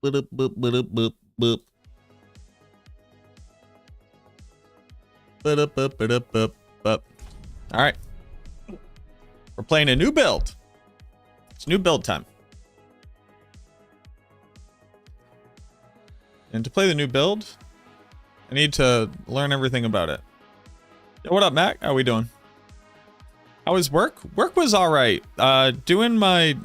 Boop, boop, boop, boop, boop. Boop, boop, boop, boop, boop. All right. We're playing a new build. It's new build time. And to play the new build, I need to learn everything about it. Yo, what up, Mac? How we doing? How was work? Work was all right. Doing my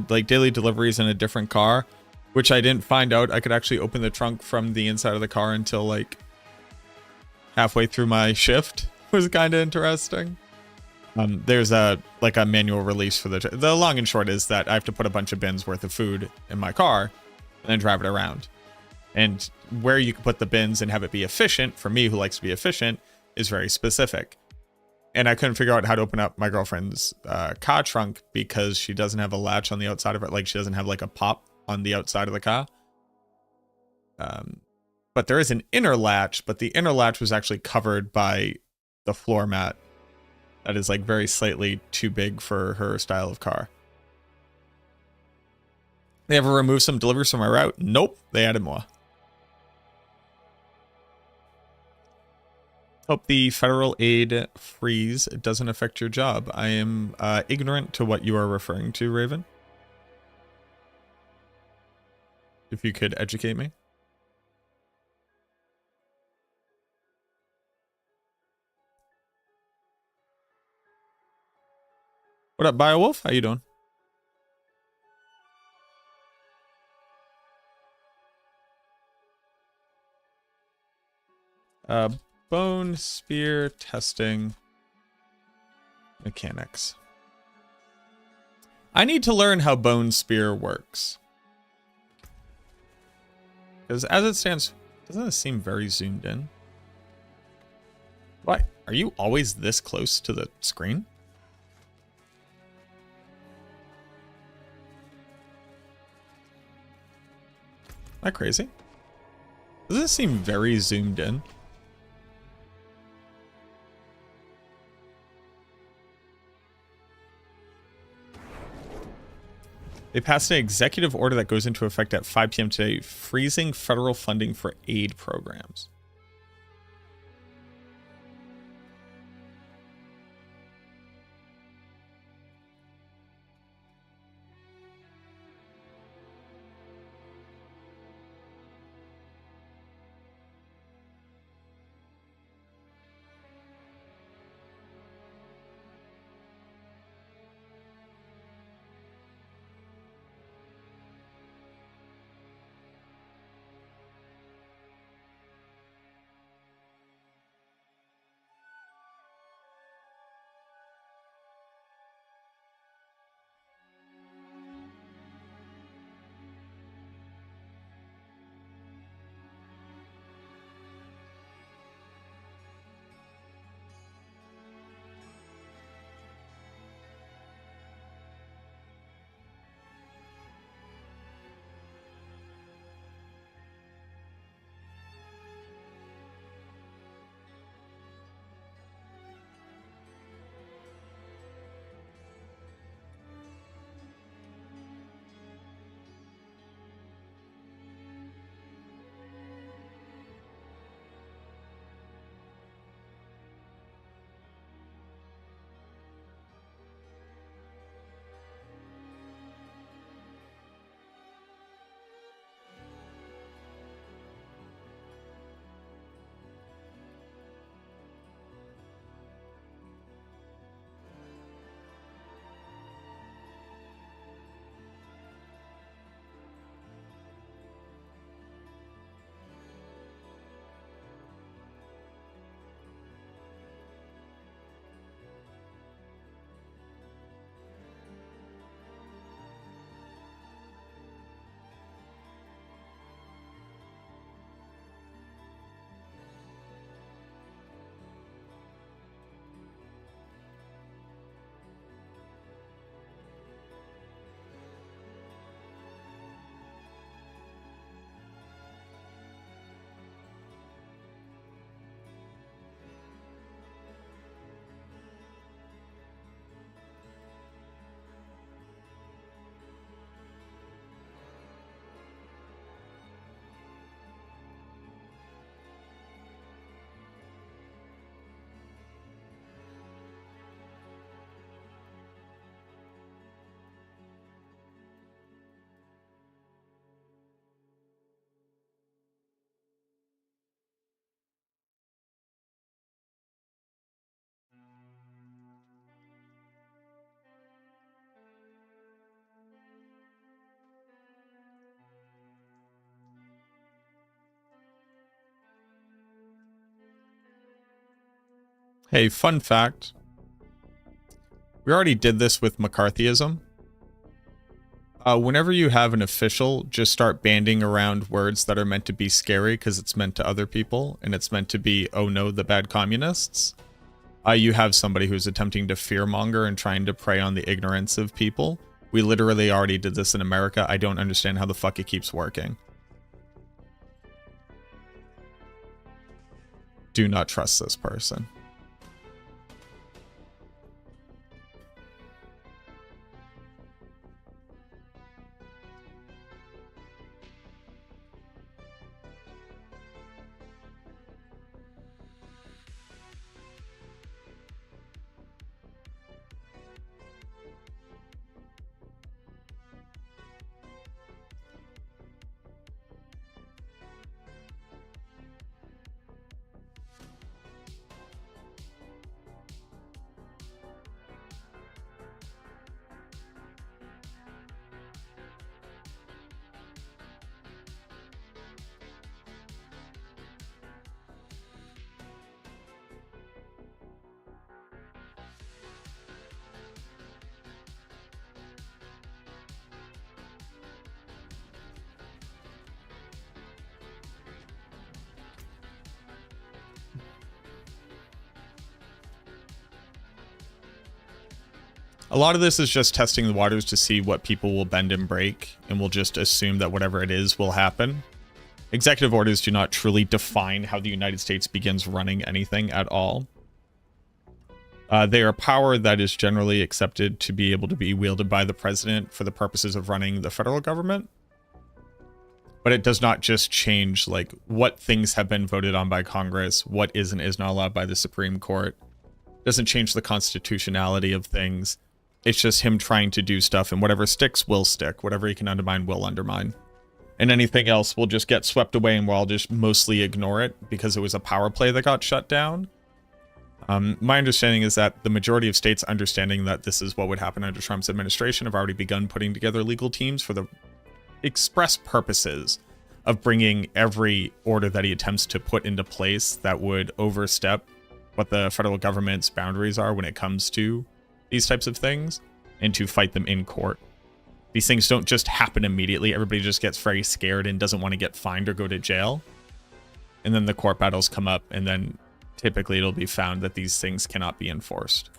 like daily deliveries in a different car, which I didn't find out I could actually open the trunk from the inside of the car until like halfway through my shift. Was kind of interesting. There's a manual release for the long and short is that I have to put a bunch of bins worth of food in my car and then drive it around. And where you can put the bins and have it be efficient, for me who likes to be efficient, is very specific. And I couldn't figure out how to open up my girlfriend's car trunk because she doesn't have a latch on the outside of it. Like she doesn't have like a pop on the outside of the car. But there is an inner latch, but the inner latch was actually covered by the floor mat. That is like very slightly too big for her style of car. They ever remove some deliveries from my route? Nope, they added more. Hope the federal aid freeze doesn't affect your job. I am ignorant to what you are referring to, Raven. If you could educate me. What up, Biowolf? How you doing? Bone spear testing mechanics. I need to learn how bone spear works. Because as it stands, doesn't it seem very zoomed in? Why? Are you always this close to the screen? Am I crazy? Doesn't it seem very zoomed in? They passed an executive order that goes into effect at 5 p.m. today, freezing federal funding for aid programs. Hey, fun fact. We already did this with McCarthyism. Whenever you have an official, just start banding around words that are meant to be scary because it's meant to other people, and it's meant to be, oh no, the bad communists. You have somebody who's attempting to fearmonger and trying to prey on the ignorance of people. We literally already did this in America. I don't understand how the fuck it keeps working. Do not trust this person. A lot of this is just testing the waters to see what people will bend and break, and we'll just assume that whatever it is will happen. Executive orders do not truly define how the United States begins running anything at all. They are power that is generally accepted to be able to be wielded by the president for the purposes of running the federal government. But it does not just change like what things have been voted on by Congress, what is and is not allowed by the Supreme Court. It doesn't change the constitutionality of things. It's just him trying to do stuff, and whatever sticks will stick. Whatever he can undermine will undermine. And anything else will just get swept away, and we'll all just mostly ignore it because it was a power play that got shut down. My understanding is that the majority of states understanding that this is what would happen under Trump's administration have already begun putting together legal teams for the express purposes of bringing every order that he attempts to put into place that would overstep what the federal government's boundaries are when it comes to these types of things, and to fight them in court. These things don't just happen immediately. Everybody just gets very scared and doesn't want to get fined or go to jail. And then the court battles come up, and then typically it'll be found that these things cannot be enforced.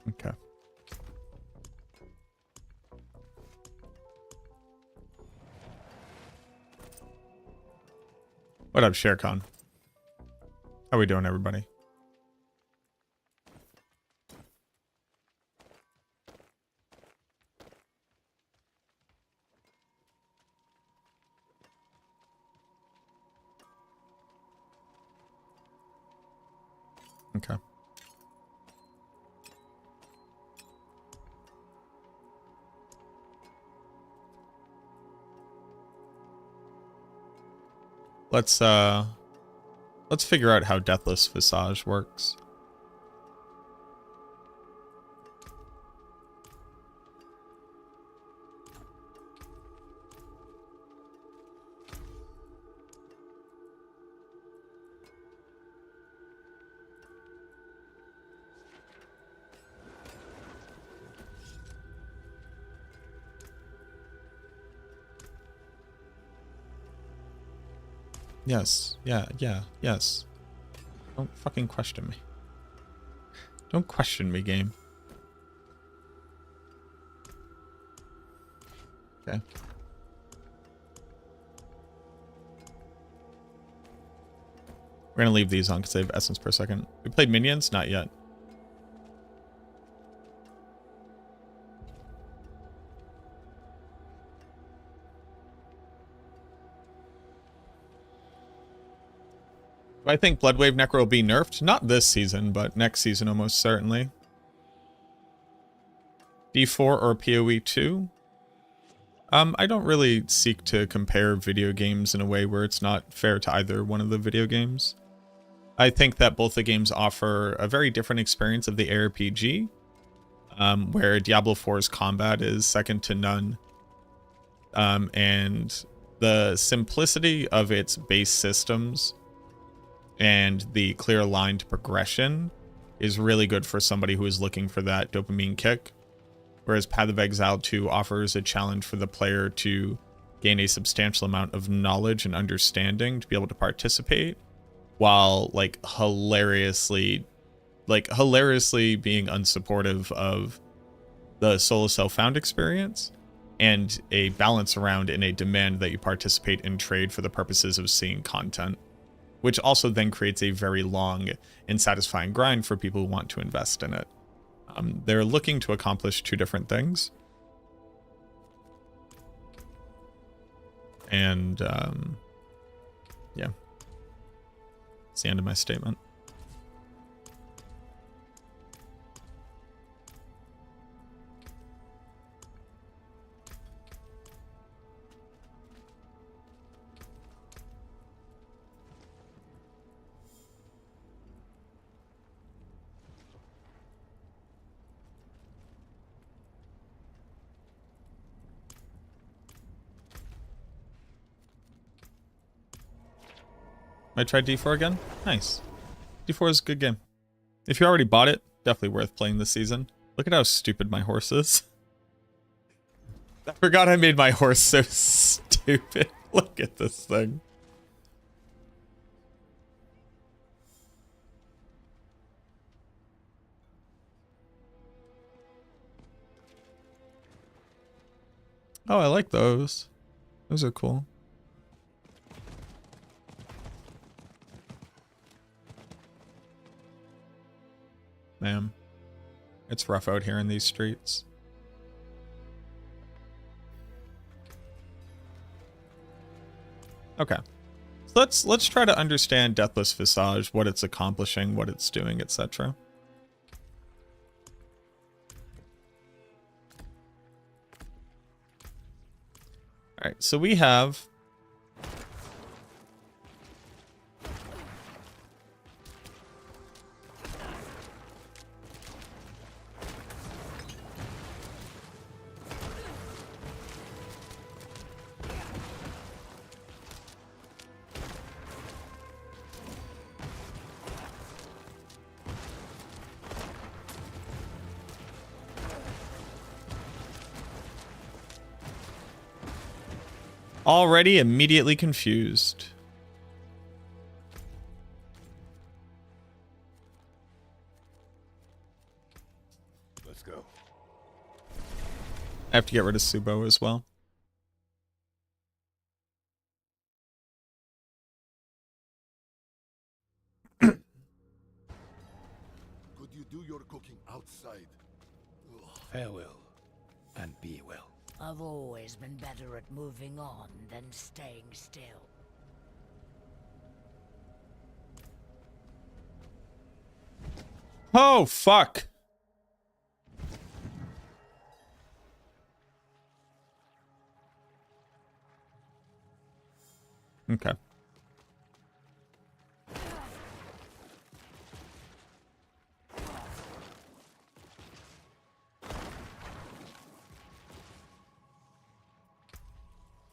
Okay. What up, ShareCon? How we doing, everybody? Okay. Let's figure out how Deathless Visage works. Yes. Yeah. Yeah. Yes. Don't fucking question me. Don't question me, game. Okay. We're gonna leave these on because they have essence per second. We played minions? Not yet. Do I think Bloodwave Necro will be nerfed? Not this season, but next season almost certainly. D4 or PoE 2? I don't really seek to compare video games in a way where it's not fair to either one of the video games. I think that both the games offer a very different experience of the ARPG, where Diablo 4's combat is second to none. And the simplicity of its base systems and the clear aligned progression is really good for somebody who is looking for that dopamine kick. Whereas Path of Exile 2 offers a challenge for the player to gain a substantial amount of knowledge and understanding to be able to participate, while like hilariously being unsupportive of the solo self-found experience, and a balance around and a demand that you participate in trade for the purposes of seeing content, which also then creates a very long and satisfying grind for people who want to invest in it. They're looking to accomplish two different things. And, yeah. That's the end of my statement. I tried D4 again? Nice. D4 is a good game. If you already bought it, definitely worth playing this season. Look at how stupid my horse is. I forgot I made my horse so stupid. Look at this thing. Oh, I like those. Those are cool. Man, it's rough out here in these streets. Okay, so let's try to understand Deathless Visage, what it's accomplishing, what it's doing, etc. All right, so we have already immediately confused. Let's go. I have to get rid of Subo as well. Could you do your cooking outside? Farewell, and be well. I've always been better at moving on than staying still. Oh, fuck. Okay.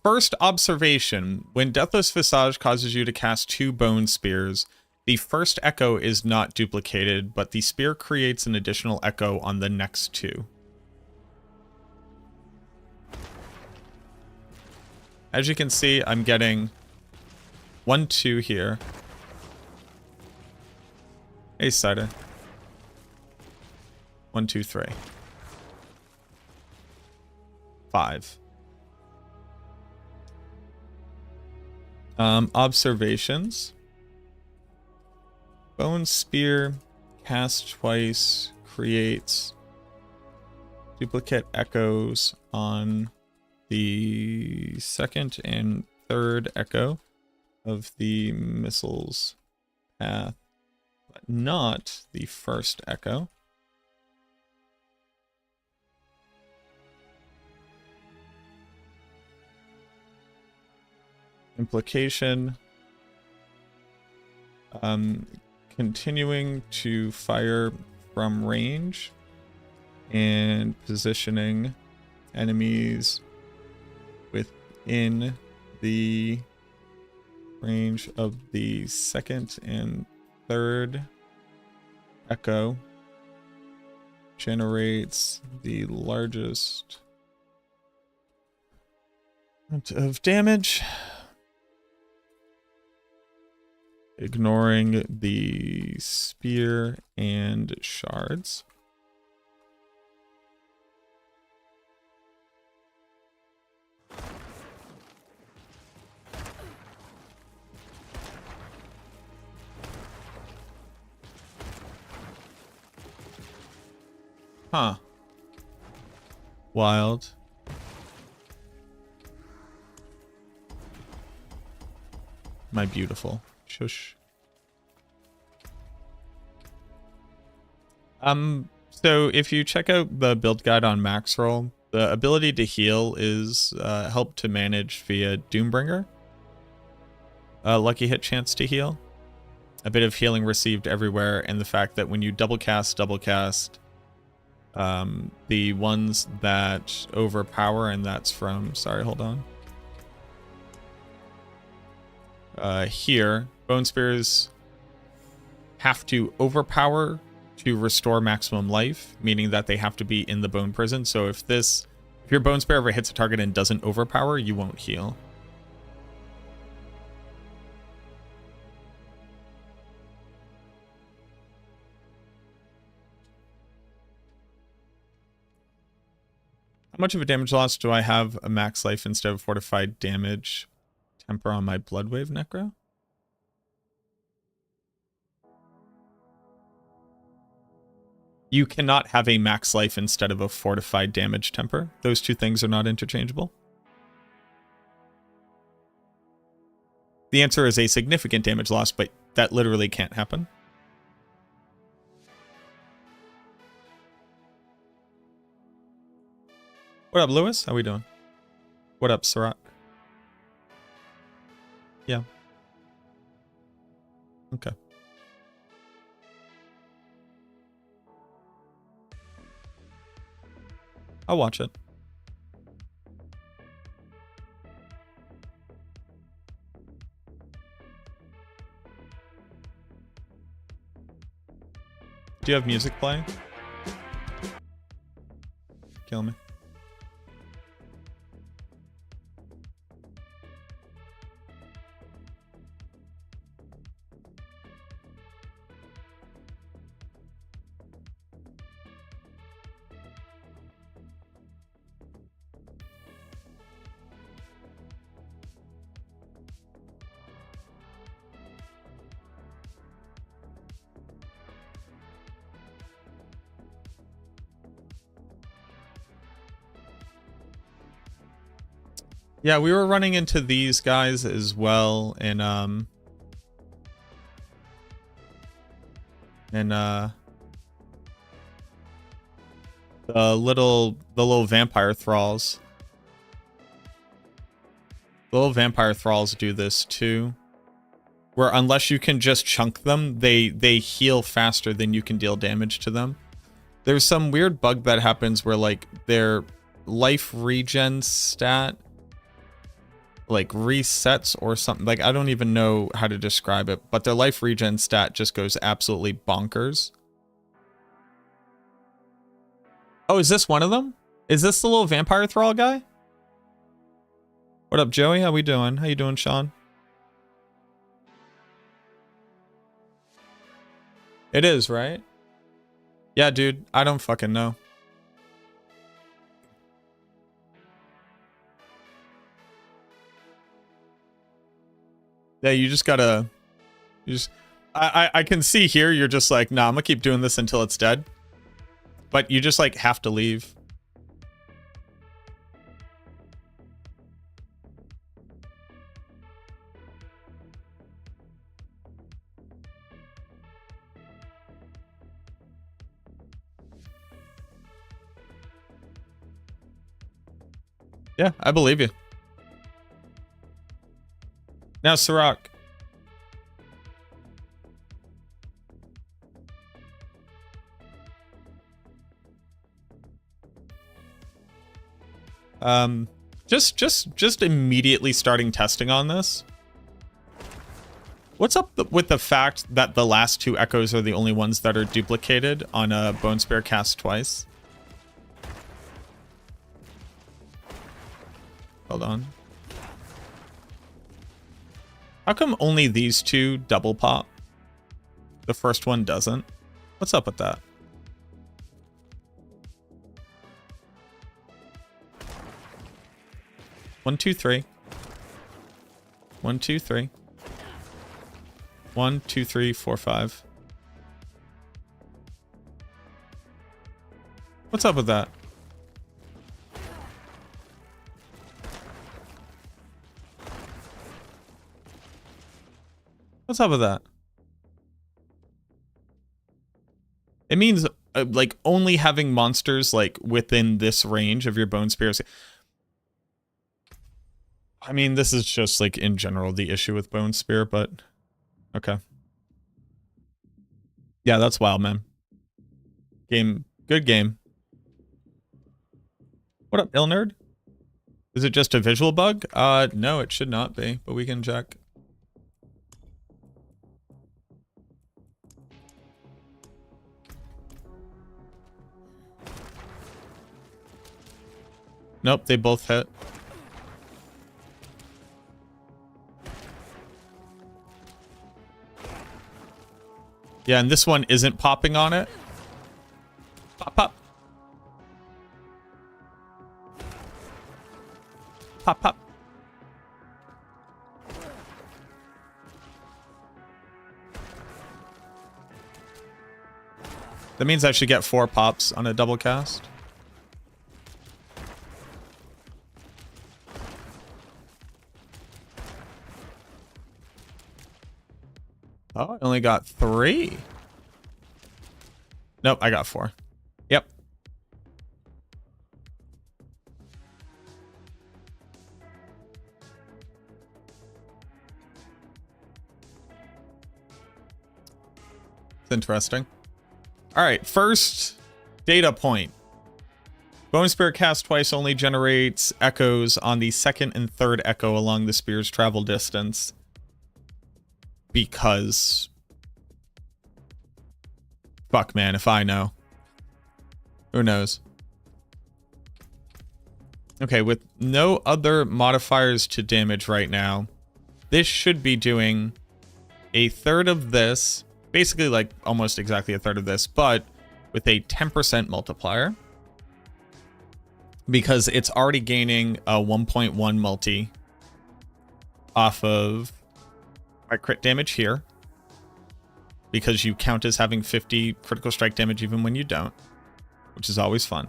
First observation, when Deathless Visage causes you to cast 2 bone spears, the first echo is not duplicated, but the spear creates an additional echo on the next 2. As you can see, I'm getting 1-2 here. Hey, Cider. 1, 2, 3. 5. Observations. Bone Spear, cast twice, creates duplicate echoes on the second and third echo of the missile's path, but not the first echo. Implication. Continuing to fire from range and positioning enemies within the range of the second and third echo generates the largest amount of damage, ignoring the spear and shards. Huh. Wild. My beautiful. Shush. So if you check out the build guide on Max Roll, the ability to heal is helped to manage via Doombringer. Lucky hit chance to heal. A bit of healing received everywhere, and the fact that when you double cast, the ones that overpower, and that's from, sorry, hold on. Here, Bone Spears have to overpower to restore maximum life, meaning that they have to be in the Bone Prison. So if your Bone Spear ever hits a target and doesn't overpower, you won't heal. How much of a damage loss do I have a max life instead of fortified damage temper on my Bloodwave Necro? You cannot have a max life instead of a fortified damage temper. Those two things are not interchangeable. The answer is a significant damage loss, but that literally can't happen. What up, Lewis? How we doing? What up, Sirach? Yeah. Okay. I'll watch it. Do you have music playing? Kill me. Yeah, we were running into these guys as well in the little vampire thralls. The little vampire thralls do this too. Where unless you can just chunk them, they heal faster than you can deal damage to them. There's some weird bug that happens where like their life regen stat like resets or something. Like I don't even know how to describe it, but their life regen stat just goes absolutely bonkers. Oh, is this one of them? Is this the little vampire thrall guy? What up, Joey? How we doing? How you doing, Sean? It is, right? Yeah, dude. I don't fucking know. Yeah, you just gotta... You just... I can see here you're just like, nah, I'm gonna keep doing this until it's dead. But you just like have to leave. Yeah, I believe you. Now, Sirach. Just immediately starting testing on this. What's up with the fact that the last two echoes are the only ones that are duplicated on a Bone Spear cast twice? Hold on. How come only these two double pop? The first one doesn't? What's up with that? One, two, three. 1, 2, 3. 1, 2, 3, 4, 5. What's up with that? What's up with that? It means like only having monsters like within this range of your Bone Spears. I mean, this is just like in general the issue with Bone Spear, but okay. Yeah, that's wild, man. Game, good game. What up, Ilnerd? Is it just a visual bug? No, it should not be, but we can check. Nope, they both hit. Yeah, and this one isn't popping on it. Pop, pop. Pop, pop. That means I should get 4 pops on a double cast. Oh, I only got 3. Nope, I got 4. Yep. It's interesting. All right, first data point. Bone Spear cast twice only generates echoes on the second and third echo along the spear's travel distance. Because... Fuck, man, if I know. Who knows? Okay, with no other modifiers to damage right now, this should be doing a third of this, basically like almost exactly a third of this, but with a 10% multiplier. Because it's already gaining a 1.1 multi off of my crit damage here. Because you count as having 50 critical strike damage even when you don't, which is always fun.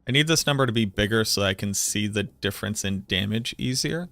I need this number to be bigger so I can see the difference in damage easier.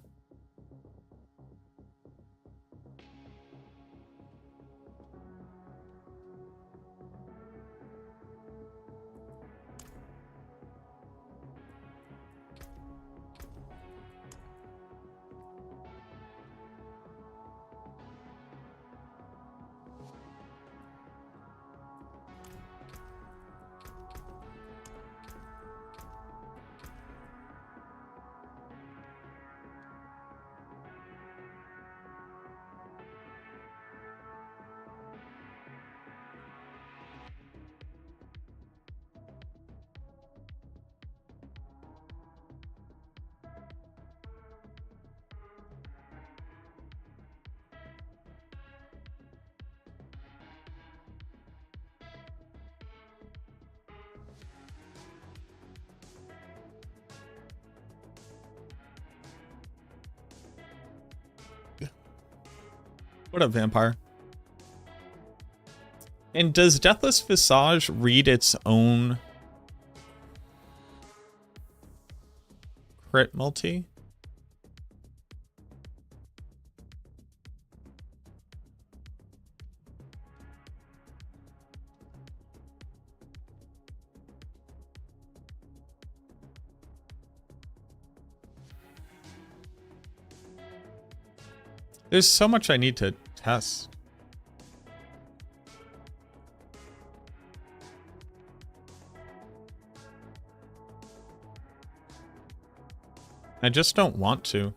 What up, Vampire? And does Deathless Visage read its own crit multi? There's so much I need to test. I just don't want to.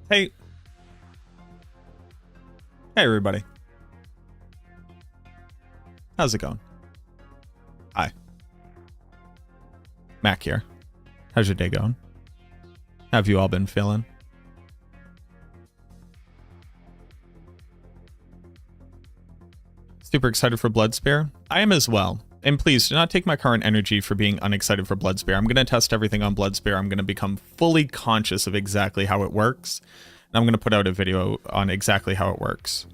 Hey. Hey, everybody. How's it going? Hi. Mac here. How's your day going? How have you all been feeling? Super excited for Bloodspear? I am as well. And please do not take my current energy for being unexcited for Bloodspear. I'm going to test everything on Bloodspear. I'm going to become fully conscious of exactly how it works. And I'm going to put out a video on exactly how it works.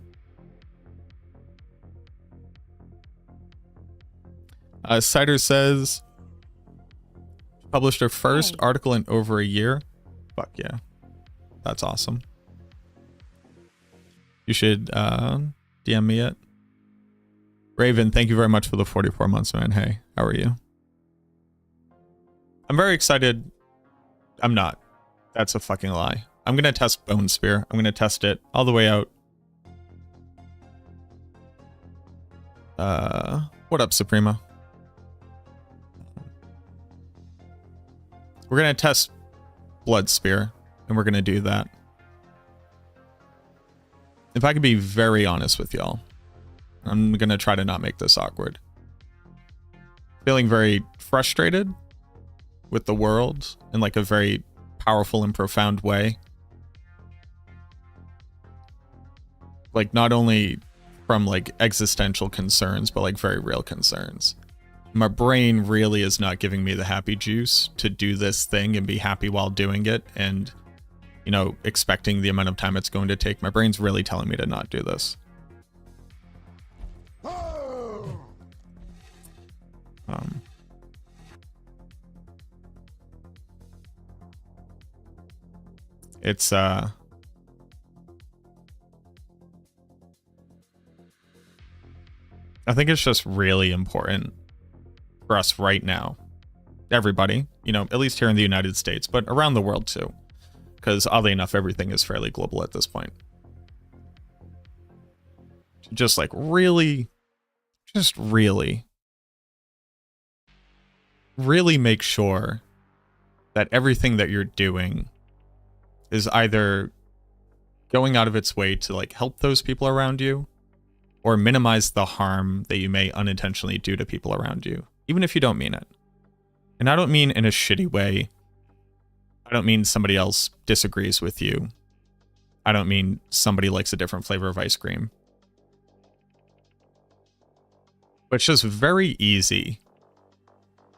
Cider says, published her first article in over a year. Fuck yeah. That's awesome. You should DM me it. Raven, thank you very much for the 44 months, man. Hey, how are you? I'm very excited. I'm not. That's a fucking lie. I'm going to test Bone Spear. I'm going to test it all the way out. What up, Suprema? We're going to test Blood Spear, and we're going to do that. If I could be very honest with y'all, I'm going to try to not make this awkward. Feeling very frustrated with the world in like a very powerful and profound way. Like not only from like existential concerns, but like very real concerns. My brain really is not giving me the happy juice to do this thing and be happy while doing it. And, you know, expecting the amount of time it's going to take. My brain's really telling me to not do this. It's I think it's just really important for us right now, everybody, you know, at least here in the United States, but around the world too, because oddly enough, everything is fairly global at this point. Just like really make sure that everything that you're doing is either going out of its way to like help those people around you or minimize the harm that you may unintentionally do to people around you, even if you don't mean it. And I don't mean in a shitty way. I don't mean somebody else disagrees with you. I don't mean somebody likes a different flavor of ice cream. But it's just very easy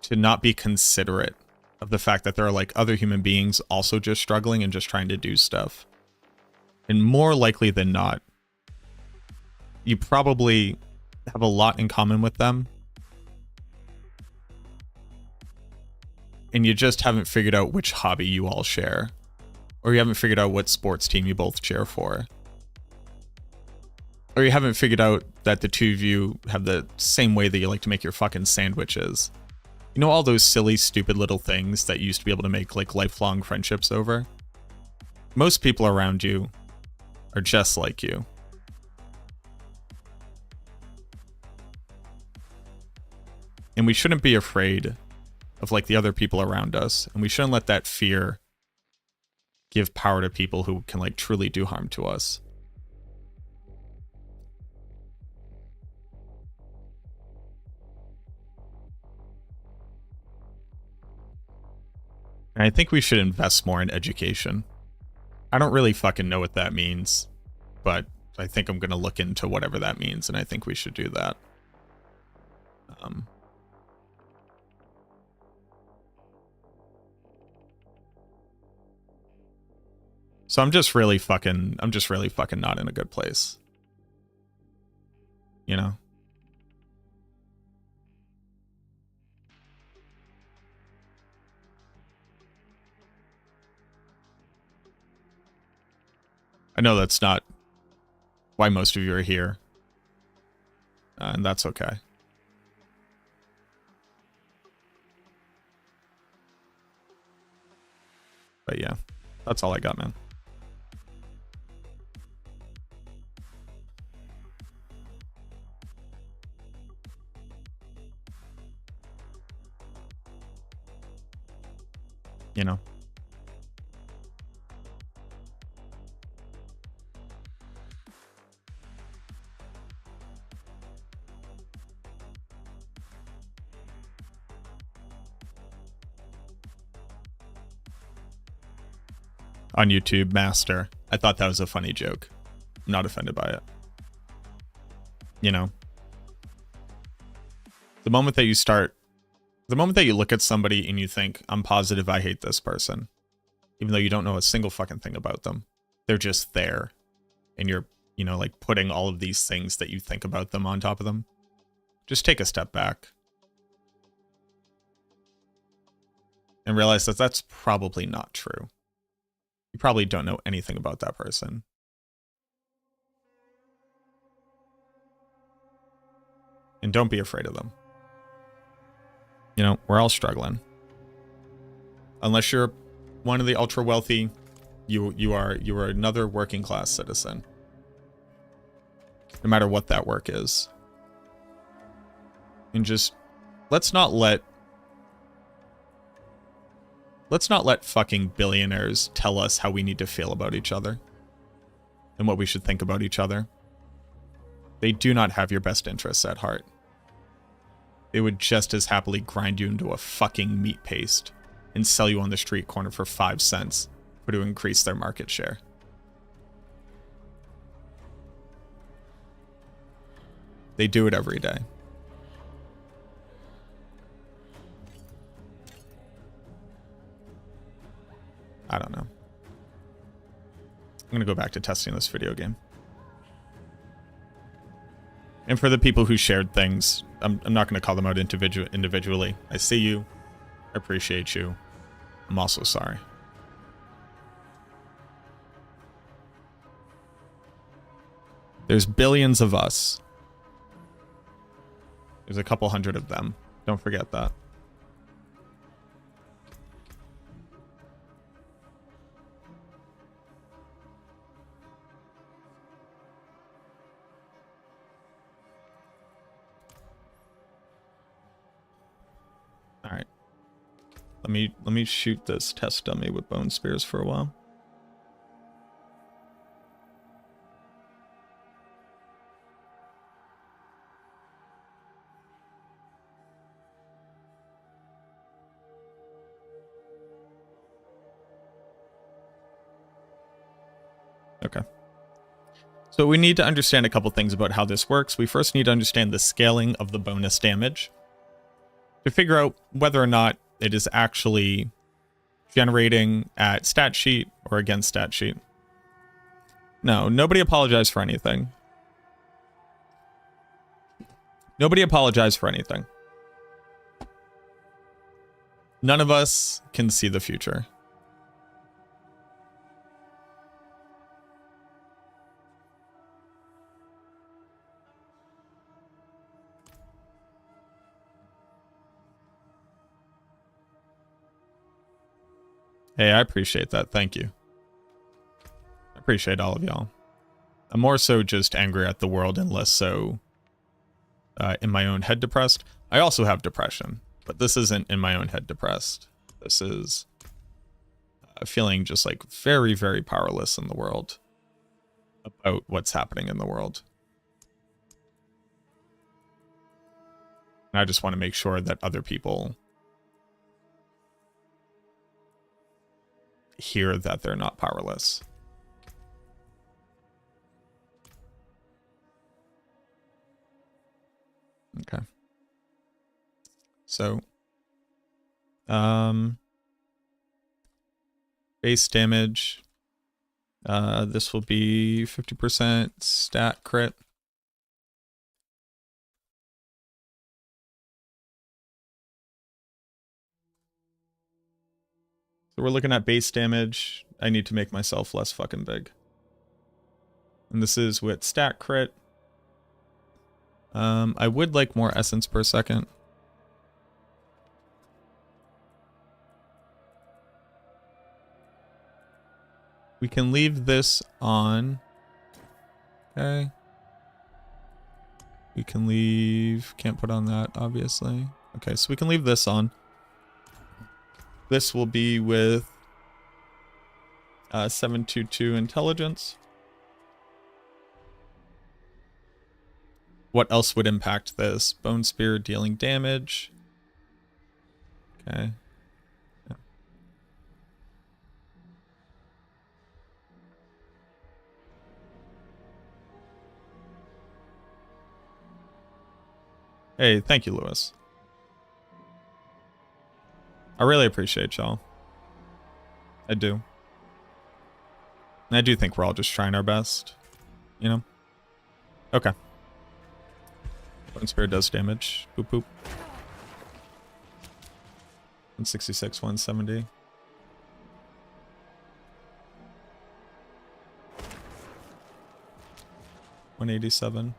to not be considerate of the fact that there are like other human beings also just struggling and just trying to do stuff. And more likely than not, you probably have a lot in common with them. And you just haven't figured out which hobby you all share. Or you haven't figured out what sports team you both cheer for. Or you haven't figured out that the two of you have the same way that you like to make your fucking sandwiches. You know, all those silly, stupid little things that you used to be able to make like lifelong friendships over? Most people around you are just like you. And we shouldn't be afraid of like the other people around us. And we shouldn't let that fear give power to people who can like truly do harm to us. And I think we should invest more in education. I don't really fucking know what that means, but I think I'm going to look into whatever that means, and I think we should do that. So I'm just really fucking not in a good place. You know? I know that's not why most of you are here. And that's okay. But yeah, that's all I got, man. You know? On YouTube, Master. I thought that was a funny joke. I'm not offended by it. You know? The moment that you look at somebody and you think, I'm positive I hate this person, even though you don't know a single fucking thing about them, they're just there. And you're, you know, like putting all of these things that you think about them on top of them. Just take a step back. And realize that that's probably not true. You probably don't know anything about that person. And don't be afraid of them. You know, we're all struggling. Unless you're one of the ultra wealthy, you are another working class citizen. No matter what that work is. And just let's not let fucking billionaires tell us how we need to feel about each other and what we should think about each other. They do not have your best interests at heart. They would just as happily grind you into a fucking meat paste and sell you on the street corner for 5 cents to increase their market share. They do it every day. I don't know. I'm going to go back to testing this video game. And for the people who shared things, I'm not going to call them out individually. I see you. I appreciate you. I'm also sorry. There's billions of us. There's a couple hundred of them. Don't forget that. All right. Let me shoot this test dummy with bone spears for a while. Okay. So we need to understand a couple things about how this works. We first need to understand the scaling of the bonus damage. to figure out whether or not it is actually generating at stat sheet or against stat sheet. No, nobody apologized for anything. Nobody apologized for anything. None of us can see the future. Hey, I appreciate that. Thank you. I appreciate all of y'all. I'm more so just angry at the world and less so in my own head depressed. I also have depression, but this isn't in my own head depressed. This is feeling just like very, very powerless in the world about what's happening in the world. And I just want to make sure that other people hear that they're not powerless. Okay. So, base damage. This will be 50% stat crit. So we're looking at base damage. I need to make myself less fucking big. And this is with stat crit. I would like more essence per second. We can leave this on. Okay. We can leave, can't put on that, obviously. Okay, so we can leave this on. This will be with 722 intelligence. What else would impact this? Bone Spear dealing damage. Okay. Yeah. Hey, thank you, Lewis. I really appreciate y'all. I do. And I do think we're all just trying our best. You know? Okay. Bone Spear does damage. Boop boop. 166, 170. $187.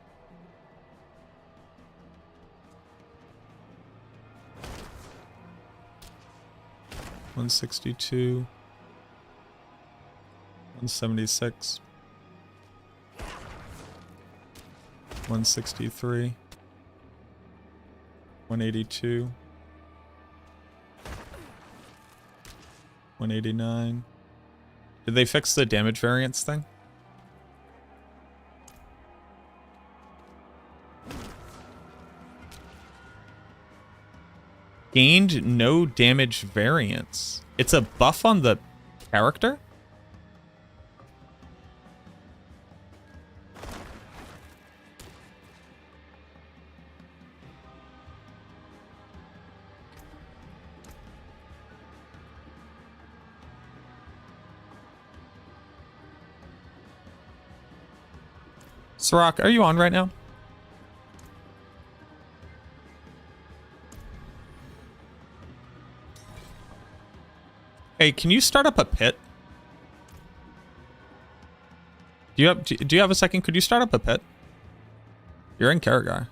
$162. $176. $163. $182. $189. Did they fix the damage variance thing? Gained no damage variance. It's a buff on the character? Sirach, are you on right now? Hey, can you start up a pit? Do you have a second? Could you start up a pit? You're in Karagar.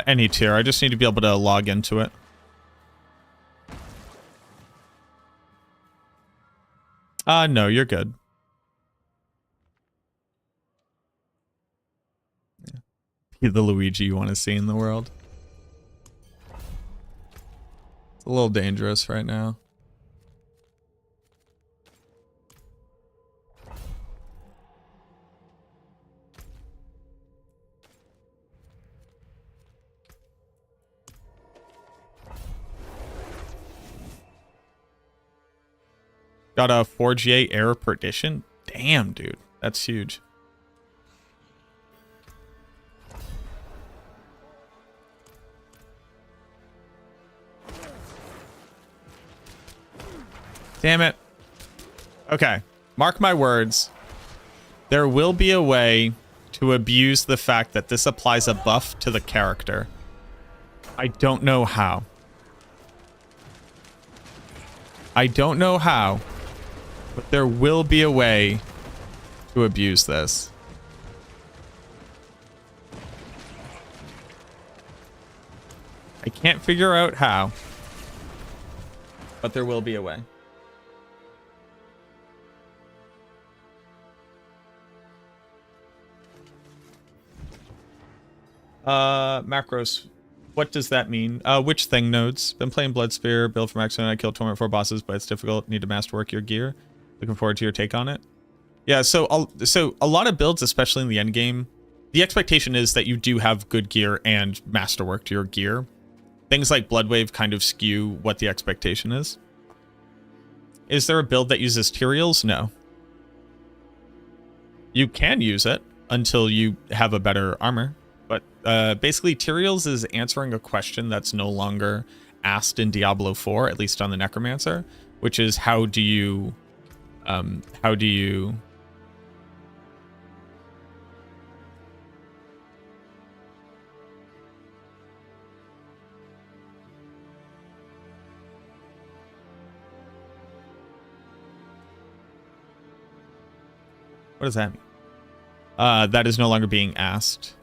Any tier. I just need to be able to log into it. No, you're good. Yeah. Be the Luigi you want to see in the world. It's a little dangerous right now. Got a 4GA Air Perdition. Damn, dude. That's huge. Damn it. Okay. Mark my words. There will be a way to abuse the fact that this applies a buff to the character. I don't know how. I don't know how, but there will be a way to abuse this. I can't figure out how, but there will be a way. Macros. What does that mean? Which thing nodes? Been playing Bloodsphere, build for maximum. I killed 24 bosses, but it's difficult. Need to masterwork your gear. Looking forward to your take on it. Yeah, so a lot of builds, especially in the end game, the expectation is that you do have good gear and masterwork to your gear. Things like Bloodwave kind of skew what the expectation is. Is there a build that uses Tyraels? No. You can use it until you have a better armor. But basically, Tyraels is answering a question that's no longer asked in Diablo 4, at least on the Necromancer, which is how do you what does that mean? That is no longer being asked.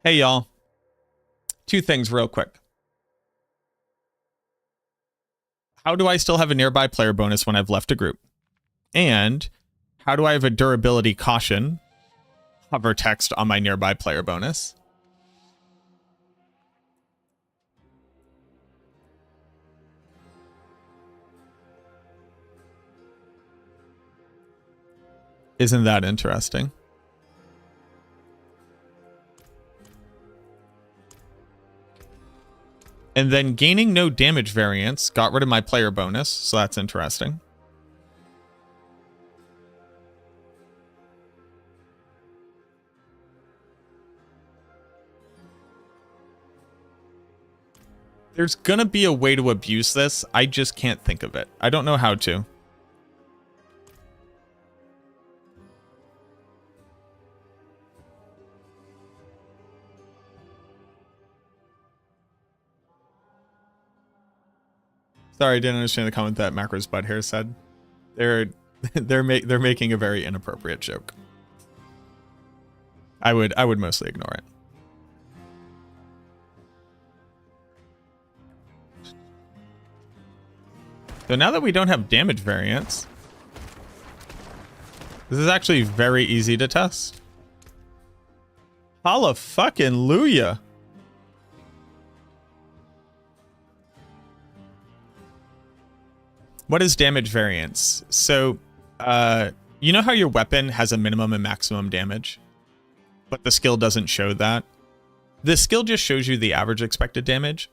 Hey, y'all. Two things real quick. How do I still have a nearby player bonus when I've left a group? And how do I have a durability caution hover text on my nearby player bonus? Isn't that interesting? And then gaining no damage variance got rid of my player bonus, so that's interesting. There's gonna be a way to abuse this. I just can't think of it. I don't know how to. Sorry, I didn't understand the comment that Macro's butt hair said. They're making a very inappropriate joke. I would mostly ignore it. So now that we don't have damage variance, this is actually very easy to test. Holla fucking Luya. What is damage variance? So, you know how your weapon has a minimum and maximum damage, but the skill doesn't show that? The skill just shows you the average expected damage.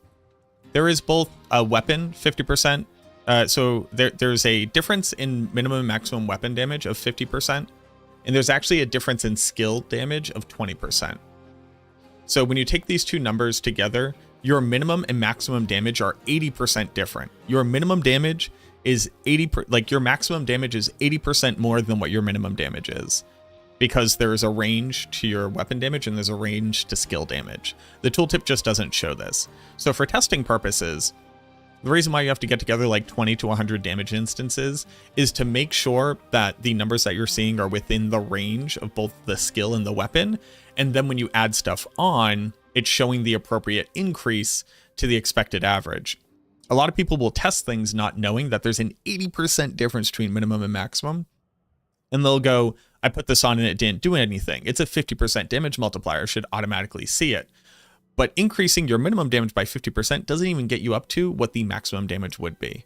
There is both a weapon 50%. So there's a difference in minimum and maximum weapon damage of 50%, and there's actually a difference in skill damage of 20%. So when you take these two numbers together, your minimum and maximum damage are 80% different. Your minimum damage is your maximum damage is 80% more than what your minimum damage is, because there's a range to your weapon damage and there's a range to skill damage. The tooltip just doesn't show this. So for testing purposes, the reason why you have to get together like 20 to 100 damage instances is to make sure that the numbers that you're seeing are within the range of both the skill and the weapon. And then when you add stuff on, it's showing the appropriate increase to the expected average. A lot of people will test things not knowing that there's an 80% difference between minimum and maximum. And they'll go, I put this on and it didn't do anything. It's a 50% damage multiplier, should automatically see it. But increasing your minimum damage by 50% doesn't even get you up to what the maximum damage would be.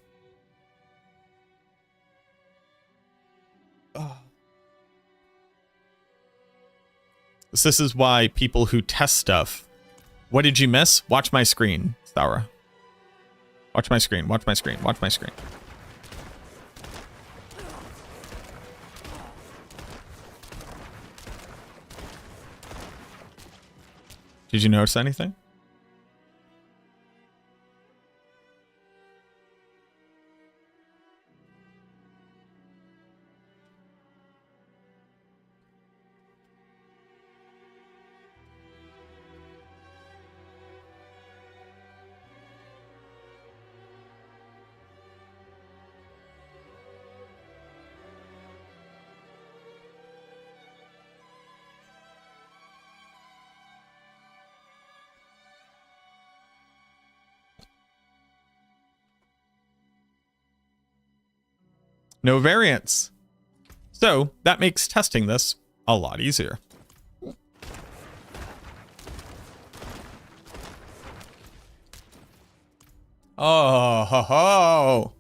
So this is why people who test stuff... What did you miss? Watch my screen, Thaura. Watch my screen, watch my screen, watch my screen. Did you notice anything? No variance. So that makes testing this a lot easier. Oh, ho, ho.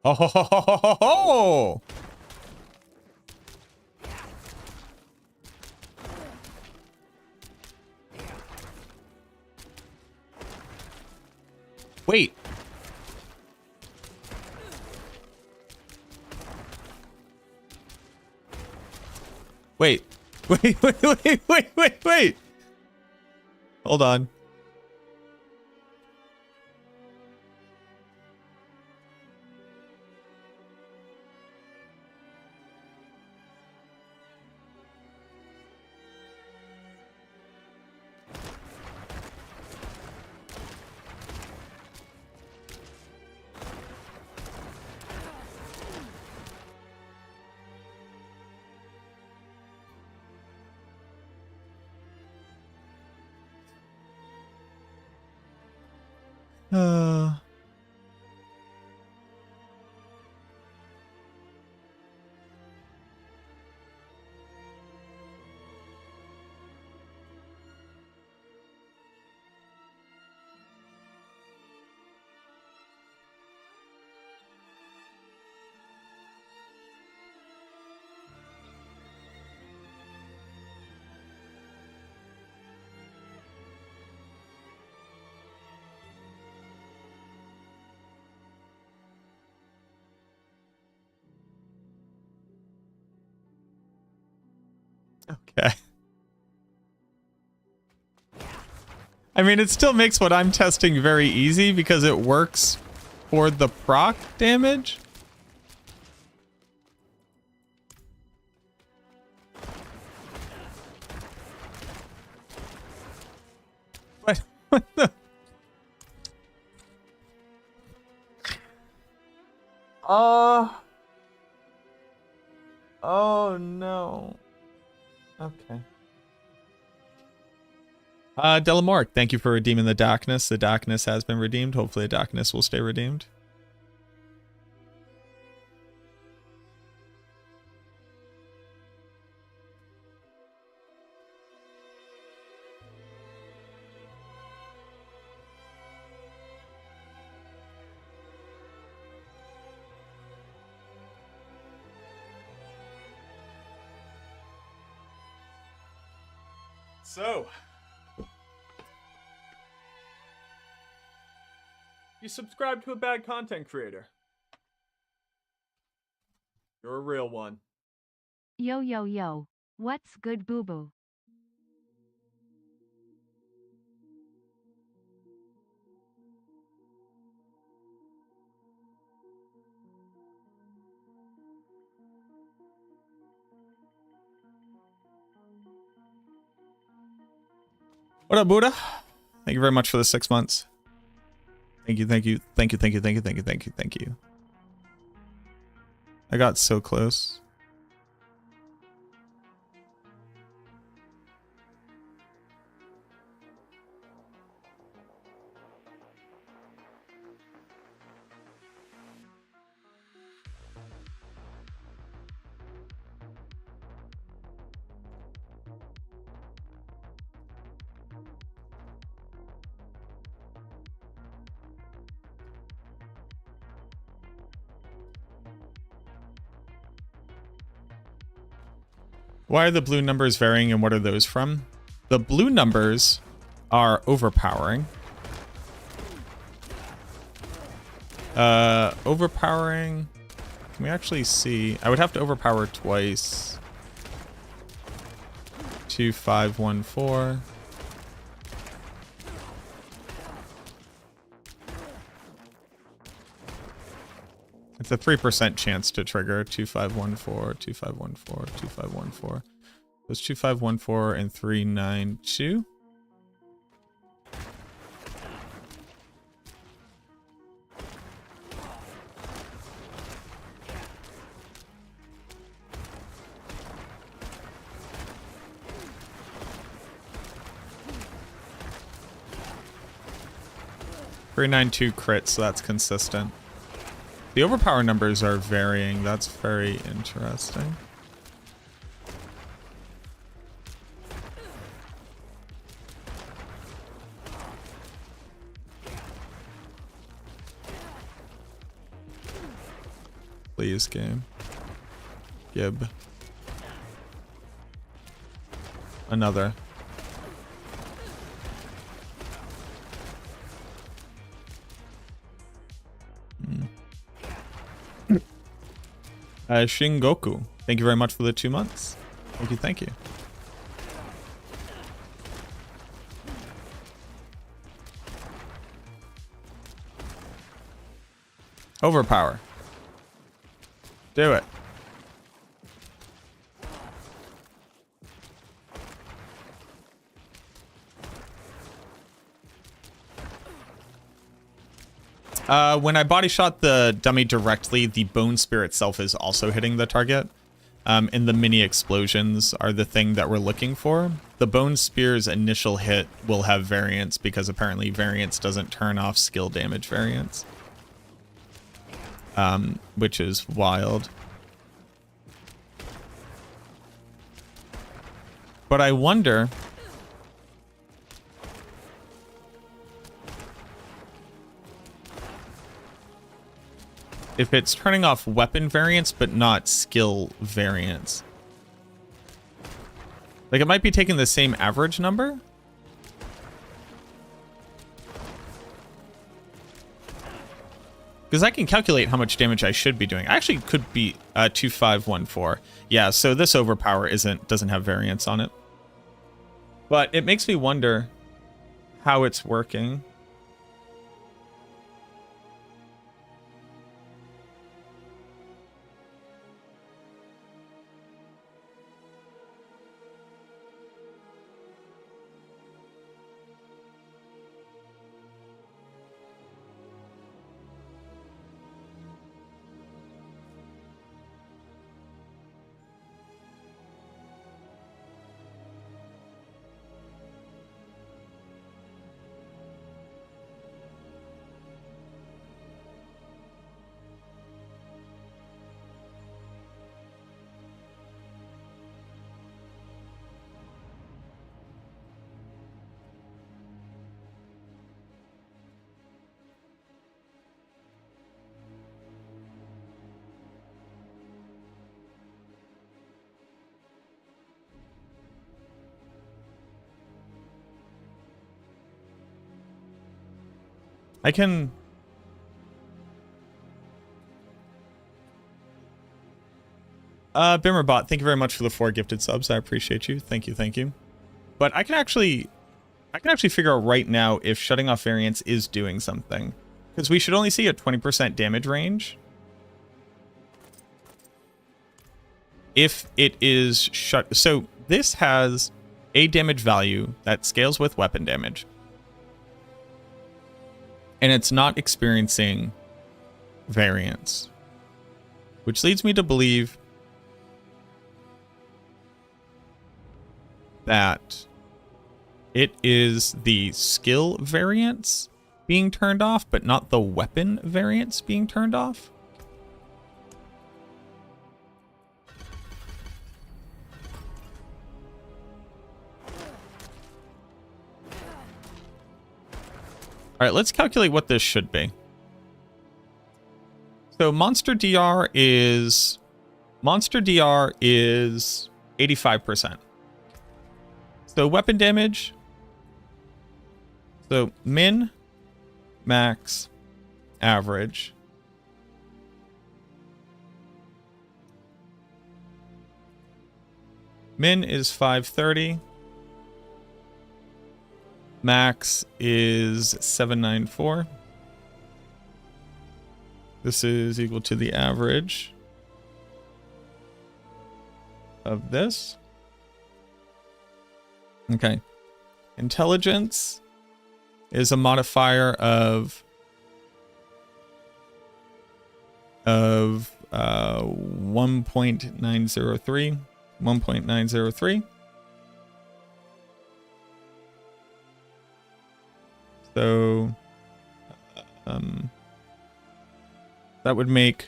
Ho, ho, ho, ho, ho, ho, ho. Wait. Wait. Wait. Hold on. Okay. I mean, it still makes what I'm testing very easy because it works for the proc damage. What the? Oh no. Okay. Delamork, thank you for redeeming the darkness. The darkness has been redeemed. Hopefully the darkness will stay redeemed. So, you subscribe to a bad content creator. You're a real one. Yo yo yo, what's good boo boo? What up, Buddha? Thank you very much for the 6 months. Thank you, thank you, thank you, thank you, thank you, thank you, thank you, thank you. I got so close. Why are the blue numbers varying and what are those from? The blue numbers are overpowering. Overpowering. Can we actually see? I would have to overpower twice. 2514. It's a 3% chance to trigger 2514, 2514, 2514. It was 2514 and 392. Crit, so that's consistent. The overpower numbers are varying. That's very interesting. Please, game. Gib. Another. Shingoku, thank you very much for the 2 months. Thank you, thank you. Overpower. Do it. When I body shot the dummy directly, the bone spear itself is also hitting the target. And the mini explosions are the thing that we're looking for. The bone spear's initial hit will have variance because apparently variance doesn't turn off skill damage variance. Which is wild. But I wonder... if it's turning off weapon variance, but not skill variance. Like, it might be taking the same average number. Because I can calculate how much damage I should be doing. I actually could be 2514. Yeah, so this overpower doesn't have variance on it. But it makes me wonder how it's working. I can... Bimmerbot, thank you very much for the 4 gifted subs. I appreciate you. Thank you, thank you. But I can actually figure out right now if shutting off variance is doing something. Because we should only see a 20% damage range. If it is shut... So this has a damage value that scales with weapon damage. And it's not experiencing variance. Which leads me to believe that it is the skill variance being turned off, but not the weapon variance being turned off. All right, let's calculate what this should be. So monster DR is 85%. So weapon damage. So min, max, average. Min is 530. Max is 794. This is equal to the average of this. Okay. Intelligence is a modifier of 1.903. 1.903. So that would make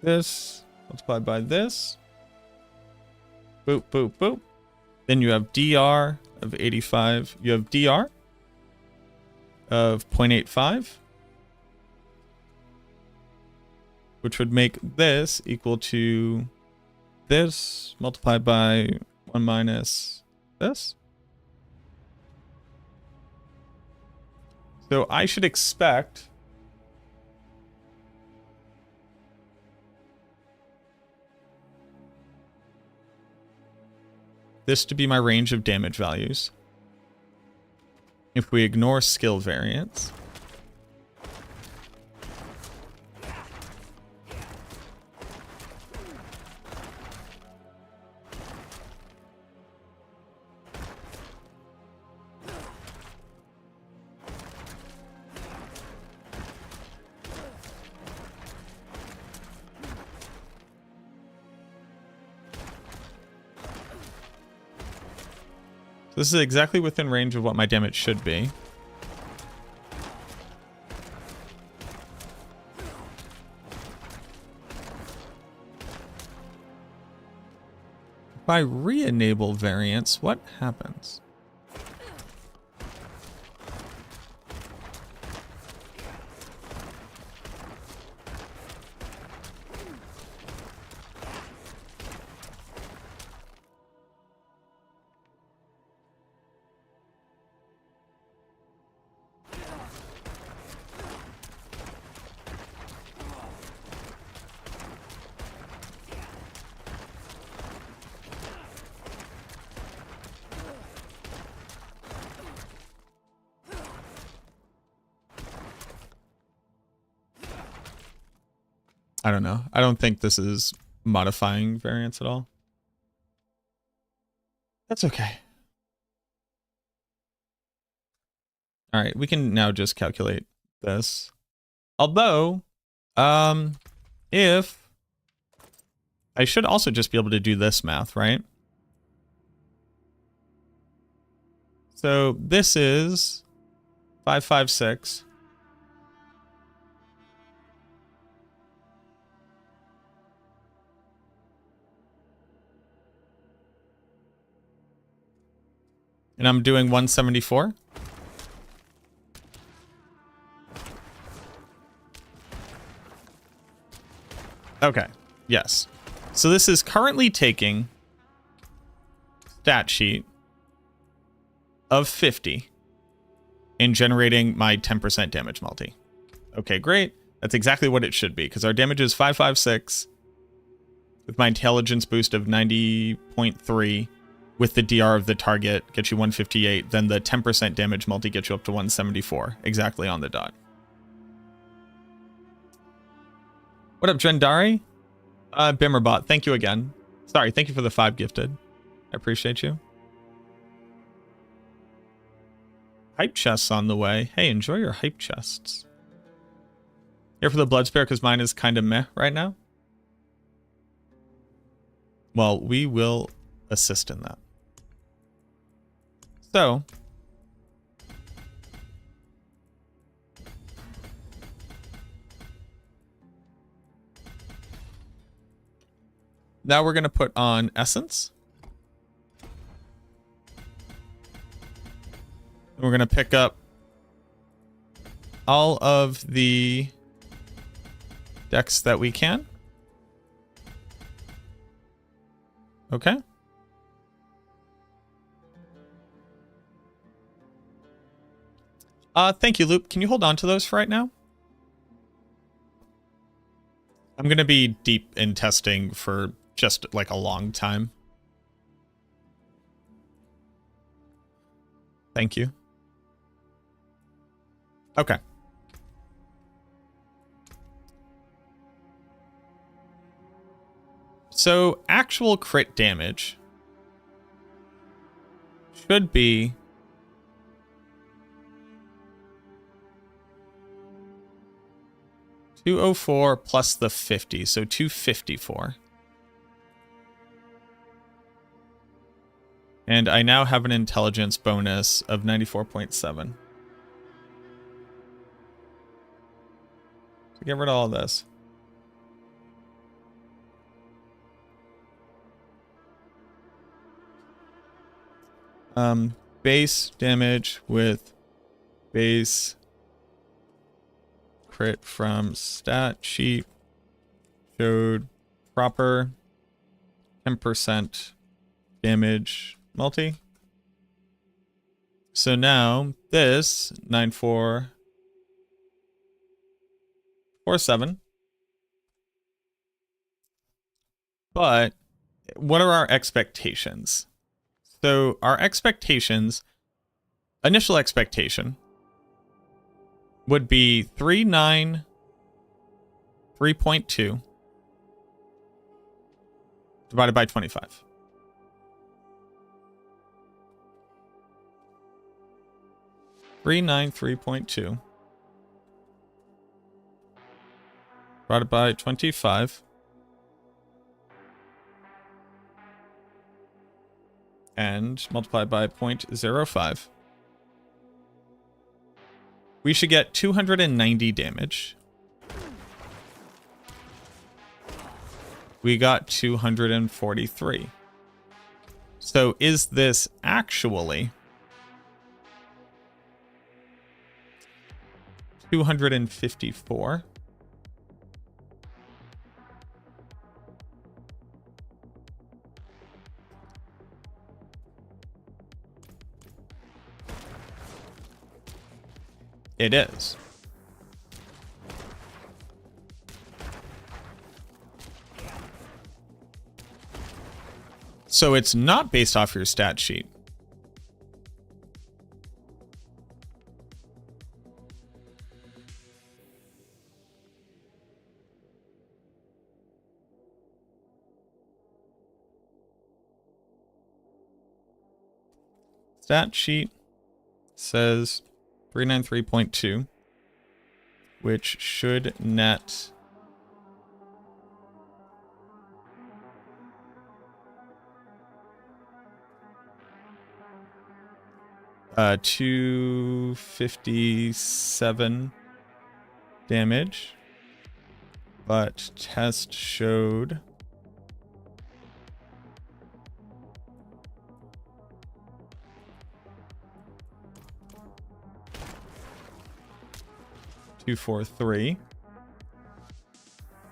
this multiplied by this. Boop, boop, boop. Then you have DR of 85. You have DR of 0.85, which would make this equal to this multiplied by 1 minus this. So I should expect this to be my range of damage values. If we ignore skill variance. This is exactly within range of what my damage should be. If I re-enable variance, what happens? I don't know. I don't think this is modifying variance at all. That's okay. All right, we can now just calculate this. Although, if I should also just be able to do this math, right? So this is 556. And I'm doing 174. Okay, yes. So this is currently taking stat sheet of 50 and generating my 10% damage multi. Okay, great. That's exactly what it should be, because our damage is 556 with my intelligence boost of 90.3. With the DR of the target, gets you 158. Then the 10% damage multi gets you up to 174. Exactly on the dot. What up, Drendari? Bimmerbot, thank you again. Sorry, thank you for the 5 gifted. I appreciate you. Hype chests on the way. Hey, enjoy your hype chests. Here for the blood spare because mine is kind of meh right now. Well, we will assist in that. So, now we're going to put on Essence. We're going to pick up all of the decks that we can. Okay. Thank you, Loop. Can you hold on to those for right now? I'm going to be deep in testing for just like a long time. Thank you. Okay. So actual crit damage should be $204 plus the 50, so $254. And I now have an intelligence bonus of 94.7. So get rid of all this. Base damage with base crit from stat sheet showed proper 10% damage multi. So now this 9447. But what are our expectations? So our expectations, initial expectation would be 393.2 divided by 25. $393.2 divided by 25. And multiplied by 0.05. We should get 290 damage. We got 243. So is this actually 254? It is. So it's not based off your stat sheet. Stat sheet says 393.2, which should net 257 damage, but test showed 243,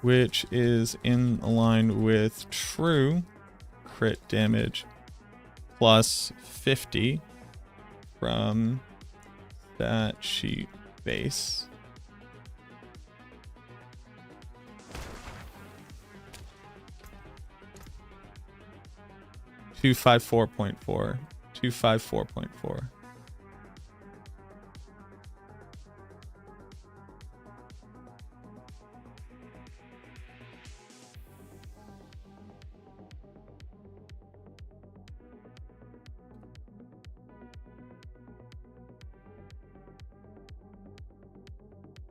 which is in line with true crit damage plus 50 from that sheet base. $254.4. 254.4.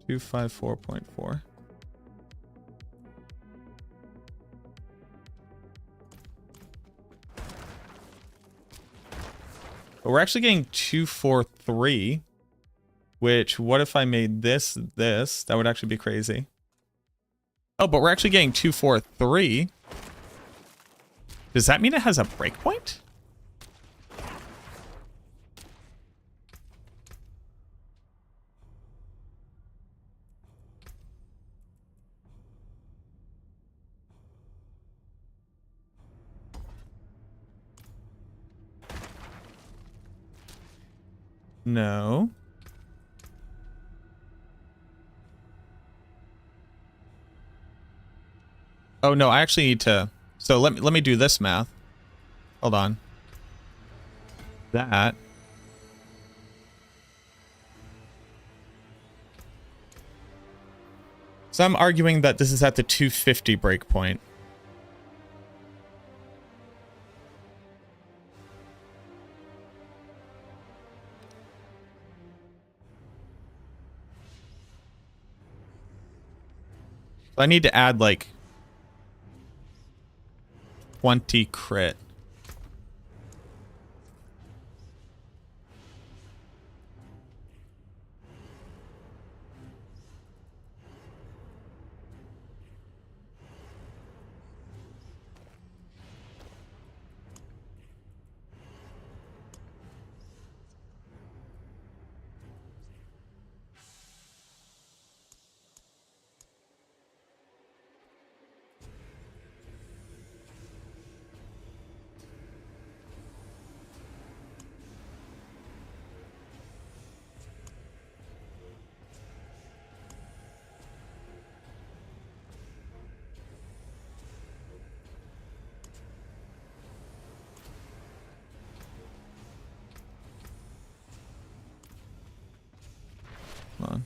254.4. But we're actually getting 243, which, what if I made this? That would actually be crazy. Oh, but we're actually getting 243. Does that mean it has a breakpoint? No. Oh no, I actually need to. So let me do this math. Hold on. That. So I'm arguing that this is at the 250 breakpoint. I need to add like 20 crit. Hold on.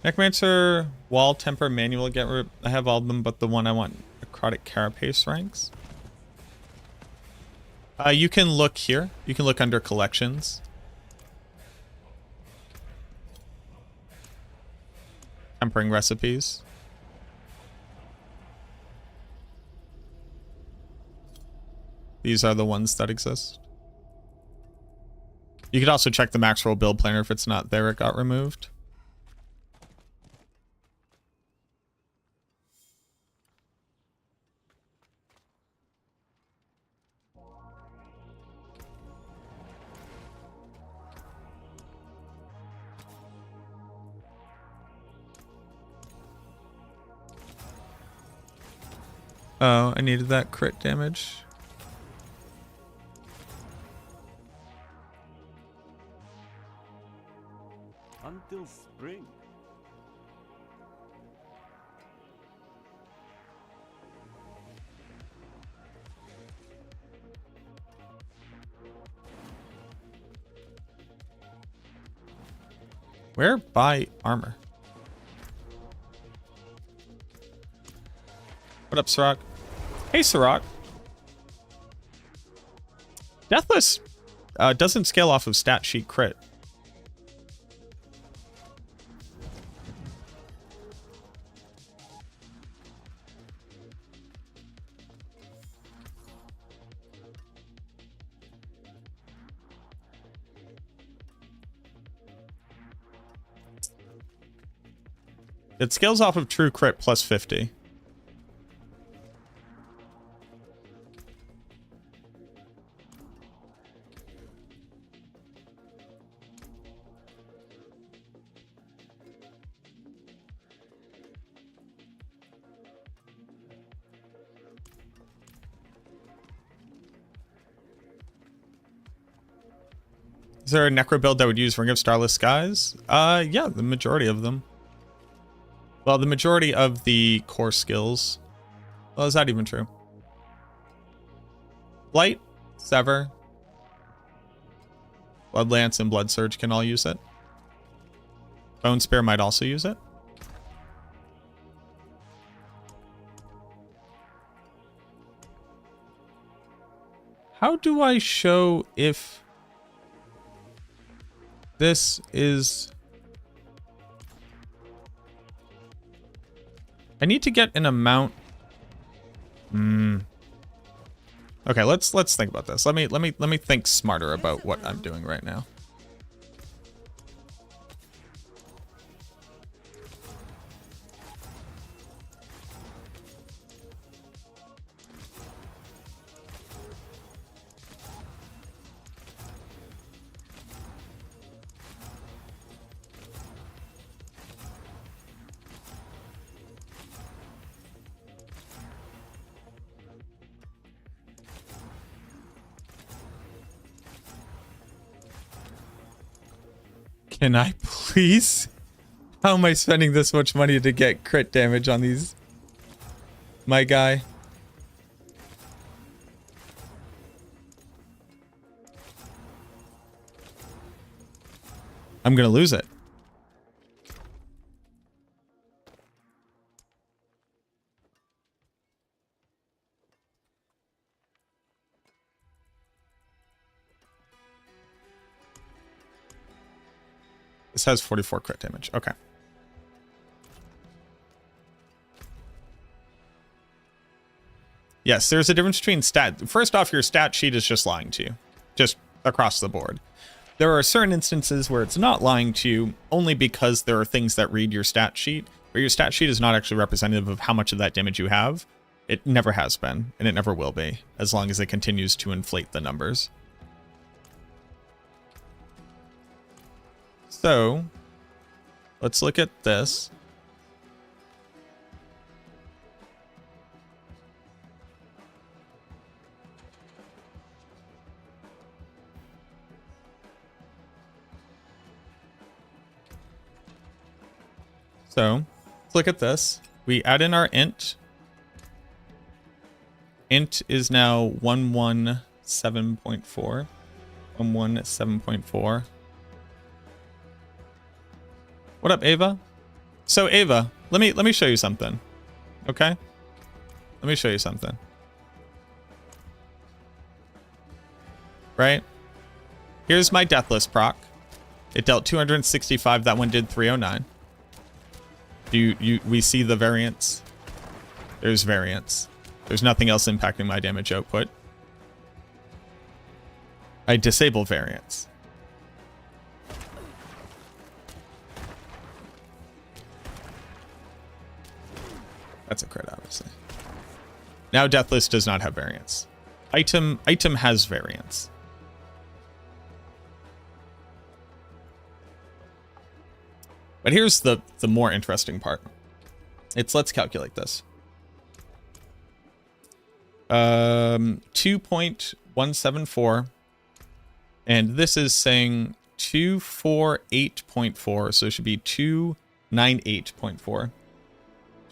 Necromancer, Wall, Temper, Manual, I have all of them, but the one I want, Necrotic Carapace ranks. You can look here. You can look under Collections. Tempering Recipes. These are the ones that exist. You could also check the max roll build planner. If it's not there, it got removed. Oh, I needed that crit damage. Until spring. Where? Buy armor. What up, Sirach? Hey, Sirach. Deathless doesn't scale off of stat sheet crit. It scales off of true crit plus 50. Is there a Necro build that would use Ring of Starless Skies? Yeah, the majority of them. Well, the majority of the core skills. Well, is that even true? Blight, Sever, Blood Lance, and Blood Surge can all use it. Bone Spear might also use it. How do I show if this is... I need to get an amount. Okay, let's think about this. Let me think smarter about what I'm doing right now. Can I please? How am I spending this much money to get crit damage on these? My guy. I'm gonna lose it. This has 44 crit damage. Okay. Yes, there's a difference between stat. First off, your stat sheet is just lying to you. Just across the board. There are certain instances where it's not lying to you only because there are things that read your stat sheet, but your stat sheet is not actually representative of how much of that damage you have. It never has been, and it never will be, as long as it continues to inflate the numbers. So, let's look at this. So, let's look at this. We add in our int. Int is now 117.4. 117.4. What up, Ava? So Ava, let me show you something. Okay? Let me show you something. Right? Here's my Deathless proc. It dealt 265, that one did 309. We see the variance? There's variance. There's nothing else impacting my damage output. I disable variance. That's a crit, obviously. Now Deathless does not have variance. Item has variance. But here's the more interesting part. Let's calculate this. 2.174. And this is saying 248.4, so it should be 298.4.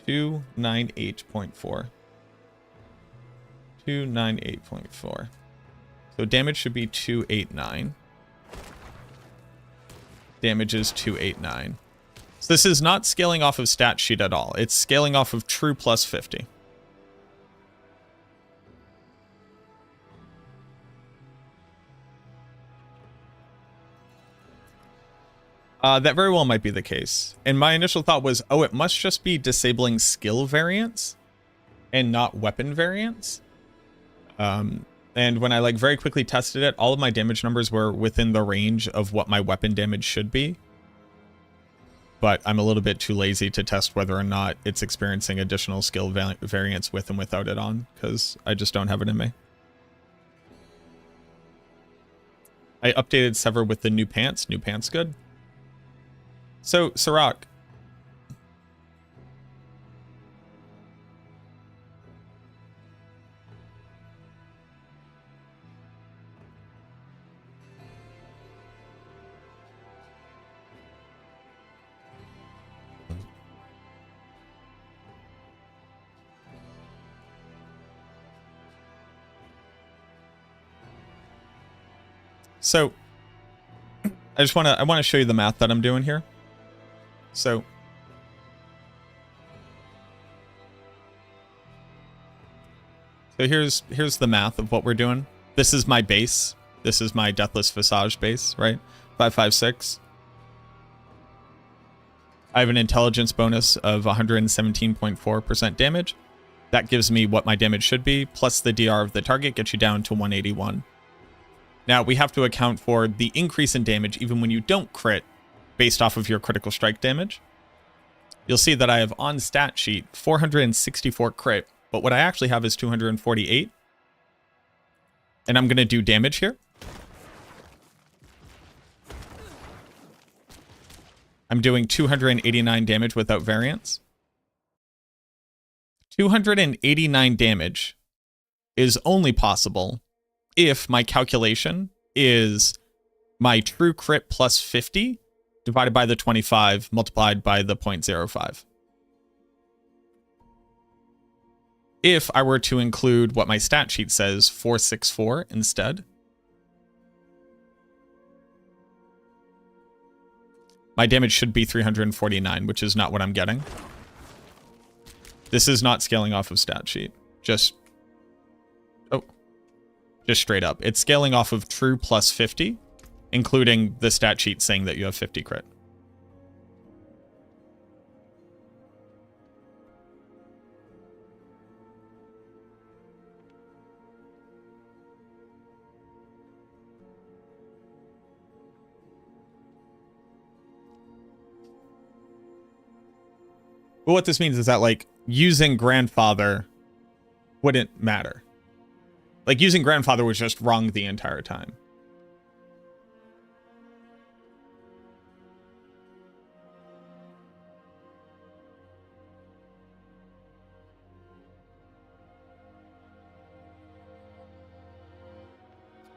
298.4. 298.4. So damage should be 289. Damage is 289. So this is not scaling off of stat sheet at all. It's scaling off of true plus 50. That very well might be the case. And my initial thought was, oh, it must just be disabling skill variance and not weapon variance. And when I very quickly tested it, all of my damage numbers were within the range of what my weapon damage should be. But I'm a little bit too lazy to test whether or not it's experiencing additional skill variance with and without it on, because I just don't have it in me. I updated Sever with the new pants. New pants good. So, Sirach. So, I want to show you the math that I'm doing here. So here's the math of what we're doing. This is my base. This is my Deathless Visage base, right? 556. I have an intelligence bonus of 117.4% damage. That gives me what my damage should be, plus the DR of the target gets you down to 181. Now, we have to account for the increase in damage even when you don't crit based off of your critical strike damage. You'll see that I have on stat sheet 464 crit, but what I actually have is 248. And I'm going to do damage here. I'm doing 289 damage without variance. 289 damage is only possible if my calculation is my true crit plus 50 divided by the 25 multiplied by the 0.05. If I were to include what my stat sheet says, 464 instead, my damage should be 349, which is not what I'm getting. This is not scaling off of stat sheet. Just straight up. It's scaling off of true plus 50, including the stat sheet saying that you have 50 crit. But what this means is that, like, using Grandfather wouldn't matter. Like, using Grandfather was just wrong the entire time.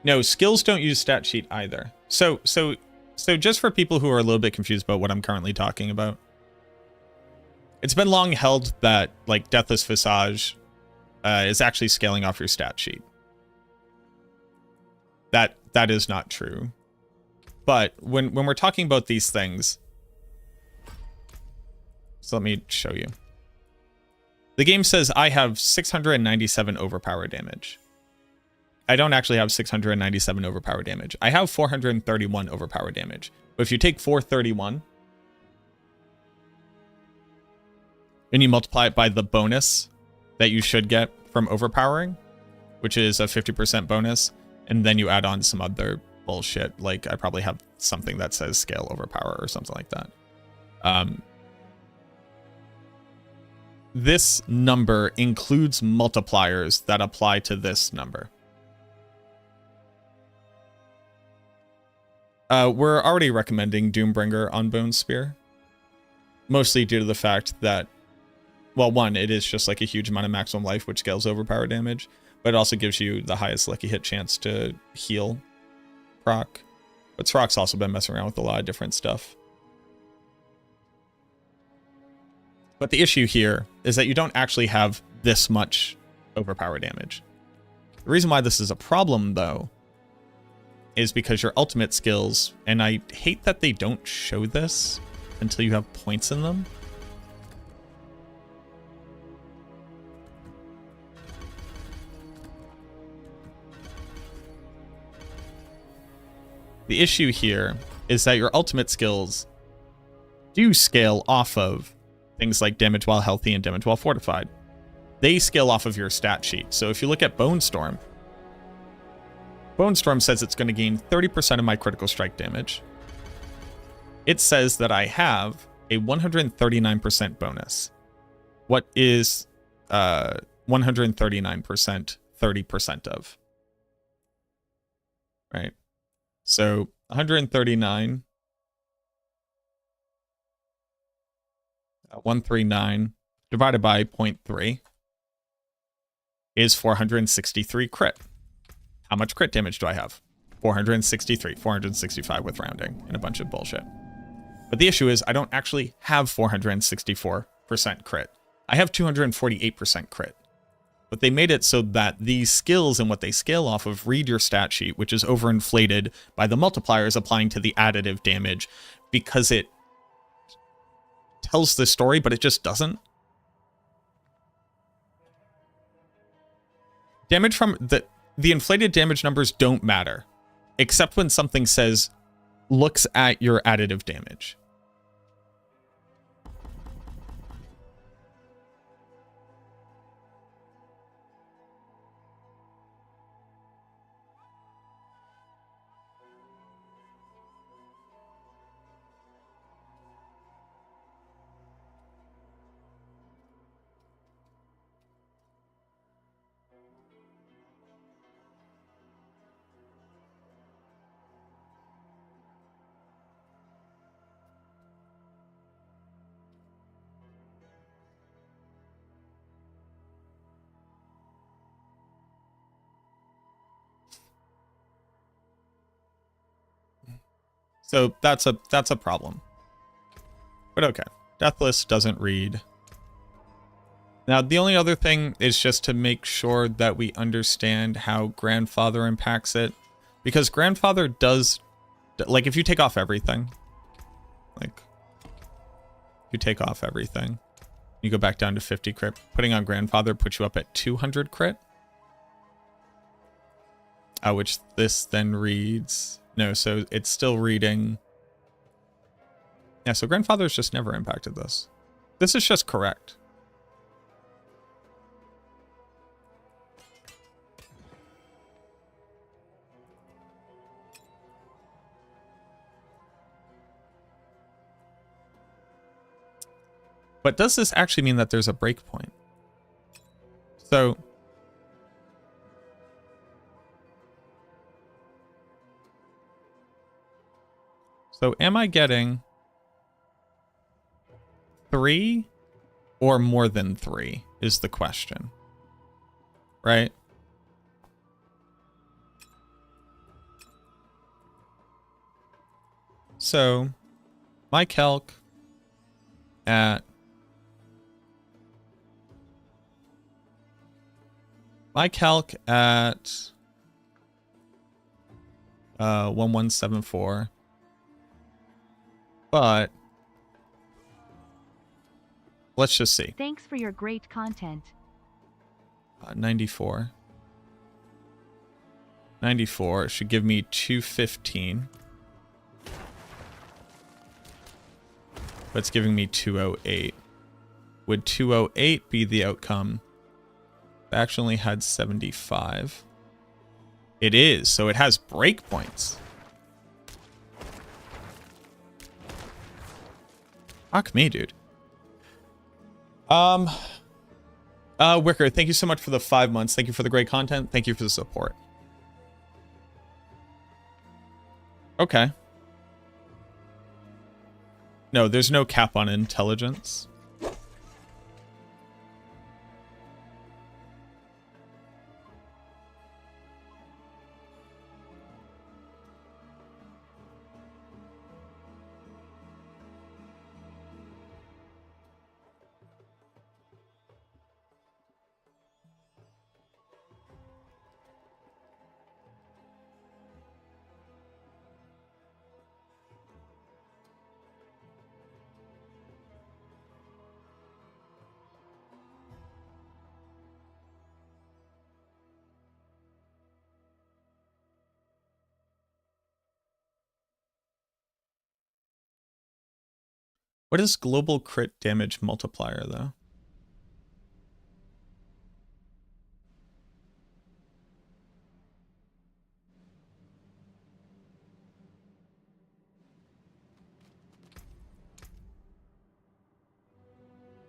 No, skills don't use stat sheet either. So just for people who are a little bit confused about what I'm currently talking about, it's been long held that, like, Deathless Visage is actually scaling off your stat sheet. That is not true. But when we're talking about these things, so let me show you. The game says I have 697 overpower damage. I don't actually have 697 overpower damage. I have 431 overpower damage. But if you take 431 and you multiply it by the bonus that you should get from overpowering, which is a 50% bonus, and then you add on some other bullshit, like I probably have something that says scale overpower or something like that. This number includes multipliers that apply to this number. We're already recommending Doombringer on Bone Spear, mostly due to the fact that, well, one, it is just like a huge amount of maximum life, which scales overpower damage, but it also gives you the highest lucky hit chance to heal proc. But Srock's also been messing around with a lot of different stuff. But the issue here is that you don't actually have this much overpower damage. The reason why this is a problem, though, is because your ultimate skills, and I hate that they don't show this until you have points in them. The issue here is that your ultimate skills do scale off of things like damage while healthy and damage while fortified. They scale off of your stat sheet. So if you look at Bone Storm says it's going to gain 30% of my critical strike damage. It says that I have a 139% bonus. What is 139% 30% of? Right? So 139, 139 divided by 0.3 is 463 crit. How much crit damage do I have? 463, 465 with rounding and a bunch of bullshit. But the issue is I don't actually have 464% crit. I have 248% crit. But they made it so that these skills and what they scale off of read your stat sheet, which is overinflated by the multipliers applying to the additive damage, because it tells the story, but it just doesn't. Damage from the the inflated damage numbers don't matter, except when something says looks at your additive damage. So that's a problem. But okay. Deathless doesn't read. Now, the only other thing is just to make sure that we understand how grandfather impacts it. Because grandfather does, like, if you take off everything, like, you take off everything, you go back down to 50 crit, putting on grandfather puts you up at 200 crit. Which this then reads, no, so it's still reading. Yeah, so grandfather's just never impacted this. This is just correct. But does this actually mean that there's a breakpoint? So am I getting 3 or more than 3 is the question, right? So my calc at 1174, but let's just see. Thanks for your great content. 94. 94 should give me 215. But it's giving me 208. Would 208 be the outcome? I actually had 75. It is, so it has breakpoints. Fuck me, dude. Wicker, thank you so much for the 5 months. Thank you for the great content. Thank you for the support. Okay. No, there's no cap on intelligence. What is global crit damage multiplier, though?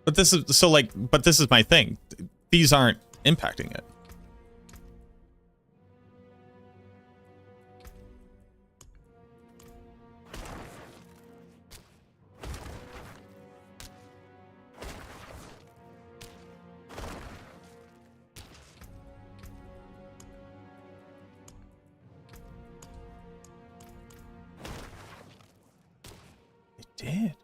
But this is, so like, but this is my thing. These aren't impacting it. It did.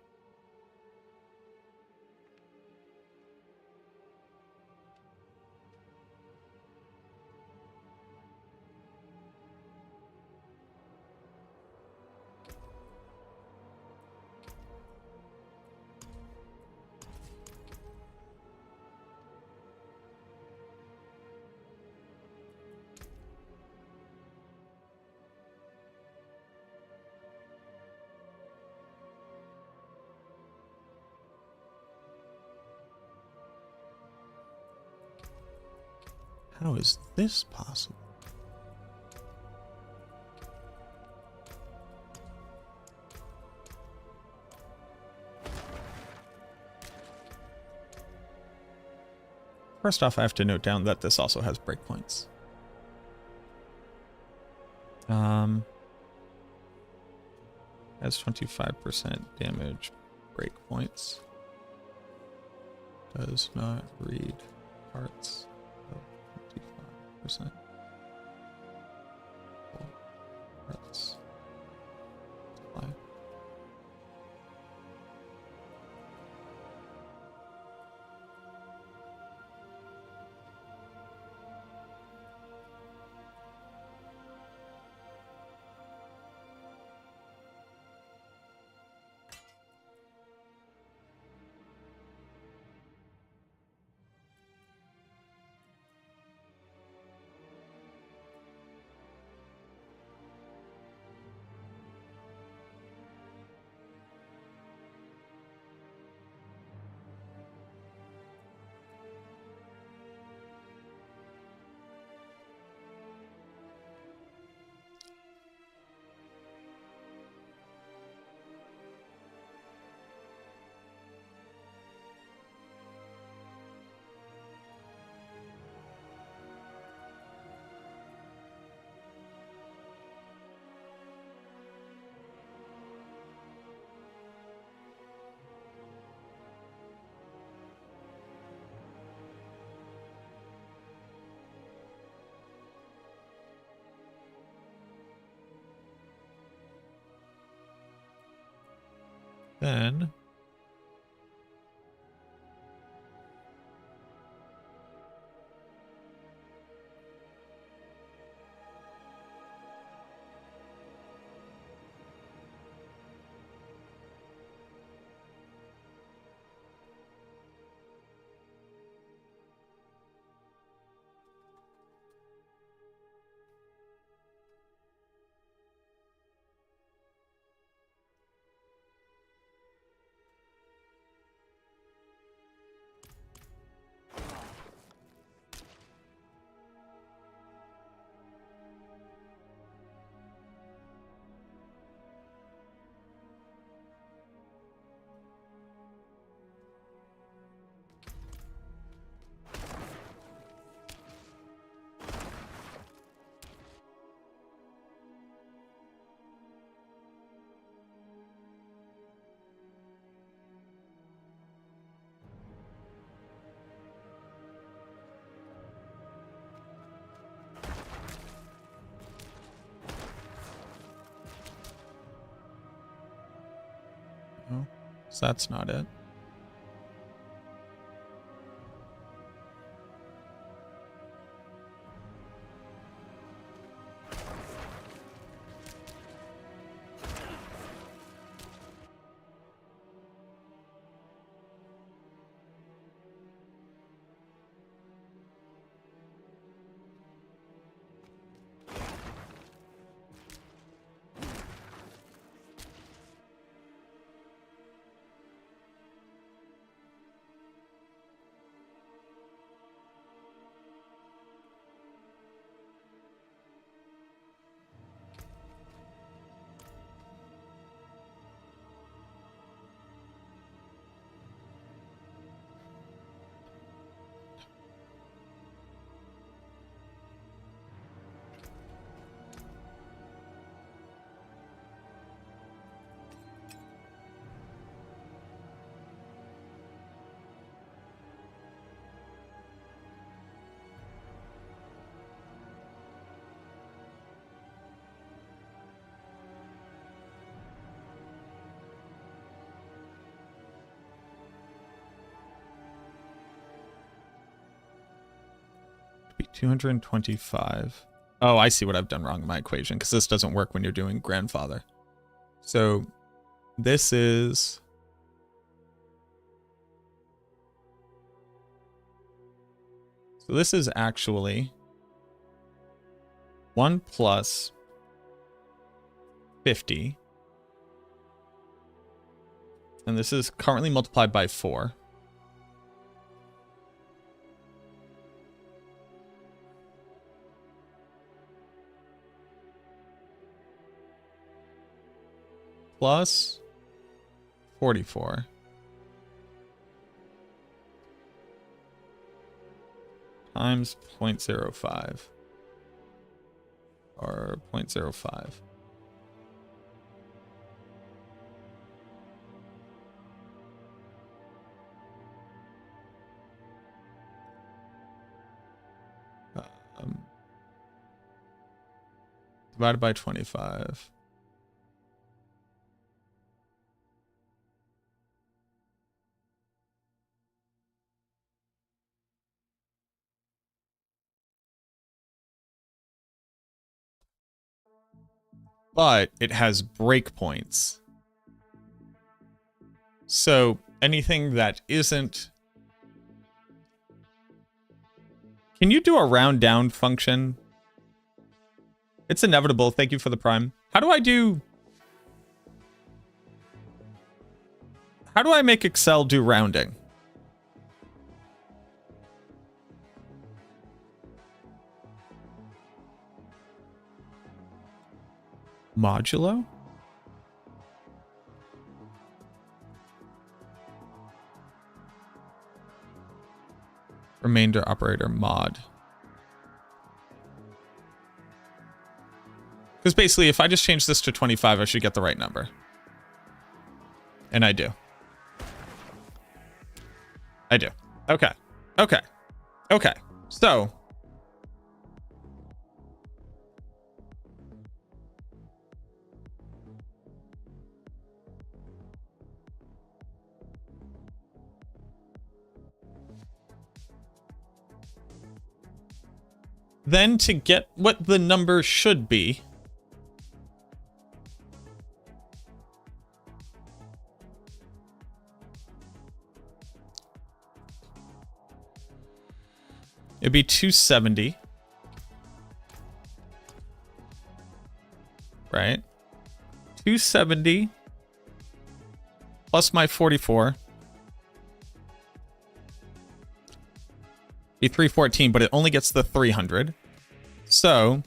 How is this possible? First off, I have to note down that this also has breakpoints. Has 25% damage breakpoints. Does not read parts of 25%. Parts. Apply. Then oh, so that's not it. Be 225. Oh, I see what I've done wrong in my equation, because this doesn't work when you're doing grandfather. So this is actually 1 plus 50. And this is currently multiplied by 4. plus 44 times 0.05 or 0.05. Divided by 25. But it has breakpoints. So anything that isn't... Can you do a round down function? It's inevitable. Thank you for the prime. How do I make Excel do rounding? Modulo? Remainder operator mod. Because basically, if I just change this to 25, I should get the right number. And I do. I do. Okay. Okay. Okay. So. Then to get what the number should be, it'd be 270, right? 270 plus my 44 be 314, but it only gets the 300. So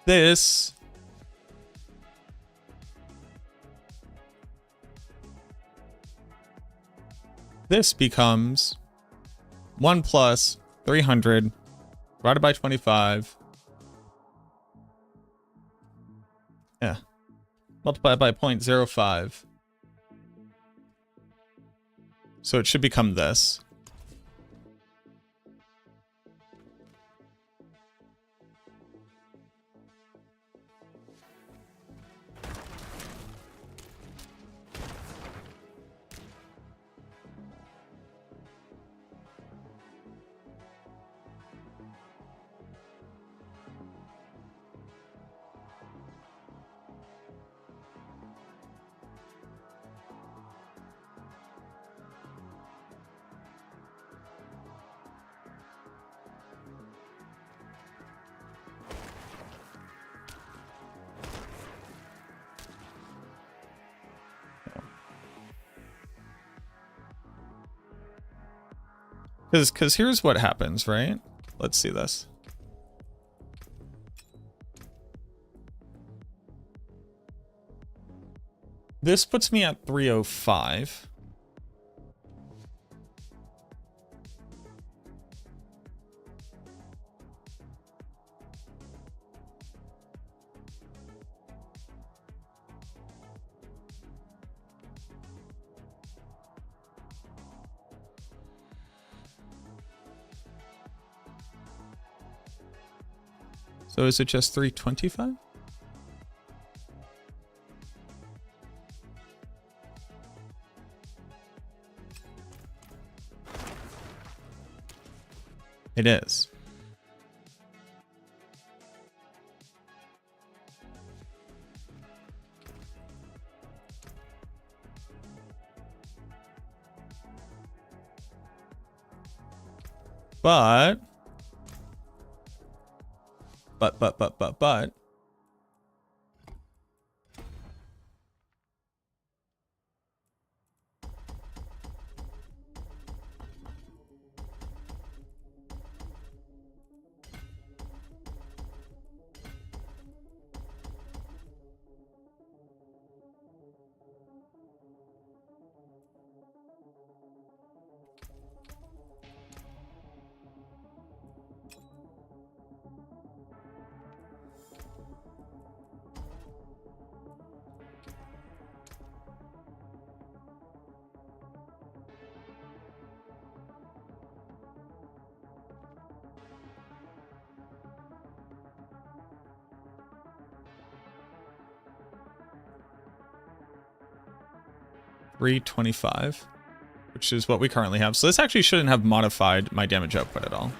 this becomes 1 plus 300 divided by 25. Yeah. Multiplied by 0.05. So it should become this. Because here's what happens, right? Let's see this. This puts me at 305. So is it just 325? It is. But 325, which is what we currently have. So this actually shouldn't have modified my damage output at all.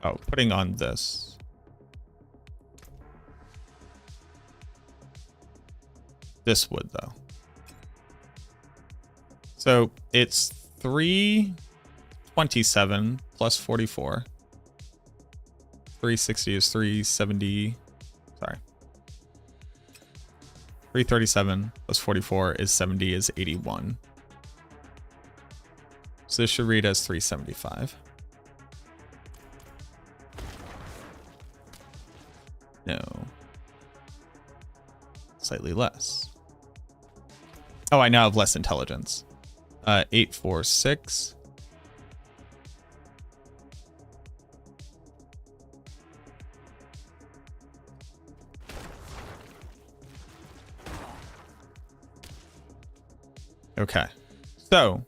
Oh, putting on this. This would, though. So it's 327 plus 44. 360 is 370. Sorry. 337 plus 44 is 70 is 81. So this should read as 375. No. Slightly less. Oh, I now have less intelligence. 846. Okay. So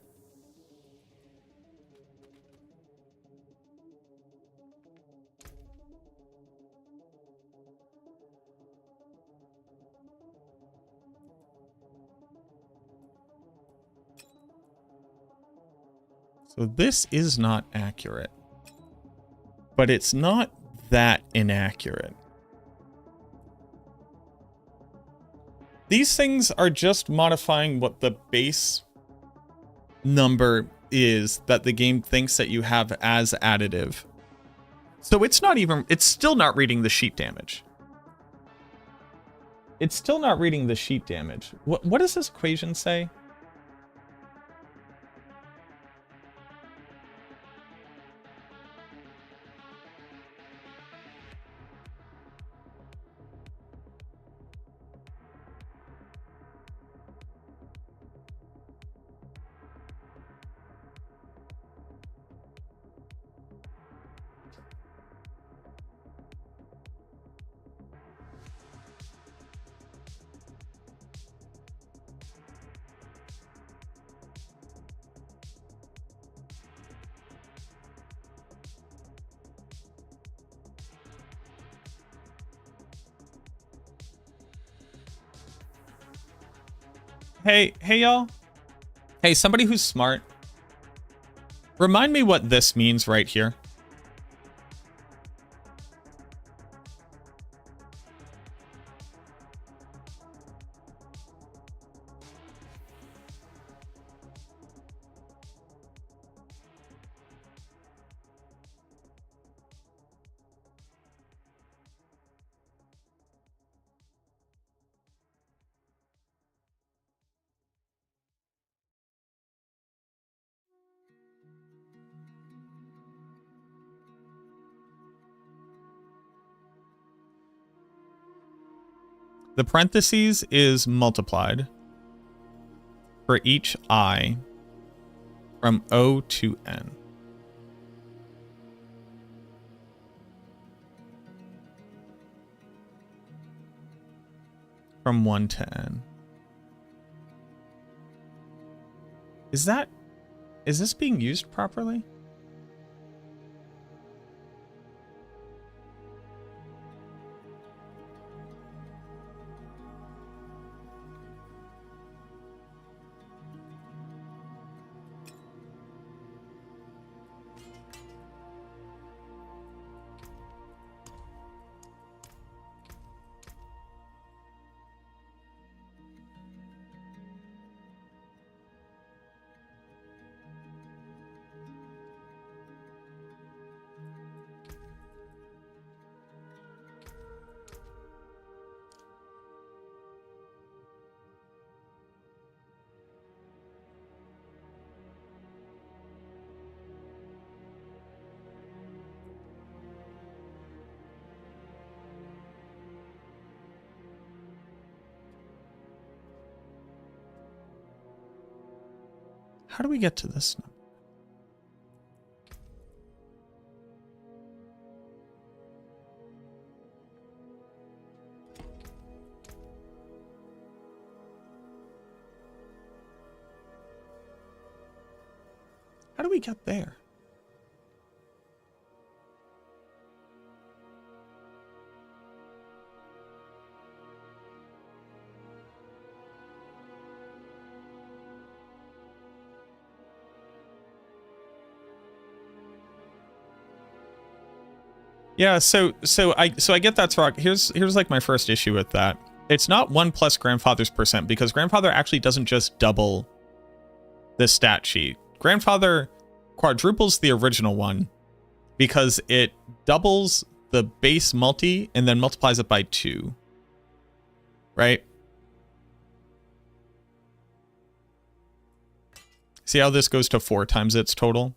this is not accurate, but it's not that inaccurate. These things are just modifying what the base number is that the game thinks that you have as additive. So it's still not reading the sheet damage. It's still not reading the sheet damage. What does this equation say? Hey y'all. Hey, somebody who's smart. Remind me what this means right here. The parentheses is multiplied for each I from O to N. From 1 to N. Is this being used properly? How do we get to this number? do we get there? Yeah, so I get that's rock. Here's like my first issue with that. It's not 1 plus grandfather's percent, because grandfather actually doesn't just double the stat sheet. Grandfather quadruples the original one because it doubles the base multi and then multiplies it by 2. Right? See how this goes to 4 times its total?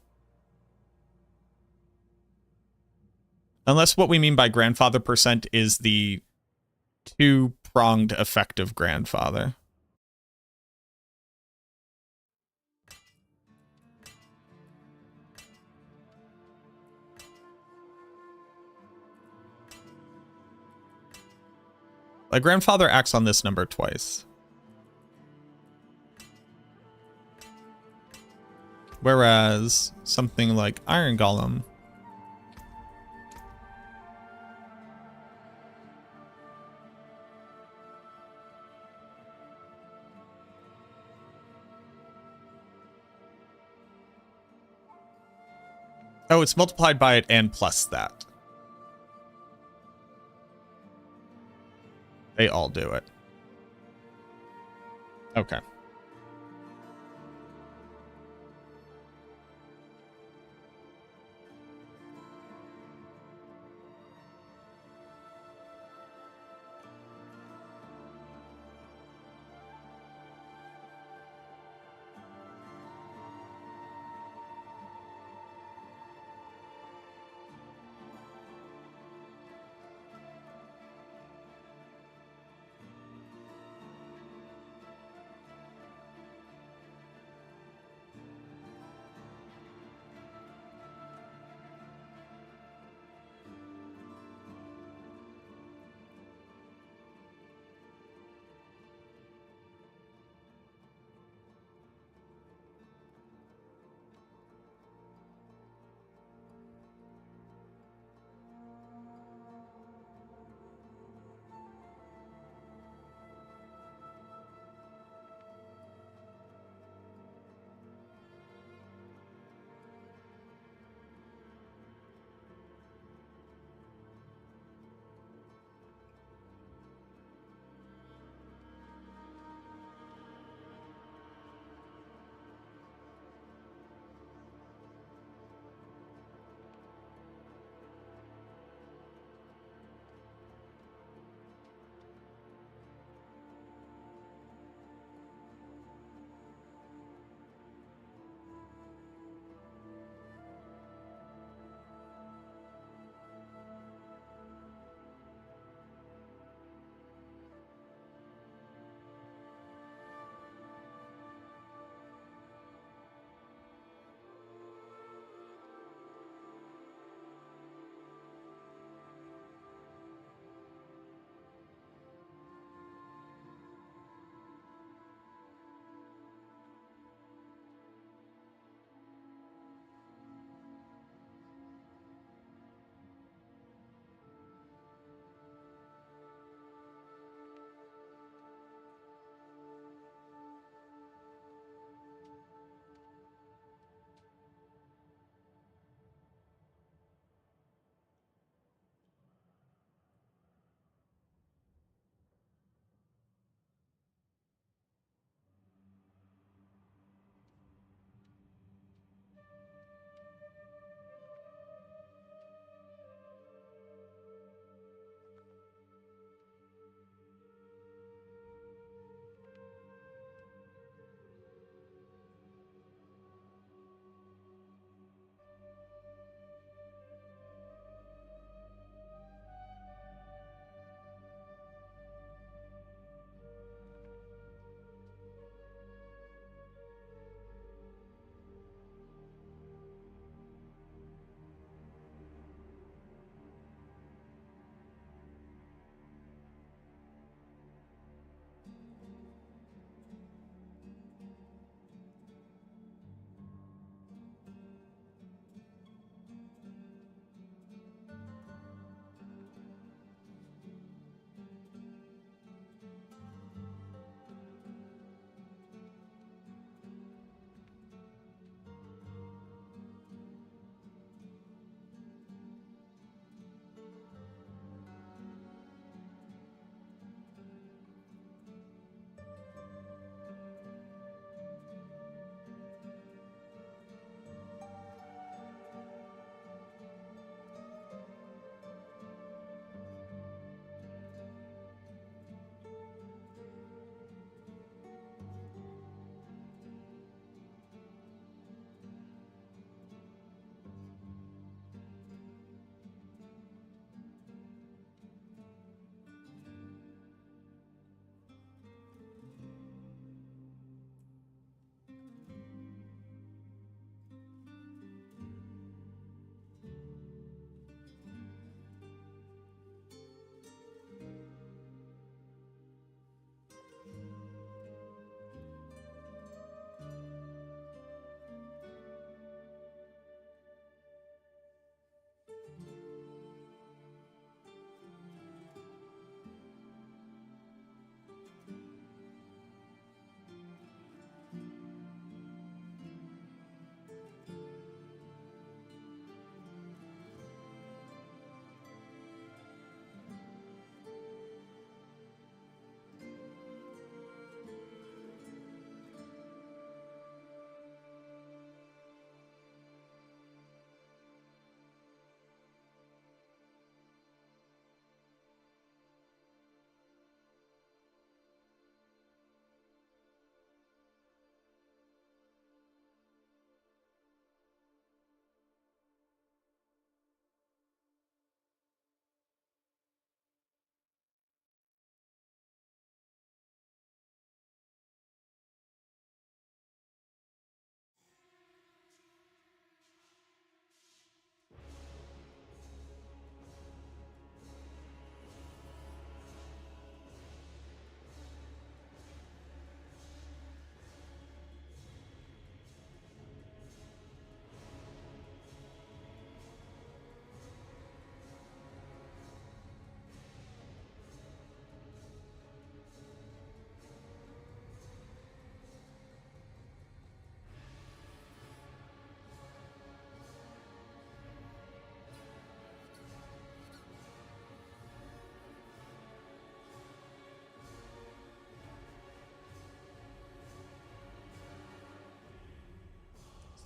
Unless what we mean by grandfather percent is the 2-pronged effective grandfather. Like, grandfather acts on this number twice. Whereas something like Iron Golem oh, it's multiplied by it and plus that. They all do it. Okay.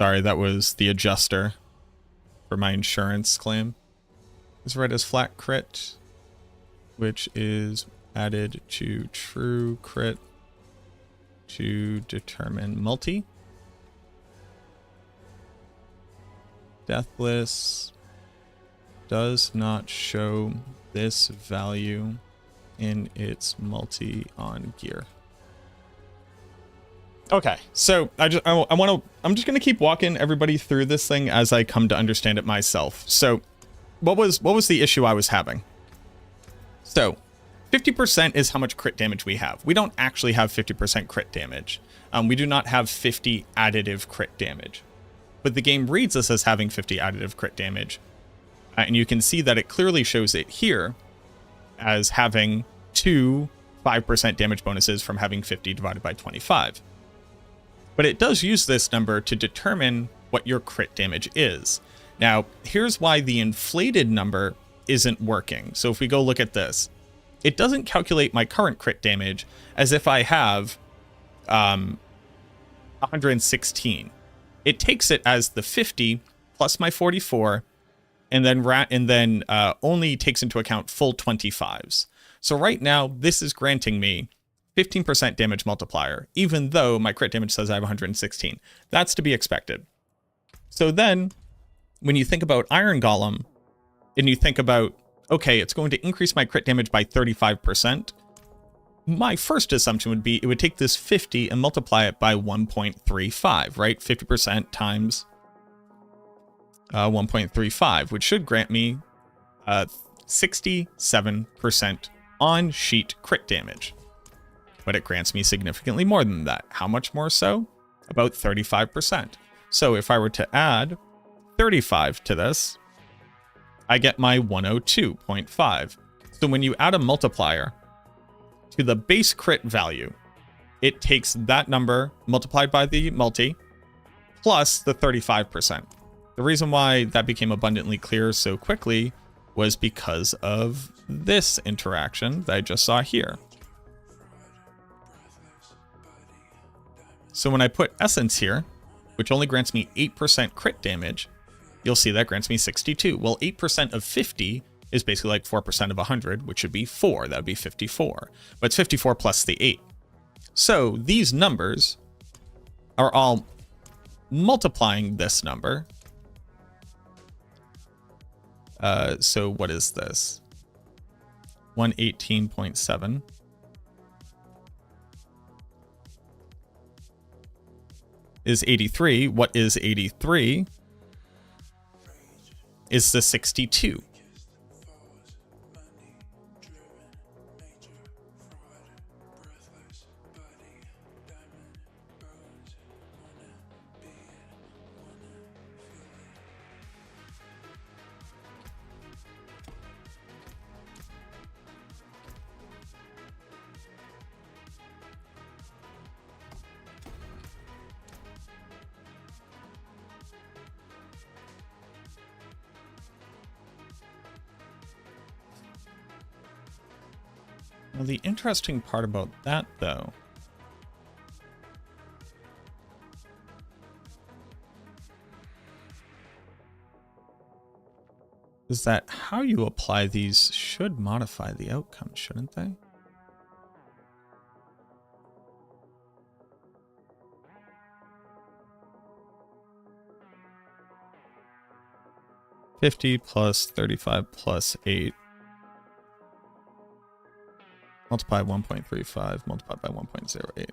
Sorry, that was the adjuster for my insurance claim. Is read as flat crit, which is added to true crit to determine multi. Deathless does not show this value in its multi on gear. Okay, so I'm just gonna keep walking everybody through this thing as I come to understand it myself. So what was the issue I was having? So 50% is how much crit damage we have. We don't actually have 50% crit damage. We do not have 50 additive crit damage, but the game reads us as having 50 additive crit damage. And you can see that it clearly shows it here as having two 5% damage bonuses from having 50 divided by 25. But it does use this number to determine what your crit damage is. Now, here's why the inflated number isn't working. So if we go look at this, it doesn't calculate my current crit damage as if I have 116. It takes it as the 50 plus my 44, and then only takes into account full 25s. So right now, this is granting me 15% damage multiplier, even though my crit damage says I have 116. That's to be expected. So then, when you think about Iron Golem, and you think about, okay, it's going to increase my crit damage by 35%, my first assumption would be it would take this 50 and multiply it by 1.35, right? 50% times 1.35, which should grant me 67% on-sheet crit damage. But it grants me significantly more than that. How much more so? About 35%. So if I were to add 35 to this, I get my 102.5. So when you add a multiplier to the base crit value, it takes that number multiplied by the multi plus the 35%. The reason why that became abundantly clear so quickly was because of this interaction that I just saw here. So when I put Essence here, which only grants me 8% crit damage, you'll see that grants me 62. Well, 8% of 50 is basically like 4% of 100, which should be 4. That would be 54. But it's 54 plus the 8. So these numbers are all multiplying this number. So what is this? 118.7. Is 83. What is 83? Is the 62. Now, the interesting part about that, though, is that how you apply these should modify the outcome, shouldn't they? $50 plus 35 plus 8. Multiply 1.35 multiplied by 1.08.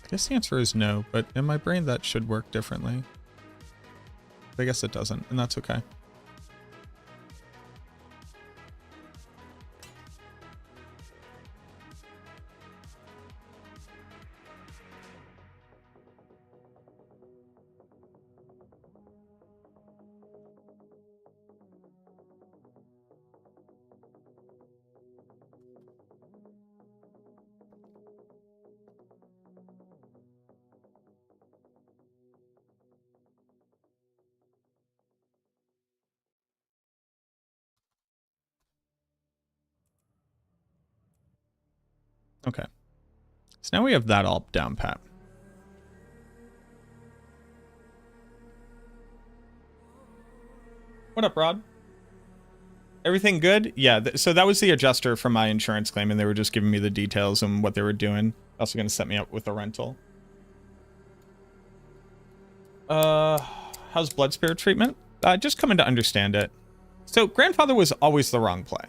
I guess the answer is no, but in my brain that should work differently. But I guess it doesn't, and that's okay. Okay. So now we have that all down pat. What up, Rod? Everything good? Yeah, so that was the adjuster from my insurance claim, and they were just giving me the details and what they were doing. Also going to set me up with a rental. How's blood spirit treatment? Just coming to understand it. So grandfather was always the wrong play.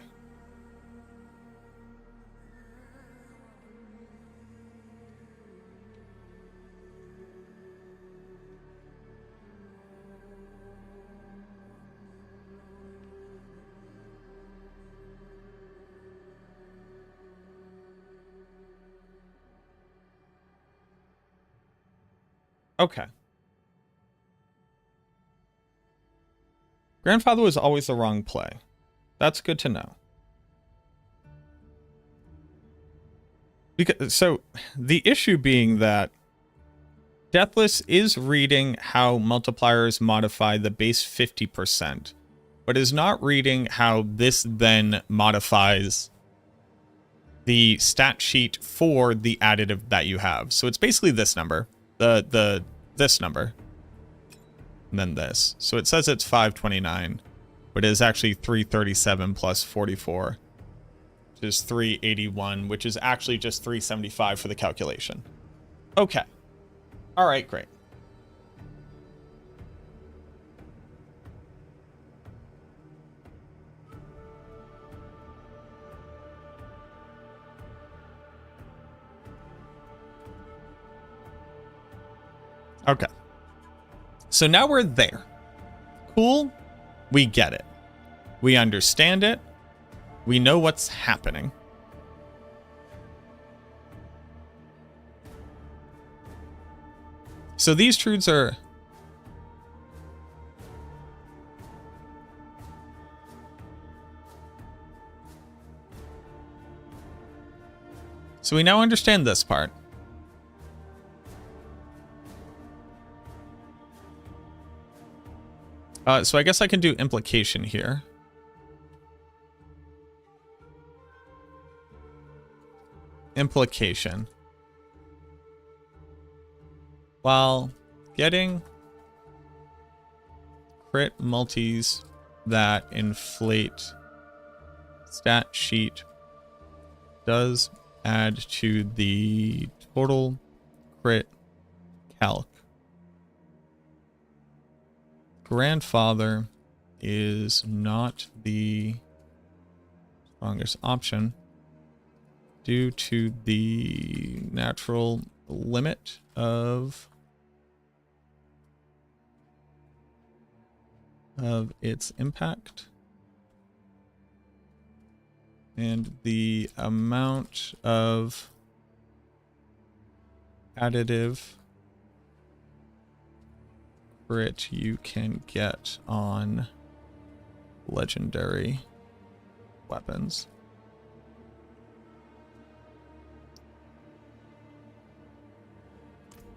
Okay. Grandfather was always the wrong play. That's good to know. Because, so, the issue being that Deathless is reading how multipliers modify the base 50%, but is not reading how this then modifies the stat sheet for the additive that you have. So it's basically this number, this number, and then this. So it says it's 529, but it is actually 337 plus 44, which is 381, which is actually just 375 for the calculation. Okay. All right, great. Okay. So now we're there. Cool. We get it. We understand it. We know what's happening. So these truths are... So we now understand this part. So I guess I can do implication here. Implication. While getting crit multis that inflate stat sheet does add to the total crit calc. Grandfather is not the strongest option due to the natural limit of its impact and the amount of additive crit you can get on legendary weapons.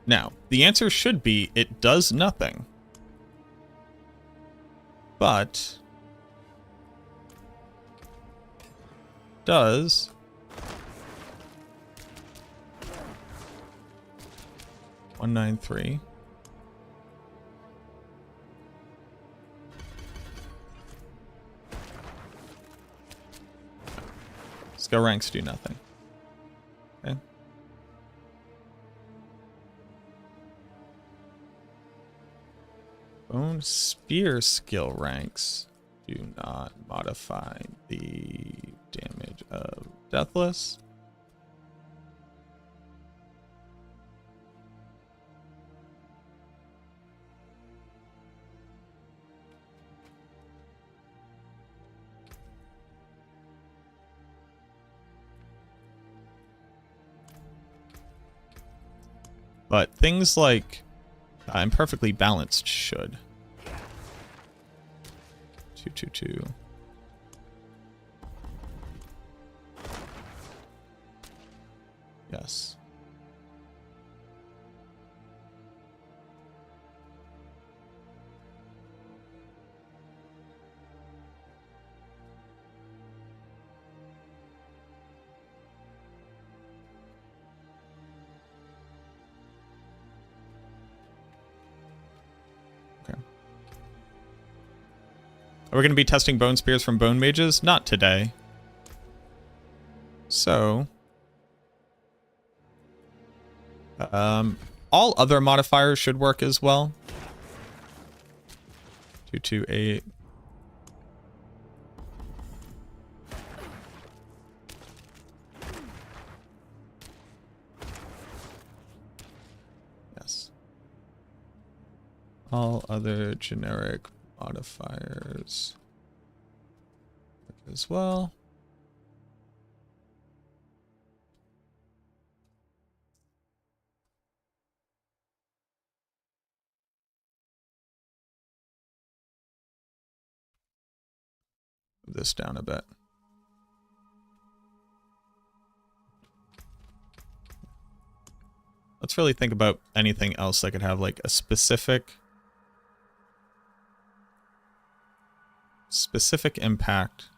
Now, the answer should be it does nothing. But does $193 skill ranks do nothing. Okay. Bone spear skill ranks do not modify the damage of Deathless. things like imperfectly balanced should. 222. Yes. Okay. Are we going to be testing bone spears from bone mages? Not today. So, all other modifiers should work as well. 228. Yes. All other generic modifiers work as well. Move this down a bit. Let's really think about anything else that could have like a specific impact.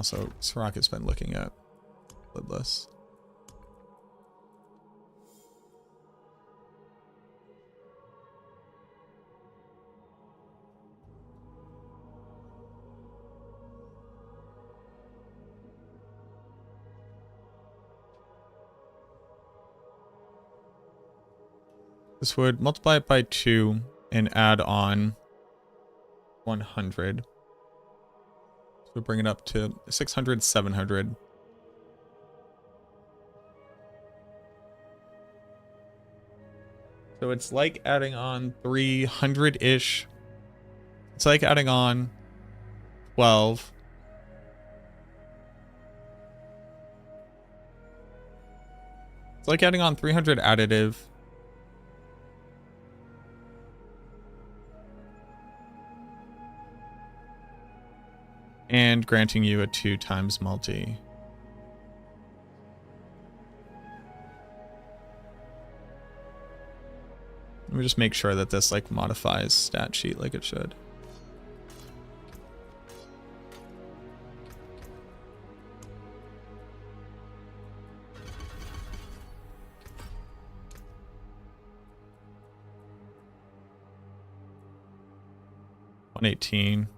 Also, Sirach has been looking at Lidless. This would multiply it by 2 and add on 100. So bring it up to 600, 700. So it's like adding on 300-ish. It's like adding on 12. It's like adding on 300 additive. And granting you a 2 times multi. Let me just make sure that this like modifies stat sheet like it should. $118.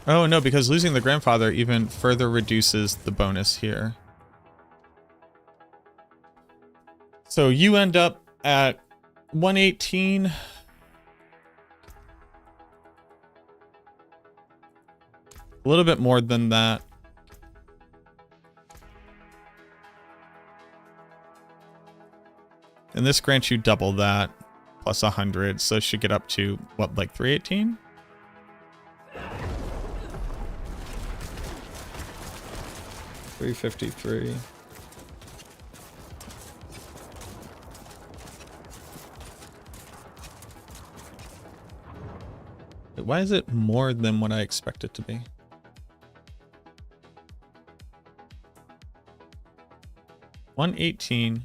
Oh no, because losing the grandfather even further reduces the bonus here. So you end up at 118. A little bit more than that. And this grants you double that plus 100, so it should get up to what, like 318? $353. Why is it more than what I expect it to be? $118.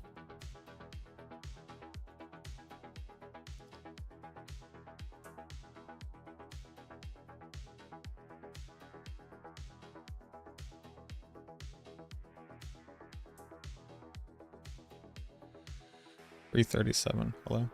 337. Hello.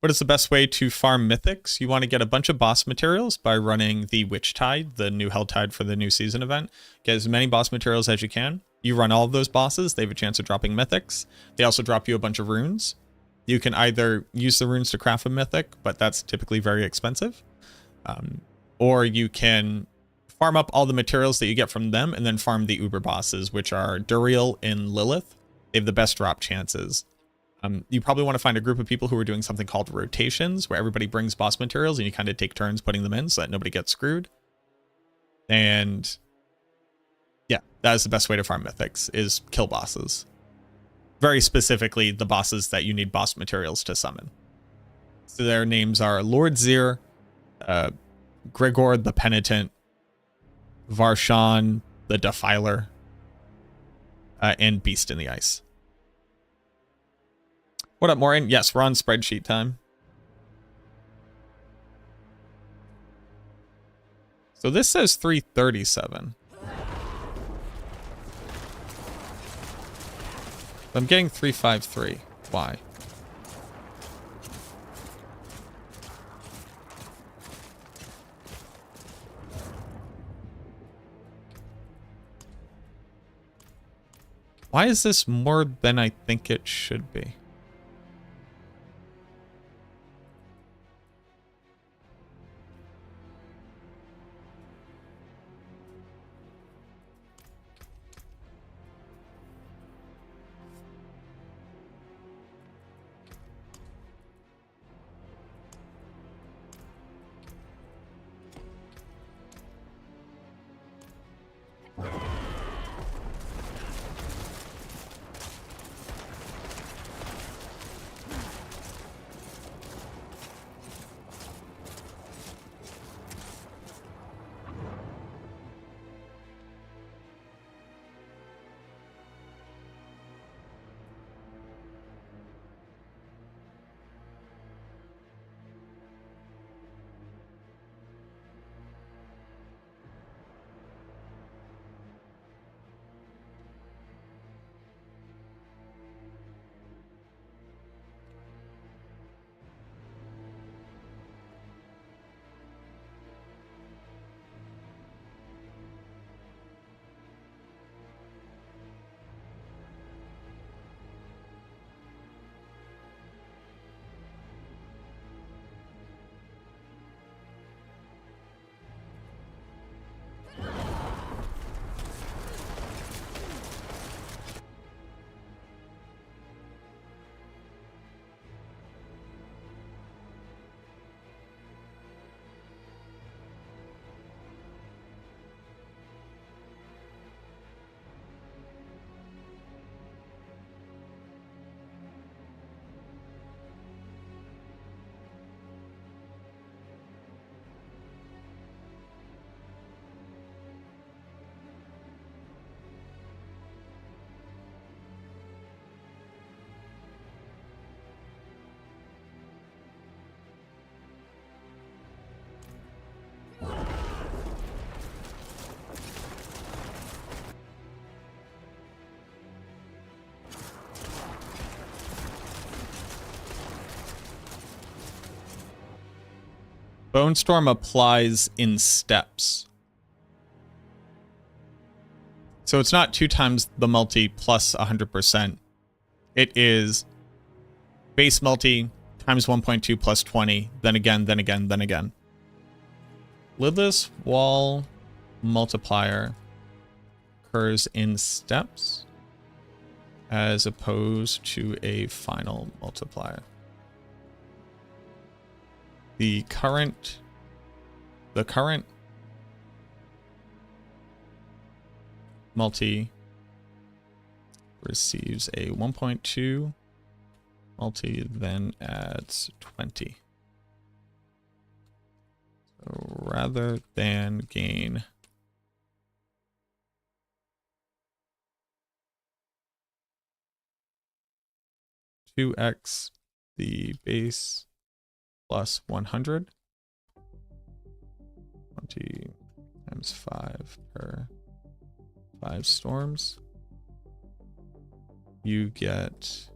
What is the best way to farm mythics? You want to get a bunch of boss materials by running the Witch Tide, the new Hell Tide for the new season event. Get as many boss materials as you can. You run all of those bosses, they have a chance of dropping mythics. They also drop you a bunch of runes. You can either use the runes to craft a mythic, but that's typically very expensive. Or you can farm up all the materials that you get from them and then farm the Uber bosses, which are Duriel and Lilith. They have the best drop chances. You probably want to find a group of people who are doing something called rotations, where everybody brings boss materials and you kind of take turns putting them in so that nobody gets screwed. And yeah, that is the best way to farm mythics, is kill bosses. Very specifically, the bosses that you need boss materials to summon. So their names are Lord Zir, Gregor the Penitent, Varshan the Defiler, and Beast in the Ice. What up, Maureen? Yes, we're on spreadsheet time. So this says 337. I'm getting 353. Why? Why is this more than I think it should be? Bone Storm applies in steps. So it's not 2 times the multi plus 100%. It is base multi times 1.2 plus 20, then again, then again, then again. Lidless wall multiplier occurs in steps as opposed to a final multiplier. The current multi receives a 1.2 multi, then adds 20. So rather than gain 2x the base plus 100, 20 times 5 per 5 storms, you get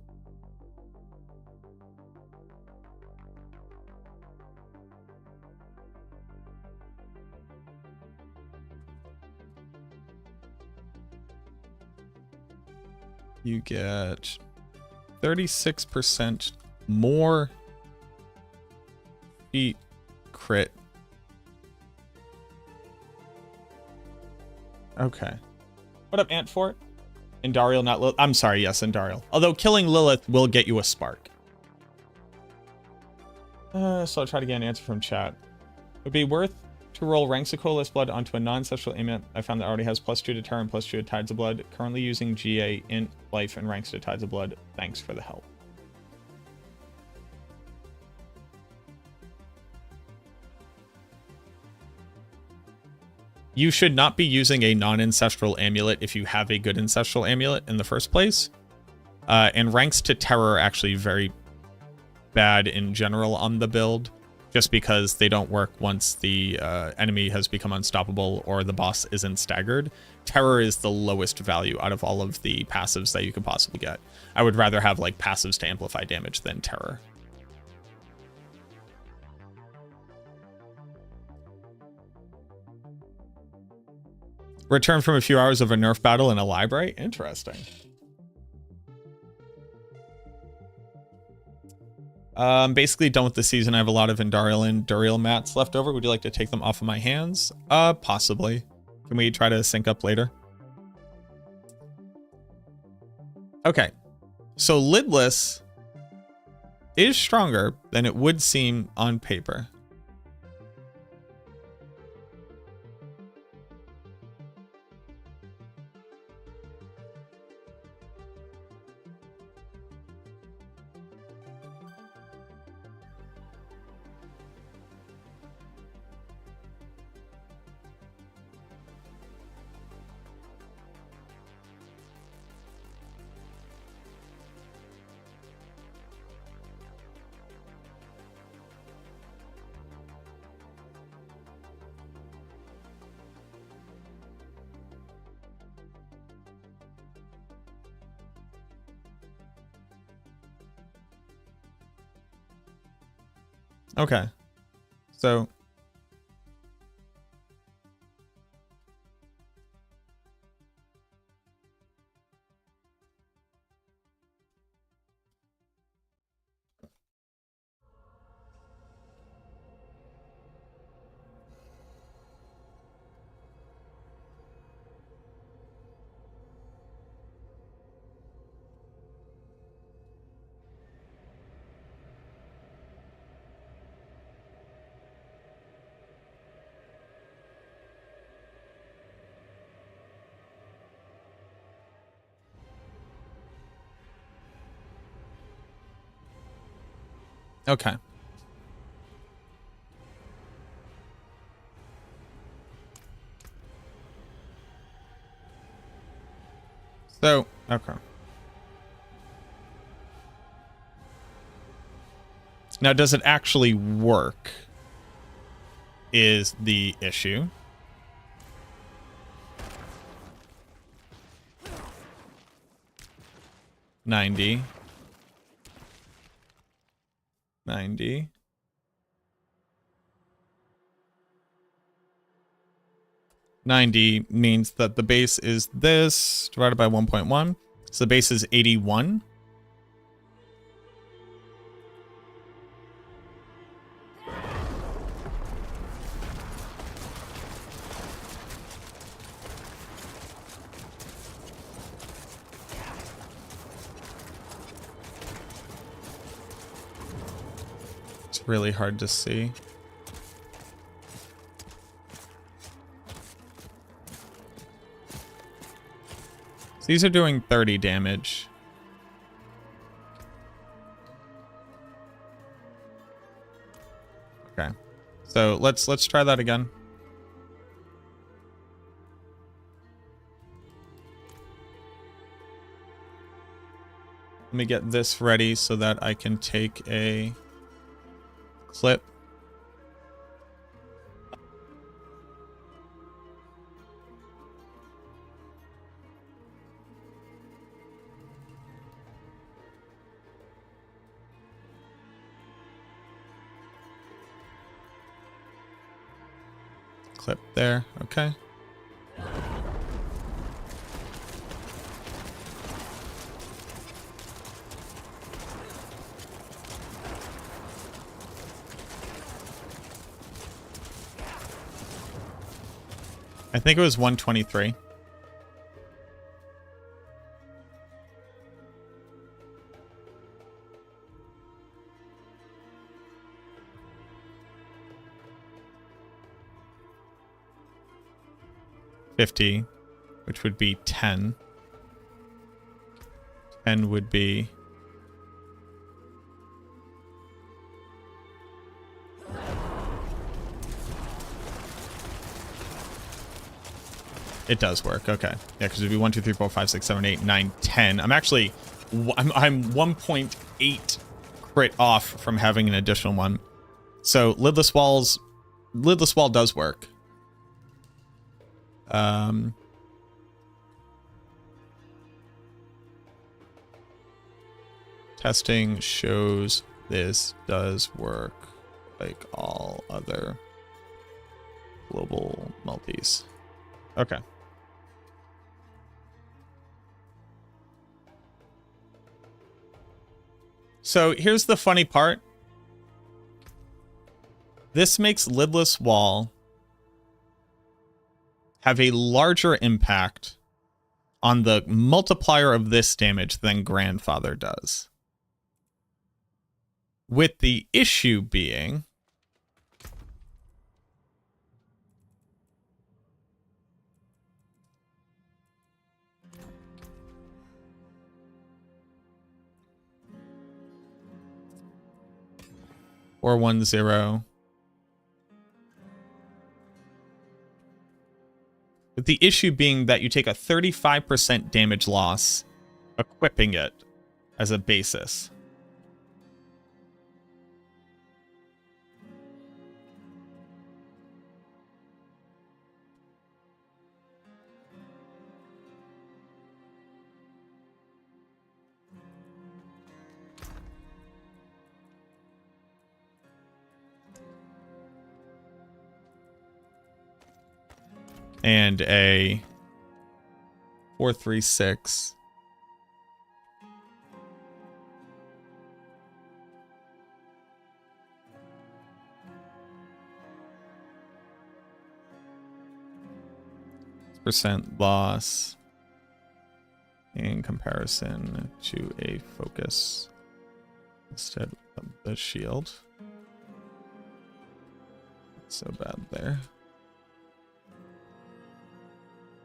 you get 36% more feet crit. Okay. What up, Antfort? Indariel, not Lilith. I'm sorry, yes, Indariel. Although killing Lilith will get you a spark. So I'll try to get an answer from chat. Would be worth to roll Ranks of Colorless Blood onto a non-ancestral amulet I found that already has +2 to Terror and +2 to Tides of Blood. Currently using GA, Int, Life, and Ranks to Tides of Blood. Thanks for the help. You should not be using a non-ancestral amulet if you have a good ancestral amulet in the first place. And Ranks to Terror are actually very bad in general on the build, just because they don't work once the enemy has become unstoppable or the boss isn't staggered. Terror is the lowest value out of all of the passives that you could possibly get. I would rather have like passives to amplify damage than Terror. Return from a few hours of a nerf battle in a library? Interesting. Basically done with the season. I have a lot of Indariel and Duriel mats left over. Would you like to take them off of my hands? Possibly. Can we try to sync up later? Okay. So Lidless is stronger than it would seem on paper. Okay. So okay. So, okay. Now, does it actually work? Is the issue. $90. $90. 90 means that the base is this divided by 1.1. So the base is 81. It's really hard to see. So these are doing 30 damage. Okay. So let's try that again. Let me get this ready so that I can take a clip. Clip there, okay. I think it was 123. $50, which would be 10. 10 would be... It does work, okay. Yeah, because it'd be 1, 2, 3, 4, 5, 6, 7, 8, 9, 10. I'm actually... I'm 1.8 crit off from having an additional one. So lidless walls... Lidless wall does work. Testing shows this does work like all other global multis. Okay. So here's the funny part. This makes lidless wall have a larger impact on the multiplier of this damage than Grandfather does. With the issue being... Or 1-0. With the issue being that you take a 35% damage loss equipping it as a basis. And a 436. Percent loss in comparison to a focus instead of the shield. Not so bad there.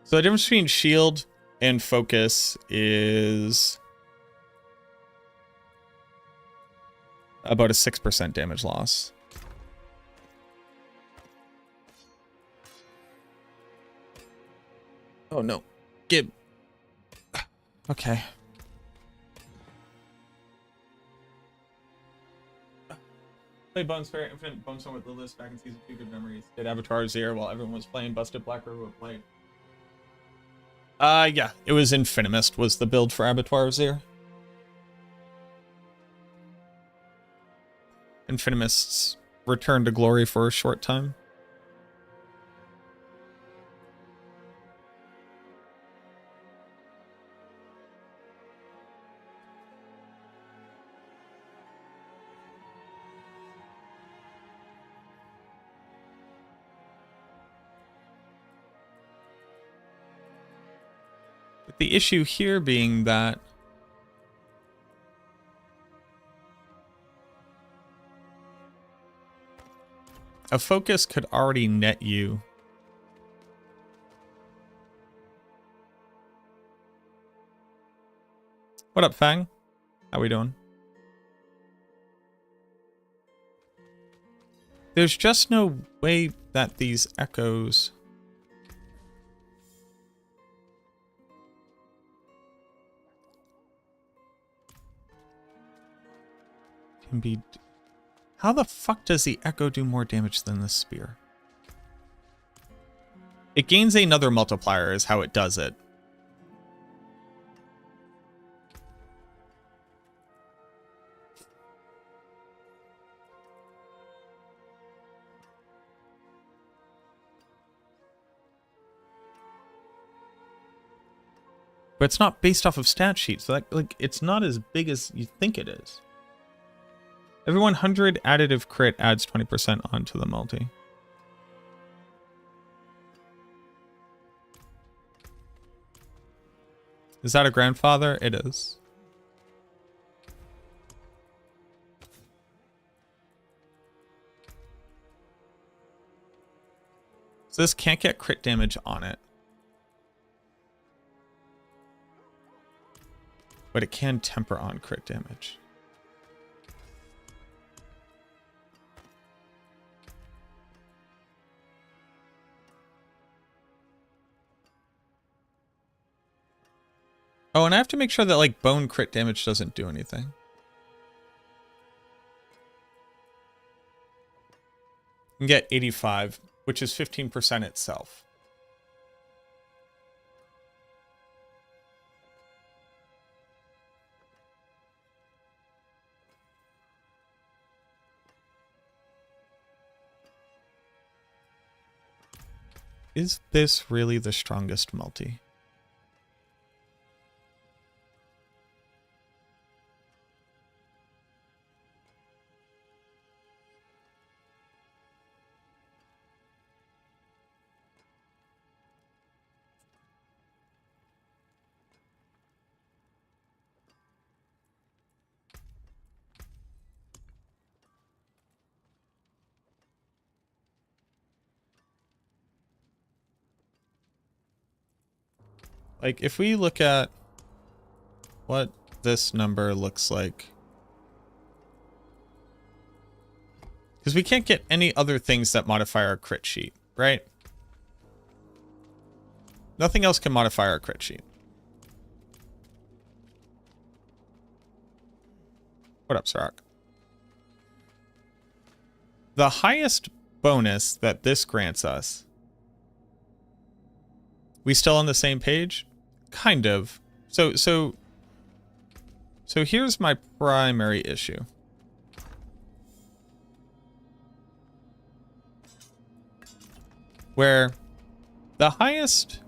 So the difference between shield and focus is about a 6% damage loss. Oh no. Gib. Okay. Played Bones Fair Infinite Bone Storm with Lilith back in season 2. Good memories. Did Avatar Zero while everyone was playing Busted Black River with Light. Yeah, it was Infinimist was the build for Abattoir Azir. Infinimist's return to glory for a short time. The issue here being that a focus could already net you What up, Fang? How we doing? There's just no way that these echoes can be... How the fuck does the echo do more damage than the spear? It gains another multiplier is how it does it. But it's not based off of stat sheets, so that, like, it's not as big as you think it is. Every 100 additive crit adds 20% onto the multi. Is that a grandfather? It is. So this can't get crit damage on it. But it can temper on crit damage. Oh, and I have to make sure that, like, bone crit damage doesn't do anything. You can get 85, which is 15% itself. Is this really the strongest multi? Like, if we look at what this number looks like, because we can't get any other things that modify our crit sheet, right? Nothing else can modify our crit sheet. What up, Sirach? The highest bonus that this grants us, we still on the same page? Kind of. So here's my primary issue. Where the highest...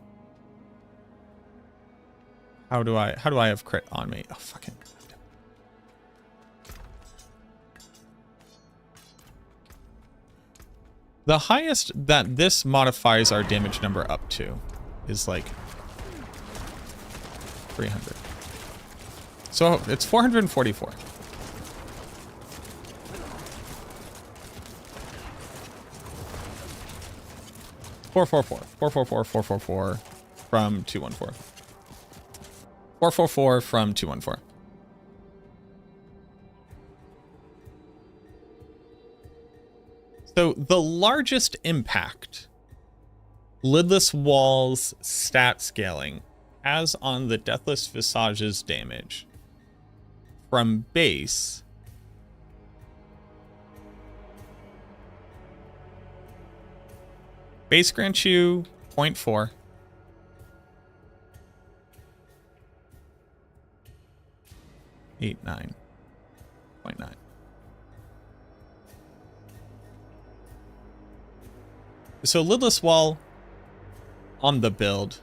How do I have crit on me? Oh, fucking... The highest that this modifies our damage number up to is like 300. So it's 444. Four from 214. 444 from 214. So the largest impact Lidless Wall's stat scaling has on the Deathless Visage's damage from base grants you 0.4. Eight, 9. 0.9. So Lidless Wall on the build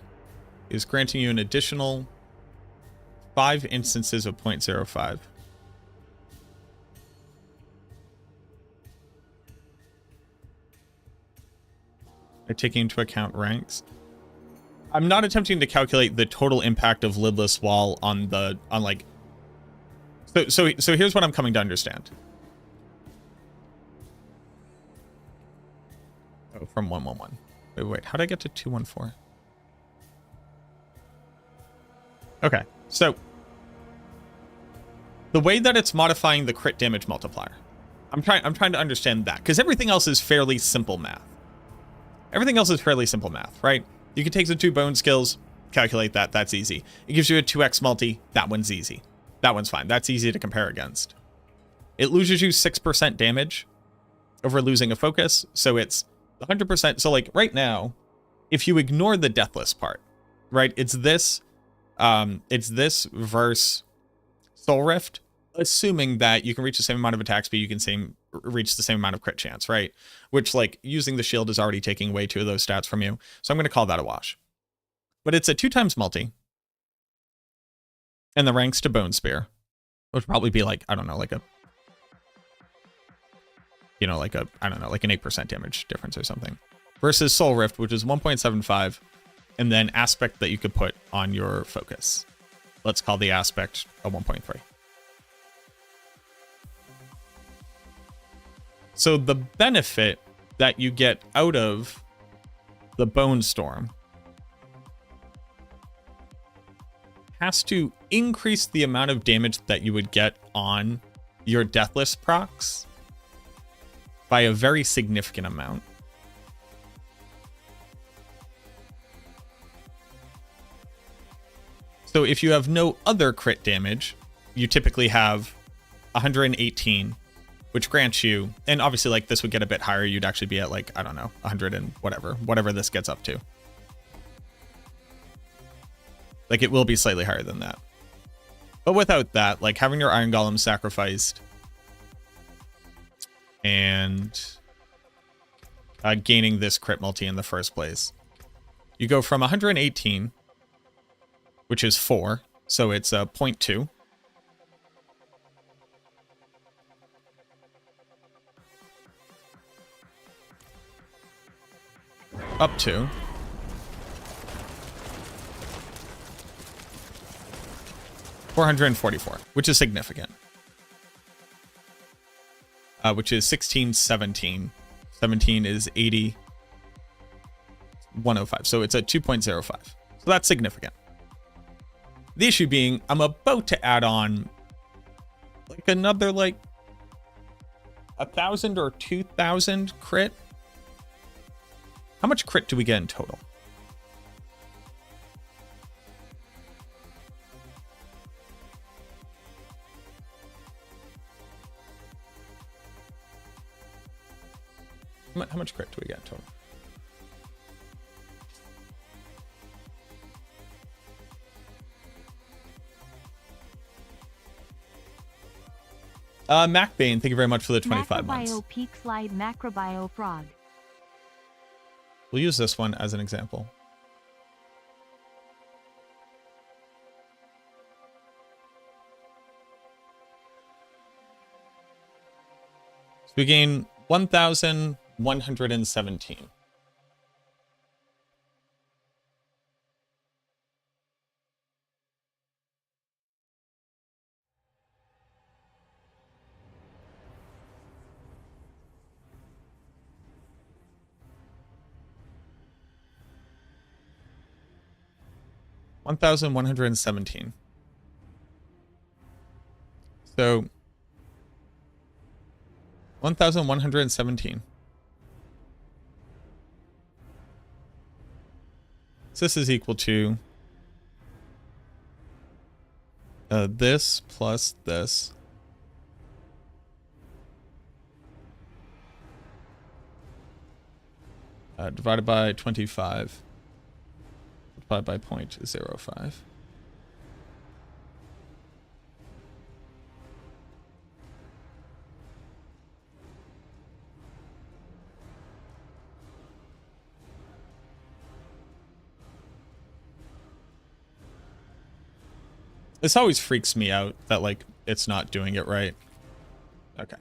is granting you an additional 5 instances of 0.05. By taking into account ranks. I'm not attempting to calculate the total impact of lidless wall on like. So here's what I'm coming to understand. Oh, from 111. Wait, how did I get to 214? Okay, so the way that it's modifying the crit damage multiplier, I'm trying to understand that, because everything else is fairly simple math. Everything else is fairly simple math, right? You can take the 2 bone skills, calculate that, that's easy. It gives you a 2x multi, that one's easy. That one's fine, that's easy to compare against. It loses you 6% damage over losing a focus, so it's 100%. So like right now, if you ignore the deathless part, right, it's this versus Soul Rift, assuming that you can reach the same amount of attack speed, you can reach the same amount of crit chance, right? Which, like, using the shield is already taking away 2 of those stats from you. So I'm going to call that a wash. But it's a 2 times multi. And the ranks to Bone Spear, which would probably be like, I don't know, like a, you know, like a, I don't know, like an 8% damage difference or something. Versus Soul Rift, which is 1.75, and then aspect that you could put on your focus. Let's call the aspect a 1.3. So the benefit that you get out of the Bone Storm has to increase the amount of damage that you would get on your Deathless procs by a very significant amount. So if you have no other crit damage, you typically have 118, which grants you, and obviously like this would get a bit higher, you'd actually be at like, I don't know, 100 and whatever this gets up to. Like it will be slightly higher than that. But without that, like having your Iron Golem sacrificed and gaining this crit multi in the first place, you go from 118, which is 4, so it's 0.2. Up to 444, which is significant. Which is 16, 17. 17 is 80, 105. So it's a 2.05. So that's significant. The issue being, I'm about to add on like another like 1,000 or 2,000 crit. How much crit do we get in total? How much crit do we get in total? MacBane, thank you very much for the 25 months. MacroBio Peak Slide MacroBio Frog. We'll use this one as an example. So we gain 1,117. $1,117. So 1,117. So this is equal to this plus this. Divided by 25. Divided by 0.05. This always freaks me out that, like, it's not doing it right. Okay.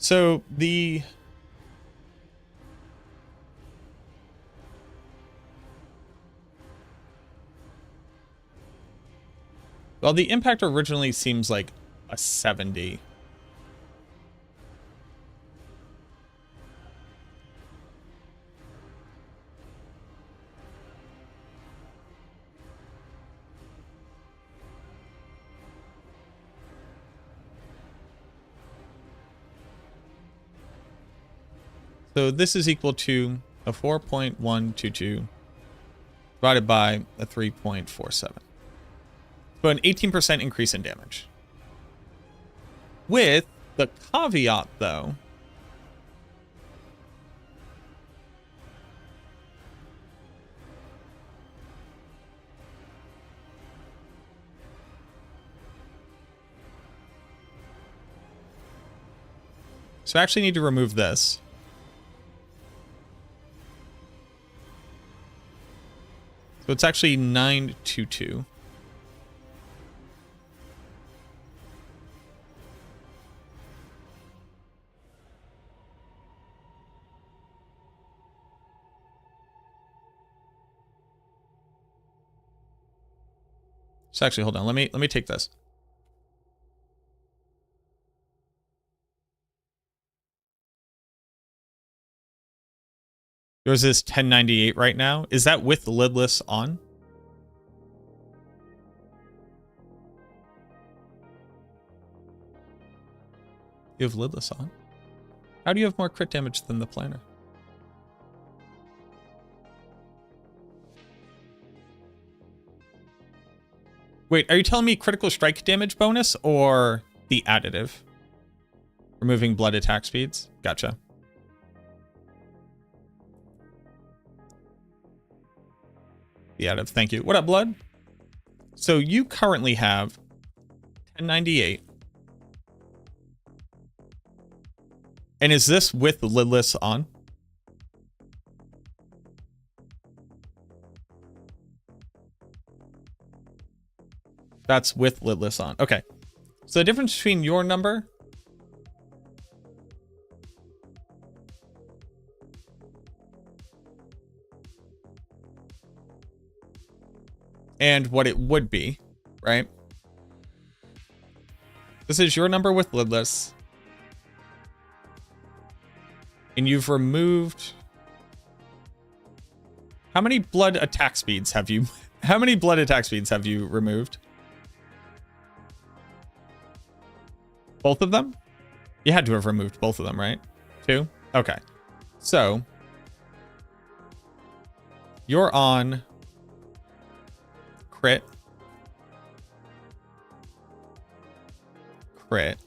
So the well, the impact originally seems like a 70. So this is equal to a 4.122 divided by a 3.47. So an 18% increase in damage. With the caveat, though, so I actually need to remove this. So it's actually 922. So actually, hold on. Let me take this. Yours is 1098 right now. Is that with lidless on? You have lidless on? How do you have more crit damage than the planner? Wait, are you telling me critical strike damage bonus or the additive? Removing blood attack speeds? Gotcha. The additive, thank you. What up, blood? So you currently have 1098. And is this with lidless on? That's with lidless on. Okay. So the difference between your number and what it would be, right? This is your number with lidless. And you've removed... How many blood attack speeds have you... How many blood attack speeds have you removed? Both of them? You had to have removed both of them, right? 2? Okay. So... You're on... Crit. Crit.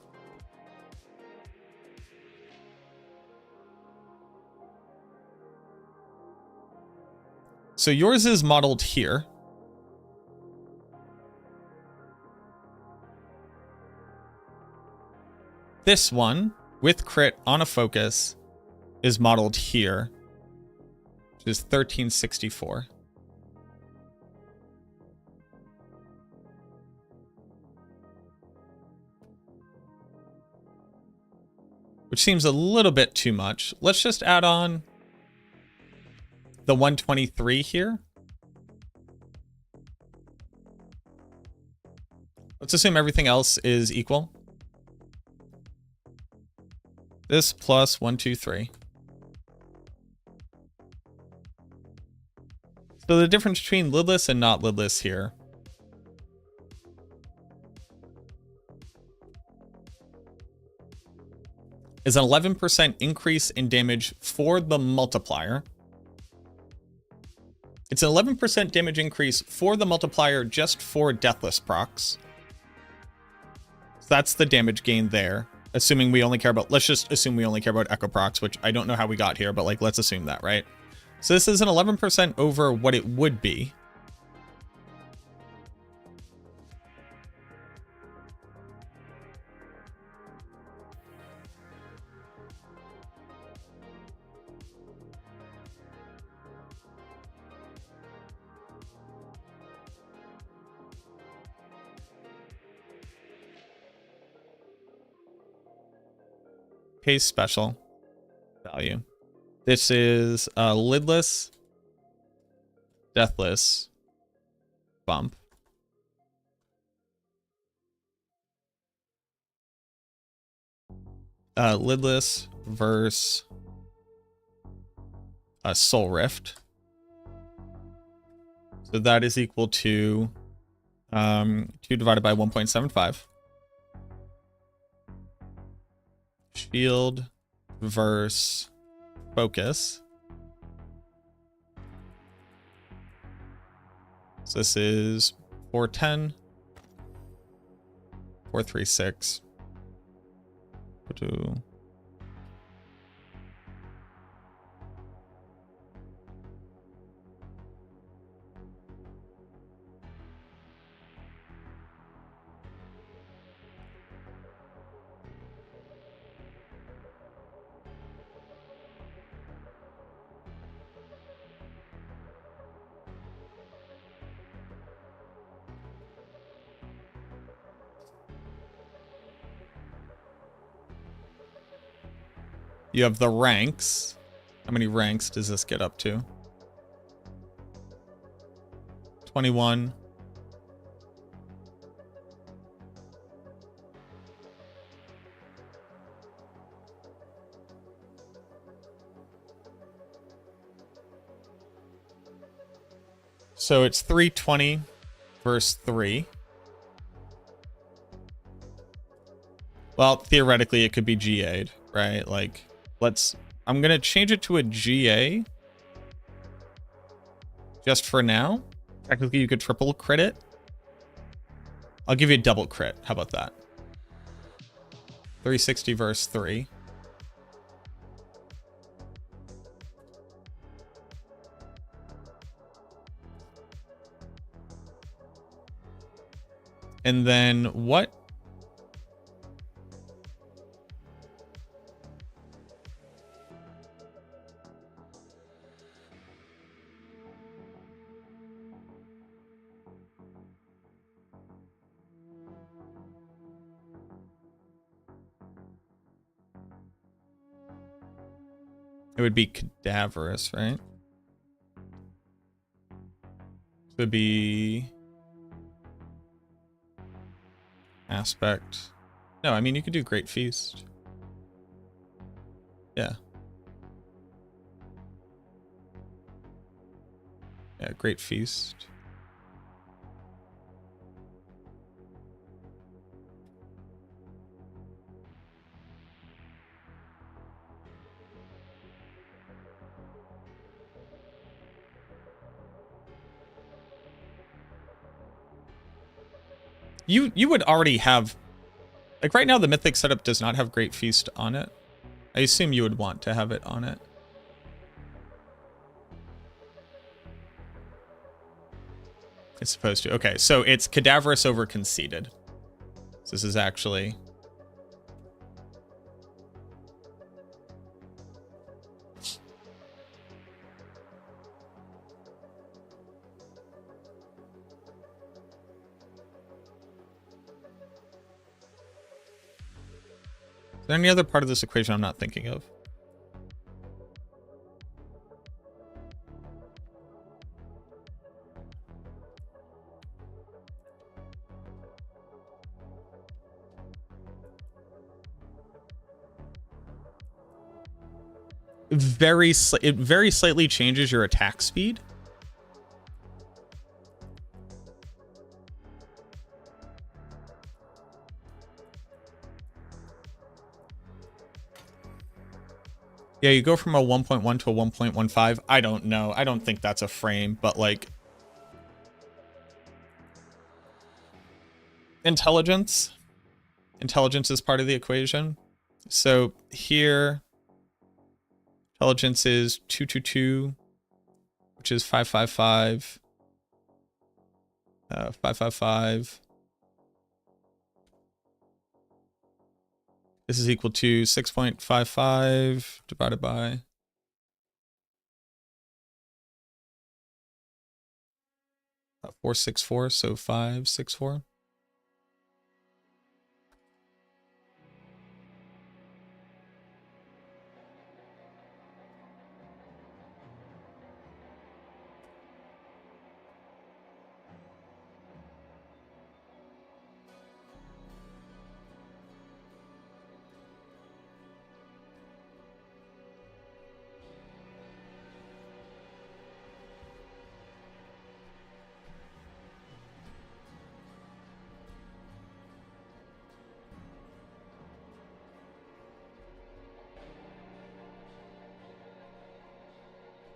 So yours is modeled here. This one, with crit on a focus, is modeled here, which is 1364. Which seems a little bit too much. Let's just add on the 123 here. Let's assume everything else is equal. This plus 123. So the difference between lidless and not lidless here is an 11% increase in damage for the multiplier. It's an 11% damage increase for the multiplier just for deathless procs. So that's the damage gain there. Assuming we only care about, let's just assume we only care about echo procs, which I don't know how we got here, but like, let's assume that, right? So this is an 11% over what it would be. case special value. This is a lidless, deathless bump. Lidless versus a soul rift. So that is equal to 2 divided by 1.75. Shield versus focus. So this is 410, 436. You have the ranks. How many ranks does this get up to? 21. So it's 320 versus 3. Well, theoretically, it could be GA'd, right? Like, I'm going to change it to a GA just for now. Technically, you could triple crit it. I'll give you a double crit. How about that? 360 versus 3. And then what? It would be cadaverous, right? It would be aspect. No, I mean, you could do Great Feast. Yeah. Yeah, Great Feast. You would already have, like right now the Mythic setup does not have Great Feast on it. I assume you would want to have it on it. It's supposed to. Okay, so it's cadaverous over conceited. So this is actually... Is there any other part of this equation I'm not thinking of? It very slightly changes your attack speed. Yeah, you go from a 1.1 to a 1.15. I don't know. I don't think that's a frame, but like... Intelligence. Intelligence is part of the equation. So here, intelligence is 222, which is 555. 555. This is equal to 6.55 divided by 464, so 564.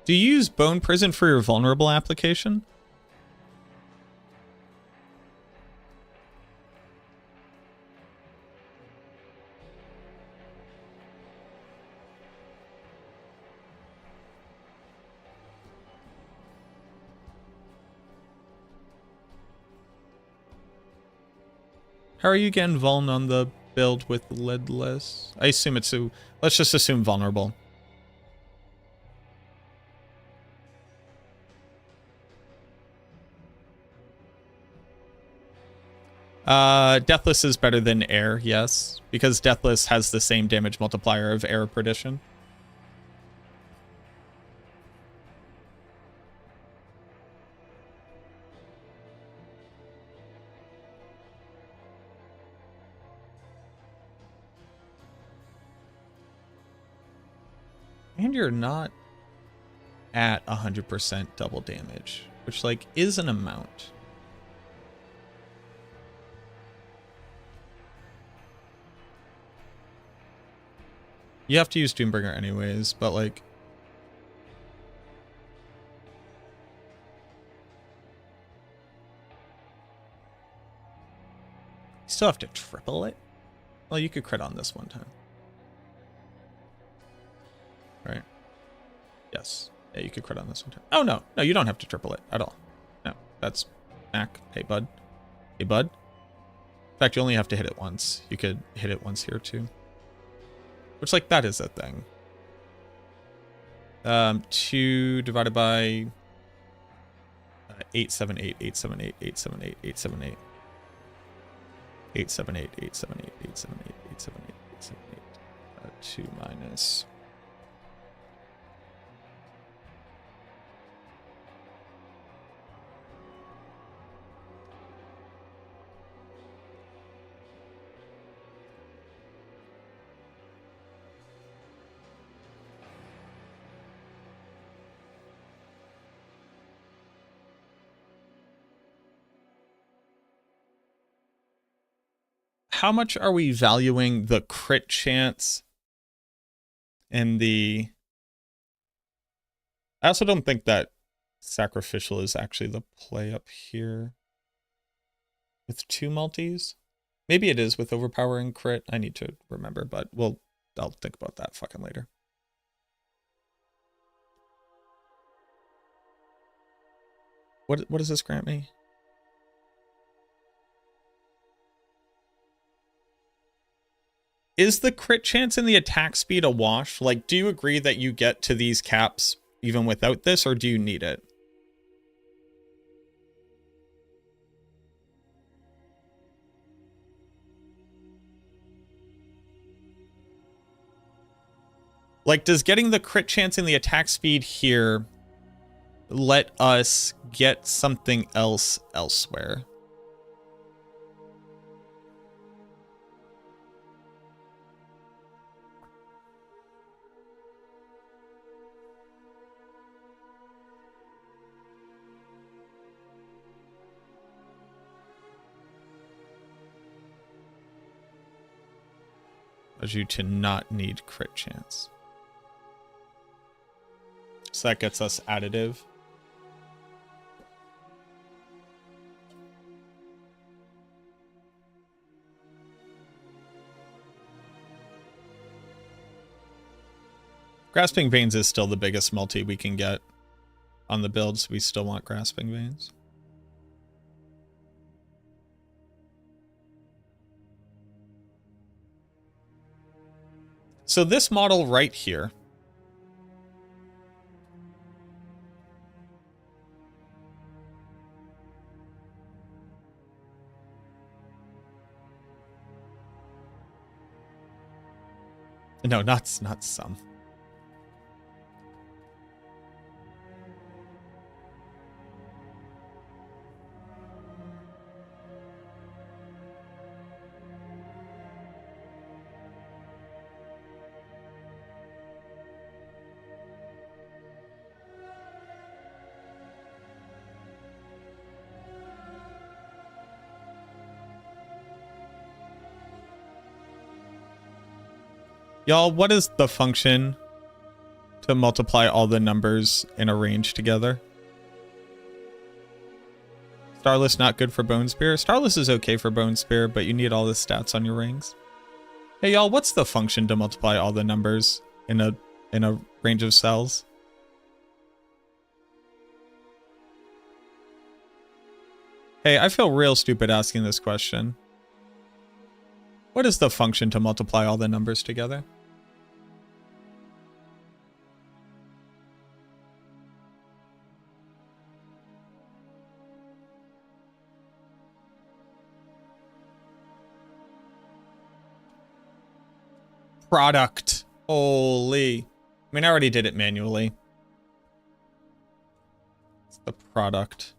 Do you use Bone Prison for your vulnerable application? How are you getting vuln on the build with lidless? I assume it's a... Let's just assume vulnerable. Deathless is better than air, yes. Because Deathless has the same damage multiplier of air perdition. And you're not at 100% double damage, which, like, is an amount. You have to use Doombringer anyways, but, like... You still have to triple it? Well, you could crit on this one time. Right? Yes. Yeah, you could crit on this one time. Oh, no. No, you don't have to triple it at all. No, that's Mac. Hey, bud. Hey, bud. In fact, you only have to hit it once. You could hit it once here, too. Which, like, that is a thing. 2 divided by 878, 878, 878, 878. 878, 878, 878, 878, 878. 2 minus... How much are we valuing the crit chance and the... I also don't think that sacrificial is actually the play up here with 2 multis. Maybe it is with overpowering crit. I need to remember, but I'll think about that fucking later. What does this grant me? Is the crit chance and the attack speed a wash? Like, do you agree that you get to these caps even without this, or do you need it? Like, does getting the crit chance and the attack speed here let us get something else elsewhere? Allows you to not need crit chance. So that gets us additive. Grasping Veins is still the biggest multi we can get on the builds. We still want Grasping Veins. So this model right here, no, not some. Y'all, what is the function to multiply all the numbers in a range together. Starless not good for Bone Spear. Starless is okay for Bone Spear, but you need all the stats on your rings. Hey y'all, what's the function to multiply all the numbers in a range of cells? Hey, I feel real stupid asking this question. What is the function to multiply all the numbers together? Product. Holy. I mean, I already did it manually. It's the product.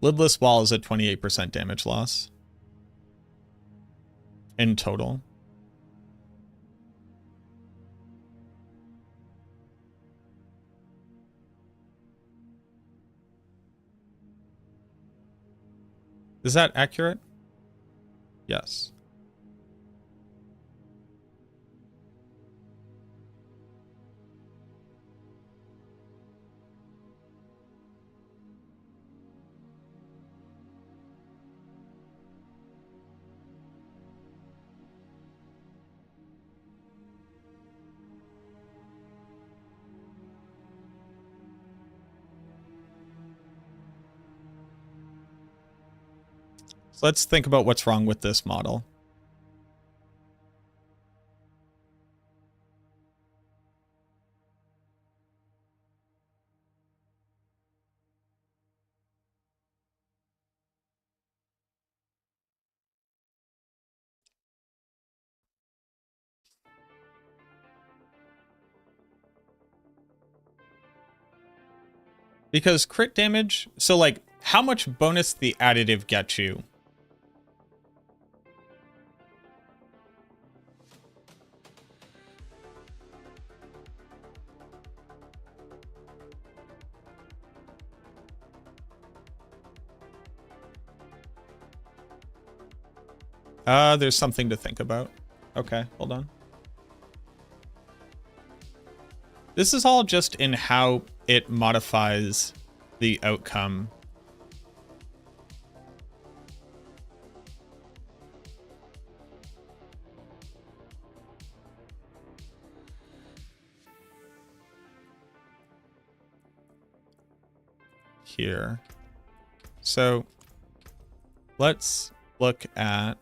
Lidless wall is at 28% damage loss. In total. Is that accurate? Yes. So let's think about what's wrong with this model. Because crit damage, so like how much bonus the additive gets you? There's something to think about. Okay, hold on. This is all just in how it modifies the outcome. Here. So let's look at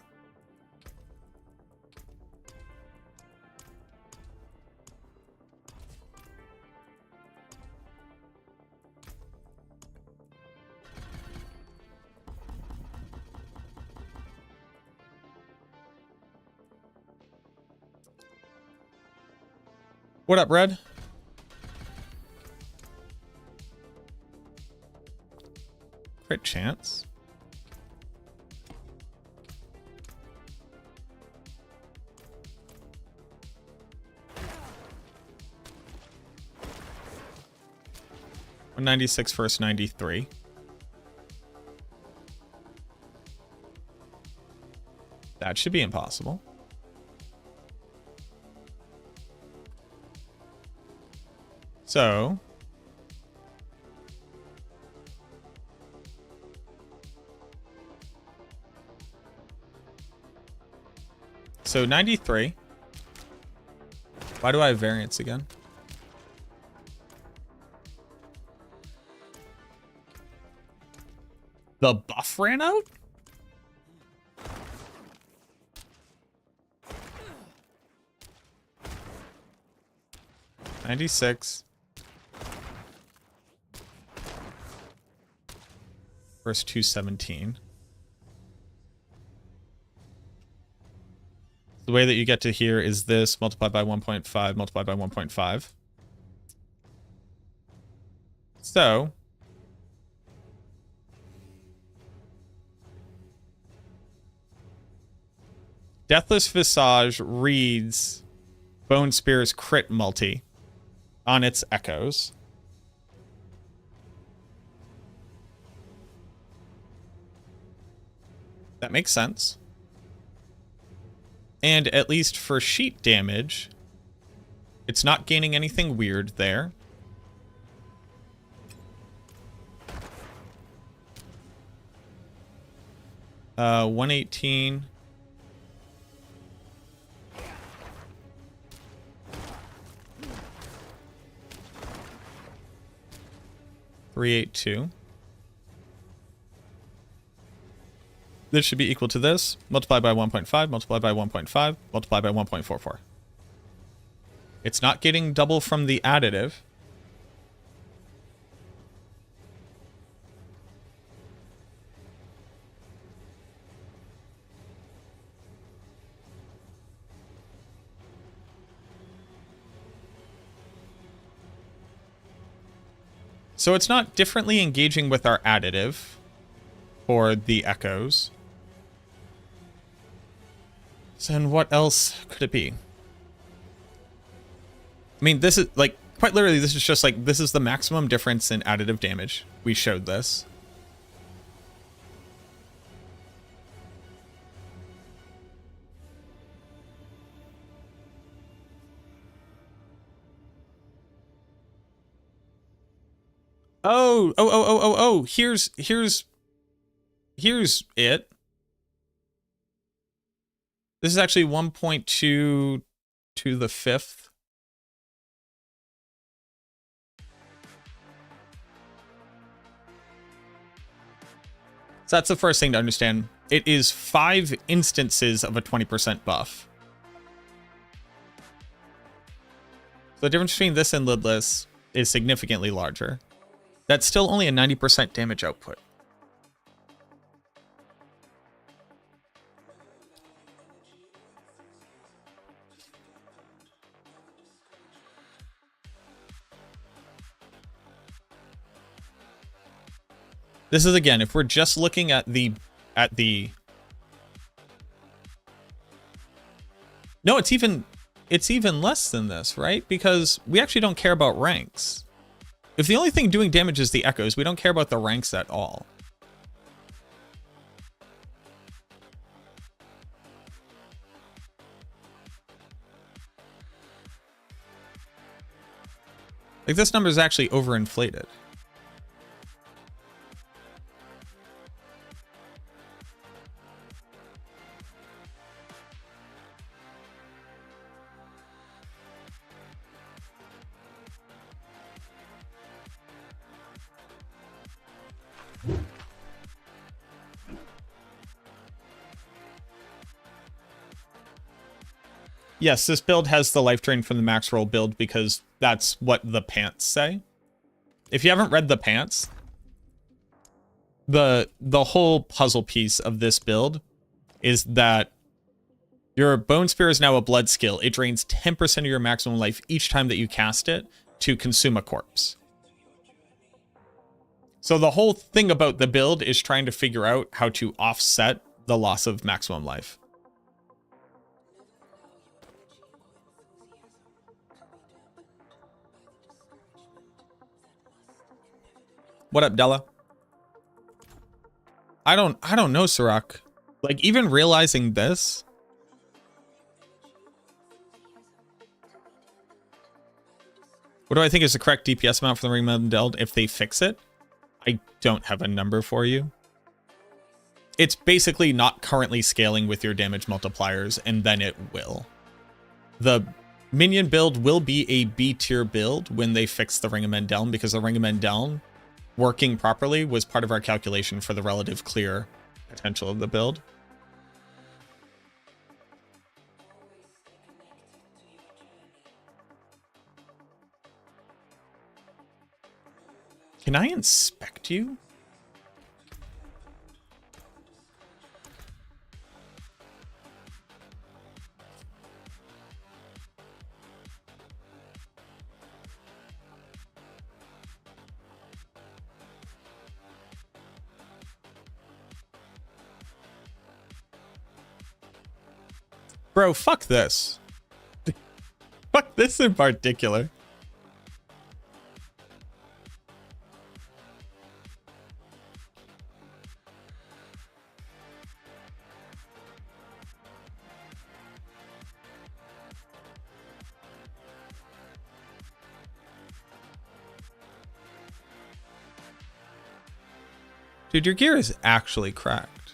what up, Red? Crit chance. $196 versus 93. That should be impossible. So So 93. Why do I have variance again? The buff ran out? $96 versus 217. The way that you get to here is this multiplied by 1.5 multiplied by 1.5. So Deathless Visage reads Bone Spear's crit multi on its echoes. That makes sense. And at least for sheet damage, it's not gaining anything weird there. Uh, 118. $382. This should be equal to this. Multiply by 1.5, multiply by 1.5, multiply by 1.44. It's not getting double from the additive. So it's not differently engaging with our additive for the echoes. So then what else could it be? I mean, this is like, quite literally, this is just like, this is the maximum difference in additive damage. We showed this. Oh, here's it. This is actually 1.2 to the 5th. So that's the first thing to understand. It is 5 instances of a 20% buff. So the difference between this and lidless is significantly larger. That's still only a 90% damage output. This is, again, if we're just looking at the no, it's even less than this, right? Because we actually don't care about ranks. If the only thing doing damage is the echoes, we don't care about the ranks at all. Like, this number is actually overinflated. Yes, this build has the life drain from the max roll build because that's what the pants say. If you haven't read the pants, the whole puzzle piece of this build is that your Bone Spear is now a blood skill. It drains 10% of your maximum life each time that you cast it to consume a corpse. So the whole thing about the build is trying to figure out how to offset the loss of maximum life. What up, Della? I don't know, Sirach. Like, even realizing this. What do I think is the correct DPS amount for the Ringman Deld if they fix it? I don't have a number for you. It's basically not currently scaling with your damage multipliers, and then it will. The minion build will be a B tier build when they fix the Ring of Mendeln, because the Ring of Mendeln working properly was part of our calculation for the relative clear potential of the build. Can I inspect you? Bro, fuck this. Fuck this in particular. Dude, your gear is actually cracked.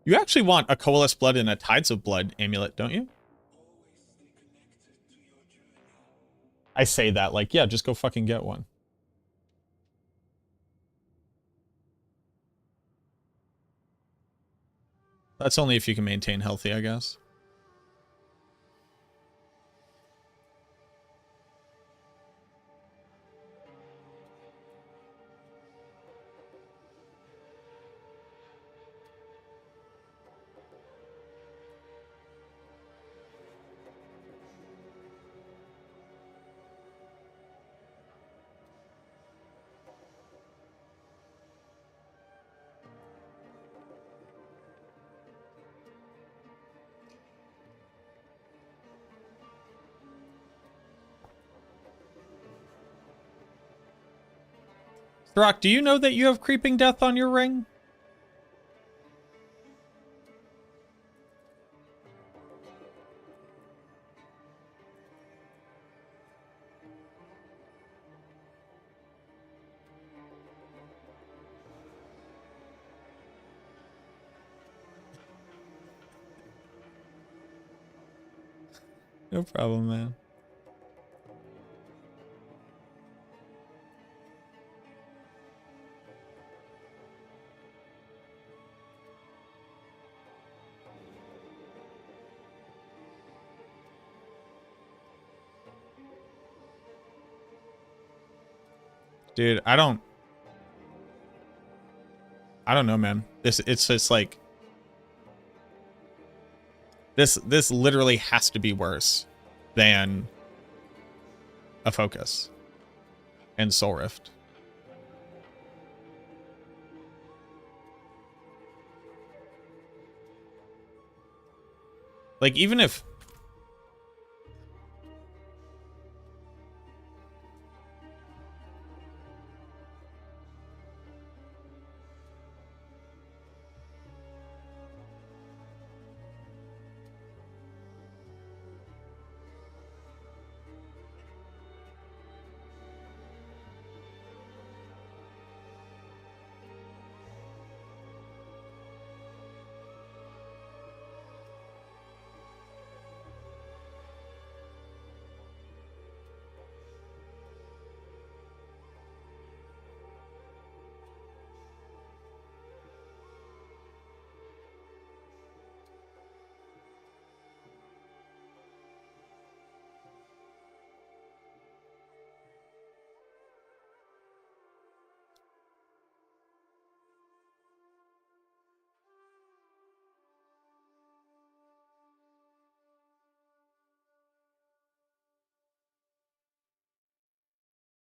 You actually want a Coalesced Blood and a Tides of Blood amulet, don't you? I say that like, yeah, just go fucking get one. That's only if you can maintain healthy, I guess. Throck, do you know that you have Creeping Death on your ring? No problem, man. Dude, I don't know, man. It's just like this literally has to be worse than a Focus and Soul Rift. Like, even if...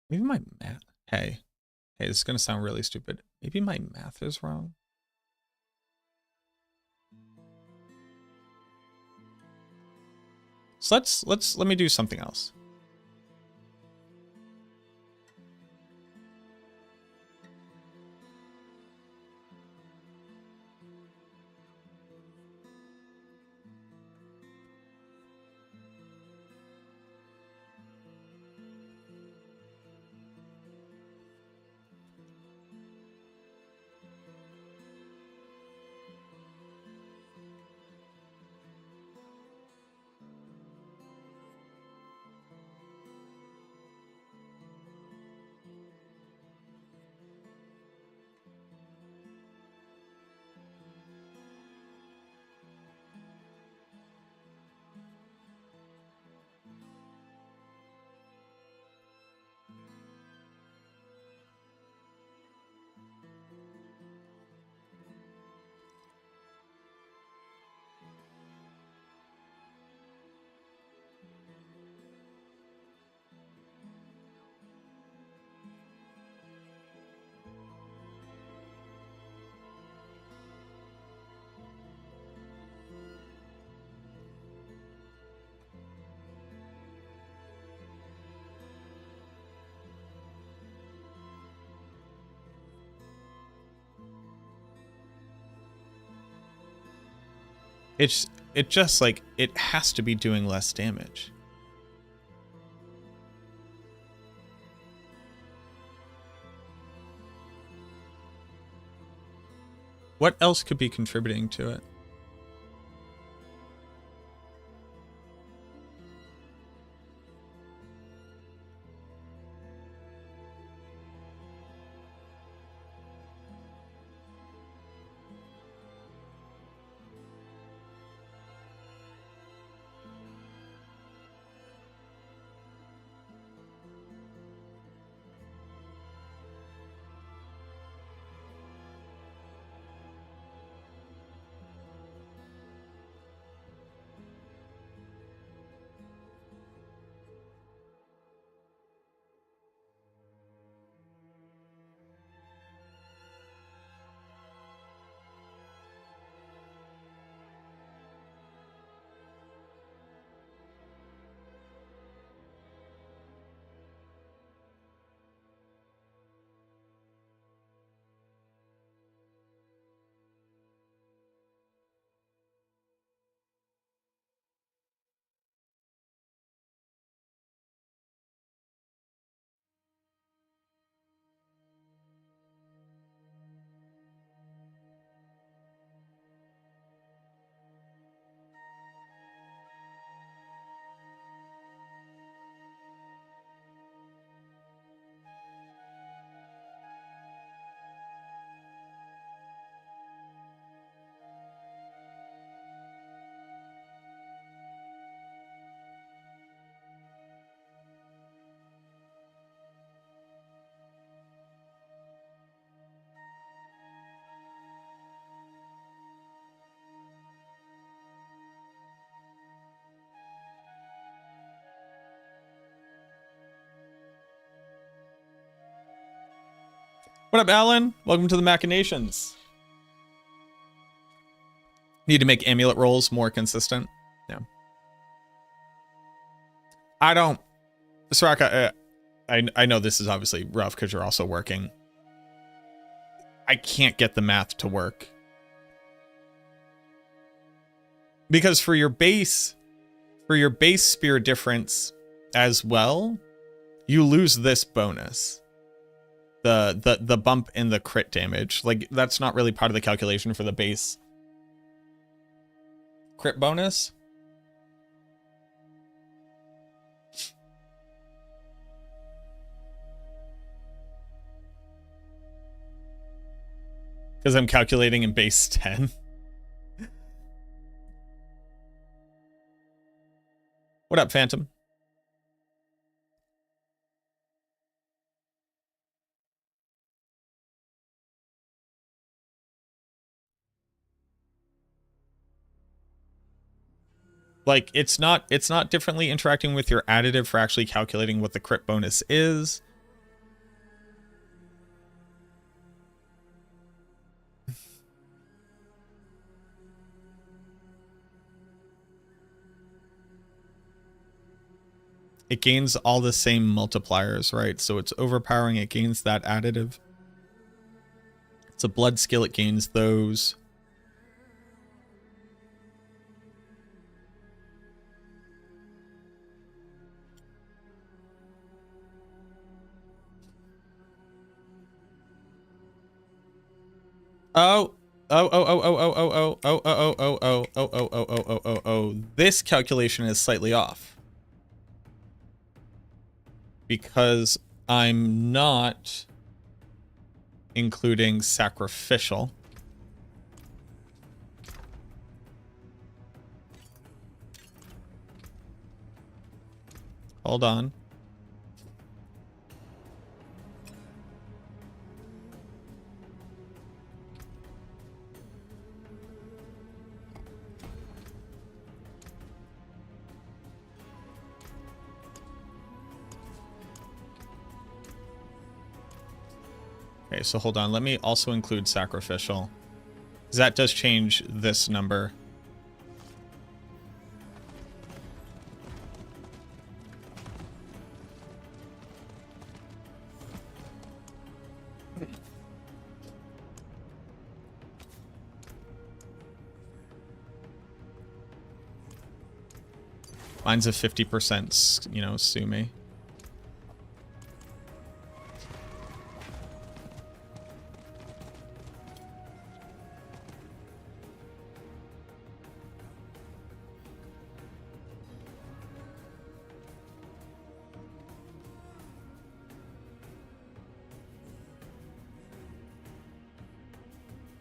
Maybe my math... Hey, this is going to sound really stupid. Maybe my math is wrong. So let me do something else. it just like it has to be doing less damage. What else could be contributing to it? What up, Alan? Welcome to the Machinations. Need to make amulet rolls more consistent. Yeah. I don't... Soraka, I know this is obviously rough because you're also working. I can't get the math to work. Because for your base spear difference as well, you lose this bonus. The bump in the crit damage. Like, that's not really part of the calculation for the base crit bonus. Because I'm calculating in base 10. What up, Phantom? Like, it's not differently interacting with your additive for actually calculating what the crit bonus is. It gains all the same multipliers, right? So it's overpowering, it gains that additive. It's a blood skill, it gains those. Oh. This calculation is slightly off. Because I'm not including sacrificial. Hold on. Okay, so hold on. Let me also include sacrificial. 'Cause that does change this number. Mine's a 50%, you know, sue me.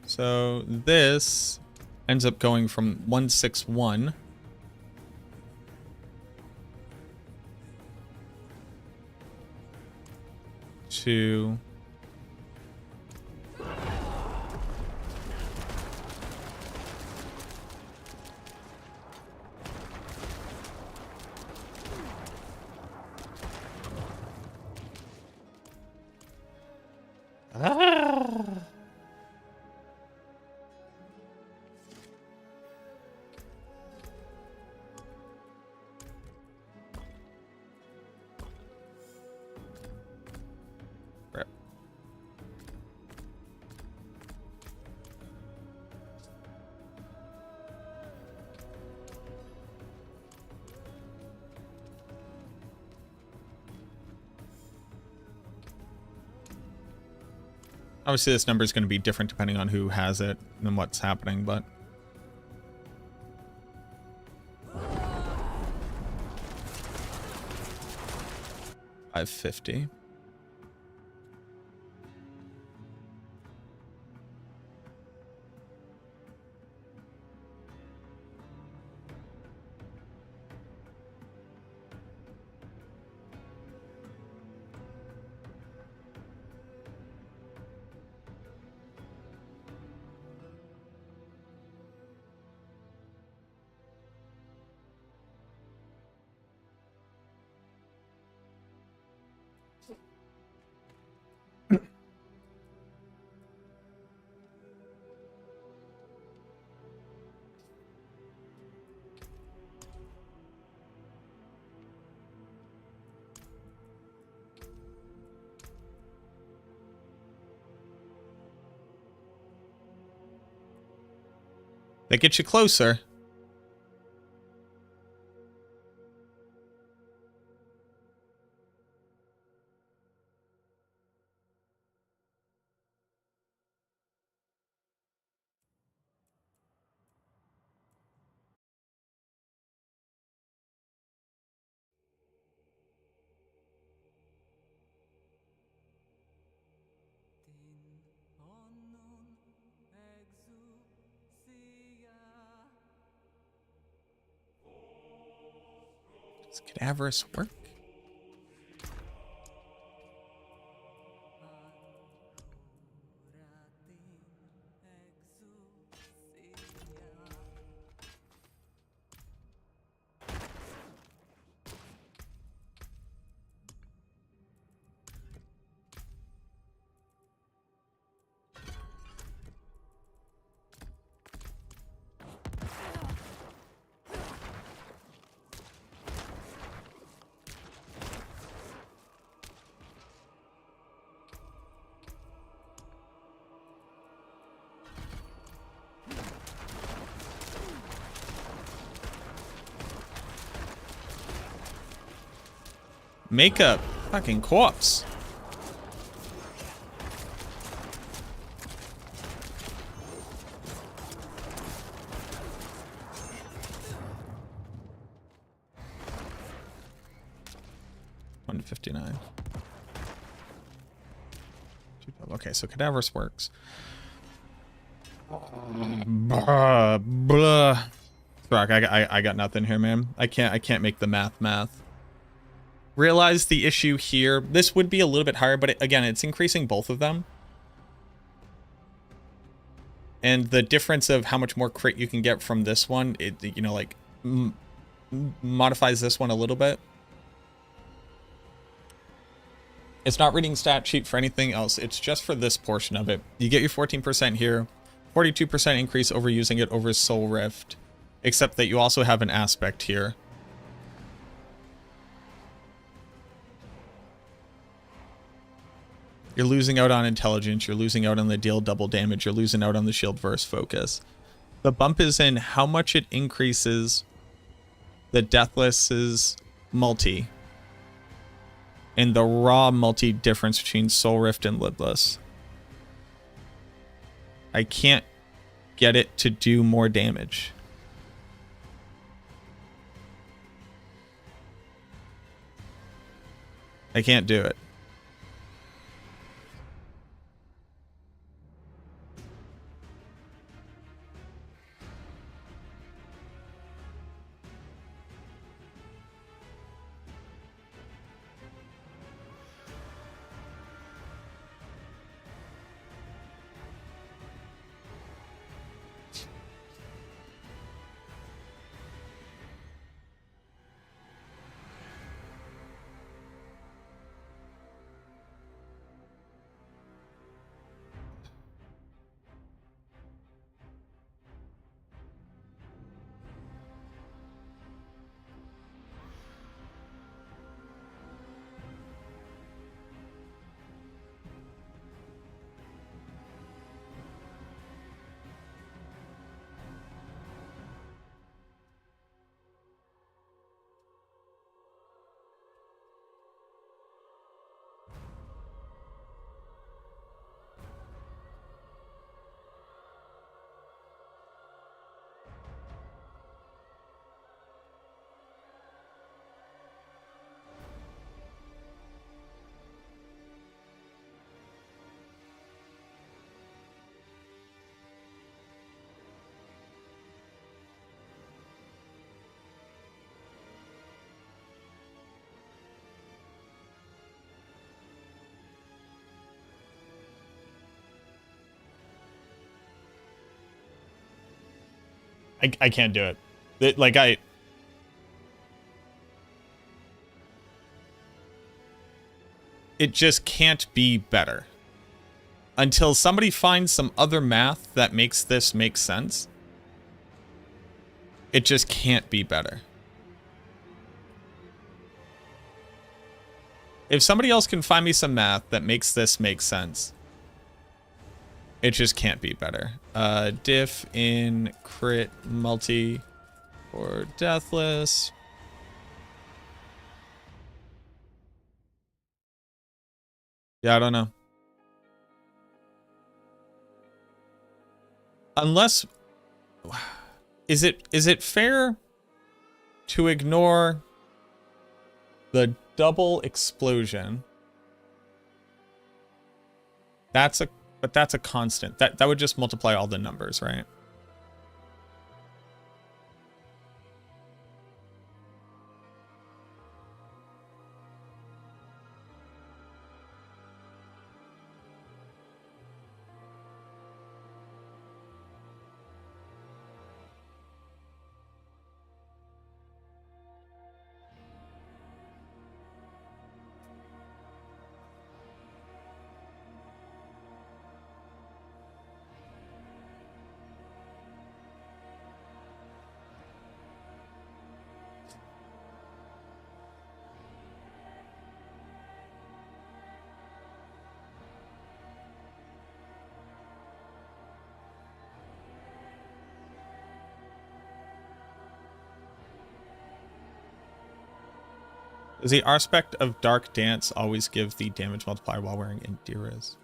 So this ends up going from 161 to Rip. Obviously, this number is going to be different depending on who has it and what's happening, but 550. They get you closer. Does cadaverous work? Make a fucking corpse. $159. Okay, so cadaverous works. Blah, blah. Rock, I got nothing here, man. I can't make the math. Realize the issue here. This would be a little bit higher, but again, it's increasing both of them. And the difference of how much more crit you can get from this one, it, you know, like, modifies this one a little bit. It's not reading stat sheet for anything else. It's just for this portion of it. You get your 14% here, 42% increase over using it over Soul Rift, except that you also have an aspect here. You're losing out on intelligence, you're losing out on the deal double damage, you're losing out on the shield verse focus. The bump is in how much it increases the Deathless's multi and the raw multi difference between Soul Rift and Lidless, I can't get it to do more damage. I can't do it. I can't do it. It just can't be better. Until somebody finds some other math that makes this make sense, it just can't be better. If somebody else can find me some math that makes this make sense, it just can't be better. Diff in crit multi or deathless. Yeah, I don't know. Unless, is it fair to ignore the double explosion? But that's a constant. That would just multiply all the numbers, right? Does the aspect of Dark Dance always give the damage multiplier while wearing Endearas?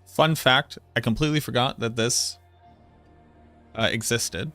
Fun fact, I completely forgot that this existed.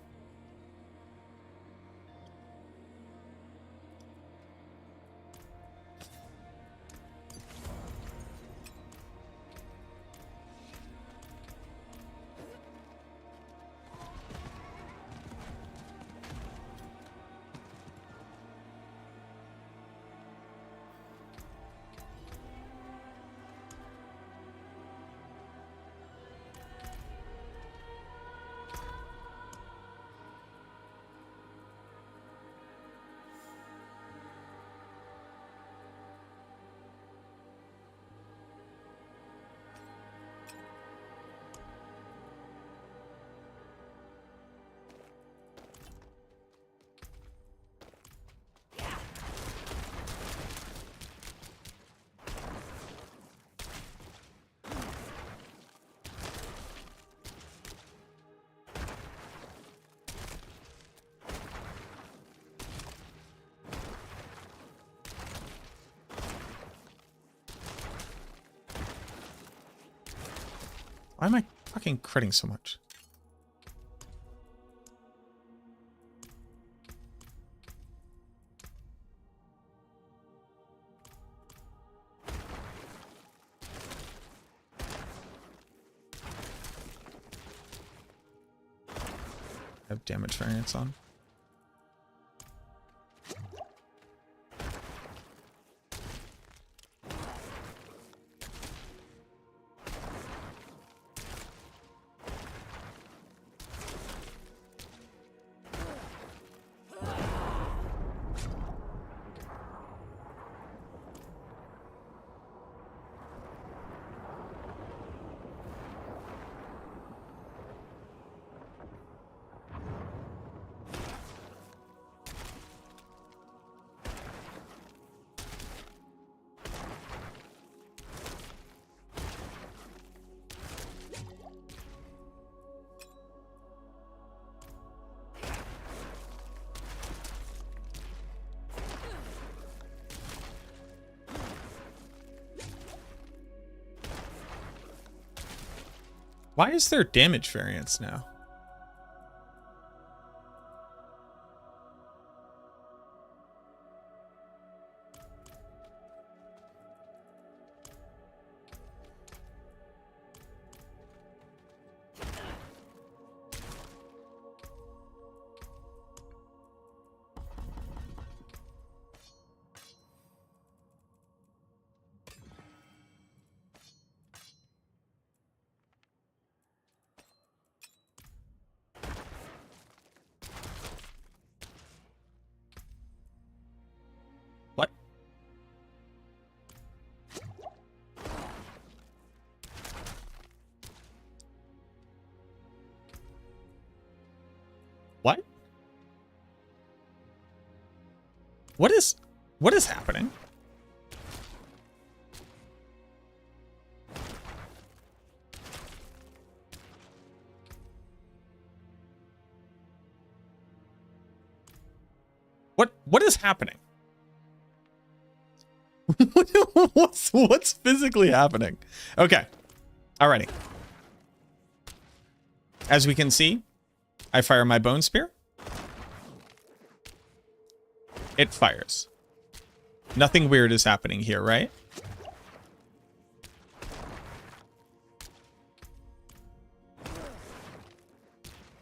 Why am I fucking critting so much? I have damage variance on. Why is there damage variance now? What? What? What is happening? What is happening? what's physically happening? Okay. Alrighty. As we can see, I fire my bone spear. It fires. Nothing weird is happening here, right?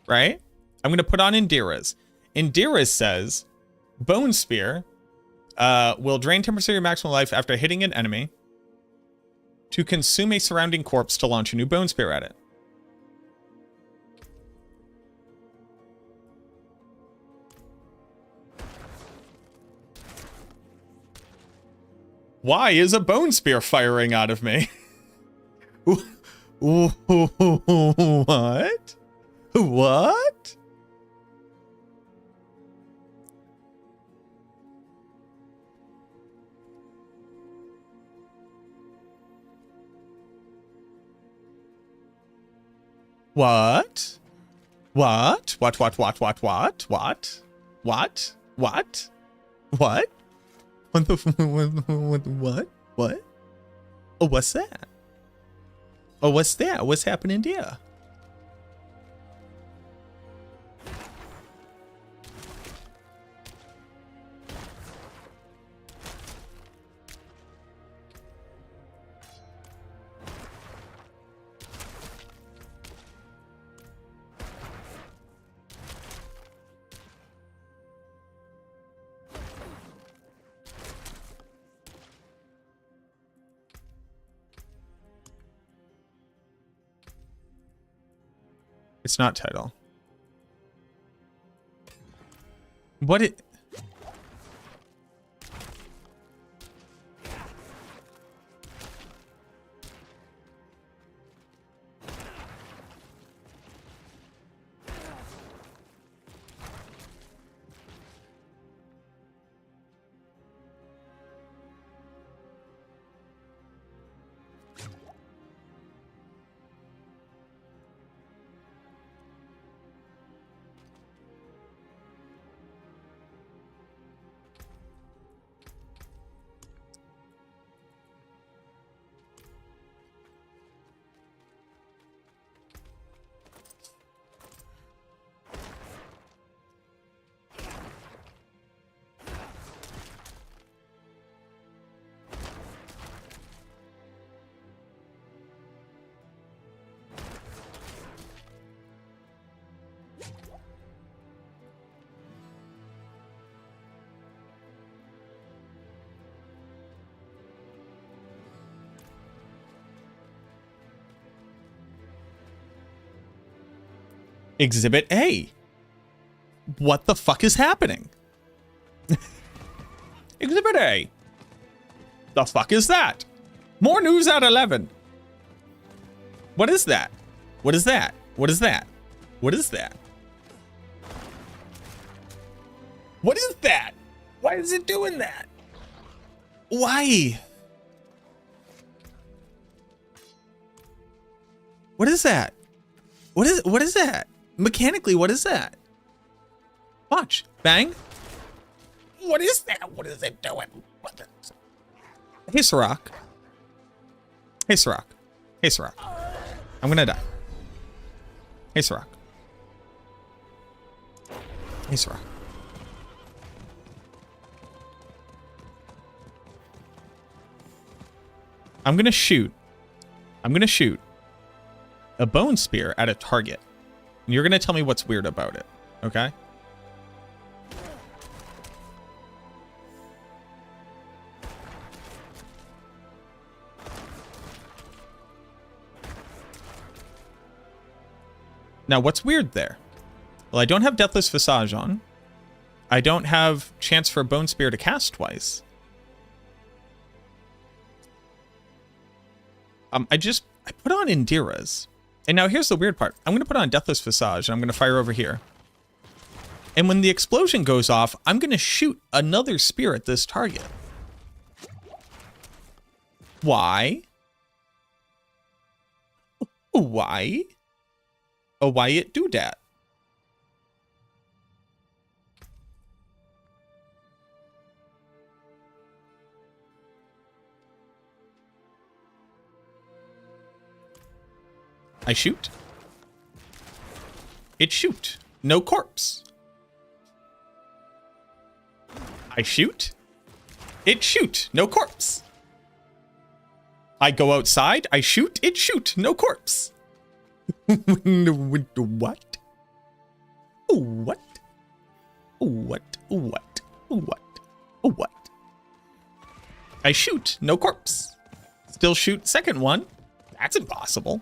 Right? I'm going to put on Indira's. Indira's says, Bone Spear will drain 10% of your maximum life after hitting an enemy to consume a surrounding corpse to launch a new Bone Spear at it. Why is a Bone Spear firing out of me? What? What? What? What? What? What? What? What? What? What? What? What? What? What the? What? What? Oh, what's that? Oh, what's that? What's happening there? It's not title. What it? Exhibit A. What the fuck is happening? Exhibit A. The fuck is that? More news at 11. What is that? What is that? What is that? What is that? What is that? Why is it doing that? Why? What is that? What is that? Mechanically, what is that? Watch. Bang. What is that? What is it doing? What is... Hey, Sirach. Hey, Sirach. Hey, Sirach. I'm gonna die. Hey, Sirach. Hey, Sirach. I'm gonna shoot a bone spear at a target. And you're gonna tell me what's weird about it, okay? Now, what's weird there? Well, I don't have Deathless Visage on. I don't have chance for a Bone Spear to cast twice. I put on Indira's. And now here's the weird part. I'm going to put on Deathless Visage, and I'm going to fire over here. And when the explosion goes off, I'm going to shoot another spear at this target. Why? Why? Oh, why it do that? I shoot. It shoot. No corpse. I shoot. It shoot. No corpse. I go outside. I shoot. It shoot. No corpse. What? What? What? What? What? I shoot. No corpse. Still shoot. Second one. That's impossible.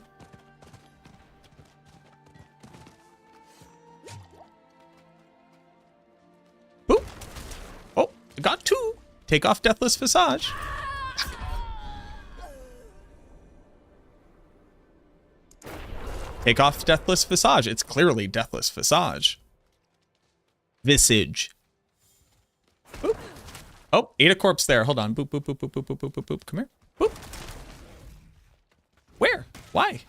Boop. Oh, I got two. Take off Deathless Visage. Take off Deathless Visage. It's clearly Deathless Visage. Visage. Boop. Oh, ate a corpse there. Hold on. Boop, boop, boop, boop, boop, boop, boop, boop, boop. Come here. Boop. Where? Why?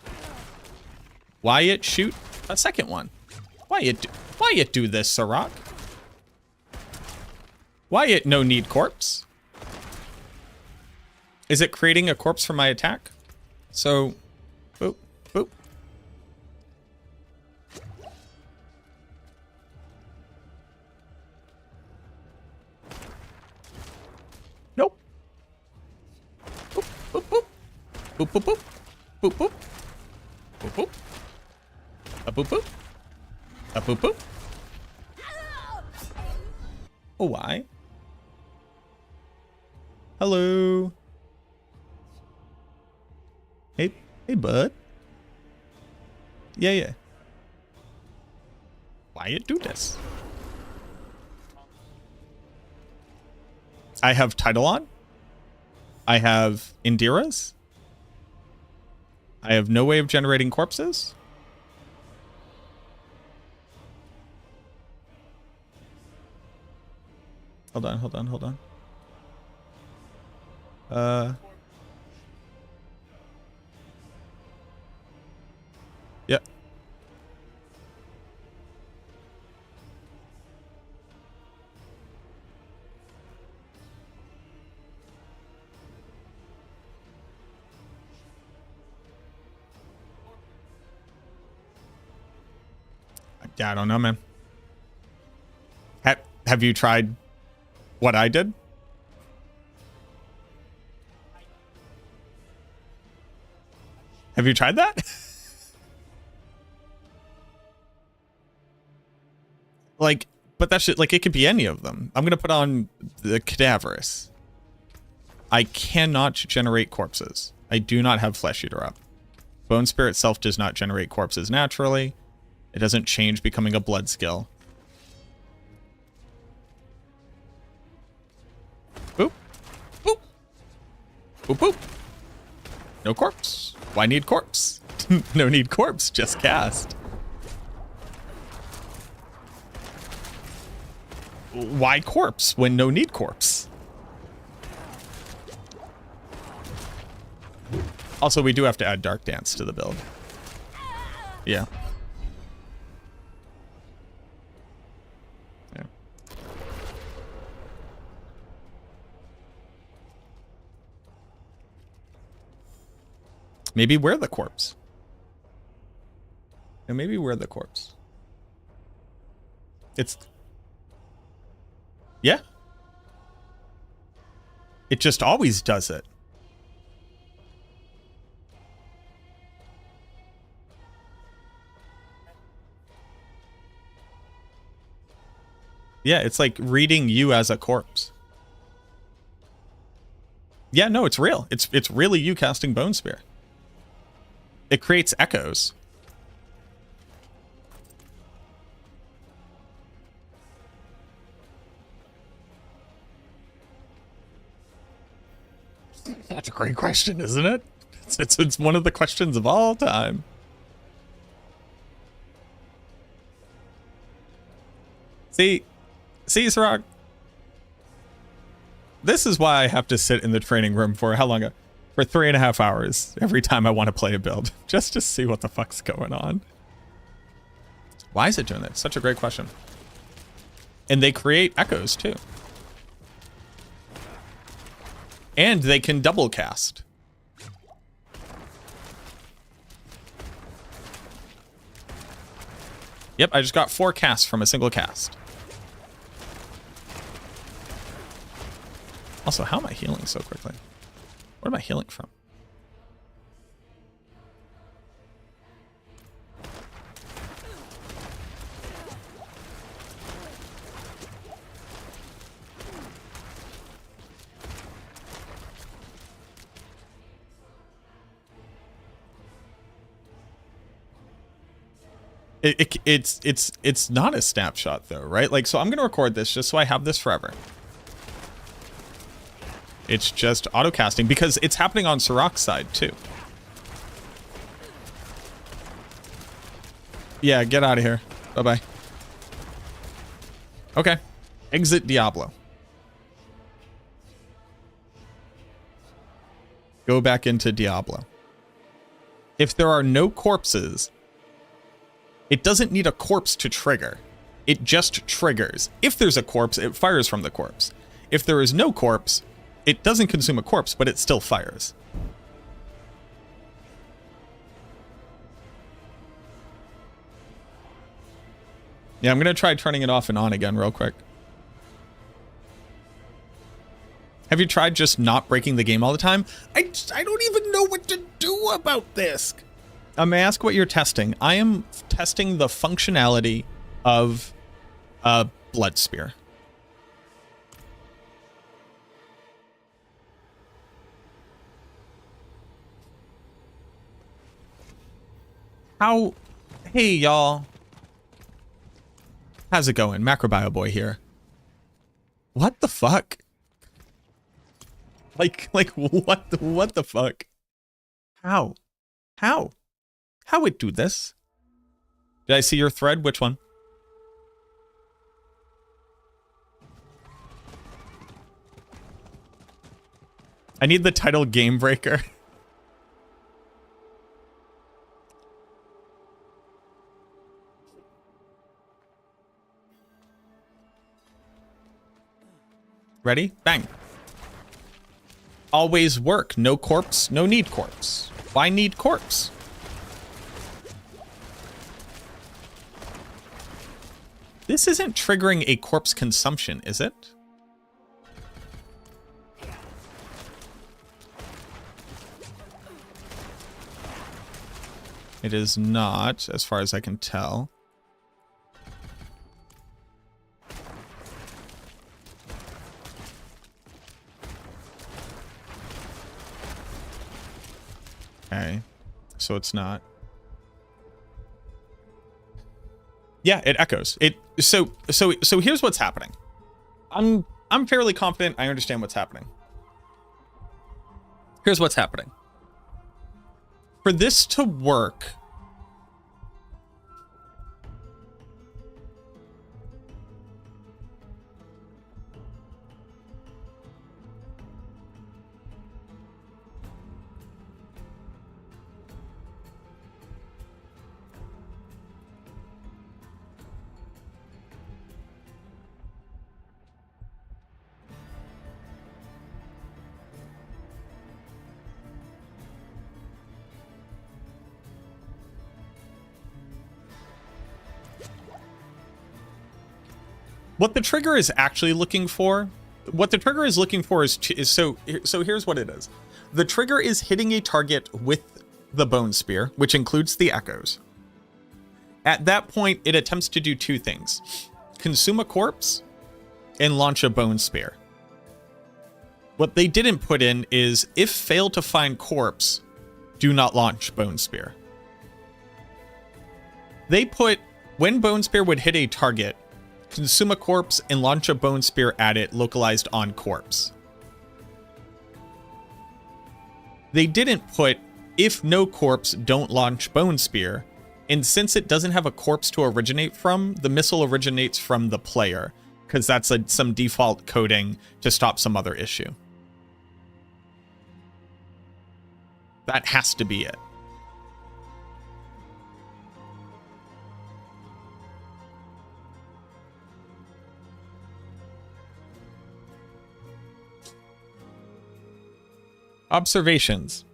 Why it shoot a second one? Why it do this, Sirach? Why it no need corpse? Is it creating a corpse for my attack? So, boop, boop. Nope. Boop, boop, boop. Boop, boop, boop. Boop, boop. Boop, boop. A boop, boop. A boop, boop. Oh, why? Hello. Hey, bud. Yeah. Why it do this? I have Tidal on. I have Indira's. I have no way of generating corpses. Hold on. Yeah. I don't know, man. Have you tried what I did? Have you tried that? Like, but that shit, like, it could be any of them. I'm gonna put on the Cadaverous. I cannot generate corpses. I do not have Flesh Eater up. Bone Spear itself does not generate corpses naturally. It doesn't change becoming a blood skill. Boop. Boop. Boop, boop. No corpse. Why need corpse? No need corpse, just cast. Why corpse when no need corpse? Also, we do have to add Dark Dance to the build. Yeah. Yeah. Maybe we're the corpse. And maybe we're the corpse. It's... Yeah. It just always does it. Yeah, it's like reading you as a corpse. Yeah, no, it's real. It's really you casting Bone Spear. It creates echoes. That's a great question, isn't it? It's one of the questions of all time. See, Sirach, this is why I have to sit in the training room for how long? For 3.5 hours every time I want to play a build, just to see what the fuck's going on. Why is it doing that? Such a great question. And they create echoes too. And they can double cast. Yep, I just got 4 casts from a single cast. Also, how am I healing so quickly? What am I healing from? It's not a snapshot though, right? Like, so I'm gonna record this just so I have this forever. It's just auto casting because it's happening on Sirach's side too. Yeah, get out of here. Bye-bye. Okay. Exit Diablo. Go back into Diablo. If there are no corpses, it doesn't need a corpse to trigger. It just triggers. If there's a corpse, it fires from the corpse. If there is no corpse, it doesn't consume a corpse, but it still fires. Yeah, I'm going to try turning it off and on again real quick. Have you tried just not breaking the game all the time? I don't even know what to do about this. May I ask what you're testing? I am testing the functionality of a blood spear. How? Hey, y'all. How's it going? MacroBioBoi here. What the fuck? Like what the fuck? How? How it do this? Did I see your thread? Which one? I need the title Game Breaker. Ready? Bang. Always work. No corpse, no need corpse. Why need corpse? This isn't triggering a corpse consumption, is it? It is not, as far as I can tell. Okay, so it's not. Yeah, it echoes. So here's what's happening. I'm fairly confident I understand what's happening. Here's what's happening. For this to work, what the trigger is actually looking for, is so here's what it is. The trigger is hitting a target with the bone spear, which includes the echoes. At that point, it attempts to do two things: consume a corpse and launch a bone spear. What they didn't put in is, if fail to find corpse, do not launch bone spear. They put, when bone spear would hit a target, consume a corpse and launch a bone spear at it localized on corpse. They didn't put, if no corpse, don't launch bone spear. And since it doesn't have a corpse to originate from, the missile originates from the player, because that's some default coding to stop some other issue. That has to be it. Observations.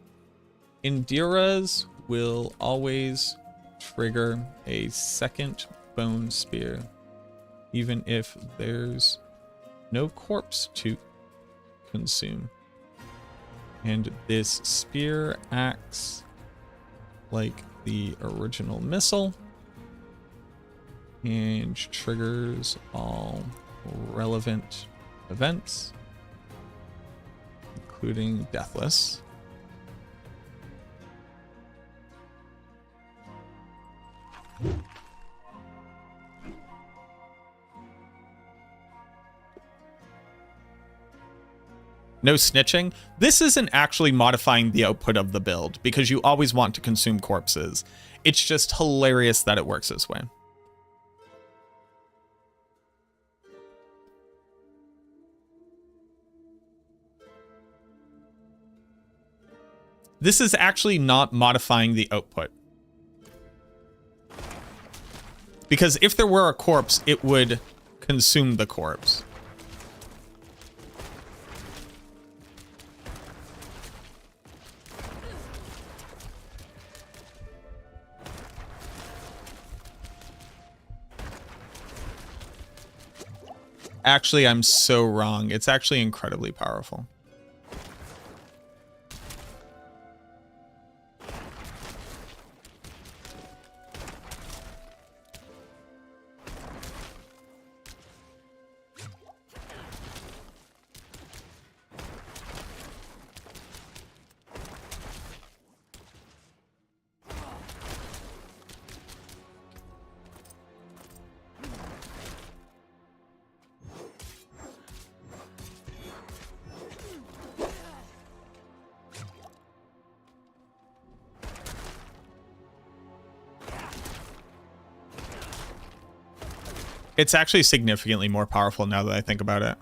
Indiras will always trigger a second bone spear, even if there's no corpse to consume. And this spear acts like the original missile and triggers all relevant events, including Deathless. No snitching. This isn't actually modifying the output of the build, because you always want to consume corpses. It's just hilarious that it works this way. This is actually not modifying the output. Because if there were a corpse, it would consume the corpse. Actually, I'm so wrong. It's actually incredibly powerful. It's actually significantly more powerful now that I think about it.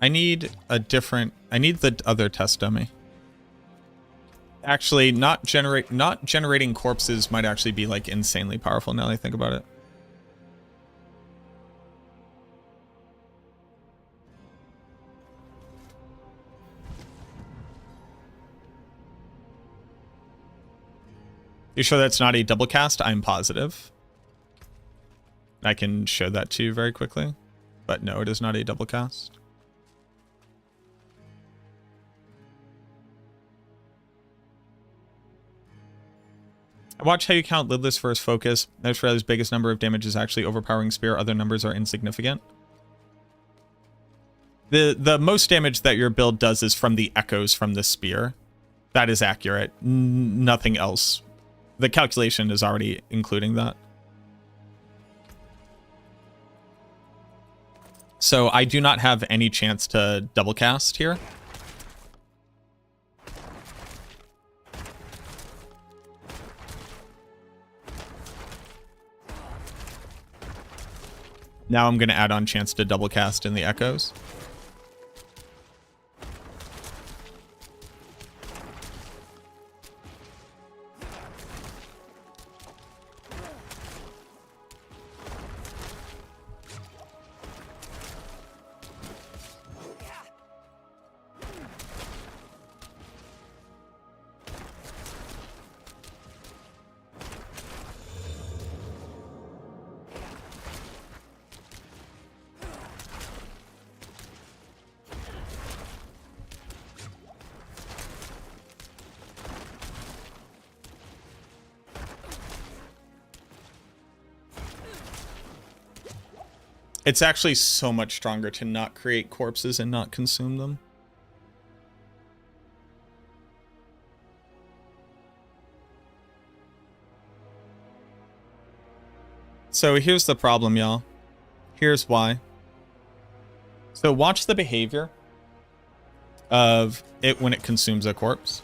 I need the other test dummy. Actually, not generating corpses might actually be like insanely powerful now that I think about it. You sure that's not a double cast? I'm positive. I can show that to you very quickly. But no, it is not a double cast. I watched how you count Lidless for his focus. I just realized his biggest number of damage is actually overpowering spear. Other numbers are insignificant. The most damage that your build does is from the echoes from the spear. That is accurate. Nothing else. The calculation is already including that. So I do not have any chance to double cast here. Now I'm going to add on chance to double cast in the echoes. It's actually so much stronger to not create corpses and not consume them. So here's the problem, y'all. Here's why. So watch the behavior of it when it consumes a corpse.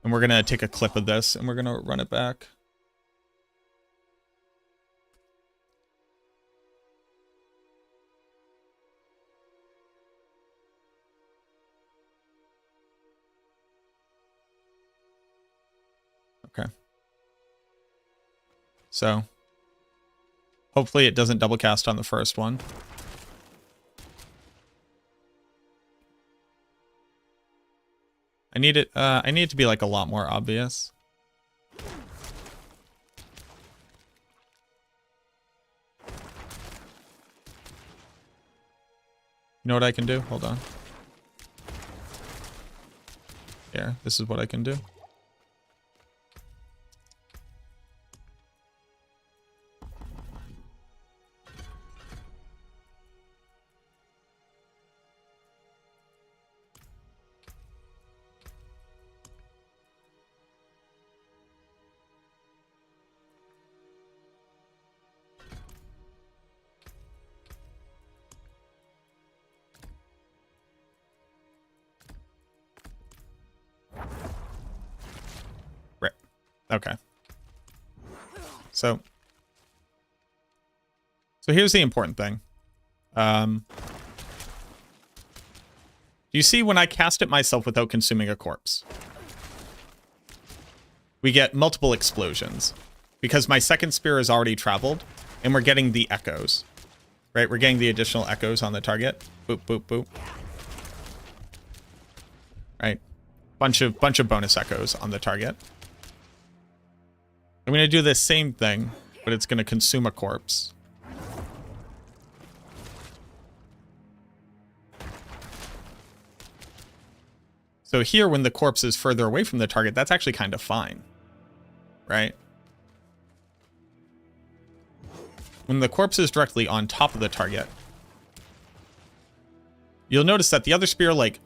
And we're going to take a clip of this and we're going to run it back. Okay. So hopefully it doesn't double cast on the first one. I need it to be like a lot more obvious. You know what I can do? Hold on. Here, this is what I can do. Okay. So here's the important thing. You see when I cast it myself without consuming a corpse, we get multiple explosions because my second spear has already traveled and we're getting the echoes, right? We're getting the additional echoes on the target. Boop, boop, boop. Right. Bunch of bonus echoes on the target. I'm going to do this same thing, but it's going to consume a corpse. So here, when the corpse is further away from the target, that's actually kind of fine, right? When the corpse is directly on top of the target, you'll notice that the other spear, like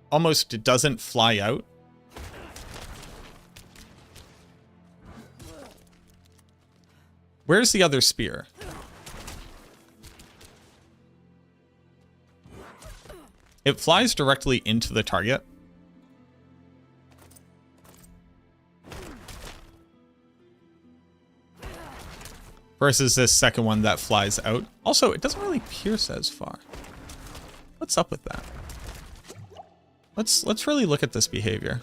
almost doesn't fly out. Where's the other spear? It flies directly into the target. Versus this second one that flies out. Also, it doesn't really pierce as far. What's up with that? Let's really look at this behavior.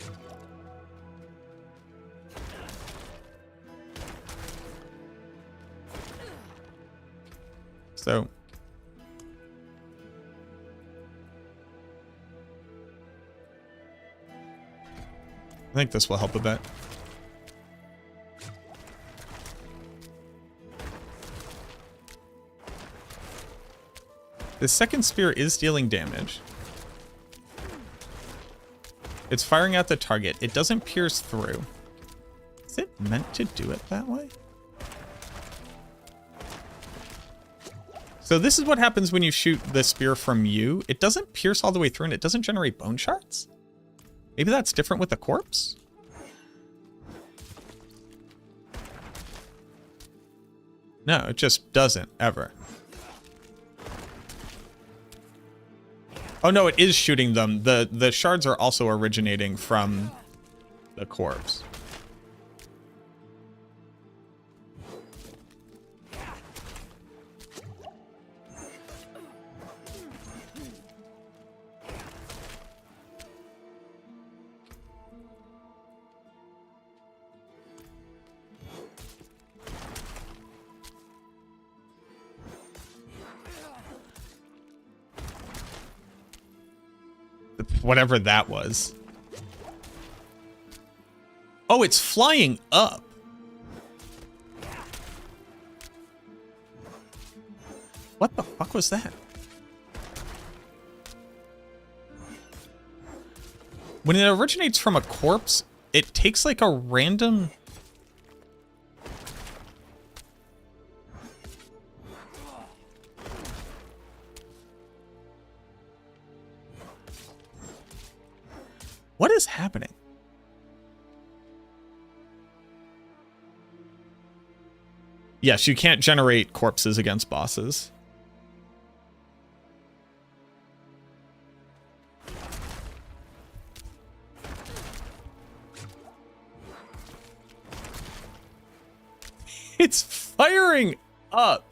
I think this will help a bit. The second spear is dealing damage. It's firing at the target. It doesn't pierce through. Is it meant to do it that way? So this is what happens when you shoot the spear from you. It doesn't pierce all the way through and it doesn't generate bone shards? Maybe that's different with the corpse? No, it just doesn't, ever. Oh no, it is shooting them. The shards are also originating from the corpse. Whatever that was. Oh, it's flying up. What the fuck was that? When it originates from a corpse, it takes like a random... What is happening? Yes, you can't generate corpses against bosses. It's firing up.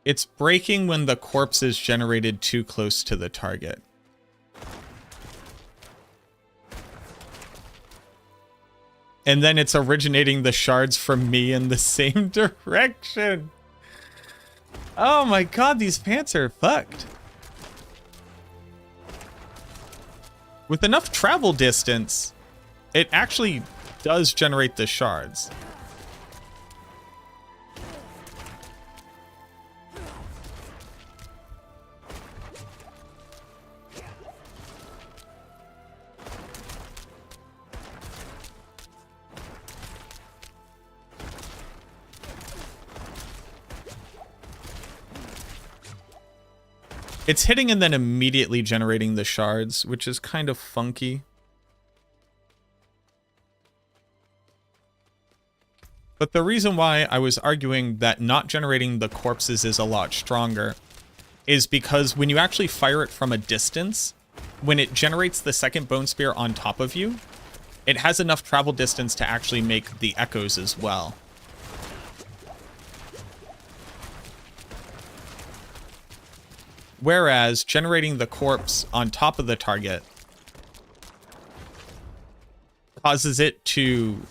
It's breaking when the corpse is generated too close to the target. And then it's originating the shards from me in the same direction. Oh my god, these pants are fucked. With enough travel distance, it actually does generate the shards. It's hitting and then immediately generating the shards, which is kind of funky. But the reason why I was arguing that not generating the corpses is a lot stronger is because when you actually fire it from a distance, when it generates the second bone spear on top of you, it has enough travel distance to actually make the echoes as well. Whereas generating the corpse on top of the target causes it to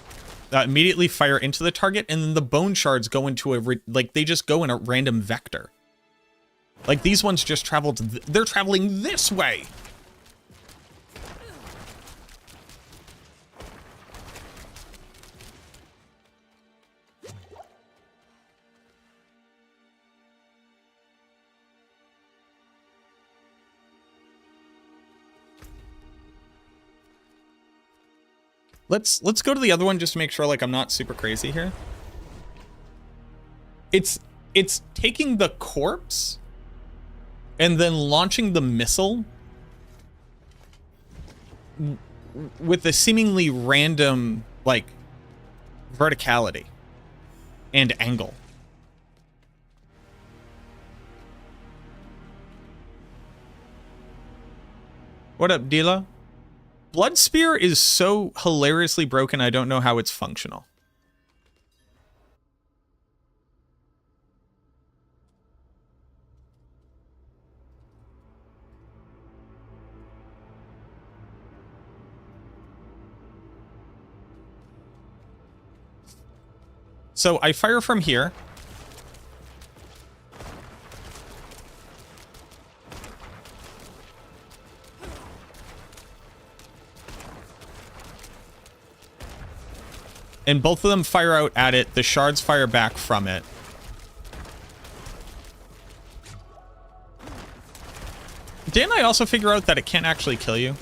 immediately fire into the target, and then the bone shards go into they just go in a random vector. Like these ones just traveled, they're traveling this way. let's go to the other one just to make sure like I'm not super crazy here. It's taking the corpse and then launching the missile with a seemingly random like verticality and angle. What up, Dila? Blood Spear is so hilariously broken, I don't know how it's functional. So I fire from here. And both of them fire out at it. The shards fire back from it. Didn't I also figure out that it can't actually kill you?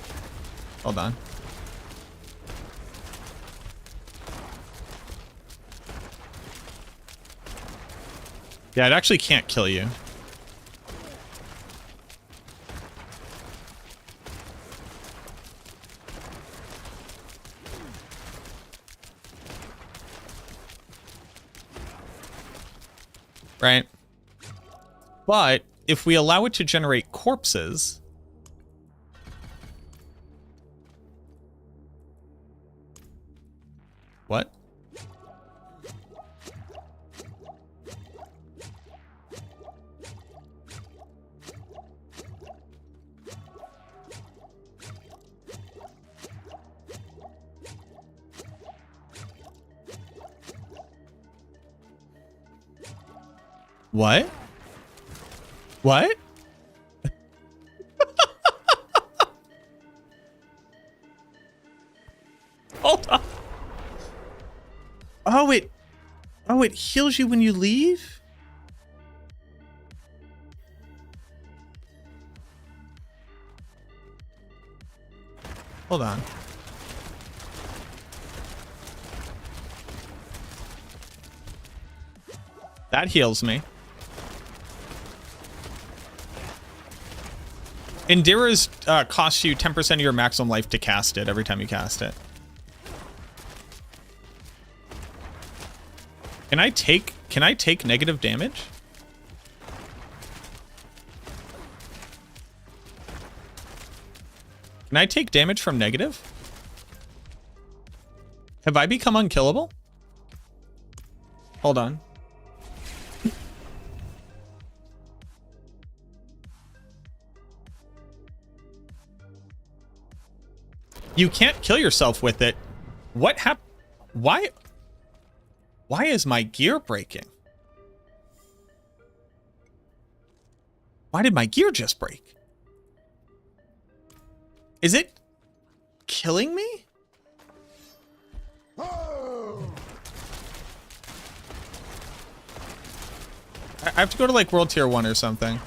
Hold on. Yeah, it actually can't kill you. Right? But if we allow it to generate corpses, what? What? What? Hold on. Oh, it heals you when you leave? Hold on. That heals me. Indira's costs you 10% of your maximum life to cast it every time you cast it. Can I take negative damage? Can I take damage from negative? Have I become unkillable? Hold on. You can't kill yourself with it. What happened? Why is my gear breaking? Why did my gear just break? Is it killing me? I have to go to like World Tier 1 or something.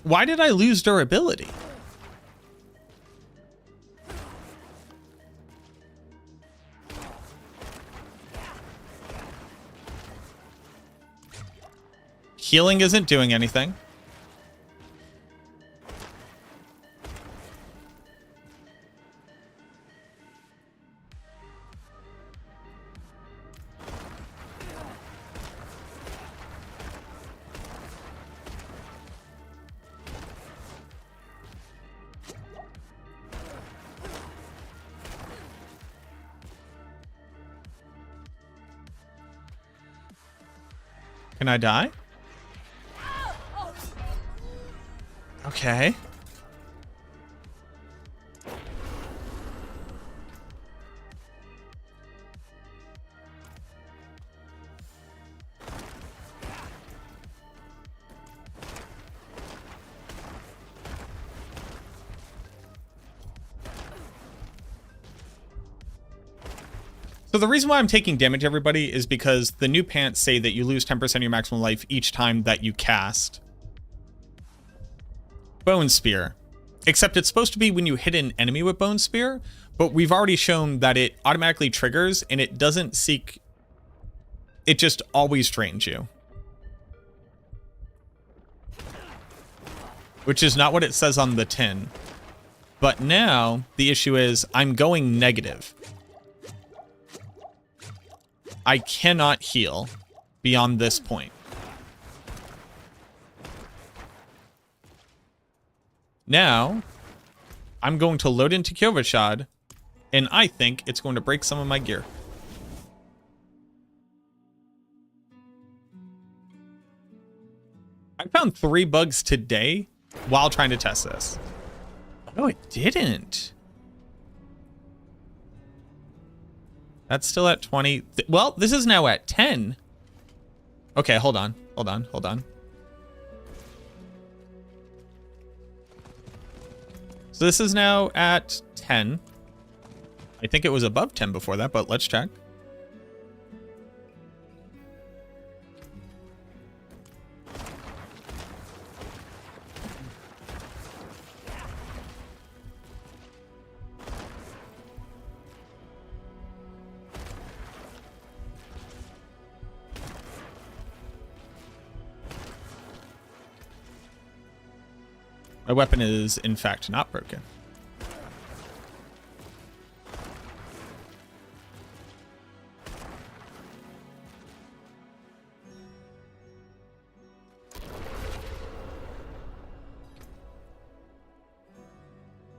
Why did I lose durability? Healing isn't doing anything. Can I die? Okay. So the reason why I'm taking damage, everybody, is because the new pants say that you lose 10% of your maximum life each time that you cast Bone Spear. Except it's supposed to be when you hit an enemy with Bone Spear, but we've already shown that it automatically triggers and it doesn't seek... It just always drains you. Which is not what it says on the tin. But now, the issue is, I'm going negative. I cannot heal beyond this point. Now, I'm going to load into Kyovashad, and I think it's going to break some of my gear. I found 3 bugs today while trying to test this. No, it didn't. That's still at 20. Well, this is now at 10. Okay, hold on. So this is now at 10. I think it was above 10 before that, but let's check. My weapon is, in fact, not broken.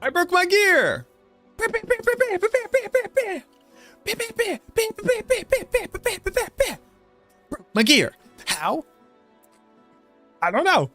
I broke my gear! Broke my gear. How? I don't know.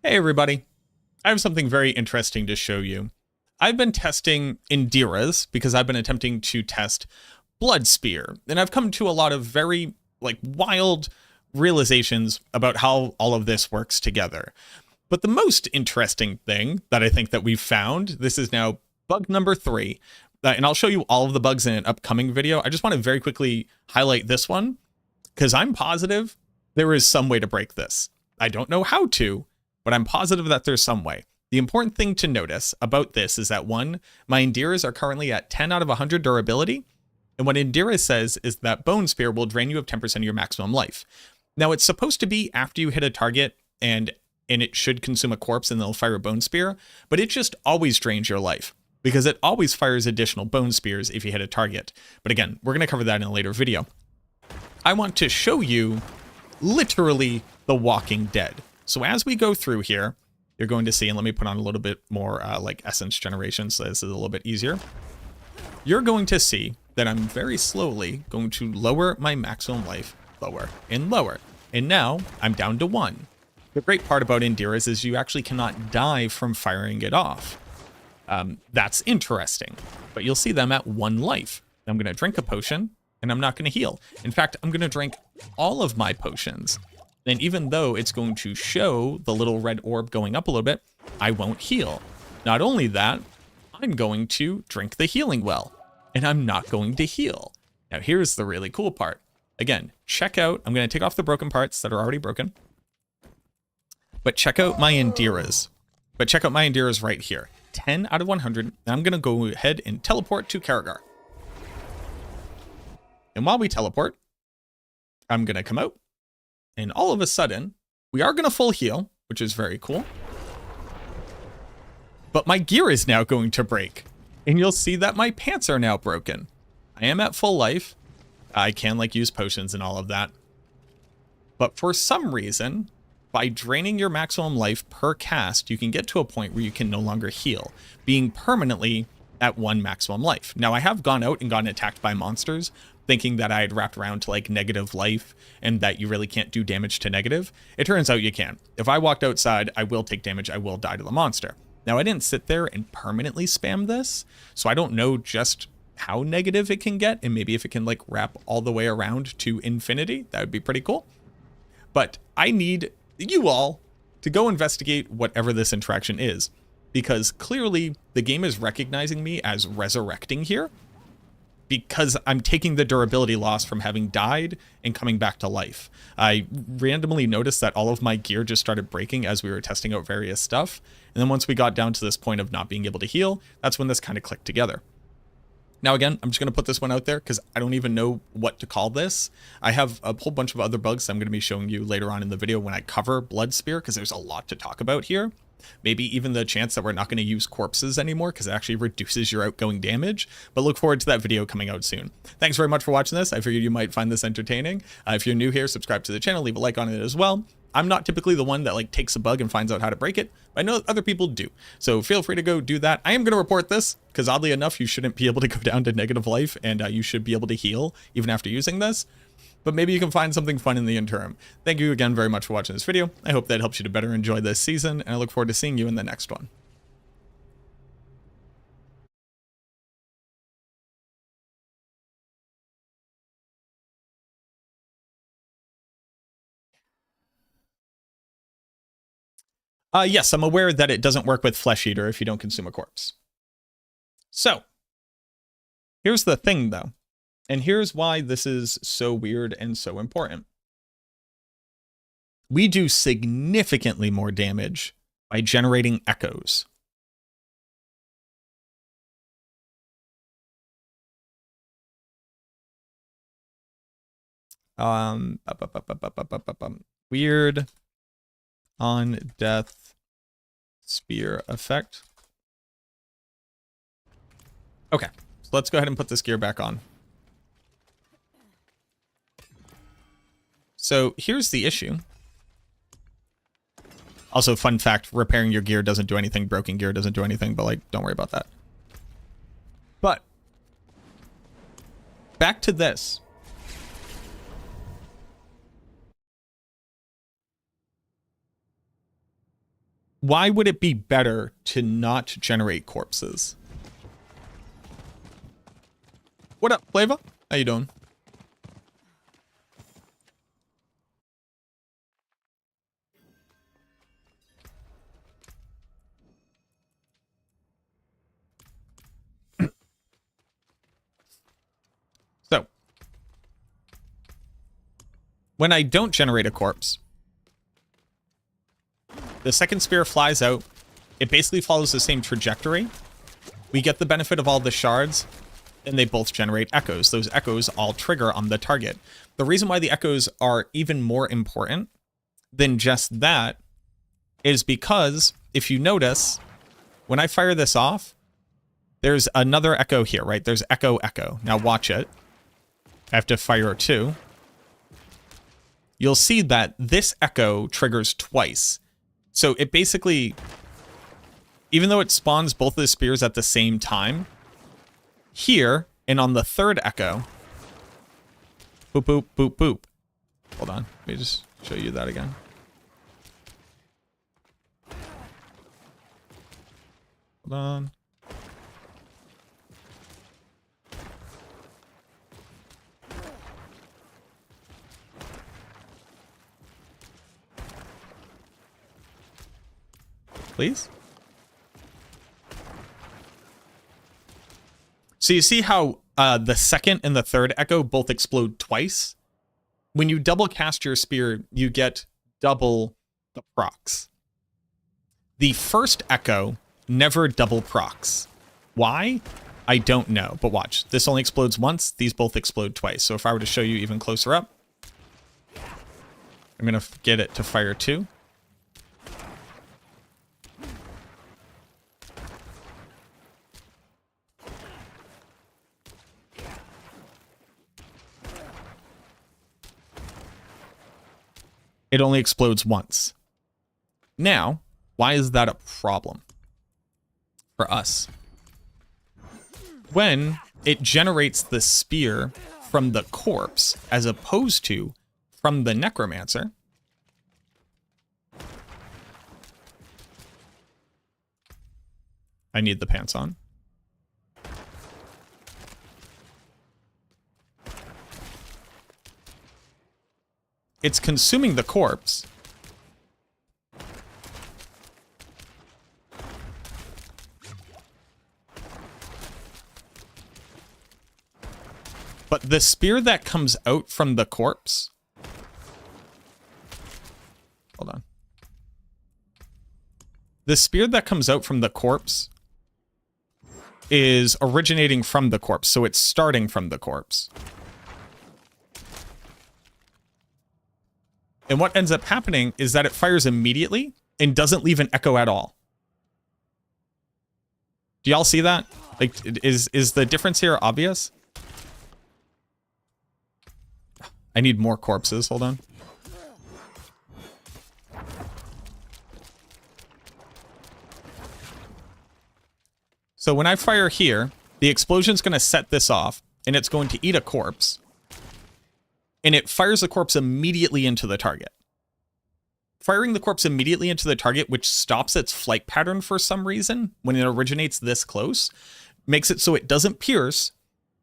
Hey everybody, I have something very interesting to show you. I've been testing Indiras because I've been attempting to test Blood Spear, and I've come to a lot of very wild realizations about how all of this works together. But the most interesting thing that I think that we've found, this is now bug number 3, and I'll show you all of the bugs in an upcoming video. I just want to very quickly highlight this one because I'm positive there is some way to break this. I don't know how to, but I'm positive that there's some way. The important thing to notice about this is that 1, my Indiras are currently at 10 out of 100 durability, and what Indira says is that Bone Spear will drain you of 10% of your maximum life. Now, it's supposed to be after you hit a target, and it should consume a corpse and they'll fire a Bone Spear, but it just always drains your life, because it always fires additional Bone Spears if you hit a target. But again, we're going to cover that in a later video. I want to show you literally The Walking Dead. So as we go through here, you're going to see, and let me put on a little bit more essence generation so this is a little bit easier. You're going to see that I'm very slowly going to lower my maximum life lower and lower. And now I'm down to 1. The great part about Indiras is you actually cannot die from firing it off. That's interesting, but you'll see them at 1 life. I'm going to drink a potion and I'm not going to heal. In fact, I'm going to drink all of my potions. And even though it's going to show the little red orb going up a little bit, I won't heal. Not only that, I'm going to drink the healing well, and I'm not going to heal. Now here's the really cool part. Again, check out, I'm going to take off the broken parts that are already broken, but check out my Indiras. But check out my Indiras right here. 10 out of 100, and I'm going to go ahead and teleport to Karagar. And while we teleport, I'm going to come out. And all of a sudden, we are going to full heal, which is very cool. But my gear is now going to break. And you'll see that my pants are now broken. I am at full life. I can like use potions and all of that. But for some reason, by draining your maximum life per cast, you can get to a point where you can no longer heal, being permanently at 1 maximum life. Now, I have gone out and gotten attacked by monsters, thinking that I had wrapped around to like negative life and that you really can't do damage to negative. It turns out you can. If I walked outside, I will take damage, I will die to the monster. Now, I didn't sit there and permanently spam this, so I don't know just how negative it can get, and maybe if it can like wrap all the way around to infinity, that would be pretty cool. But I need you all to go investigate whatever this interaction is, because clearly the game is recognizing me as resurrecting here, because I'm taking the durability loss from having died and coming back to life. I randomly noticed that all of my gear just started breaking as we were testing out various stuff. And then once we got down to this point of not being able to heal, that's when this kind of clicked together. Now, again, I'm just going to put this one out there because I don't even know what to call this. I have a whole bunch of other bugs I'm going to be showing you later on in the video when I cover Blood Spear, because there's a lot to talk about here. Maybe even the chance that we're not going to use corpses anymore because it actually reduces your outgoing damage. But look forward to that video coming out soon. Thanks very much for watching this. I figured you might find this entertaining. If you're new here, subscribe to the channel, leave a like on it as well. I'm not typically the one that like takes a bug and finds out how to break it, but I know other people do. So feel free to go do that. I am going to report this because oddly enough, you shouldn't be able to go down to negative life, and you should be able to heal even after using this. But maybe you can find something fun in the interim. Thank you again very much for watching this video. I hope that helps you to better enjoy this season, and I look forward to seeing you in the next one. Yes, I'm aware that it doesn't work with Flesh Eater if you don't consume a corpse. So, here's the thing though, and here's why this is so weird and so important. We do significantly more damage by generating echoes. Weird on death spear effect. Okay, so let's go ahead and put this gear back on. So here's the issue. Also, fun fact, repairing your gear doesn't do anything, broken gear doesn't do anything, but like, don't worry about that. But back to this. Why would it be better to not generate corpses? What up, Flava? How you doing? So, when I don't generate a corpse, the second spear flies out. It basically follows the same trajectory. We get the benefit of all the shards, and they both generate echoes. Those echoes all trigger on the target. The reason why the echoes are even more important than just that is because, if you notice, when I fire this off, there's another echo here, right? There's echo, echo. Now watch it. I have to fire 2. You'll see that this echo triggers twice. So it basically, even though it spawns both of the spears at the same time, here, and on the third echo, boop, boop, boop, boop. Hold on, let me just show you that again. Hold on. Please? So you see how the second and the third echo both explode twice? When you double cast your spear, you get double the procs. The first echo never double procs. Why? I don't know, but watch. This only explodes once, these both explode twice. So if I were to show you even closer up, I'm gonna get it to fire 2. It only explodes once. Now, why is that a problem for us? When it generates the spear from the corpse as opposed to from the Necromancer, I need the pants on. It's consuming the corpse. But the spear that comes out from the corpse... Hold on. The spear that comes out from the corpse is originating from the corpse, so it's starting from the corpse. And what ends up happening is that it fires immediately and doesn't leave an echo at all. Do y'all see that? Like, is the difference here obvious? I need more corpses. Hold on. So when I fire here, the explosion's going to set this off, and it's going to eat a corpse. And it fires the corpse immediately into the target. Firing the corpse immediately into the target, which stops its flight pattern for some reason when it originates this close, makes it so it doesn't pierce.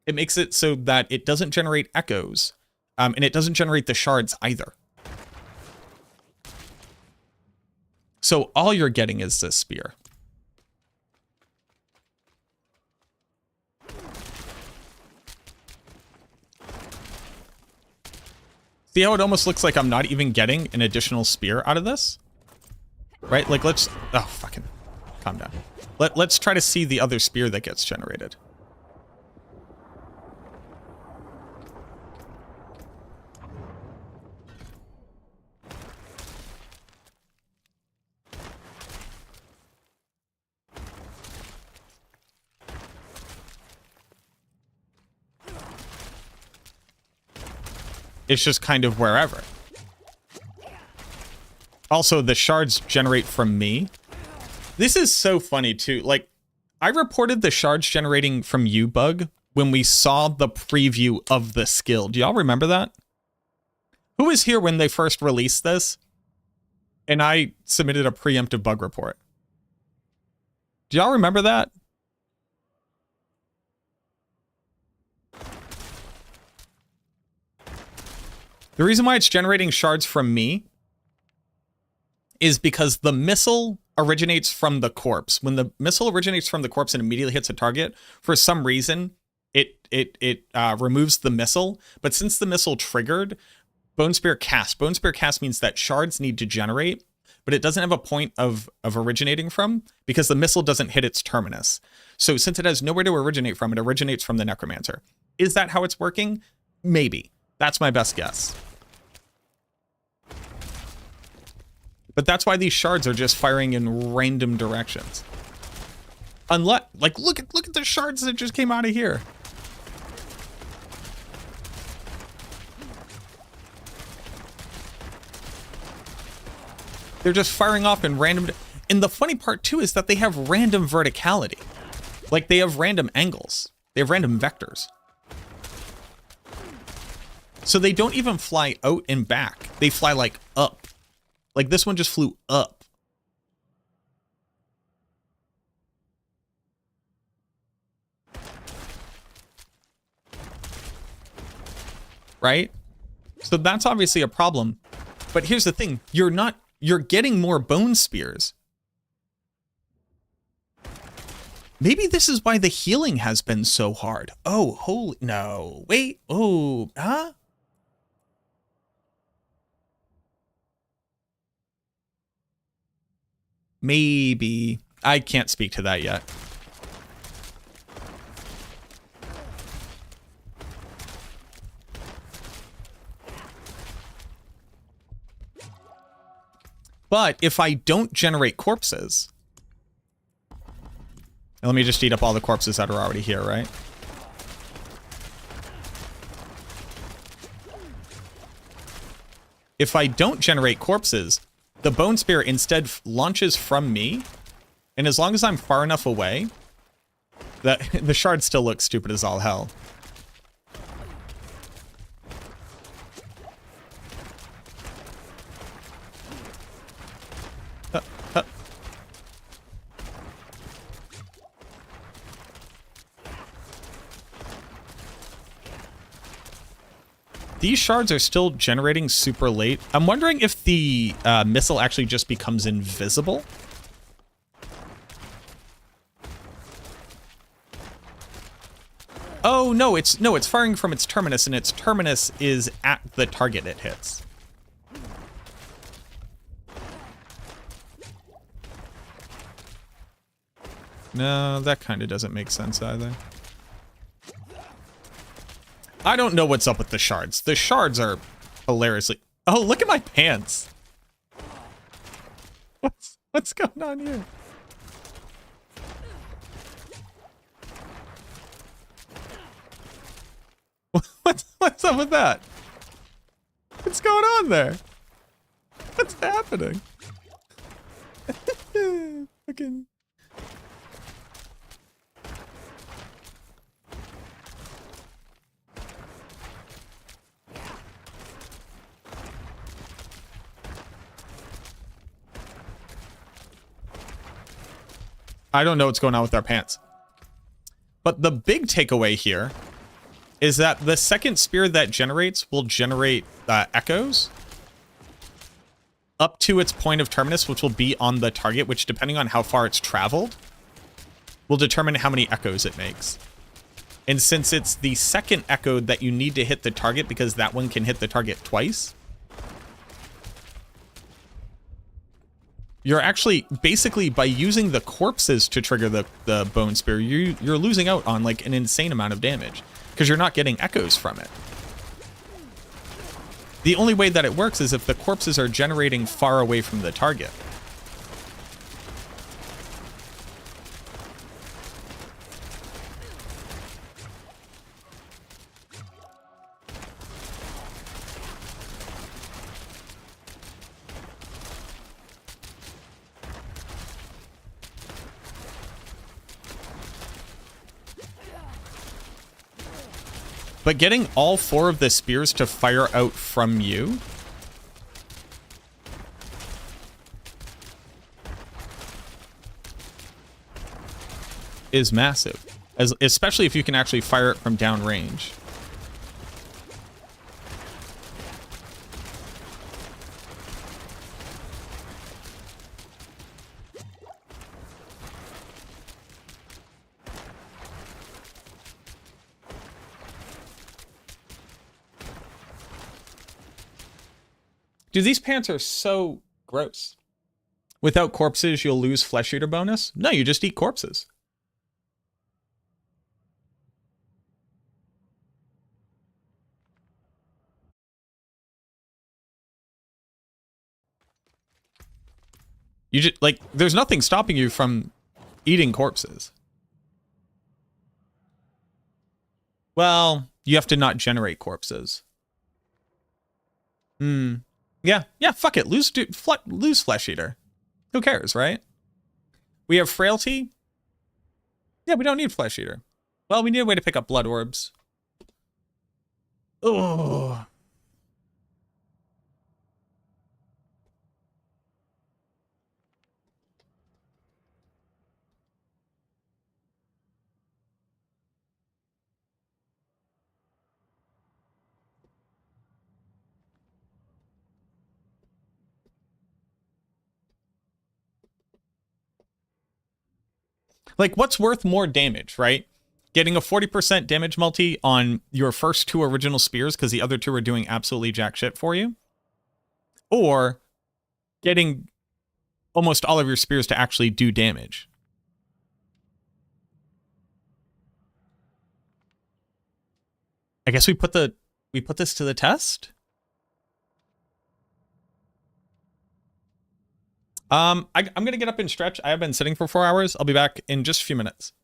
It makes it so that it doesn't generate echoes. And it doesn't generate the shards either. So all you're getting is this spear. See how it almost looks like I'm not even getting an additional spear out of this? Right? Like, let's... Oh, fucking... Calm down. Let's try to see the other spear that gets generated. It's just kind of wherever. Also, the shards generate from me. This is so funny, too. Like, I reported the shards generating from you bug when we saw the preview of the skill. Do y'all remember that? Who was here when they first released this? And I submitted a preemptive bug report. Do y'all remember that? The reason why it's generating shards from me is because the missile originates from the corpse. When the missile originates from the corpse and immediately hits a target, for some reason, it removes the missile. But since the missile triggered, Bone Spear cast. Bone Spear cast means that shards need to generate, but it doesn't have a point of originating from because the missile doesn't hit its terminus. So since it has nowhere to originate from, it originates from the Necromancer. Is that how it's working? Maybe. That's my best guess. But that's why these shards are just firing in random directions. Unless, like, look at the shards that just came out of here. They're just firing off in random... And the funny part, too, is that they have random verticality. Like, they have random angles. They have random vectors. So they don't even fly out and back. They fly, like, up. Like, this one just flew up. Right? So that's obviously a problem. But here's the thing. You're getting more bone spears. Maybe this is why the healing has been so hard. Oh, holy... No. Wait. Oh. Huh? Maybe. I can't speak to that yet. But if I don't generate corpses... Let me just eat up all the corpses that are already here, right? if I don't generate corpses, the bone spear instead launches from me. And as long as I'm far enough away, that the shard still looks stupid as all hell. These shards are still generating super late. I'm wondering if the missile actually just becomes invisible. Oh, no, it's firing from its terminus, and its terminus is at the target it hits. No, that kind of doesn't make sense either. I don't know what's up with the shards. The shards are hilariously... Oh, look at my pants. What's going on here? What's up with that? What's going on there? What's happening? Fucking... I don't know what's going on with our pants. But the big takeaway here is that the second spear that generates will generate echoes up to its point of terminus, which will be on the target, which, depending on how far it's traveled, will determine how many echoes it makes. And since it's the second echo that you need to hit the target, because that one can hit the target twice, you're actually, basically, by using the corpses to trigger the bone spear, you're losing out on like an insane amount of damage, because you're not getting echoes from it. The only way that it works is if the corpses are generating far away from the target. But getting all 4 of the spears to fire out from you is massive, especially if you can actually fire it from downrange. Dude, these pants are so gross. Without corpses, you'll lose flesh eater bonus? No, you just eat corpses. You just, like, there's nothing stopping you from eating corpses. Well, you have to not generate corpses. Yeah, fuck it. Lose Flesh Eater. Who cares, right? We have Frailty. Yeah, we don't need Flesh Eater. Well, we need a way to pick up Blood Orbs. Oh. Like, what's worth more damage, right? Getting a 40% damage multi on your first 2 original spears because the other 2 are doing absolutely jack shit for you? Or getting almost all of your spears to actually do damage? I guess we put this to the test? I'm gonna get up and stretch. I have been sitting for 4 hours. I'll be back in just a few minutes.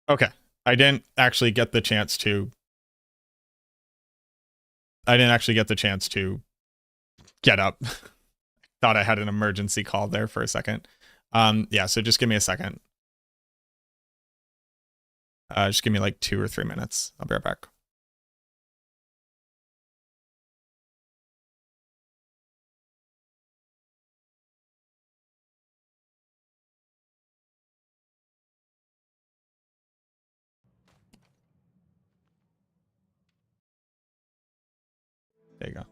Okay. I didn't actually get the chance to get up. Thought I had an emergency call there for a second. Yeah, so just give me a second. Just give me like 2 or 3 minutes. I'll be right back. There you go.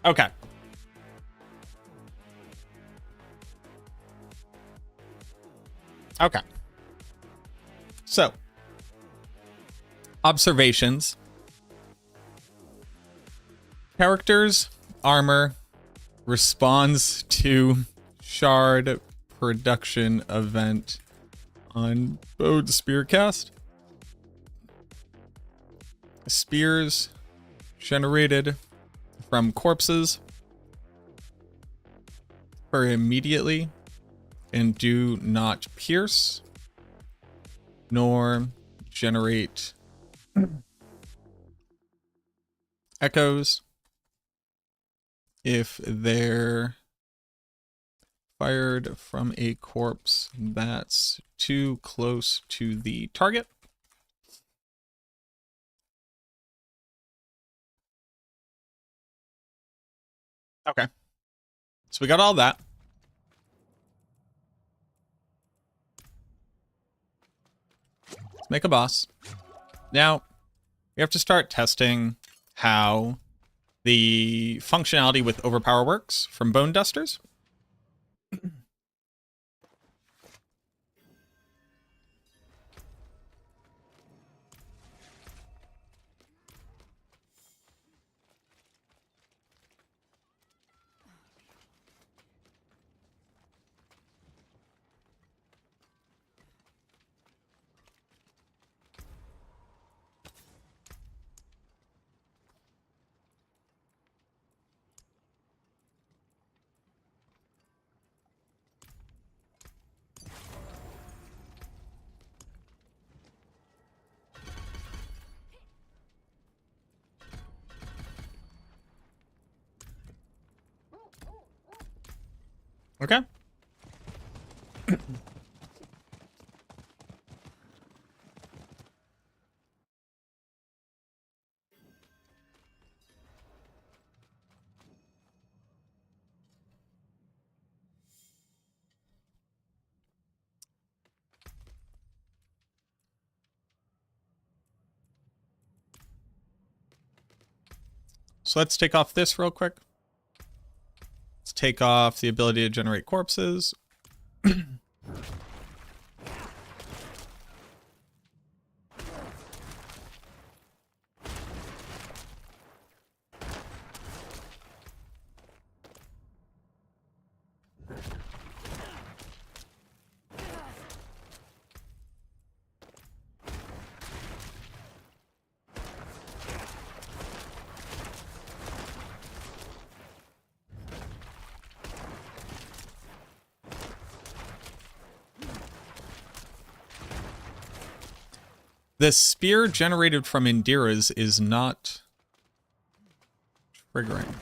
Okay. Okay. So, observations. Characters, armor, responds to shard production event on bowed spearcast. Spears generated from corpses for immediately and do not pierce nor generate echoes if they're fired from a corpse that's too close to the target. Okay. So we got all that. Let's make a boss. Now, we have to start testing how the functionality with overpower works from bone dusters. Okay. So let's take off this real quick. Let's take off the ability to generate corpses. The spear generated from Indira's is not triggering.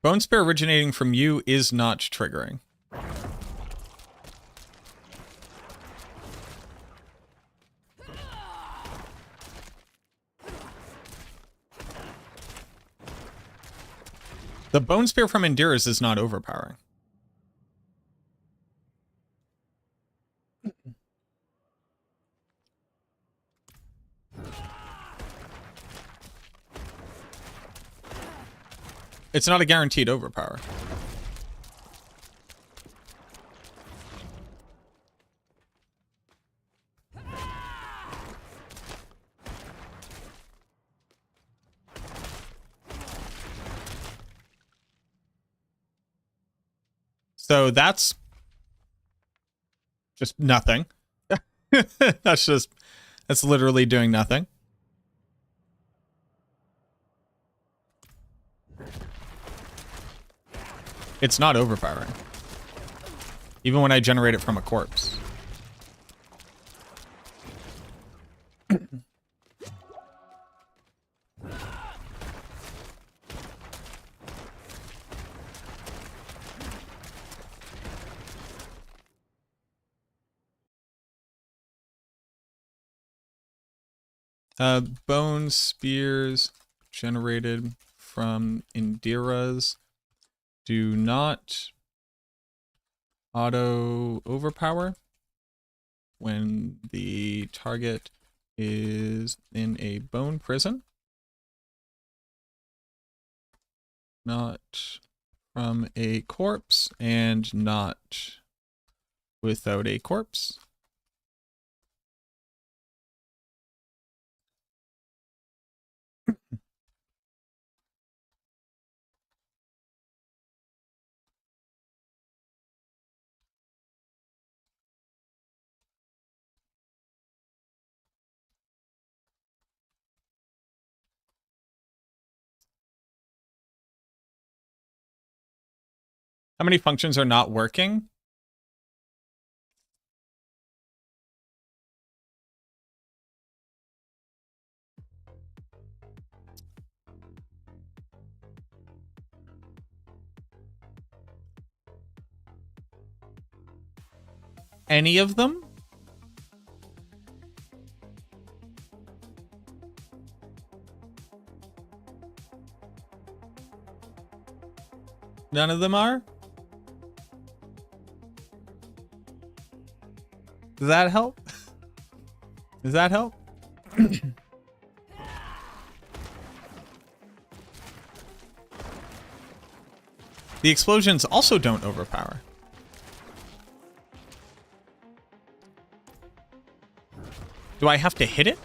Bone spear originating from you is not triggering. The bone spear from Indira's is not overpowering. It's not a guaranteed overpower. So that's just nothing. That's literally doing nothing. It's not overpowering. Even when I generate it from a corpse. Bone spears generated from Indira's do not auto overpower when the target is in a bone prison. Not from a corpse and not without a corpse. How many functions are not working? Any of them? None of them are? Does that help? Does that help? The explosions also don't overpower. Do I have to hit it?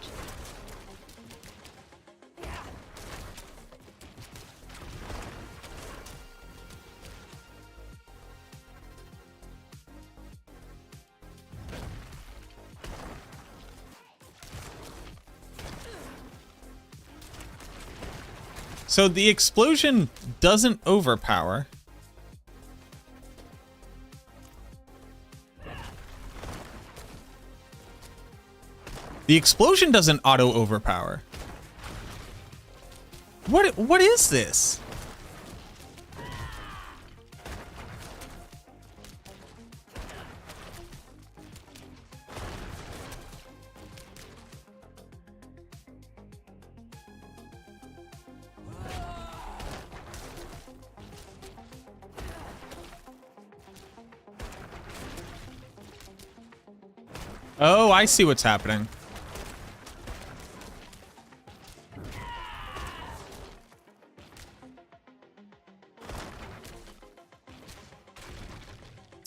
So the explosion doesn't overpower. The explosion doesn't auto overpower. What is this? Oh, I see what's happening.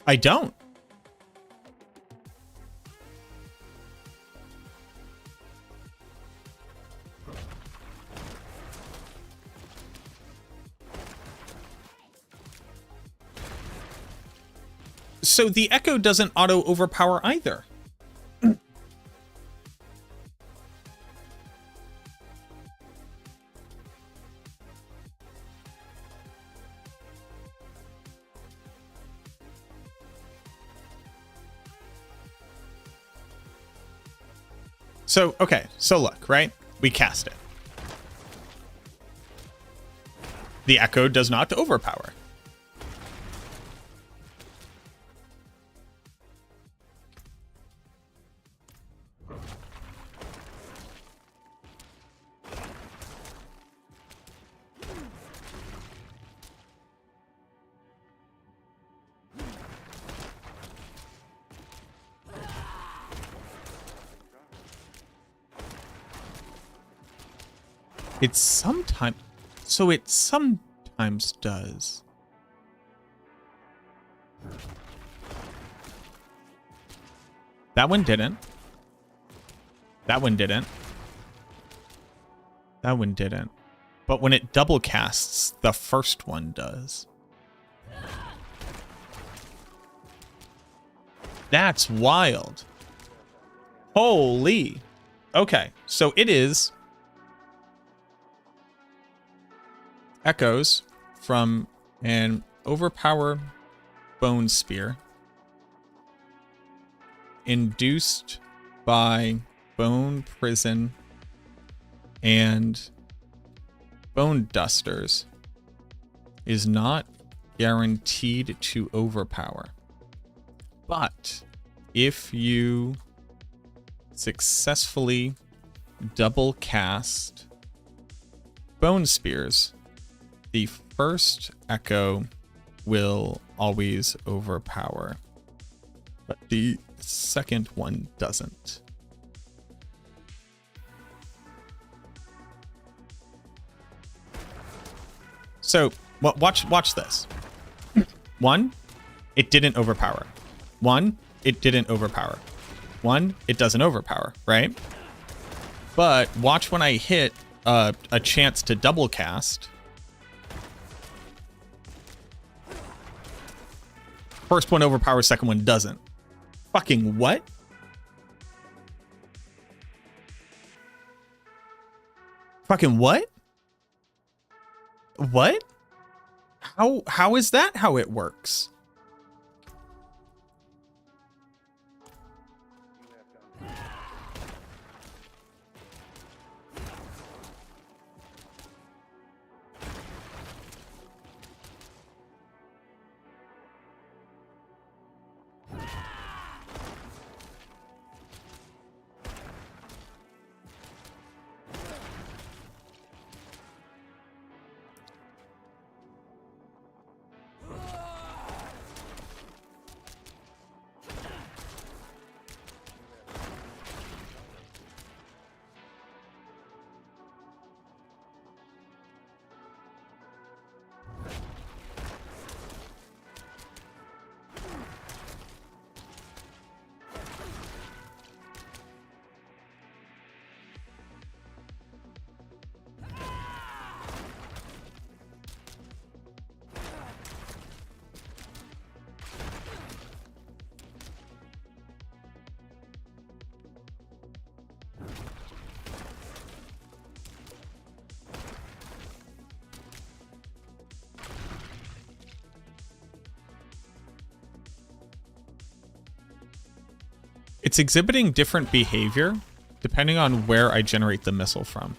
I don't. So the echo doesn't auto overpower either. So, okay, so look, right? We cast it. The echo does not overpower. It sometimes does. That one didn't. That one didn't. That one didn't. But when it double casts, the first one does. That's wild. Holy. Okay, so it is echoes from an overpower bone spear induced by bone prison and bone dusters is not guaranteed to overpower. But if you successfully double cast bone spears, the first echo will always overpower, but the second one doesn't. So watch this. 1, it didn't overpower. 1, it didn't overpower. 1, it doesn't overpower, right? But watch when I hit a chance to double cast. First one overpowers, second one doesn't. Fucking what? Fucking what? What? How is that how it works? It's exhibiting different behavior depending on where I generate the missile from.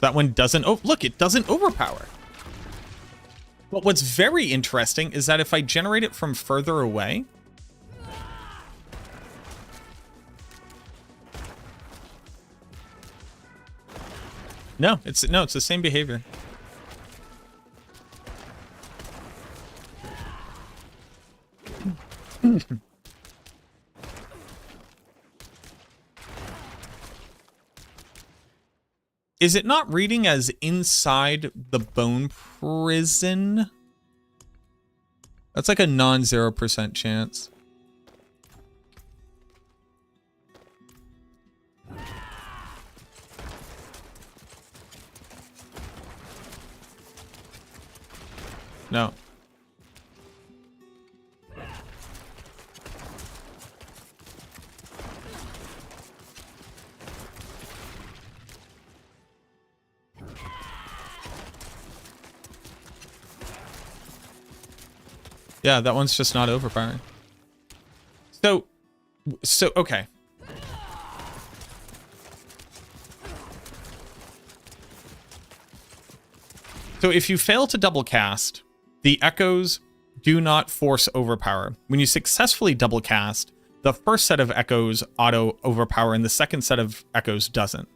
That one doesn't, oh, look, it doesn't overpower. But what's very interesting is that if I generate it from further away, no, it's the same behavior. Is it not reading as inside the bone prison? That's like a non-0% chance. No. Yeah, that one's just not overpowering. So okay. So if you fail to double cast, the echoes do not force overpower. When you successfully double cast, the first set of echoes auto overpower and the second set of echoes doesn't.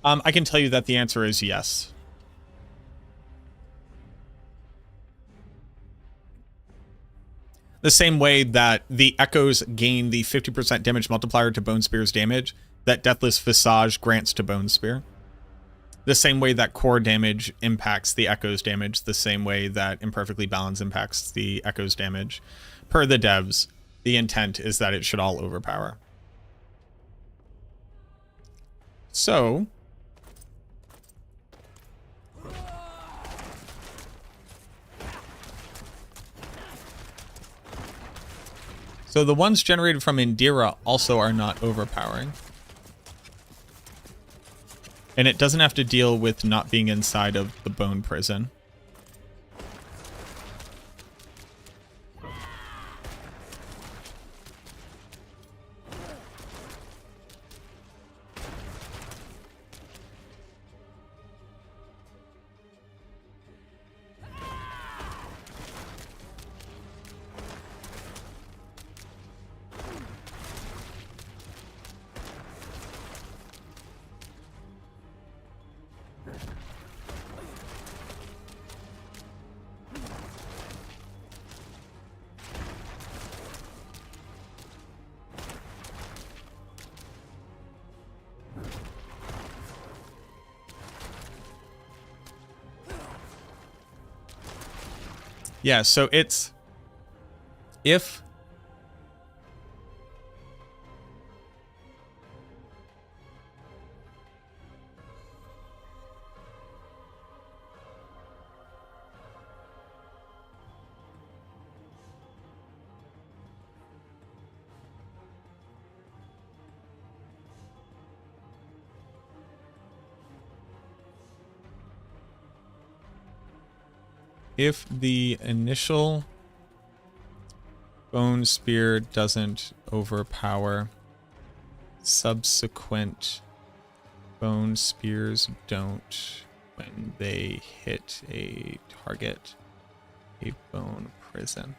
I can tell you that the answer is yes. The same way that the echoes gain the 50% damage multiplier to Bone Spear's damage that Deathless Visage grants to Bone Spear. The same way that core damage impacts the echoes damage, the same way that Imperfectly Balanced impacts the echoes damage. Per the devs, the intent is that it should all overpower. So the ones generated from Indira also are not overpowering. And it doesn't have to deal with not being inside of the bone prison. Yeah, so it's if the initial Bone Spear doesn't overpower, subsequent Bone Spears don't when they hit a target, a bone prison.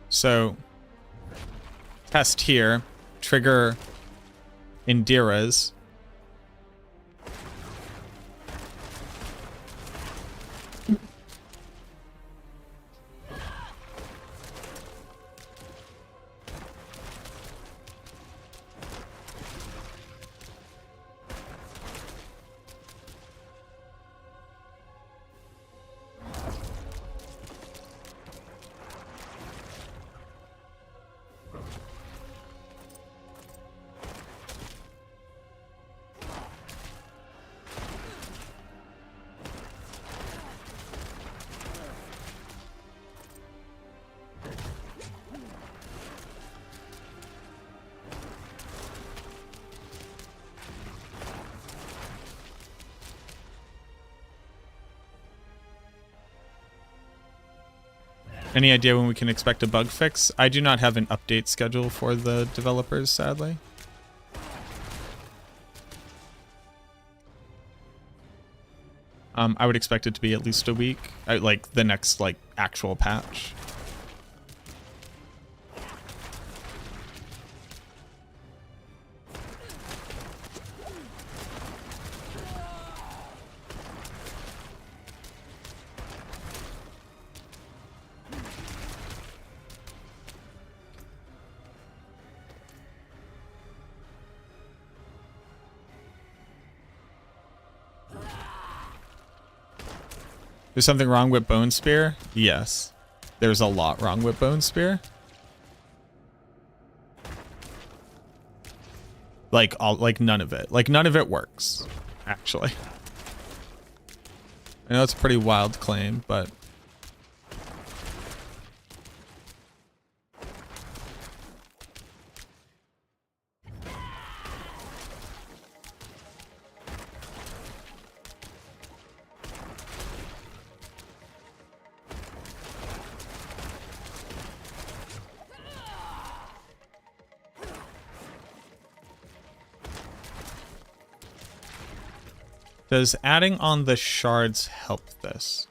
So, test here, trigger Indira's. Any idea when we can expect a bug fix? I do not have an update schedule for the developers, sadly. I would expect it to be at least a week, like the next actual patch. There's something wrong with Bone Spear? Yes. There's a lot wrong with Bone Spear. Like none of it. Like none of it works, actually. I know it's a pretty wild claim, but Does adding on the shards help this?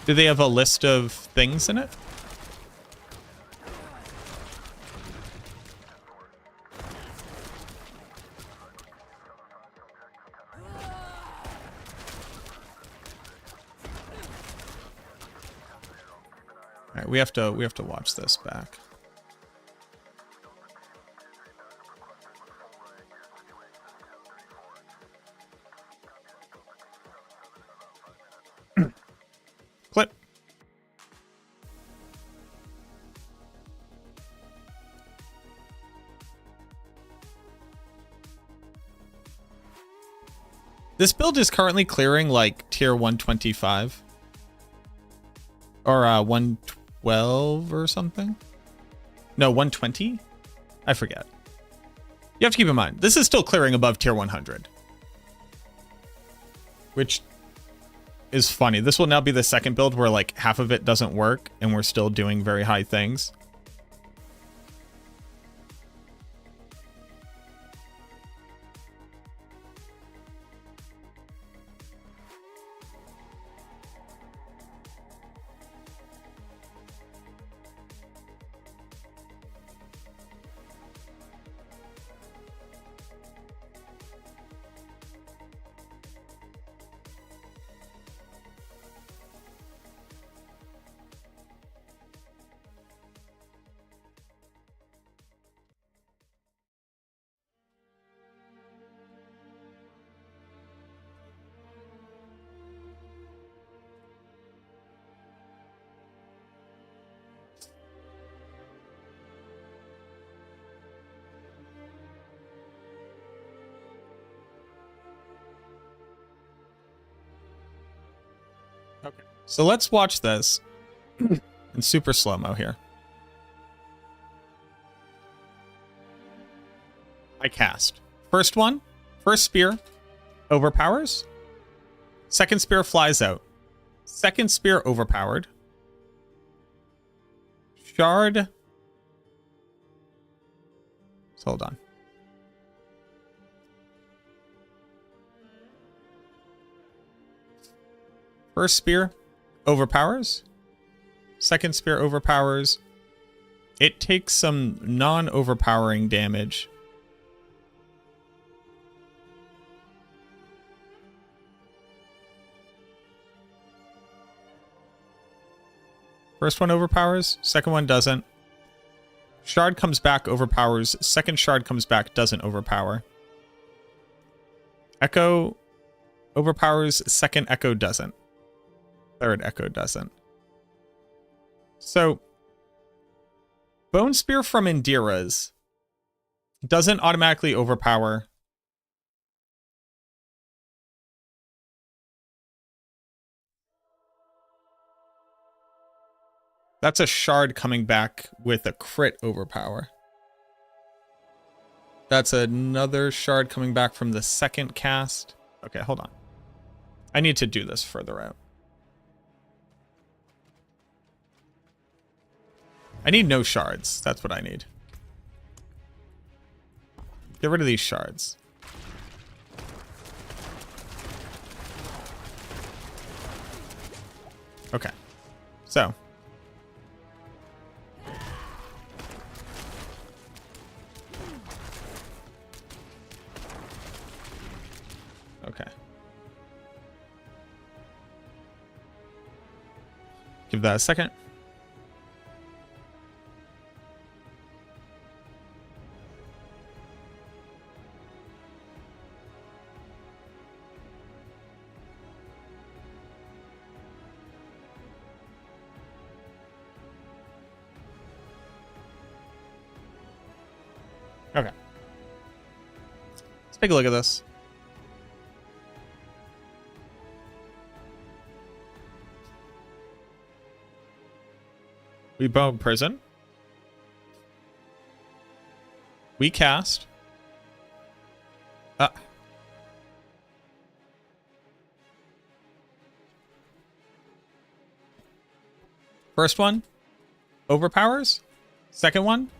Do they have a list of things in it? All right, we have to watch this back. Clip. This build is currently clearing like tier 125 or 112 or something. No, 120. I forget. You have to keep in mind, this is still clearing above tier 100, which is funny. This will now be the second build where like half of it doesn't work and we're still doing very high things. Okay. So let's watch this in super slow-mo here. I cast. First one, first spear, overpowers. Second spear flies out. Second spear overpowered. Shard. So hold on. First spear overpowers. Second spear overpowers. It takes some non-overpowering damage. First one overpowers, second one doesn't. Shard comes back, overpowers. Second shard comes back, doesn't overpower. Echo overpowers, second echo doesn't. Third echo doesn't. So, Bone Spear from Indira's doesn't automatically overpower. That's a shard coming back with a crit overpower. That's another shard coming back from the second cast. Okay, hold on. I need to do this further out. I need no shards. That's what I need. Get rid of these shards. Okay. So. Okay. Give that a second. Okay. Let's take a look at this. We bone prison. We cast. First one, overpowers. Second one,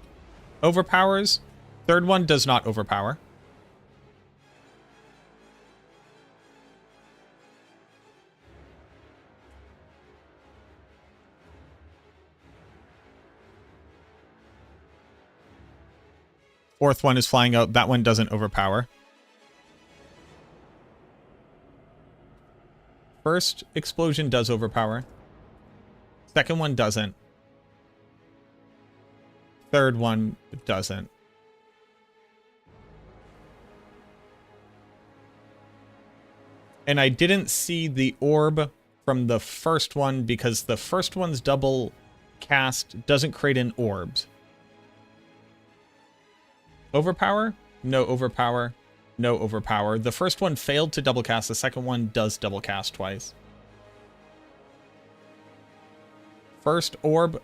overpowers. Third one does not overpower. Fourth one is flying out. That one doesn't overpower. First explosion does overpower. Second one doesn't. Third one doesn't. And I didn't see the orb from the first one because the first one's double cast doesn't create an orb. Overpower? No overpower. No overpower. The first one failed to double cast. The second one does double cast twice. First orb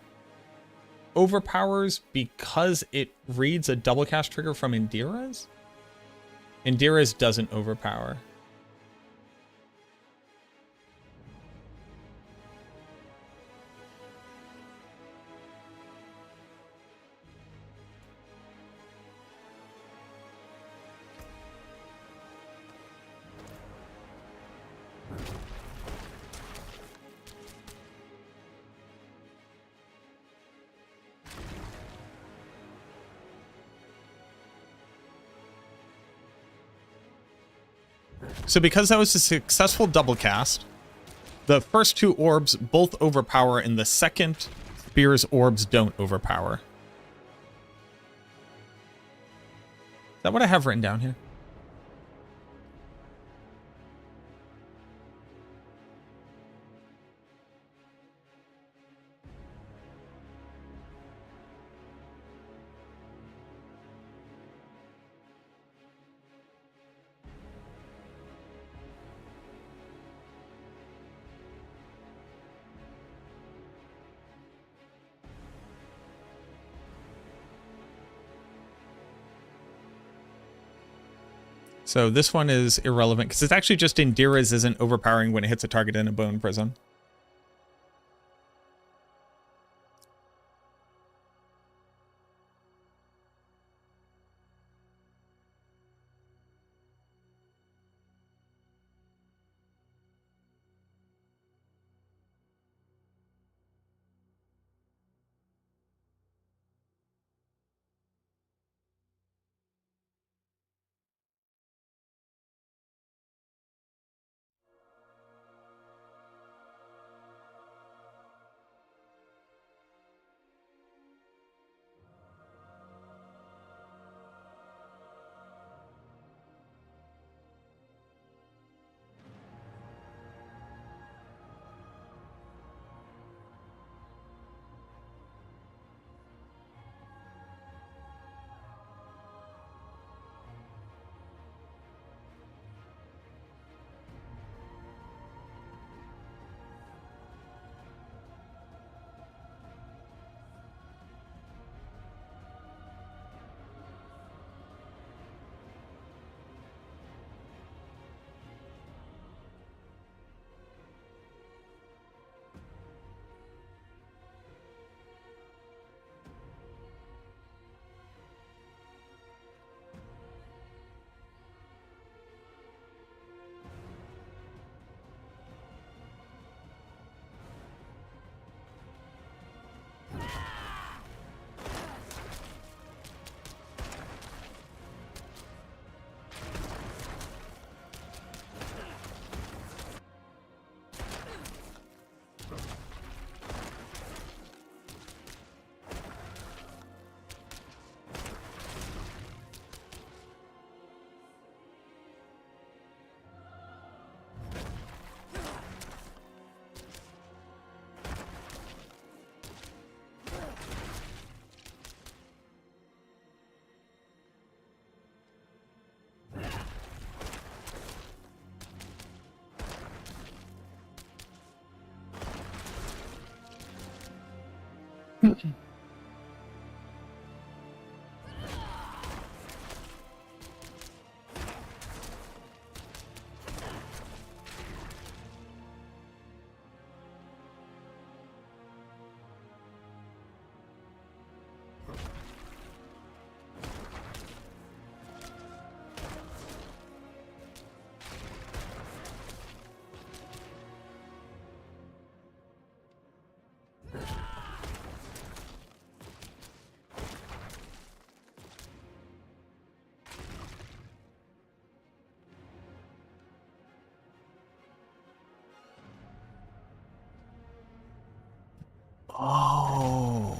overpowers because it reads a double cast trigger from Indira's? Indira's doesn't overpower. So because that was a successful double cast, the first two orbs both overpower and the second spear's orbs don't overpower. Is that what I have written down here? So this one is irrelevant because it's actually just Indira's isn't overpowering when it hits a target in a bone prison. Oh.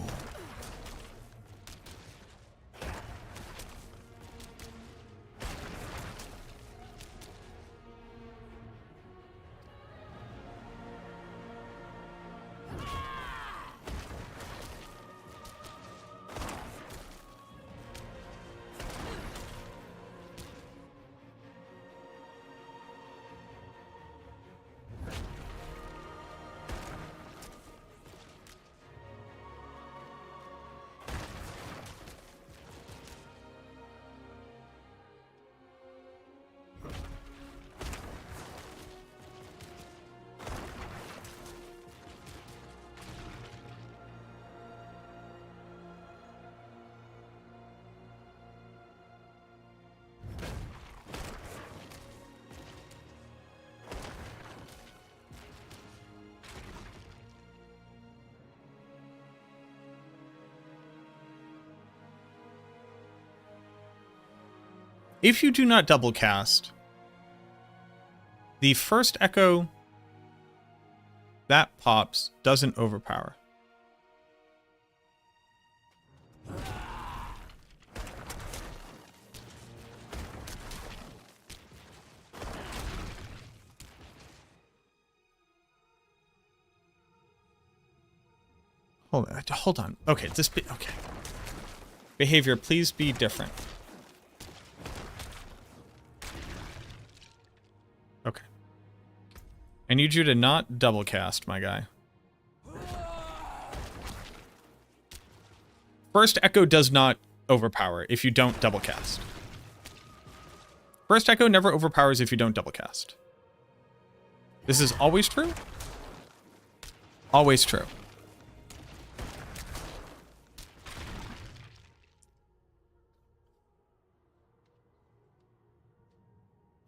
If you do not double cast, the first echo that pops doesn't overpower. Hold on. Okay, okay. Behavior, please be different. Okay. I need you to not double cast, my guy. First Echo does not overpower if you don't double cast. First Echo never overpowers if you don't double cast. This is always true? Always true.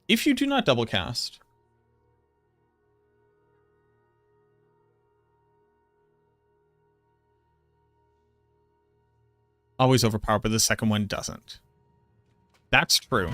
If you do not double cast, always overpower, but the second one doesn't. That's true.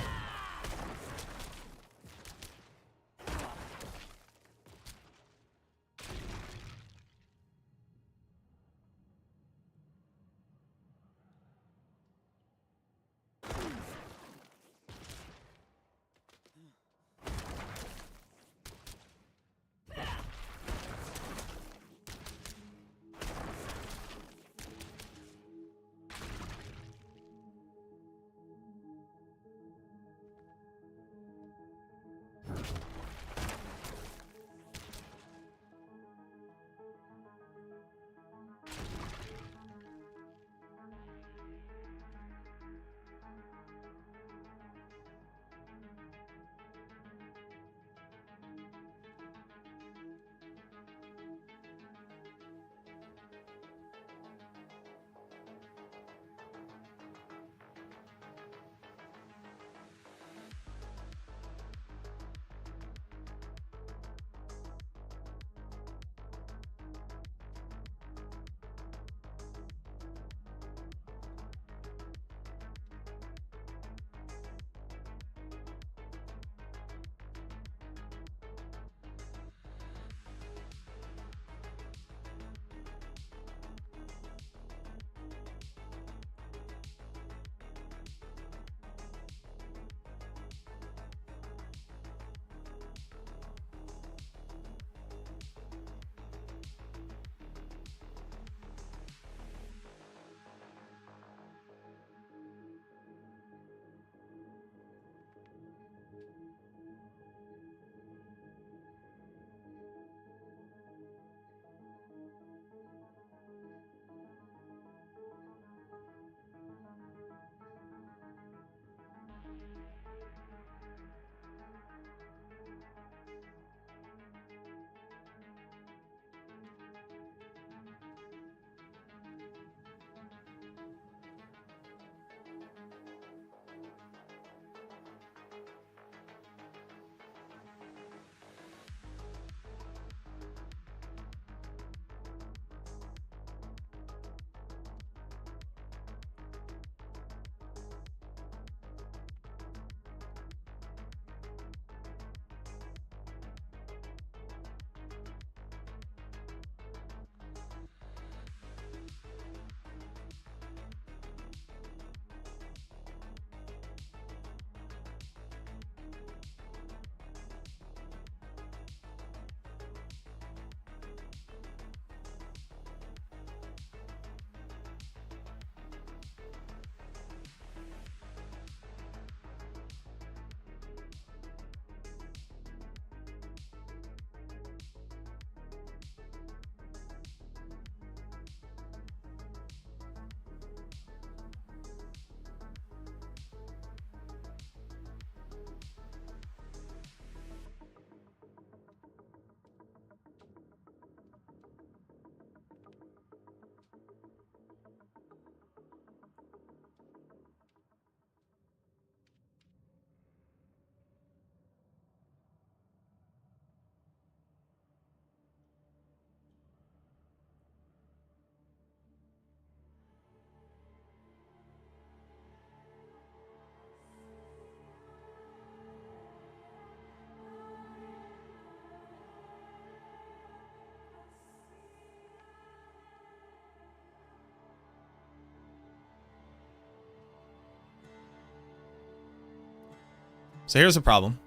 So here's the problem.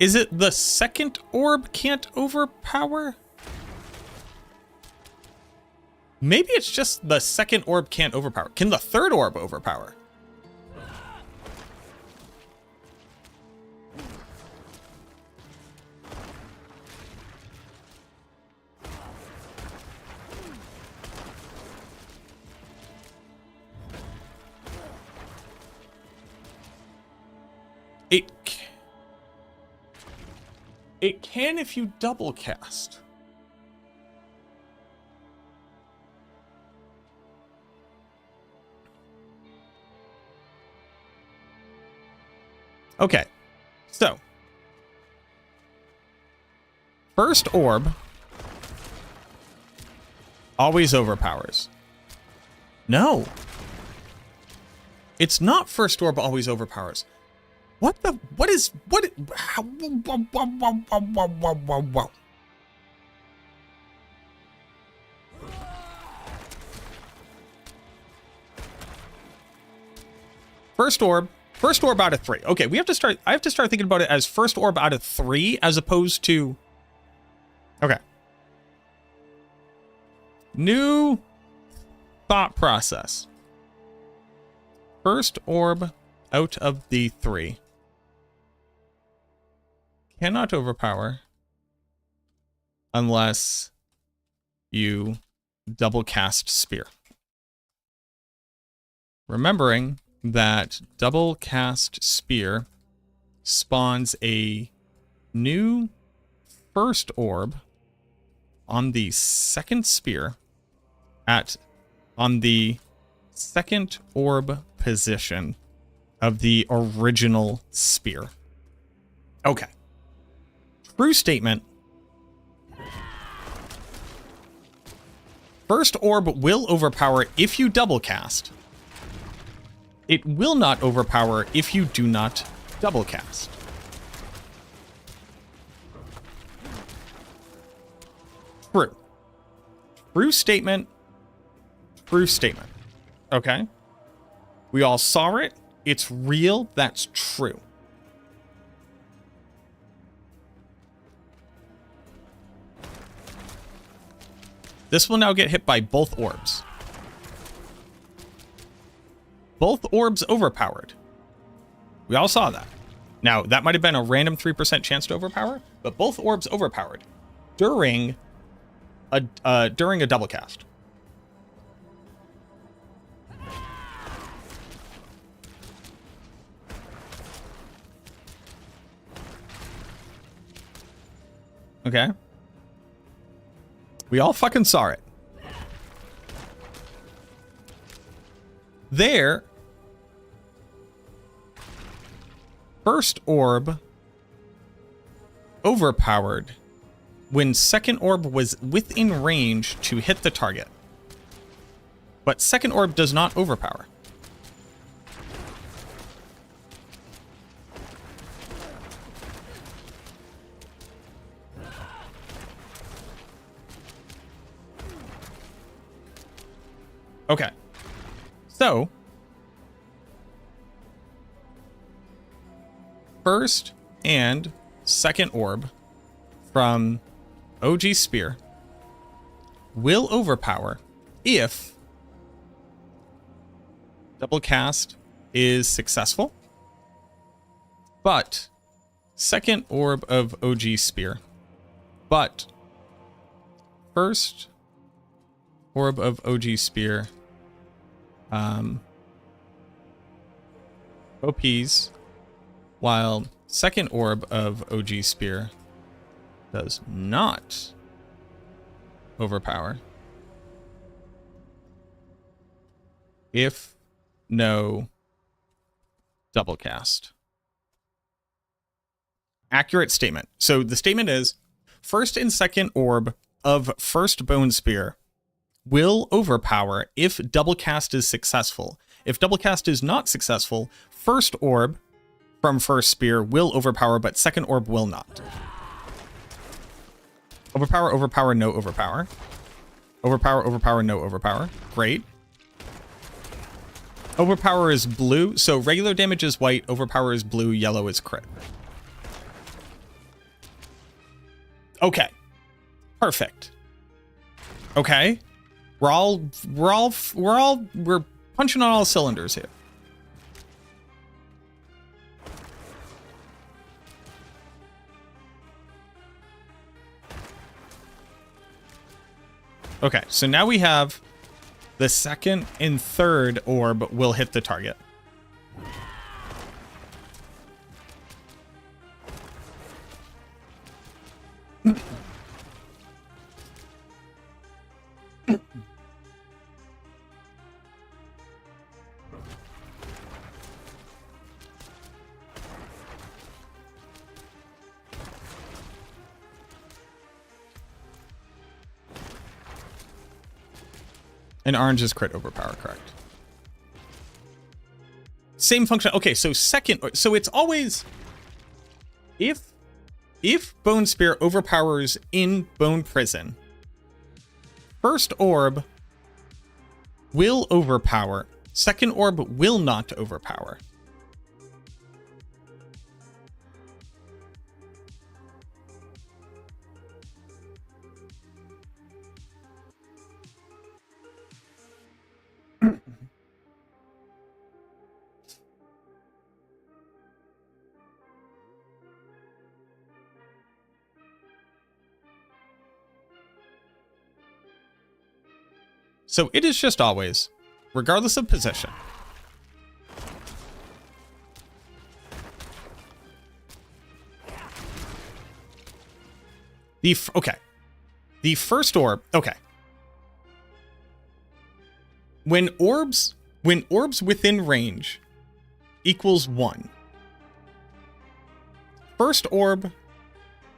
Is it the second orb can't overpower? Maybe it's just the second orb can't overpower. Can the third orb overpower? It can if you double cast. Okay, so first orb always overpowers. No, it's not first orb always overpowers. What the? What is? What? How, whoa. First orb out of 3. Okay, we have to start. I have to start thinking about it as first orb out of 3 as opposed to. Okay. New thought process. First orb out of the 3. Cannot overpower unless you double cast Spear. Remembering that double cast Spear spawns a new first orb on the second Spear on the second orb position of the original Spear. Okay. True statement. First orb will overpower if you double cast. It will not overpower if you do not double cast. True. True statement. True statement. Okay. We all saw it. It's real. That's true. This will now get hit by both orbs. Both orbs overpowered. We all saw that. Now, that might have been a random 3% chance to overpower, but both orbs overpowered during a double cast. Okay. We all fucking saw it. There. First orb overpowered when second orb was within range to hit the target. But second orb does not overpower. Okay, so first and second orb from OG Spear will overpower if double cast is successful, but second orb of OG Spear, but first orb of OG Spear OPs, while second orb of OG Spear does not overpower if no double cast. Accurate statement. So the statement is first and second orb of first Bone Spear will overpower if double cast is successful. If double cast is not successful, first orb from first spear will overpower, but second orb will not. Overpower, overpower, no overpower. Overpower, overpower, no overpower. Great. Overpower is blue, so regular damage is white, overpower is blue, yellow is crit. Okay. Perfect. Okay. We're punching on all cylinders here. Okay, so now we have the second and third orb will hit the target. And orange is crit overpower, correct? Same function. Okay, so second, so it's always if Bone Spear overpowers in Bone Prison, first orb will overpower, second orb will not overpower. So it is just always, regardless of position. Okay. The first orb, okay. When orbs within range equals 1. First orb,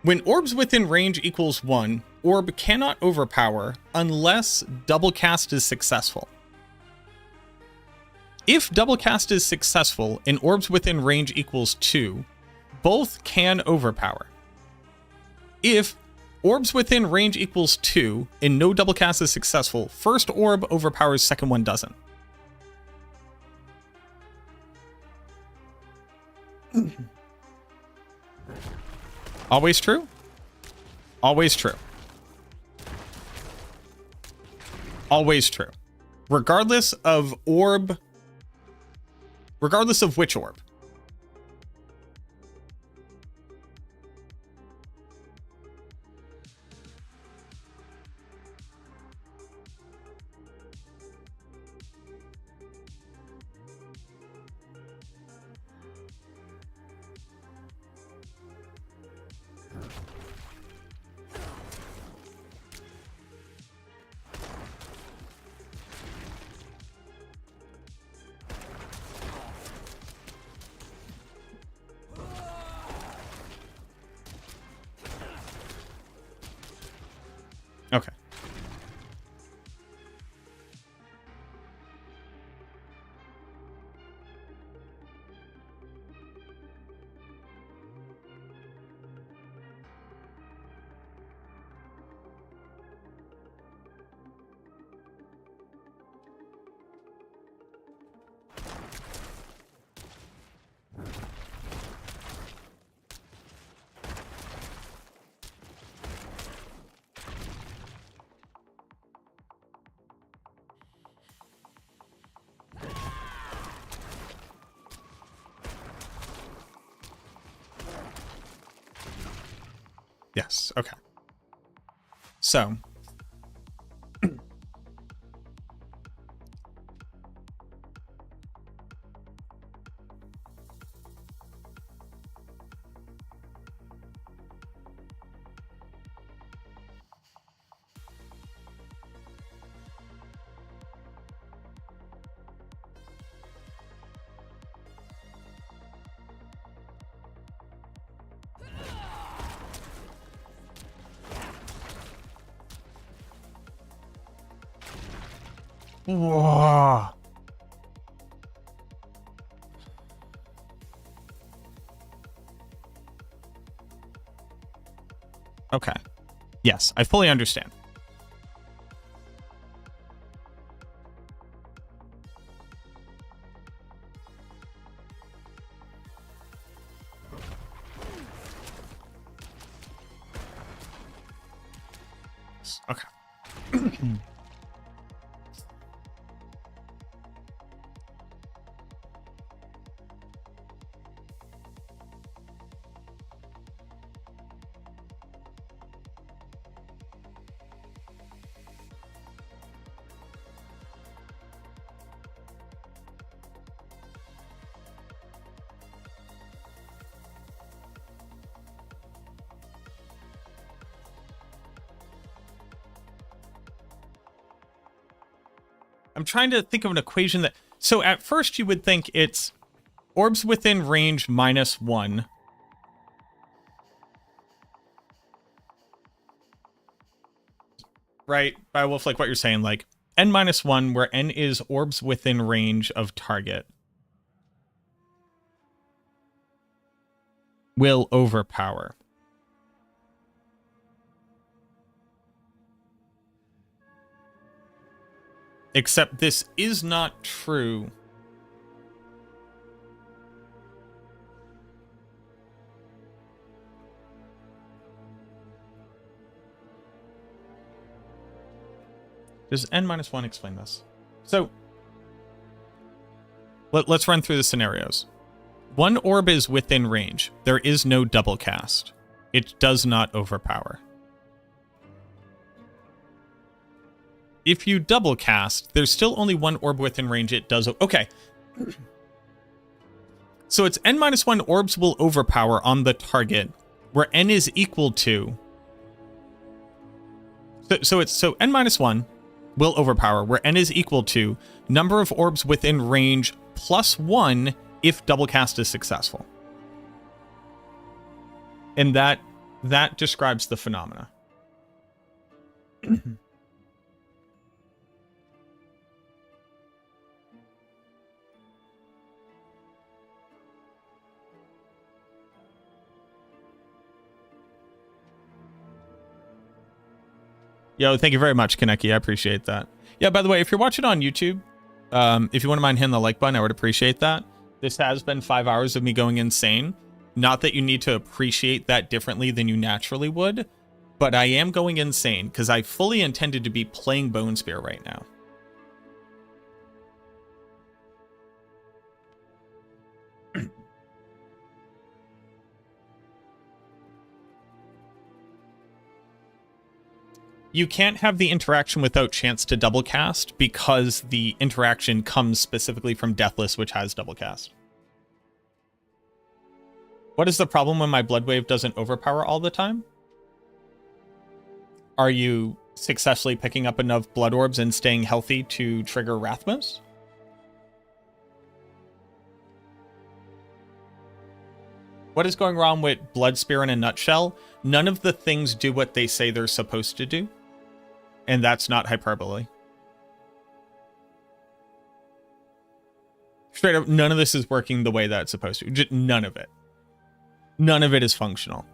when orbs within range equals 1, orb cannot overpower unless double cast is successful. If double cast is successful and orbs within range equals 2, both can overpower. If orbs within range equals 2 and no double cast is successful, first orb overpowers, second one doesn't. Always true? Always true. Always true. Regardless of orb, regardless of which orb. Okay. Yes, okay. So whoa. Okay. Yes, I fully understand. Okay. I'm trying to think of an equation that... So at first you would think it's orbs within range -1. Right? By Wolf, like what you're saying, like n -1, where n is orbs within range of target, will overpower. Except this is not true. Does n -1 explain this? So let's run through the scenarios. One orb is within range. There is no double cast. It does not overpower. If you double cast, there's still only one orb within range. It does... Okay. So it's n -1 orbs will overpower on the target, where n is equal to... So n -1 will overpower, where n is equal to number of orbs within range plus 1 if double cast is successful. And that describes the phenomena. Yo, thank you very much, Kaneki. I appreciate that. Yeah, by the way, if you're watching on YouTube, if you wouldn't mind hitting the like button, I would appreciate that. This has been 5 hours of me going insane. Not that you need to appreciate that differently than you naturally would, but I am going insane because I fully intended to be playing Bone Spear right now. You can't have the interaction without chance to double cast because the interaction comes specifically from Deathless, which has double cast. What is the problem when my Blood Wave doesn't overpower all the time? Are you successfully picking up enough Blood Orbs and staying healthy to trigger Rathmos? What is going wrong with Blood Spear in a nutshell? None of the things do what they say they're supposed to do. And that's not hyperbole. Straight up, none of this is working the way that it's supposed to. Just none of it. None of it is functional.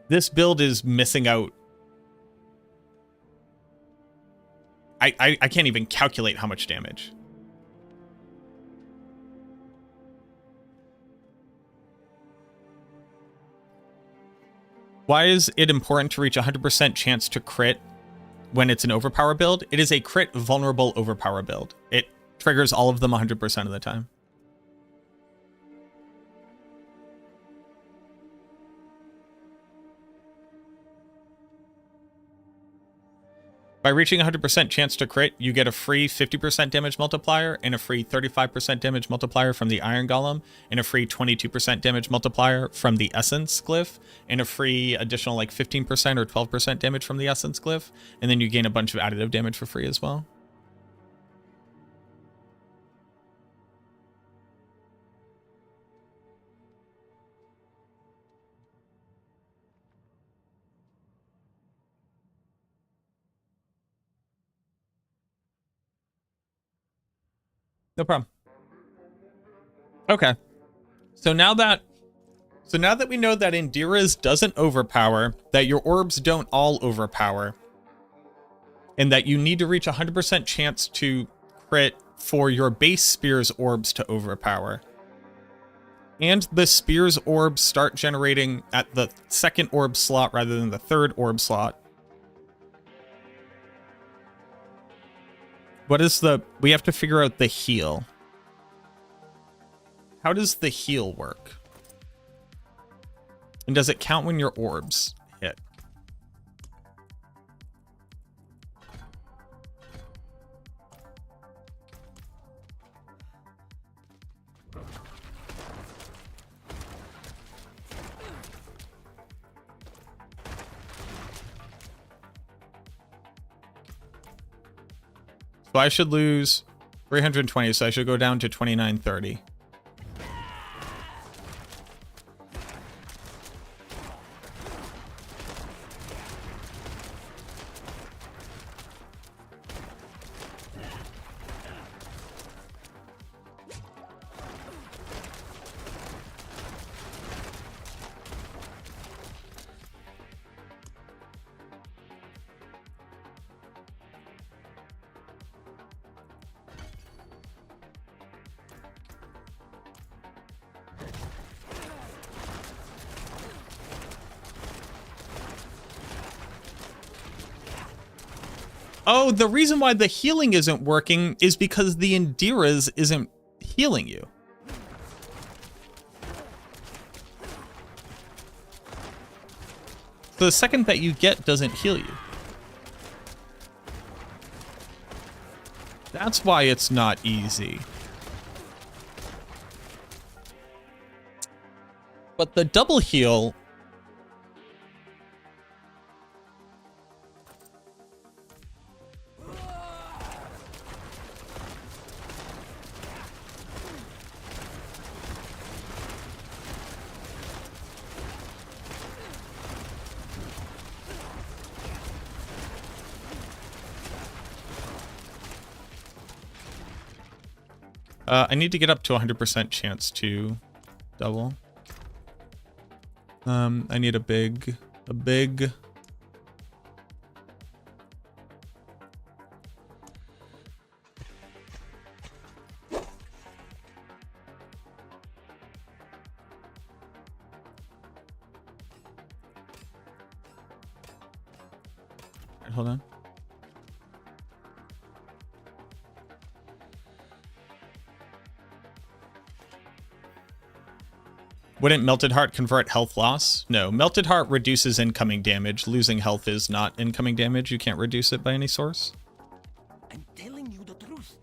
This build is missing out. I can't even calculate how much damage. Why is it important to reach 100% chance to crit when it's an overpower build? It is a crit vulnerable overpower build. It triggers all of them 100% of the time. By reaching 100% chance to crit, you get a free 50% damage multiplier and a free 35% damage multiplier from the Iron Golem and a free 22% damage multiplier from the Essence Glyph and a free additional like 15% or 12% damage from the Essence Glyph. And then you gain a bunch of additive damage for free as well. No problem. Okay. So now that So now that we know that Indira's doesn't overpower, that your orbs don't all overpower, and that you need to reach 100% chance to crit for your base Spear's orbs to overpower, and the Spear's orbs start generating at the second orb slot rather than the third orb slot. What is the... We have to figure out the heal. How does the heal work? And does it count when your orbs hit? So I should lose 320, so I should go down to 2930. Oh, the reason why the healing isn't working is because the Indira's isn't healing you. So the second that you get doesn't heal you. That's why it's not easy. But the double heal... I need to get up to 100% chance to double. I need a big... Alright, hold on. Wouldn't Melted Heart convert health loss? No, Melted Heart reduces incoming damage. Losing health is not incoming damage. You can't reduce it by any source. I'm telling you the truth.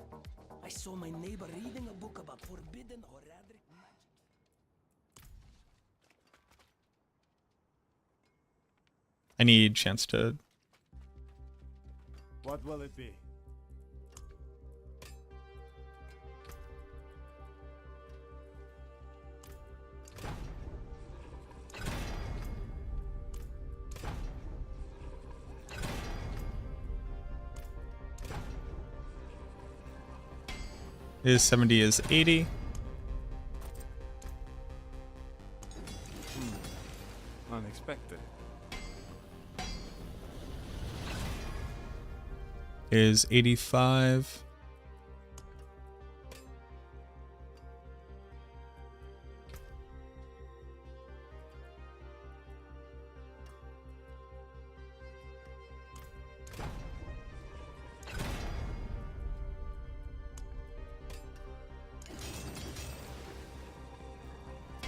I saw my neighbor reading a book about forbidden horadic magic. I need chance to... What will it be? Is 70 is 80. Unexpected. Is 85.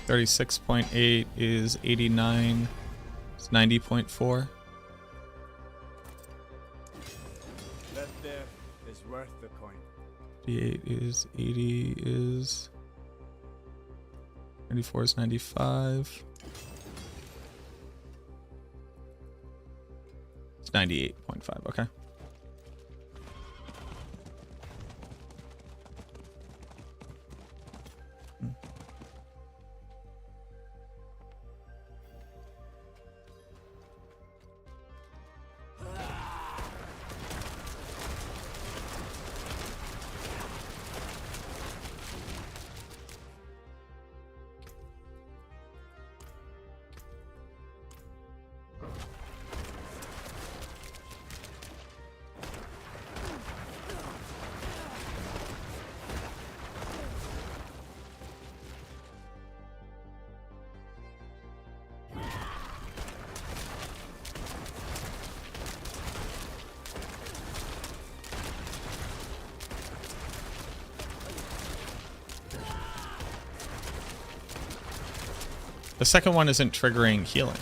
$36.8 is 89. It's 90.4. That there is worth the coin. 88 is 80 is 94 is 95. It's 98.5. Okay. The second one isn't triggering healing.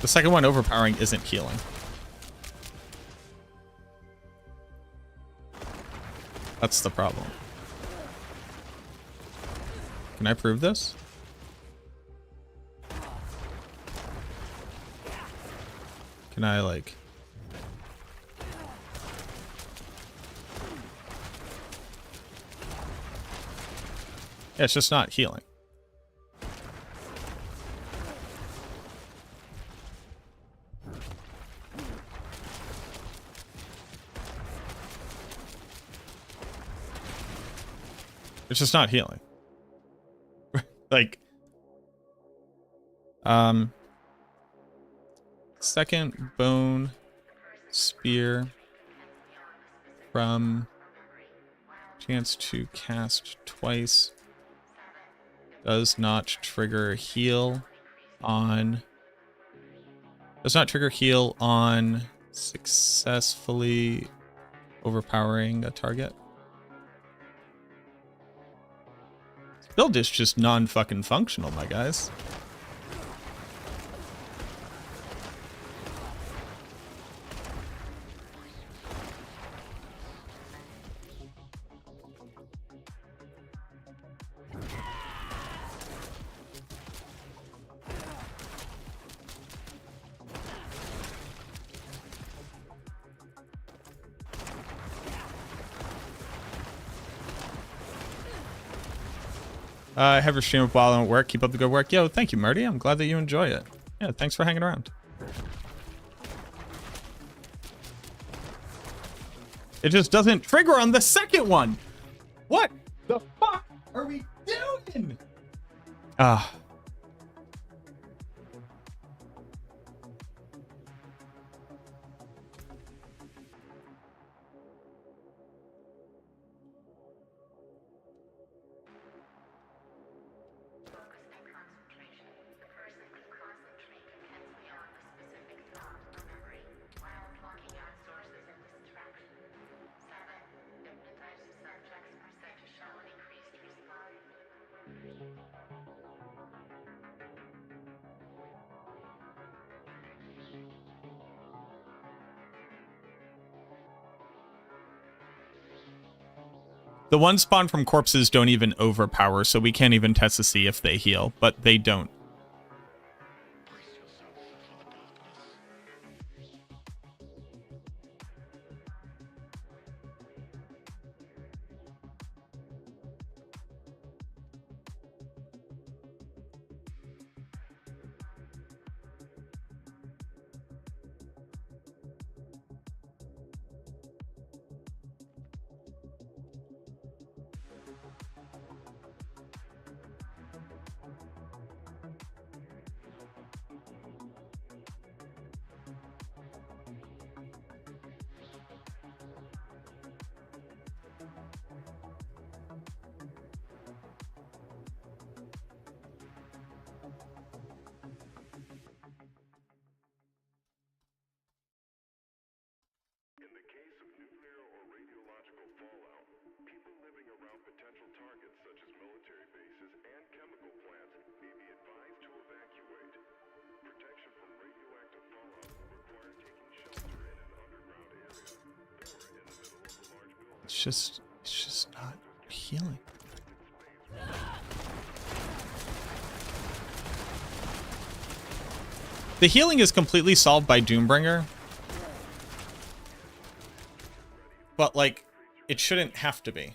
The second one overpowering isn't healing. That's the problem. Can I prove this? Can I, like... Yeah, it's just not healing. It's just not healing. Like, second bone spear from chance to cast twice does not trigger heal on successfully overpowering a target. Build is just non-fucking functional, my guys. Have your stream up while I'm at work. Keep up the good work. Yo, thank you, Marty. I'm glad that you enjoy it. Yeah, thanks for hanging around. It just doesn't trigger on the second one. What the fuck are we doing? Ah. The ones spawned from corpses don't even overpower, so we can't even test to see if they heal, but they don't. It's just not healing. The healing is completely solved by Doombringer. But, like, it shouldn't have to be.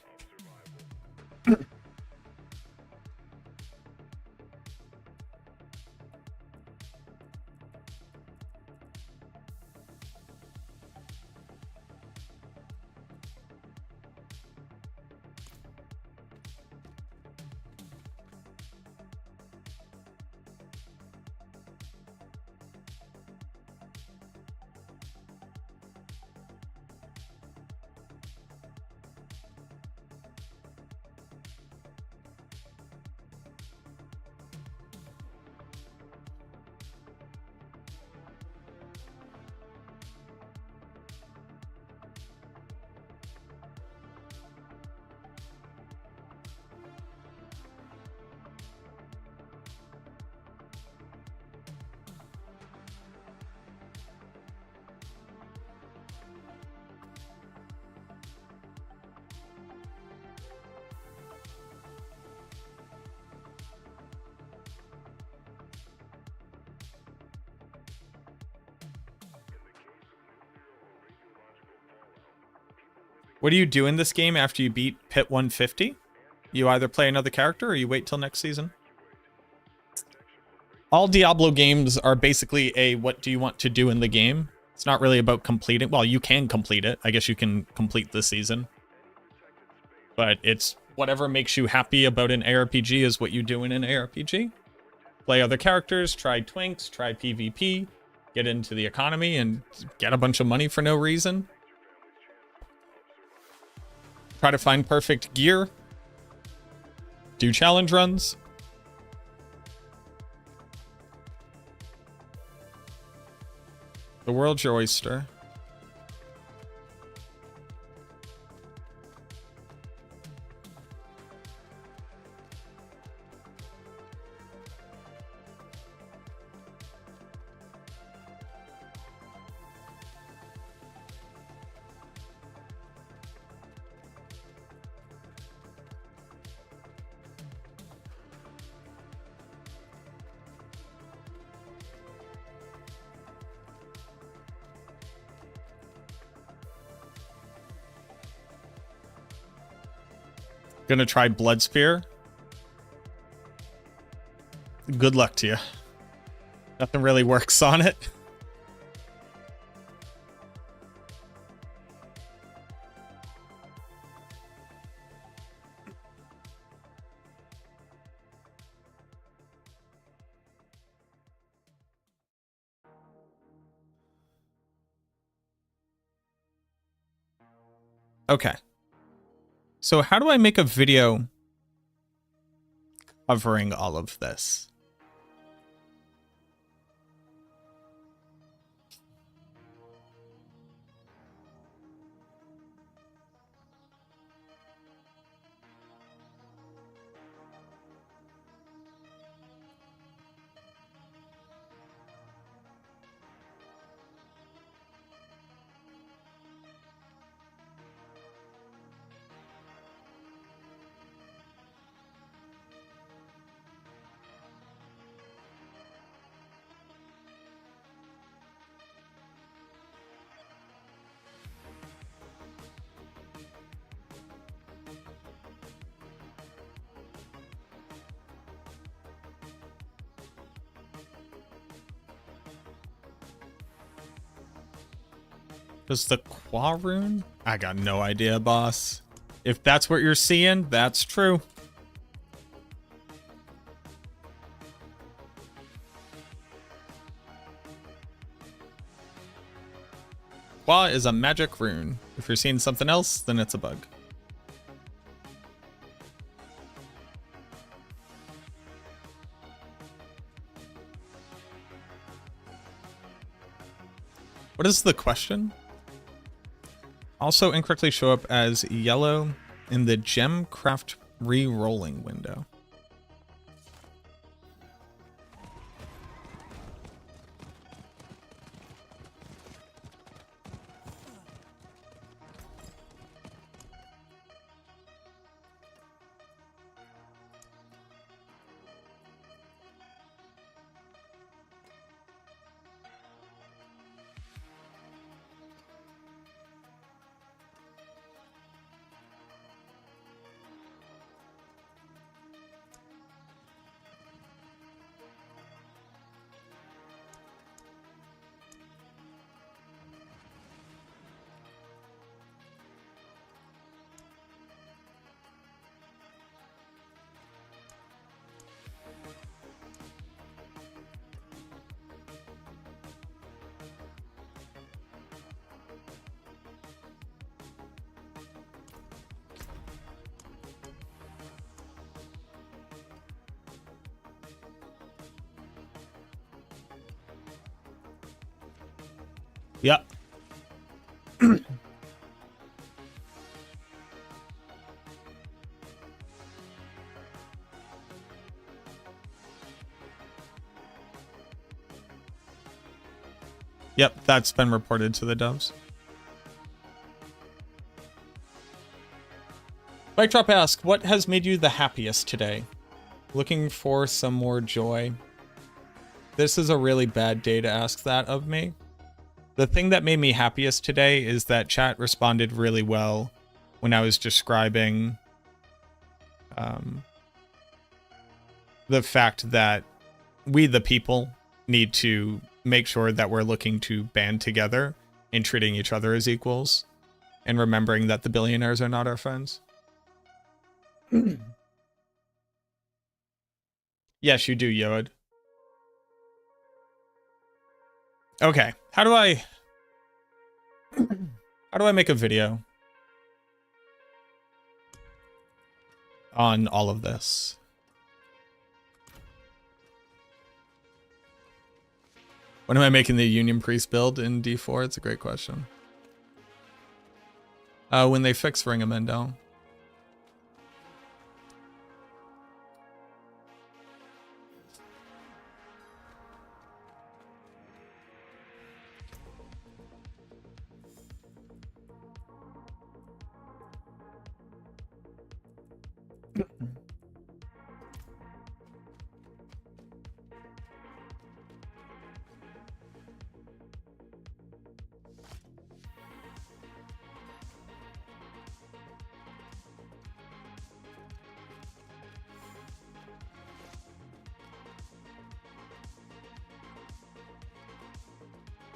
What do you do in this game after you beat Pit 150? You either play another character or you wait till next season. All Diablo games are basically a what do you want to do in the game. It's not really about completing. Well, you can complete it. I guess you can complete the season. But it's whatever makes you happy about an ARPG is what you do in an ARPG. Play other characters, try Twinks, try PvP, get into the economy, and get a bunch of money for no reason. Try to find perfect gear. Do challenge runs. The world's your oyster. Gonna try Blood Spear. Good luck to you. Nothing really works on it. Okay. So how do I make a video covering all of this? Does the Qua rune? I got no idea, boss. If that's what you're seeing, that's true. Qua is a magic rune. If you're seeing something else, then it's a bug. What is the question? Also incorrectly show up as yellow in the Gemcraft re-rolling window. Yeah. Yep, that's been reported to the devs. Bike Drop asks, what has made you the happiest today? Looking for some more joy. This is a really bad day to ask that of me. The thing that made me happiest today is that chat responded really well when I was describing the fact that we, the people, need to make sure that we're looking to band together and treating each other as equals, and remembering that the billionaires are not our friends. Yes, you do, Yod. Okay, how do I make a video on all of this? When am I making the Union Priest build in D4? It's a great question. When they fix Ring of Mendel.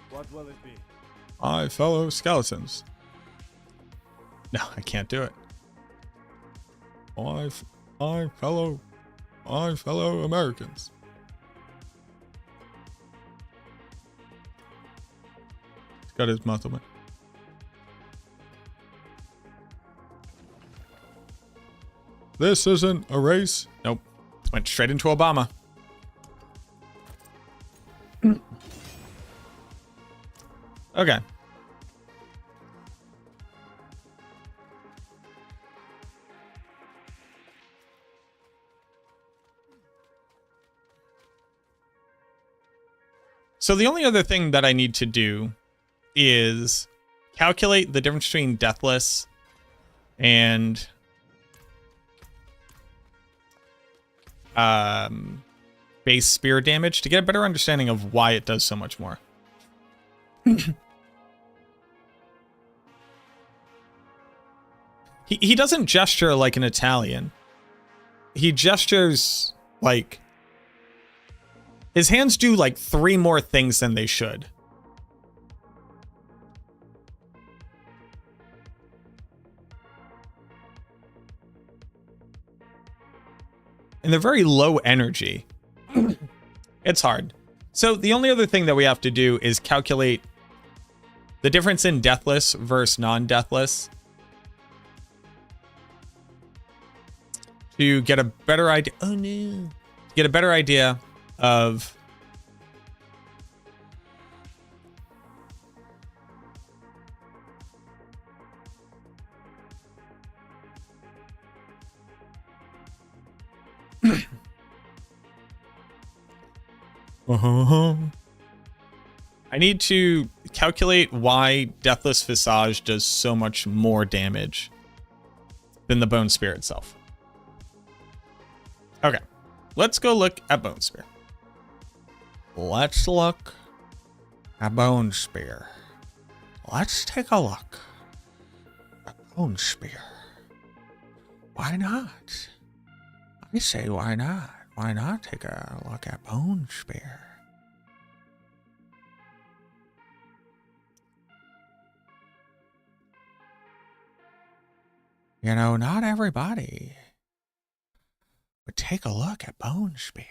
What will it be? My fellow skeletons. No, I can't do it. My fellow Americans. He's got his mouth open. This isn't a race. Nope. Went straight into Obama. Okay. So the only other thing that I need to do is calculate the difference between Deathless and base spear damage to get a better understanding of why it does so much more. He doesn't gesture like an Italian. He gestures like... His hands do like 3 more things than they should. And they're very low energy. It's hard. So the only other thing that we have to do is calculate the difference in Deathless versus non-Deathless to get a better idea. Oh no. Get a better idea of I need to calculate why Deathless Visage does so much more damage than the Bone Spear itself. Okay, let's go look at Bone Spear. Let's look at Bone Spear. Let's take a look at Bone Spear. Why not? I say why not? Why not take a look at Bone Spear? You know, not everybody would take a look at Bone Spear.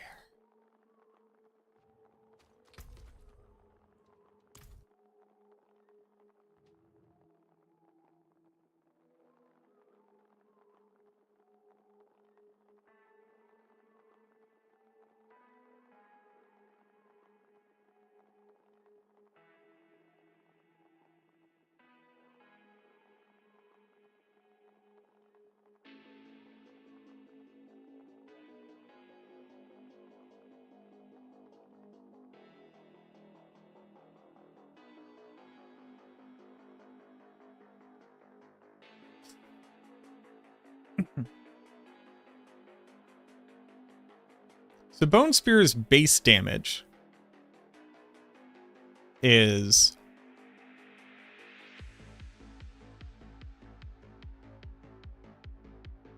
So Bone Spear's base damage is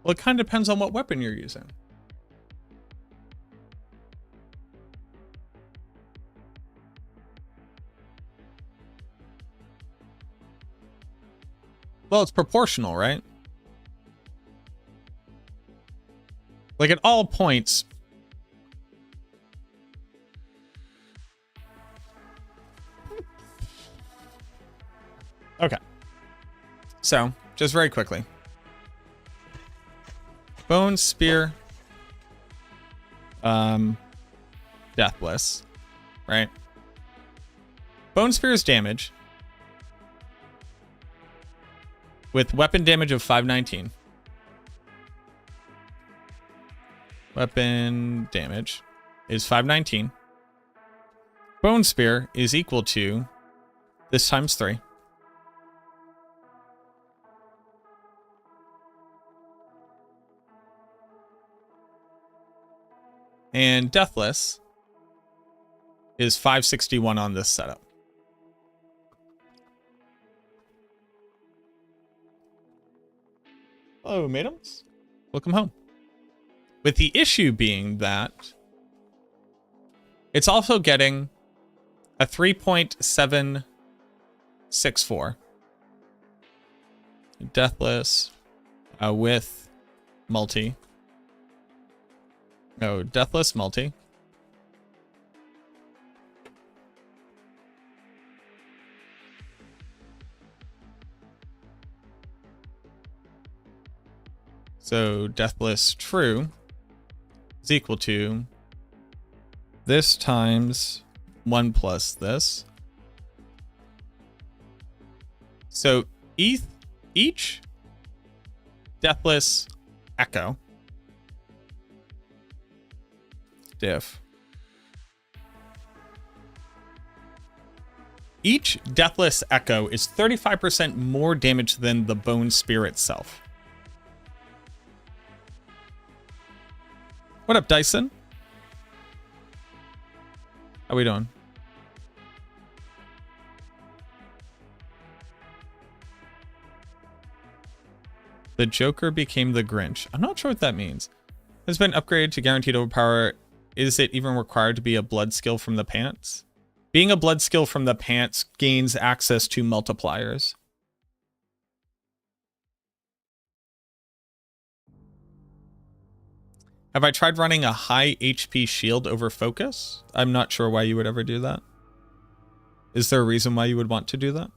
Well, it kind of depends on what weapon you're using. Well, it's proportional, right? Like at all points. Okay. So, just very quickly. Bone Spear. Deathless. Right? Bone Spear's damage. With weapon damage of 519. Weapon damage is 519. Bone Spear is equal to this times 3. And Deathless is 561 on this setup. Hello, madams. Welcome home. With the issue being that it's also getting a 3.764 Deathless with multi. No, Deathless multi. So Deathless true is equal to this times 1 plus this. So each Deathless echo diff. Each Deathless echo is 35% more damage than the Bone Spear itself. What up, Dyson? How we doing? The Joker became the Grinch. I'm not sure what that means. Has been upgraded to guaranteed overpower. Is it even required to be a blood skill from the pants? Being a blood skill from the pants gains access to multipliers. Have I tried running a high HP shield over focus? I'm not sure why you would ever do that. Is there a reason why you would want to do that?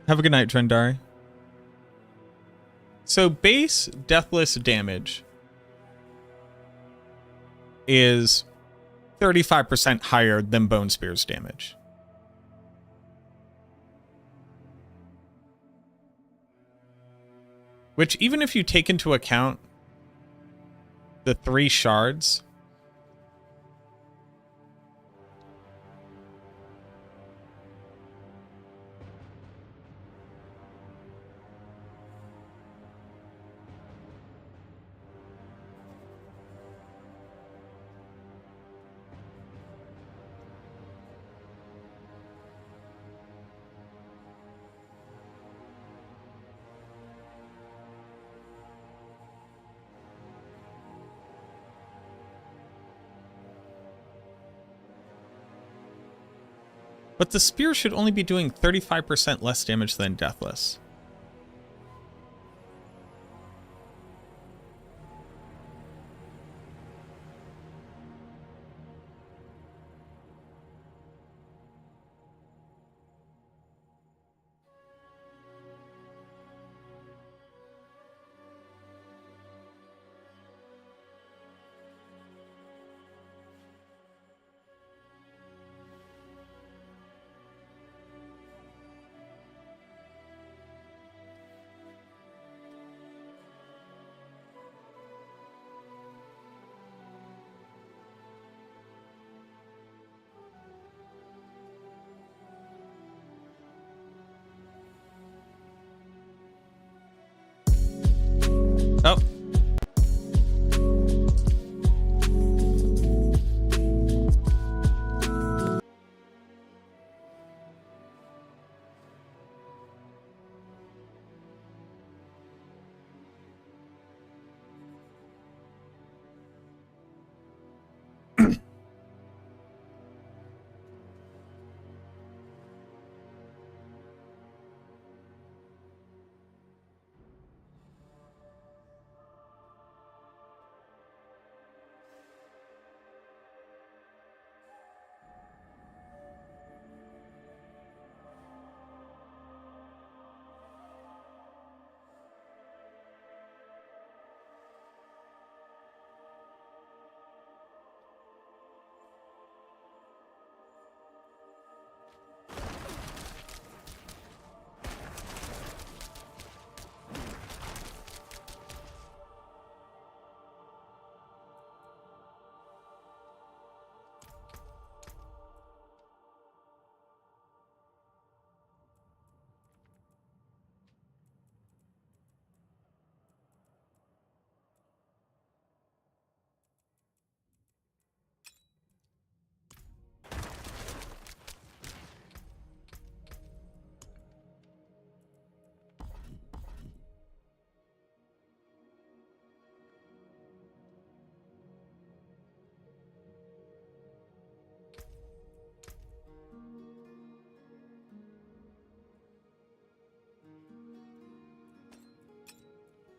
Have a good night, Trendari. So base deathless damage is 35% higher than Bone Spear's damage. Which, even if you take into account the 3 shards. But the spear should only be doing 35% less damage than Deathless. Oh.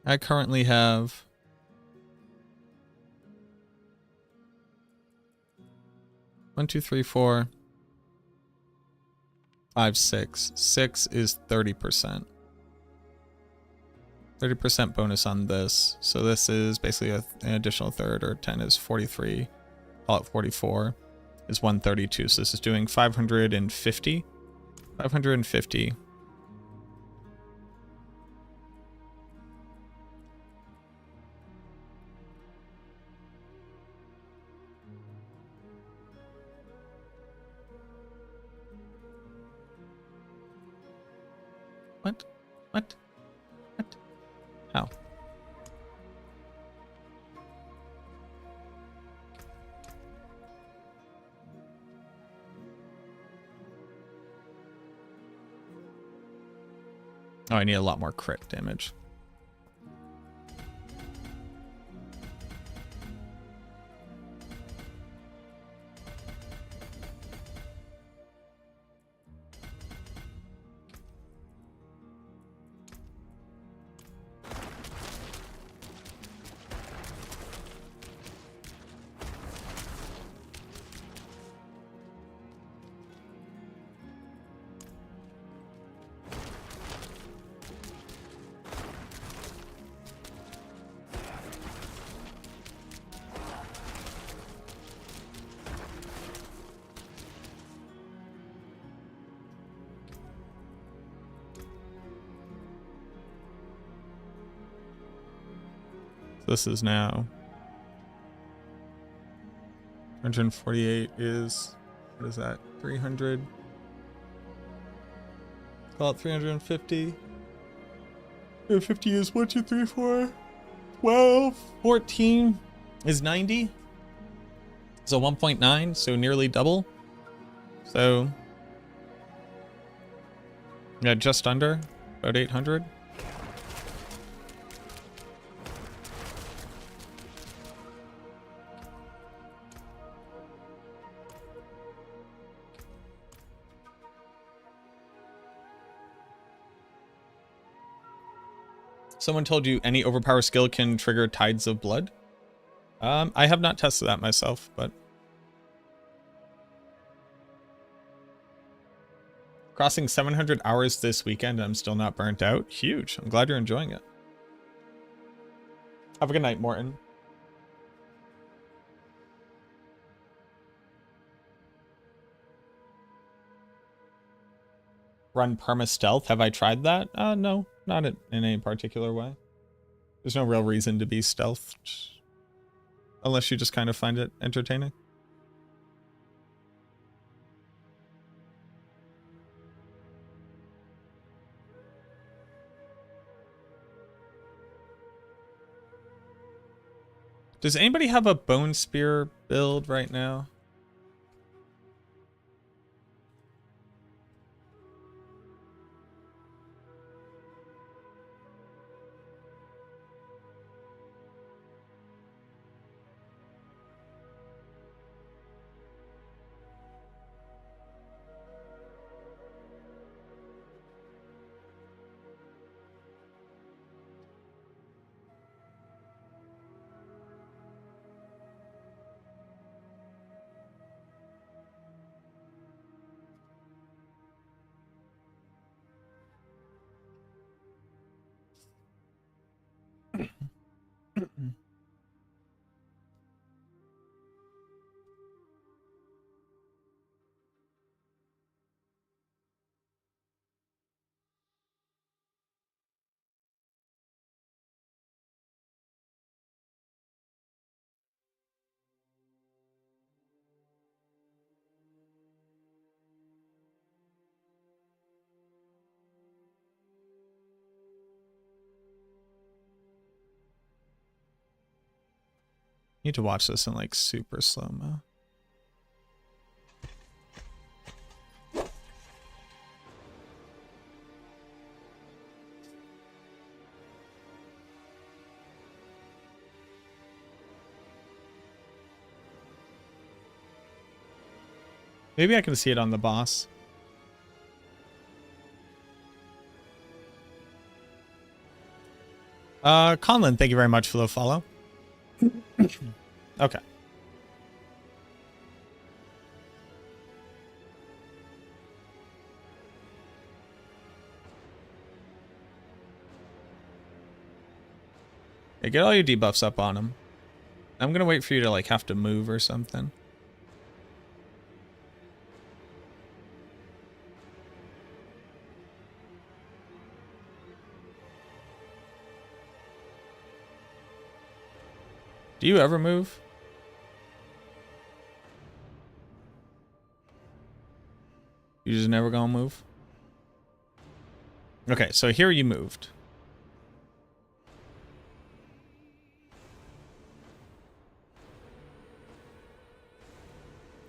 I currently have 1, 2, 3, 4, 5, 6. 6 is 30%. 30% bonus on this. So this is basically an additional third, or 10 is 43. Call it 44 is 132. So this is doing 550. 550. What? What? What? How? Oh, I need a lot more crit damage. This is now 148 is, what is that? 300. Call it 350. 350 is 1, 2, 3, 4, 12, 14 is 90. So 1.9, so nearly double. So yeah, just under, about 800. Someone told you any overpower skill can trigger tides of blood? I have not tested that myself, but crossing 700 hours this weekend and I'm still not burnt out. Huge. I'm glad you're enjoying it. Have a good night, Morton. Run perma stealth. Have I tried that? No, not in any particular way. There's no real reason to be stealthed unless you just kind of find it entertaining. Does anybody have a bone spear build right now? Need to watch this in like super slow-mo. Maybe I can see it on the boss. Conlon, thank you very much for the follow. Okay. Yeah, get all your debuffs up on him. I'm gonna wait for you to like have to move or something. Do you ever move? You just never gonna move? Okay, so here you moved.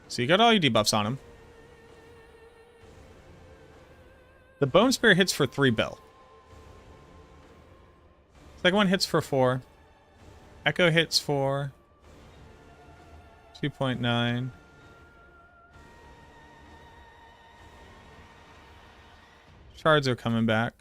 So you got all your debuffs on him. The Bone Spear hits for 3 bill. Second one hits for 4. Echo hits for 2.9. Shards are coming back.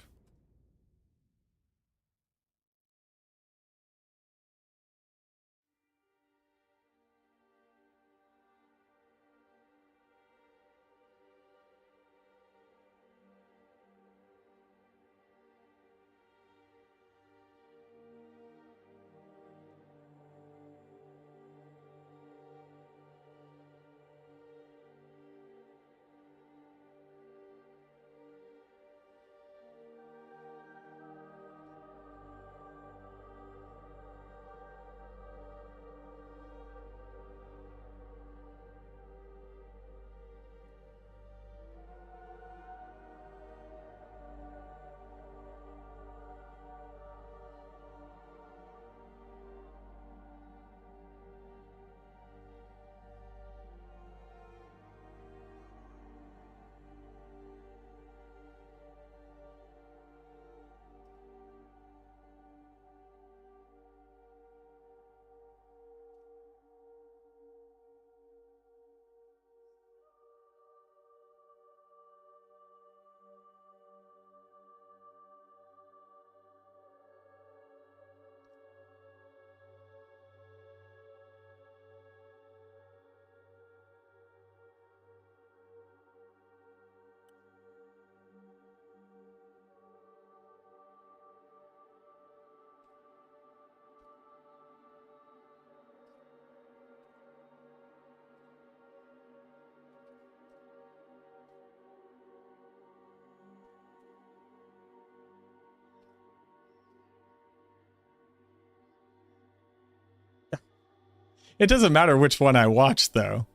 It doesn't matter which one I watch, though.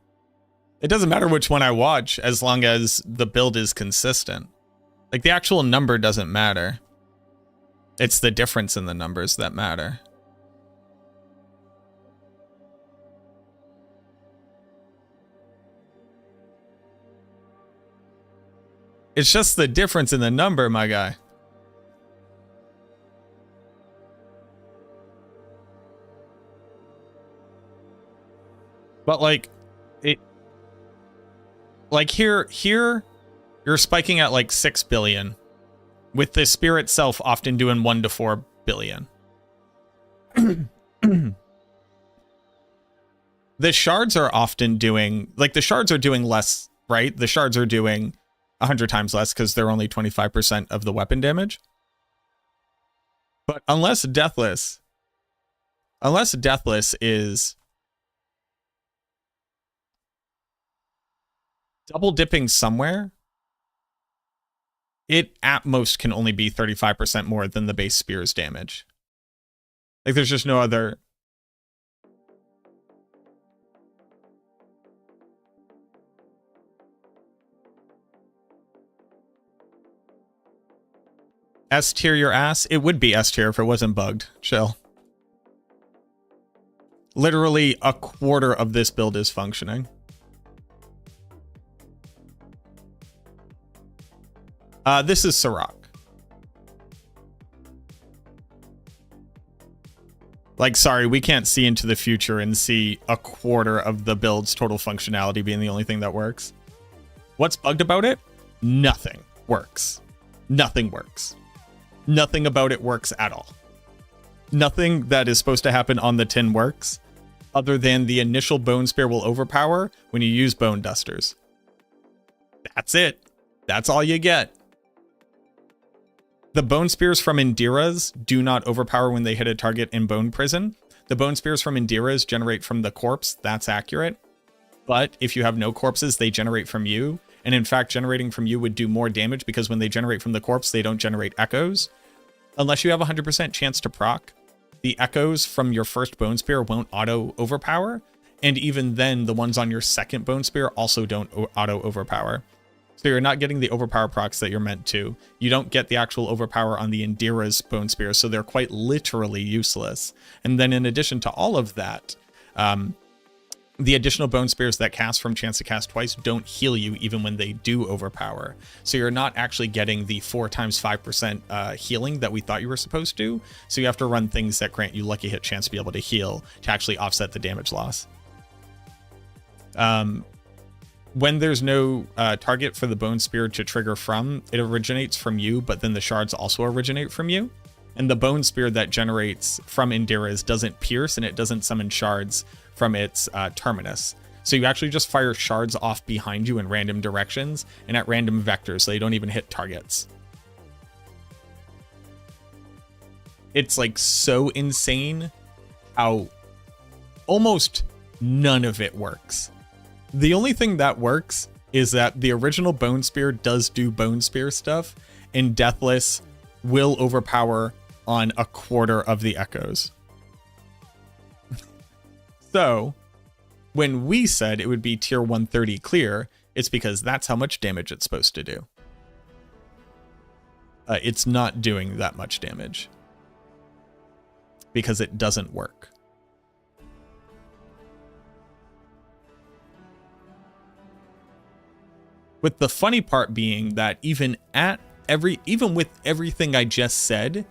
It doesn't matter which one I watch as long as the build is consistent. Like, the actual number doesn't matter. It's the difference in the numbers that matter. It's just the difference in the number, my guy. But like, here, you're spiking at like 6 billion, with the spear itself often doing 1 to 4 billion. The shards are often doing, like, the shards are doing less, right? The shards are doing 100 times less because they're only 25% of the weapon damage. But unless Deathless is double dipping somewhere, it at most can only be 35% more than the base spear's damage. Like, there's just no other. S tier your ass? It would be S tier if it wasn't bugged. Chill. Literally a quarter of this build is functioning. This is Sirach. Like, sorry, we can't see into the future and see a quarter of the build's total functionality being the only thing that works. What's bugged about it? Nothing works. Nothing works. Nothing about it works at all. Nothing that is supposed to happen on the tin works, other than the initial bone spear will overpower when you use bone dusters. That's it. That's all you get. The bone spears from Indiras do not overpower when they hit a target in bone prison. The bone spears from Indiras generate from the corpse. That's accurate. But if you have no corpses, they generate from you. And in fact, generating from you would do more damage because when they generate from the corpse, they don't generate echoes. Unless you have a 100% chance to proc, the echoes from your first bone spear won't auto overpower. And even then, the ones on your second bone spear also don't auto overpower. So you're not getting the overpower procs that you're meant to. You don't get the actual overpower on the Indira's bone spears, so they're quite literally useless. And then in addition to all of that, the additional bone spears that cast from chance to cast twice don't heal you even when they do overpower. So you're not actually getting the 4 times 5% healing that we thought you were supposed to. So you have to run things that grant you lucky hit chance to be able to heal to actually offset the damage loss. When there's no target for the bone spear to trigger from, it originates from you, but then the shards also originate from you. And the bone spear that generates from Indira's doesn't pierce and it doesn't summon shards from its terminus. So you actually just fire shards off behind you in random directions and at random vectors, so they don't even hit targets. It's like so insane how almost none of it works. The only thing that works is that the original bone spear does do bone spear stuff, and Deathless will overpower on a quarter of the echoes. So, when we said it would be tier 130 clear, it's because that's how much damage it's supposed to do. It's not doing that much damage. Because it doesn't work. With the funny part being that even with everything I just said,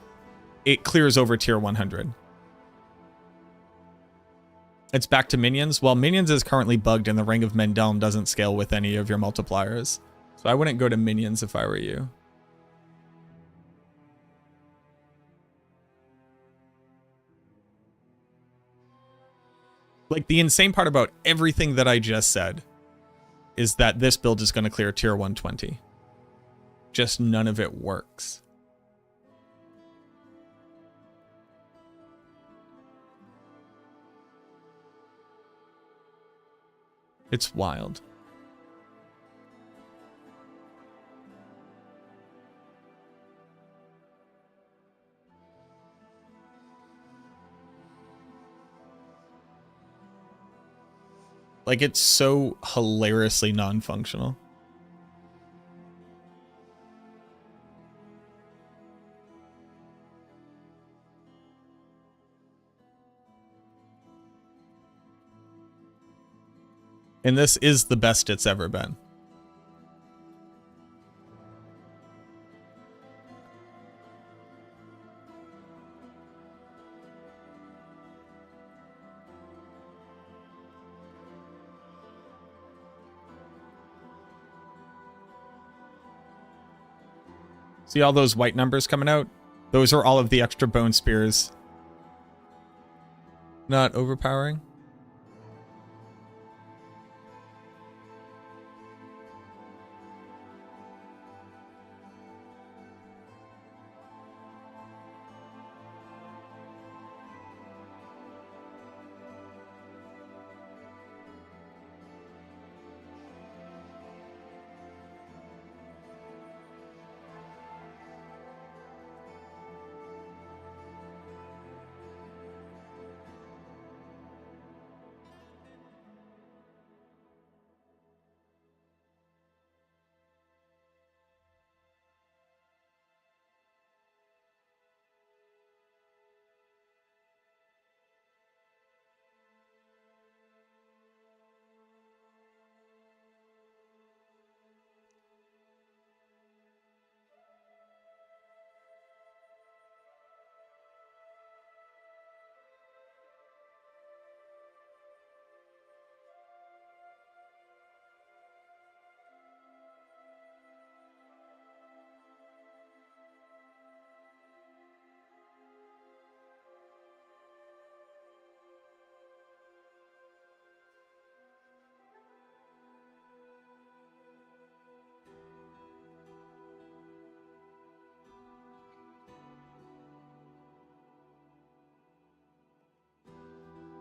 it clears over tier 100. It's back to minions. Well, minions is currently bugged and the Ring of Mendelm doesn't scale with any of your multipliers. So I wouldn't go to minions if I were you. Like, the insane part about everything that I just said is that this build is going to clear tier 120. Just none of it works. It's wild. Like, it's so hilariously non-functional. And this is the best it's ever been. See all those white numbers coming out? Those are all of the extra bone spears. Not overpowering.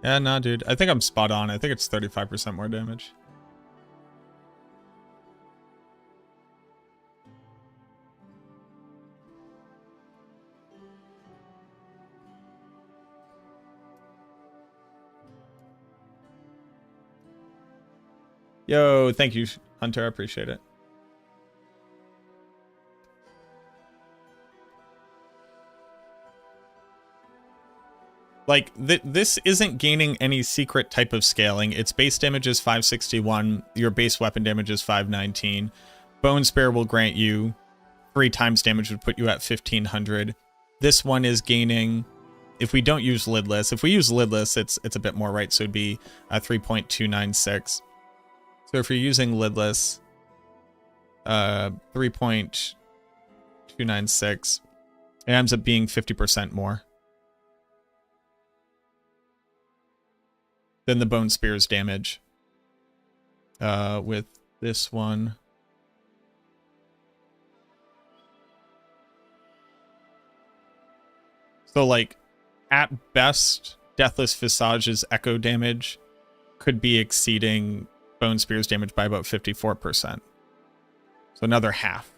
Yeah, nah, dude. I think I'm spot on. I think it's 35% more damage. Yo, thank you, Hunter. I appreciate it. Like, this isn't gaining any secret type of scaling. Its base damage is 561. Your base weapon damage is 519. Bone Spear will grant you 3 times damage, would put you at 1500. This one is gaining, if we don't use lidless, if we use lidless, it's a bit more, right? So it'd be 3.296. So if you're using lidless, 3.296, it ends up being 50% more than the Bone Spear's damage. With this one. So, like, at best, Deathless Visage's echo damage could be exceeding Bone Spear's damage by about 54%. So another half.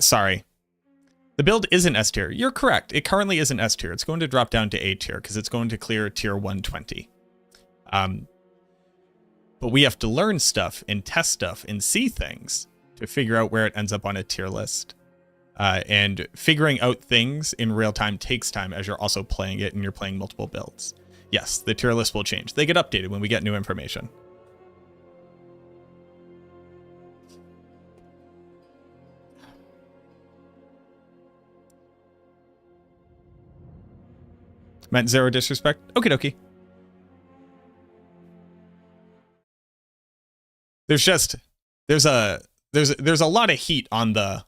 Sorry. The build isn't S tier. You're correct. It currently isn't S tier. It's going to drop down to A tier because it's going to clear tier 120. But we have to learn stuff and test stuff and see things to figure out where it ends up on a tier list. And figuring out things in real time takes time as you're also playing it and you're playing multiple builds. Yes, the tier list will change. They get updated when we get new information. Meant zero disrespect. Okie dokie. There's a lot of heat on the,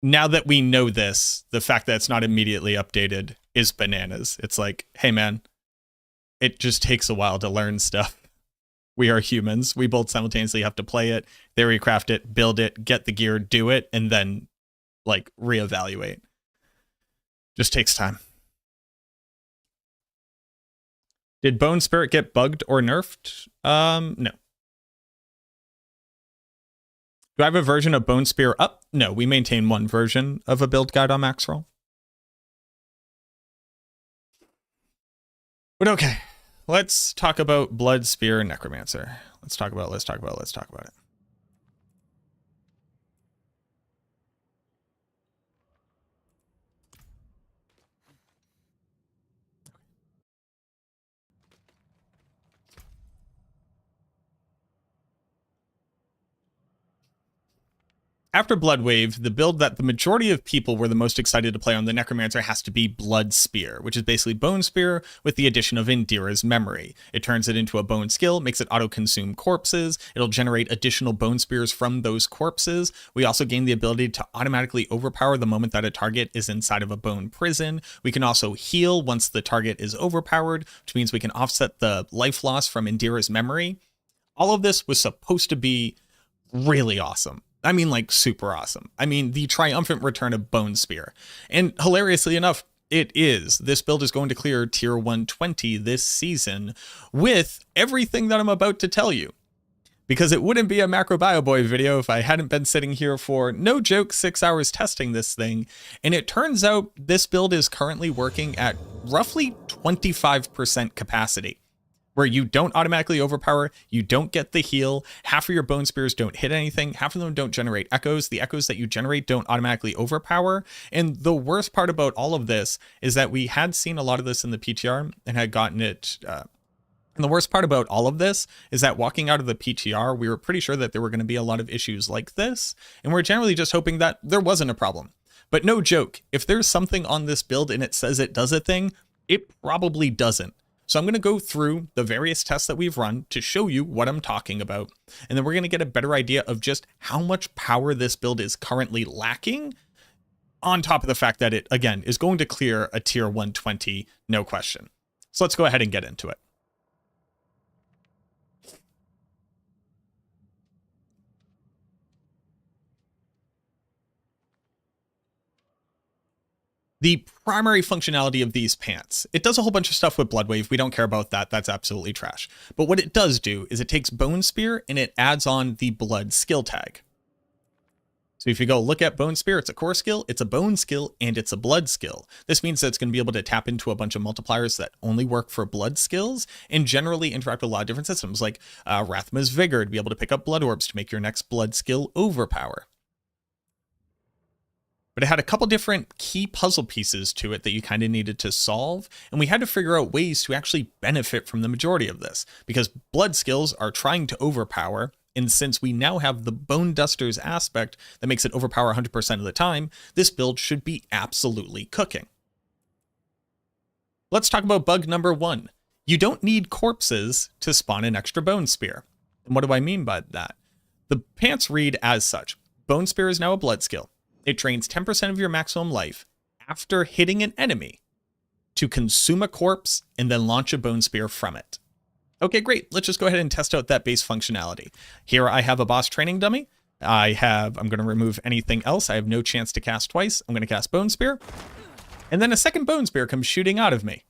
now that we know this, the fact that it's not immediately updated is bananas. It's like, hey man, it just takes a while to learn stuff. We are humans. We both simultaneously have to play it, theory craft it, build it, get the gear, do it, and then like reevaluate. Just takes time. Did Bone Spirit get bugged or nerfed? No. Do I have a version of Bone Spear up? No, we maintain one version of a build guide on Maxroll. But okay, let's talk about Blood Spear and Necromancer. Let's talk about it. After Bloodwave, the build that the majority of people were the most excited to play on the Necromancer has to be Blood Spear, which is basically Bone Spear with the addition of Indira's memory. It turns it into a bone skill, makes it auto-consume corpses, it'll generate additional bone spears from those corpses. We also gain the ability to automatically overpower the moment that a target is inside of a bone prison. We can also heal once the target is overpowered, which means we can offset the life loss from Indira's memory. All of this was supposed to be really awesome. I mean, like, super awesome. I mean, the triumphant return of Bone Spear. And hilariously enough, it is. This build is going to clear tier 120 this season with everything that I'm about to tell you. Because it wouldn't be a MacroBioBoi video if I hadn't been sitting here for, no joke, 6 hours testing this thing. And it turns out this build is currently working at roughly 25% capacity, where you don't automatically overpower, you don't get the heal, half of your bone spears don't hit anything, half of them don't generate echoes, the echoes that you generate don't automatically overpower, and the worst part about all of this is that we had seen a lot of this in the PTR and had gotten it, and the worst part about all of this is that walking out of the PTR, we were pretty sure that there were going to be a lot of issues like this, and we're generally just hoping that there wasn't a problem. But no joke, if there's something on this build and it says it does a thing, it probably doesn't. So I'm going to go through the various tests that we've run to show you what I'm talking about. And then we're going to get a better idea of just how much power this build is currently lacking, on top of the fact that it, again, is going to clear a tier 120, no question. So let's go ahead and get into it. The primary functionality of these pants, it does a whole bunch of stuff with Bloodwave. We don't care about that. That's absolutely trash. But what it does do is it takes Bone Spear and it adds on the Blood skill tag. So if you go look at Bone Spear, it's a core skill, it's a bone skill, and it's a blood skill. This means that it's going to be able to tap into a bunch of multipliers that only work for blood skills and generally interact with a lot of different systems, like Rathma's Vigor to be able to pick up blood orbs to make your next blood skill overpower. But it had a couple different key puzzle pieces to it that you kind of needed to solve, and we had to figure out ways to actually benefit from the majority of this, because blood skills are trying to overpower, and since we now have the Bone Dusters aspect that makes it overpower 100% of the time, this build should be absolutely cooking. Let's talk about bug number 1. You don't need corpses to spawn an extra Bone Spear. And what do I mean by that? The pants read as such. Bone Spear is now a blood skill. It drains 10% of your maximum life after hitting an enemy to consume a corpse and then launch a Bone Spear from it. Okay, great. Let's just go ahead and test out that base functionality. Here I have a boss training dummy. I'm going to remove anything else. I have no chance to cast twice. I'm going to cast Bone Spear. And then a second Bone Spear comes shooting out of me.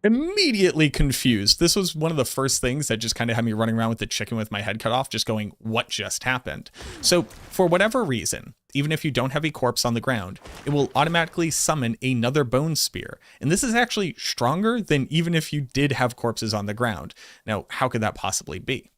immediately confused. This was one of the first things that just kind of had me running around with the chicken with my head cut off, just going, what just happened? So for whatever reason, even if you don't have a corpse on the ground, it will automatically summon another bone spear. And this is actually stronger than even if you did have corpses on the ground. Now, how could that possibly be?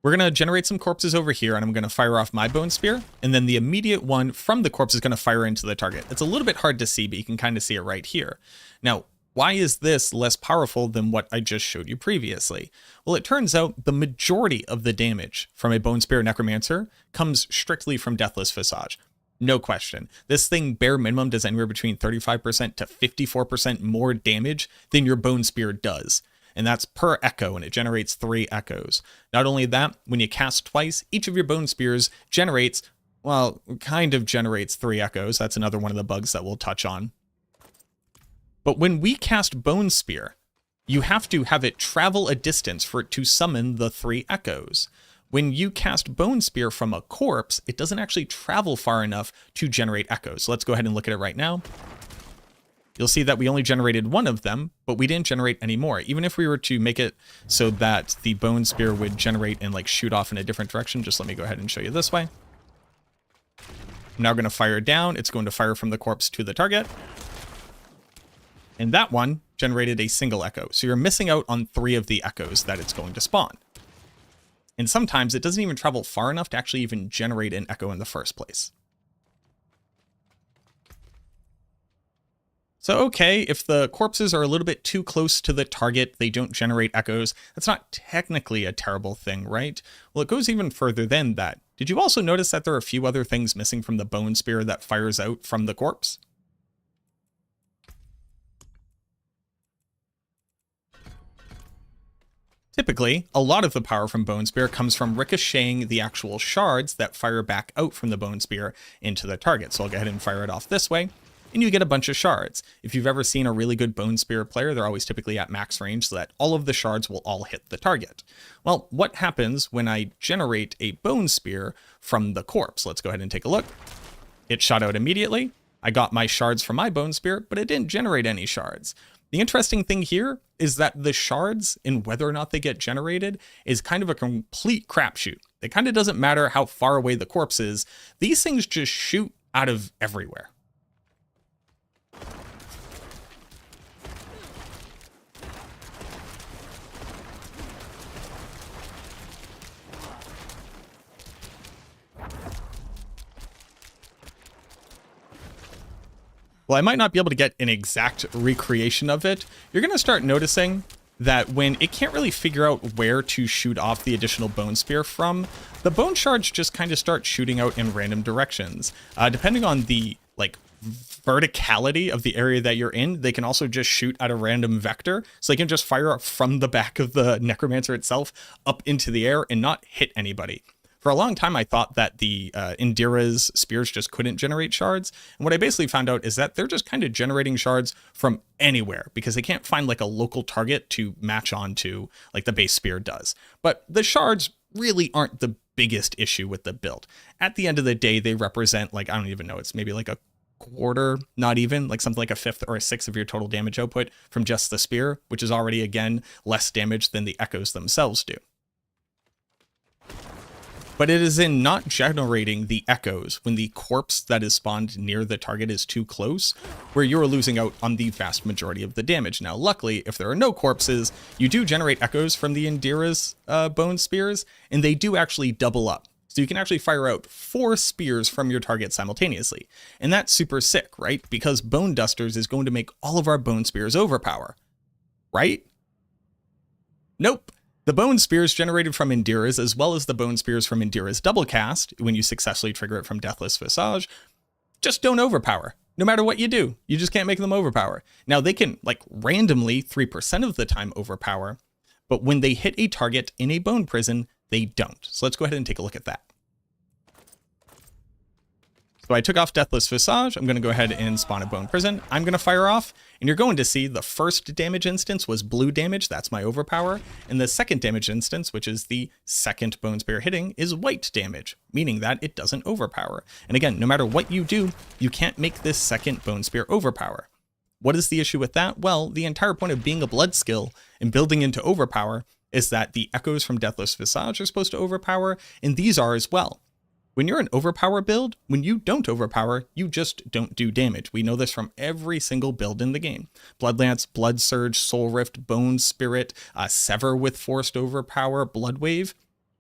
We're going to generate some corpses over here, and I'm going to fire off my bone spear, and then the immediate one from the corpse is going to fire into the target. It's a little bit hard to see, but you can kind of see it right here. Now, why is this less powerful than what I just showed you previously? Well, it turns out the majority of the damage from a bone spear Necromancer comes strictly from Deathless Visage. No question. This thing bare minimum does anywhere between 35% to 54% more damage than your bone spear does. And that's per echo, and it generates 3 echoes. Not only that, when you cast twice, each of your bone spears generates, well, kind of generates 3 echoes. That's another one of the bugs that we'll touch on. But when we cast Bone Spear, you have to have it travel a distance for it to summon the 3 echoes. When you cast Bone Spear from a corpse, it doesn't actually travel far enough to generate echoes. So let's go ahead and look at it right now. You'll see that we only generated 1 of them, but we didn't generate any more. Even if we were to make it so that the Bone Spear would generate and like shoot off in a different direction, just let me go ahead and show you this way. I'm now going to fire down. It's going to fire from the corpse to the target. And that one generated a single echo. So you're missing out on 3 of the echoes that it's going to spawn. And sometimes it doesn't even travel far enough to actually even generate an echo in the first place. So, okay, if the corpses are a little bit too close to the target, they don't generate echoes. That's not technically a terrible thing, right? Well, it goes even further than that. Did you also notice that there are a few other things missing from the Bone Spear that fires out from the corpse? Typically, a lot of the power from Bone Spear comes from ricocheting the actual shards that fire back out from the Bone Spear into the target. So I'll go ahead and fire it off this way, and you get a bunch of shards. If you've ever seen a really good Bone Spear player, they're always typically at max range so that all of the shards will all hit the target. Well, what happens when I generate a Bone Spear from the corpse? Let's go ahead and take a look. It shot out immediately. I got my shards from my Bone Spear, but it didn't generate any shards. The interesting thing here is that the shards and whether or not they get generated is kind of a complete crapshoot. It kind of doesn't matter how far away the corpse is. These things just shoot out of everywhere. Well, I might not be able to get an exact recreation of it. You're going to start noticing that when it can't really figure out where to shoot off the additional Bone Spear from, the bone shards just kind of start shooting out in random directions. Depending on the verticality of the area that you're in, they can also just shoot at a random vector. So they can just fire from the back of the Necromancer itself up into the air and not hit anybody. For a long time, I thought that the Indira's spears just couldn't generate shards. And what I basically found out is that they're just kind of generating shards from anywhere because they can't find like a local target to match onto like the base spear does. But the shards really aren't the biggest issue with the build. At the end of the day, they represent like, I don't even know, it's maybe like a quarter, not even, like something like a fifth or a sixth of your total damage output from just the spear, which is already, again, less damage than the echoes themselves do. But it is in not generating the echoes when the corpse that is spawned near the target is too close, where you're losing out on the vast majority of the damage. Now, luckily, if there are no corpses, you do generate echoes from the Indira's bone spears, and they do actually double up. So you can actually fire out 4 spears from your target simultaneously. And that's super sick, right? Because Bone Dusters is going to make all of our bone spears overpower. Right? Nope. The Bone Spears generated from Indira's, as well as the Bone Spears from Indira's double cast, when you successfully trigger it from Deathless Visage, just don't overpower. No matter what you do, you just can't make them overpower. Now, they can, like, randomly 3% of the time overpower, but when they hit a target in a bone prison, they don't. So let's go ahead and take a look at that. So So I took off Deathless Visage. I'm going to go ahead and spawn a Bone Prison. I'm going to fire off, and you're going to see the first damage instance was blue damage. That's my overpower. And the second damage instance, which is the second Bone Spear hitting, is white damage, meaning that it doesn't overpower. And again, no matter what you do, you can't make this second Bone Spear overpower. What is the issue with that? Well, the entire point of being a blood skill and building into overpower is that the echoes from Deathless Visage are supposed to overpower, and these are as well. When you're an overpower build, when you don't overpower, you just don't do damage. We know this from every single build in the game. Bloodlance, Blood Surge, Soul Rift, Bone Spirit, Sever with Forced Overpower, Blood Wave.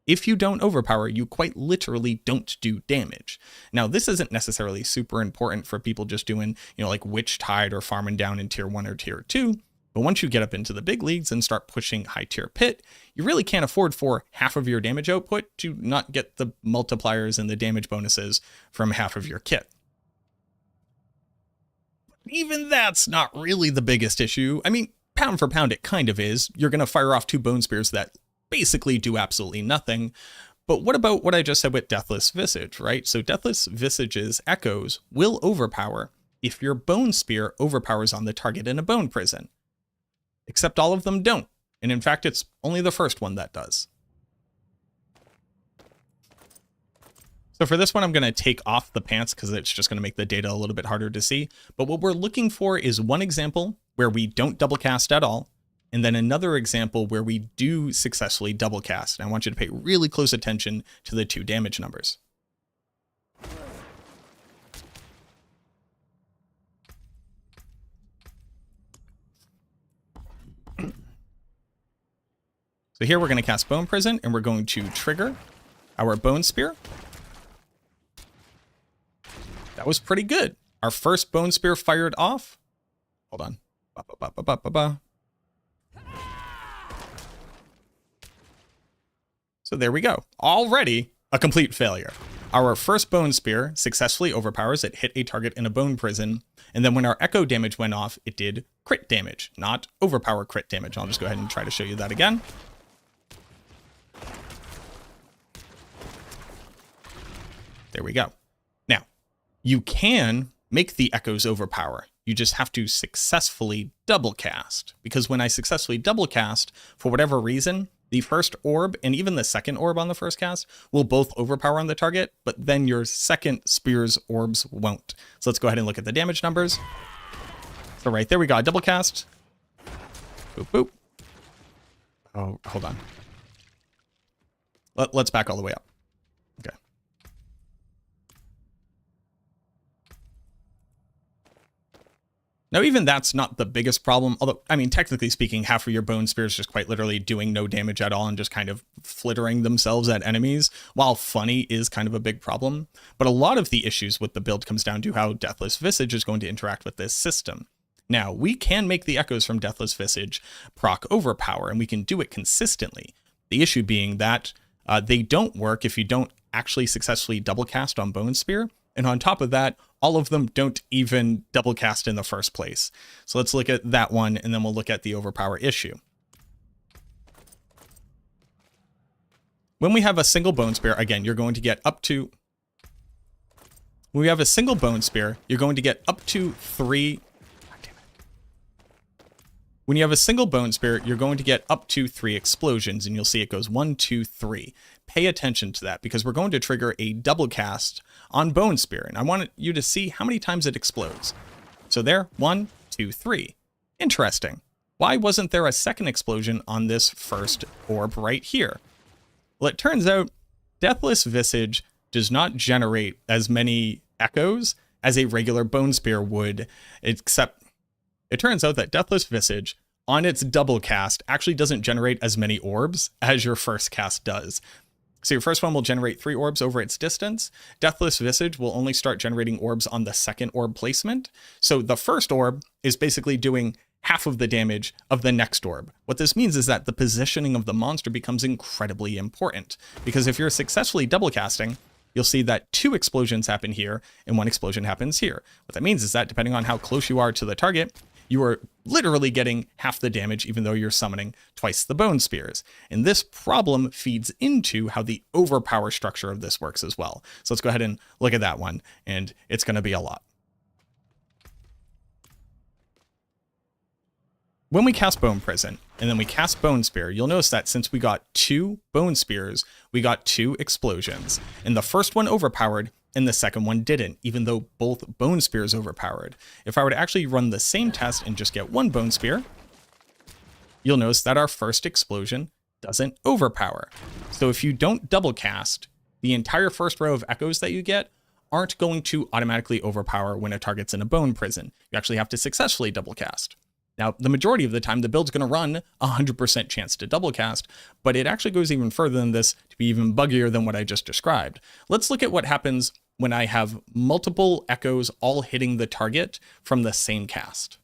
If you don't overpower, you quite literally don't do damage. Now, this isn't necessarily super important for people just doing, like Witch Tide or farming down in tier 1 or tier 2. But once you get up into the big leagues and start pushing high tier pit, you really can't afford for half of your damage output to not get the multipliers and the damage bonuses from half of your kit. Even that's not really the biggest issue. I mean, pound for pound, it kind of is. You're going to fire off 2 Bone Spears that basically do absolutely nothing. But what about what I just said with Deathless Visage, right? So Deathless Visage's echoes will overpower if your Bone Spear overpowers on the target in a Bone Prison. Except all of them don't. And in fact, it's only the first one that does. So for this one, I'm going to take off the pants because it's just going to make the data a little bit harder to see. But what we're looking for is one example where we don't double cast at all, and then another example where we do successfully double cast. And I want you to pay really close attention to the 2 damage numbers. So here we're going to cast Bone Prison, and we're going to trigger our Bone Spear. That was pretty good. Our first Bone Spear fired off. Hold on. So there we go. Already a complete failure. Our first Bone Spear successfully overpowers. It hit a target in a Bone Prison. And then when our echo damage went off, it did crit damage, not overpower crit damage. I'll just go ahead and try to show you that again. There we go. Now, you can make the echoes overpower. You just have to successfully double cast. Because when I successfully double cast, for whatever reason, the first orb and even the second orb on the first cast will both overpower on the target, but then your second spear's orbs won't. So let's go ahead and look at the damage numbers. So right there we got a double cast. Boop, boop. Oh, hold on. Let's back all the way up. Okay. Now, even that's not the biggest problem. Although, I mean, technically speaking, half of your Bone Spears just quite literally doing no damage at all and just kind of flittering themselves at enemies, while funny is kind of a big problem. But a lot of the issues with the build comes down to how Deathless Visage is going to interact with this system. Now, we can make the echoes from Deathless Visage proc overpower, and we can do it consistently. The issue being that they don't work if you don't actually successfully double cast on Bone Spear. And on top of that, all of them don't even double cast in the first place. So let's look at that one, and then we'll look at the overpower issue. When we have a single Bone Spear, again, you're going to get up to... When we have a single Bone Spear, you're going to get up to 3... When you have a single Bone Spear, you're going to get up to 3 explosions, and you'll see it goes 1, 2, 3. Pay attention to that, because we're going to trigger a double cast on Bone Spear, and I want you to see how many times it explodes. So there, 1, 2, 3. Interesting. Why wasn't there a second explosion on this first orb right here? Well, it turns out Deathless Visage does not generate as many echoes as a regular Bone Spear would, except it turns out that Deathless Visage, on its double cast, actually doesn't generate as many orbs as your first cast does. So your first one will generate 3 orbs over its distance. Deathless Visage will only start generating orbs on the second orb placement. So the first orb is basically doing half of the damage of the next orb. What this means is that the positioning of the monster becomes incredibly important, because if you're successfully double casting, you'll see that 2 explosions happen here and 1 explosion happens here. What that means is that depending on how close you are to the target, you are literally getting half the damage even though you're summoning twice the bone spears. And this problem feeds into how the overpower structure of this works as well. So let's go ahead and look at that one, and it's going to be a lot. When we cast Bone Prison and then we cast Bone Spear, you'll notice that since we got 2 Bone Spears, we got 2 explosions. And the first one overpowered and the second one didn't, even though both Bone Spears overpowered. If I were to actually run the same test and just get 1 Bone Spear, you'll notice that our first explosion doesn't overpower. So if you don't double cast, the entire first row of echoes that you get aren't going to automatically overpower when a target's in a Bone Prison. You actually have to successfully double cast. Now, the majority of the time, the build's going to run 100% chance to double cast, but it actually goes even further than this to be even buggier than what I just described. Let's look at what happens when I have multiple echoes all hitting the target from the same cast.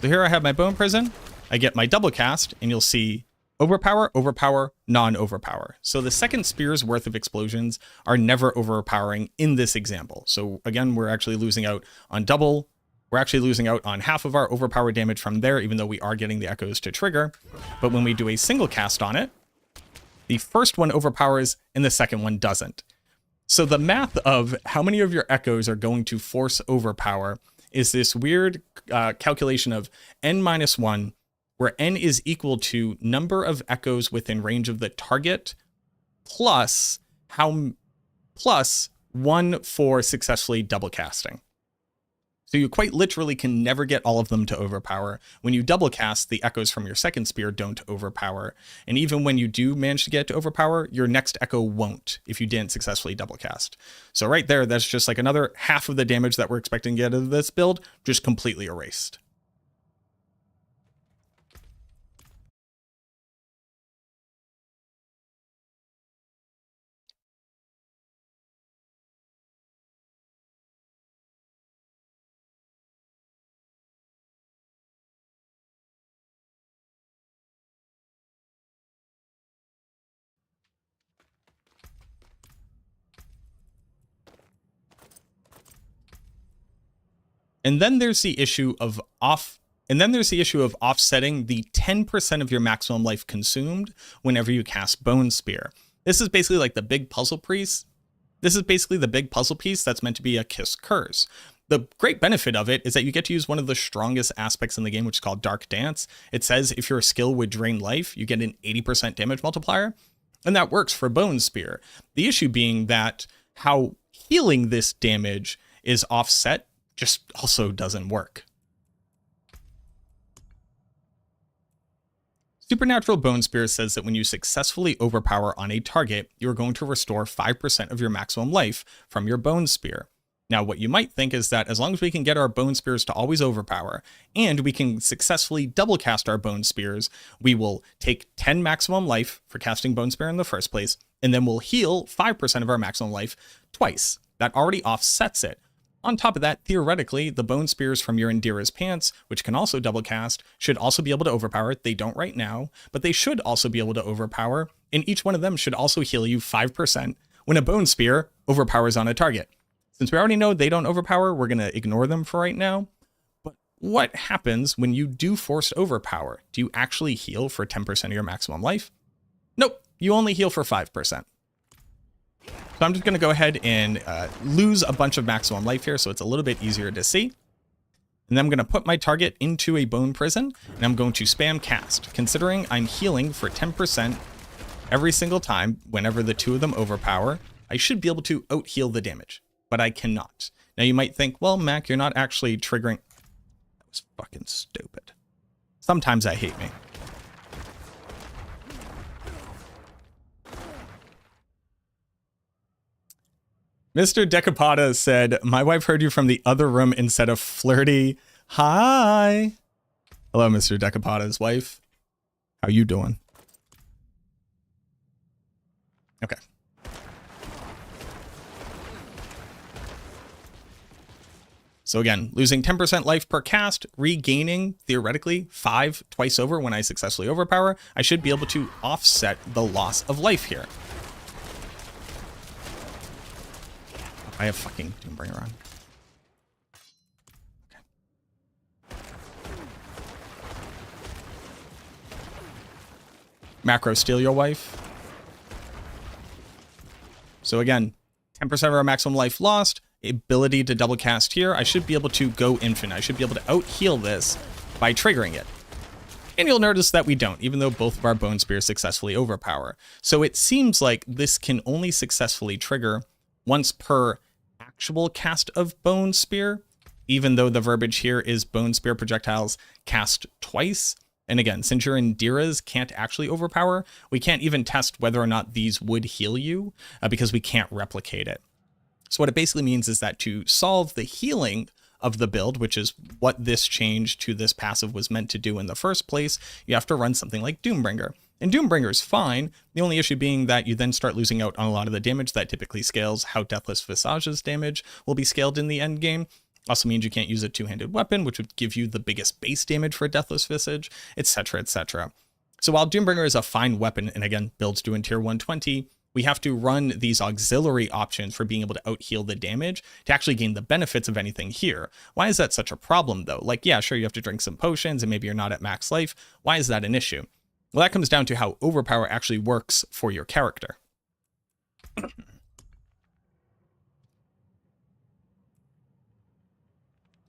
So here I have my Bone Prison. I get my double cast, and you'll see overpower, overpower, non-overpower. So the second spear's worth of explosions are never overpowering in this example. So again, we're actually losing out on double. We're actually losing out on half of our overpower damage from there, even though we are getting the echoes to trigger. But when we do a single cast on it, the first one overpowers and the second one doesn't. So the math of how many of your echoes are going to force overpower is this weird calculation of n-1, where n is equal to number of echoes within range of the target plus 1 for successfully double casting. So you quite literally can never get all of them to overpower. When you double cast, the echoes from your second spear don't overpower. And even when you do manage to get to overpower, your next echo won't if you didn't successfully double cast. So right there, that's just like another half of the damage that we're expecting to get out of this build, just completely erased. And then there's the issue of offsetting the 10% of your maximum life consumed whenever you cast Bone Spear. This is basically like the big puzzle piece. This is basically the big puzzle piece that's meant to be a Kiss Curse. The great benefit of it is that you get to use one of the strongest aspects in the game, which is called Dark Dance. It says if your skill would drain life, you get an 80% damage multiplier, and that works for Bone Spear. The issue being that how healing this damage is offset just also doesn't work. Supernatural Bone Spear says that when you successfully overpower on a target, you're going to restore 5% of your maximum life from your Bone Spear. Now, what you might think is that as long as we can get our Bone Spears to always overpower, and we can successfully double cast our Bone Spears, we will take 10 maximum life for casting Bone Spear in the first place, and then we'll heal 5% of our maximum life twice. That already offsets it. On top of that, theoretically, the Bone Spears from your Indira's Pants, which can also double cast, should also be able to overpower. They don't right now, but they should also be able to overpower, and each one of them should also heal you 5% when a Bone Spear overpowers on a target. Since we already know they don't overpower, we're going to ignore them for right now. But what happens when you do forced overpower? Do you actually heal for 10% of your maximum life? Nope, you only heal for 5%. So I'm just going to go ahead and lose a bunch of maximum life here so it's a little bit easier to see. And then I'm going to put my target into a Bone Prison, and I'm going to spam cast. Considering I'm healing for 10% every single time whenever the 2 of them overpower, I should be able to out-heal the damage, but I cannot. Now you might think, well, Mac, you're not actually triggering. That was fucking stupid. Sometimes I hate me. Mr. Decapada said, my wife heard you from the other room instead of flirty. Hi. Hello, Mr. Decapada's wife. How you doing? Okay. So again, losing 10% life per cast, regaining, theoretically, 5 twice over when I successfully overpower. I should be able to offset the loss of life here. I have fucking Doombringer on. Okay. Macro, steal your wife. So again, 10% of our maximum life lost. Ability to double cast here. I should be able to go infinite. I should be able to out heal this by triggering it. And you'll notice that we don't, even though both of our Bone Spears successfully overpower. So it seems like this can only successfully trigger once per actual cast of Bone Spear, even though the verbiage here is Bone Spear projectiles cast twice. And again, since your Indiras can't actually overpower, we can't even test whether or not these would heal you because we can't replicate it. So what it basically means is that to solve the healing of the build, which is what this change to this passive was meant to do in the first place, you have to run something like Doombringer. And Doombringer is fine, the only issue being that you then start losing out on a lot of the damage that typically scales how Deathless Visage's damage will be scaled in the end game. Also means you can't use a two-handed weapon, which would give you the biggest base damage for Deathless Visage, etc., etc. So while Doombringer is a fine weapon, and again, builds to in tier 120, we have to run these auxiliary options for being able to out-heal the damage to actually gain the benefits of anything here. Why is that such a problem, though? Like, yeah, sure, you have to drink some potions, and maybe you're not at max life. Why is that an issue? Well, that comes down to how overpower actually works for your character.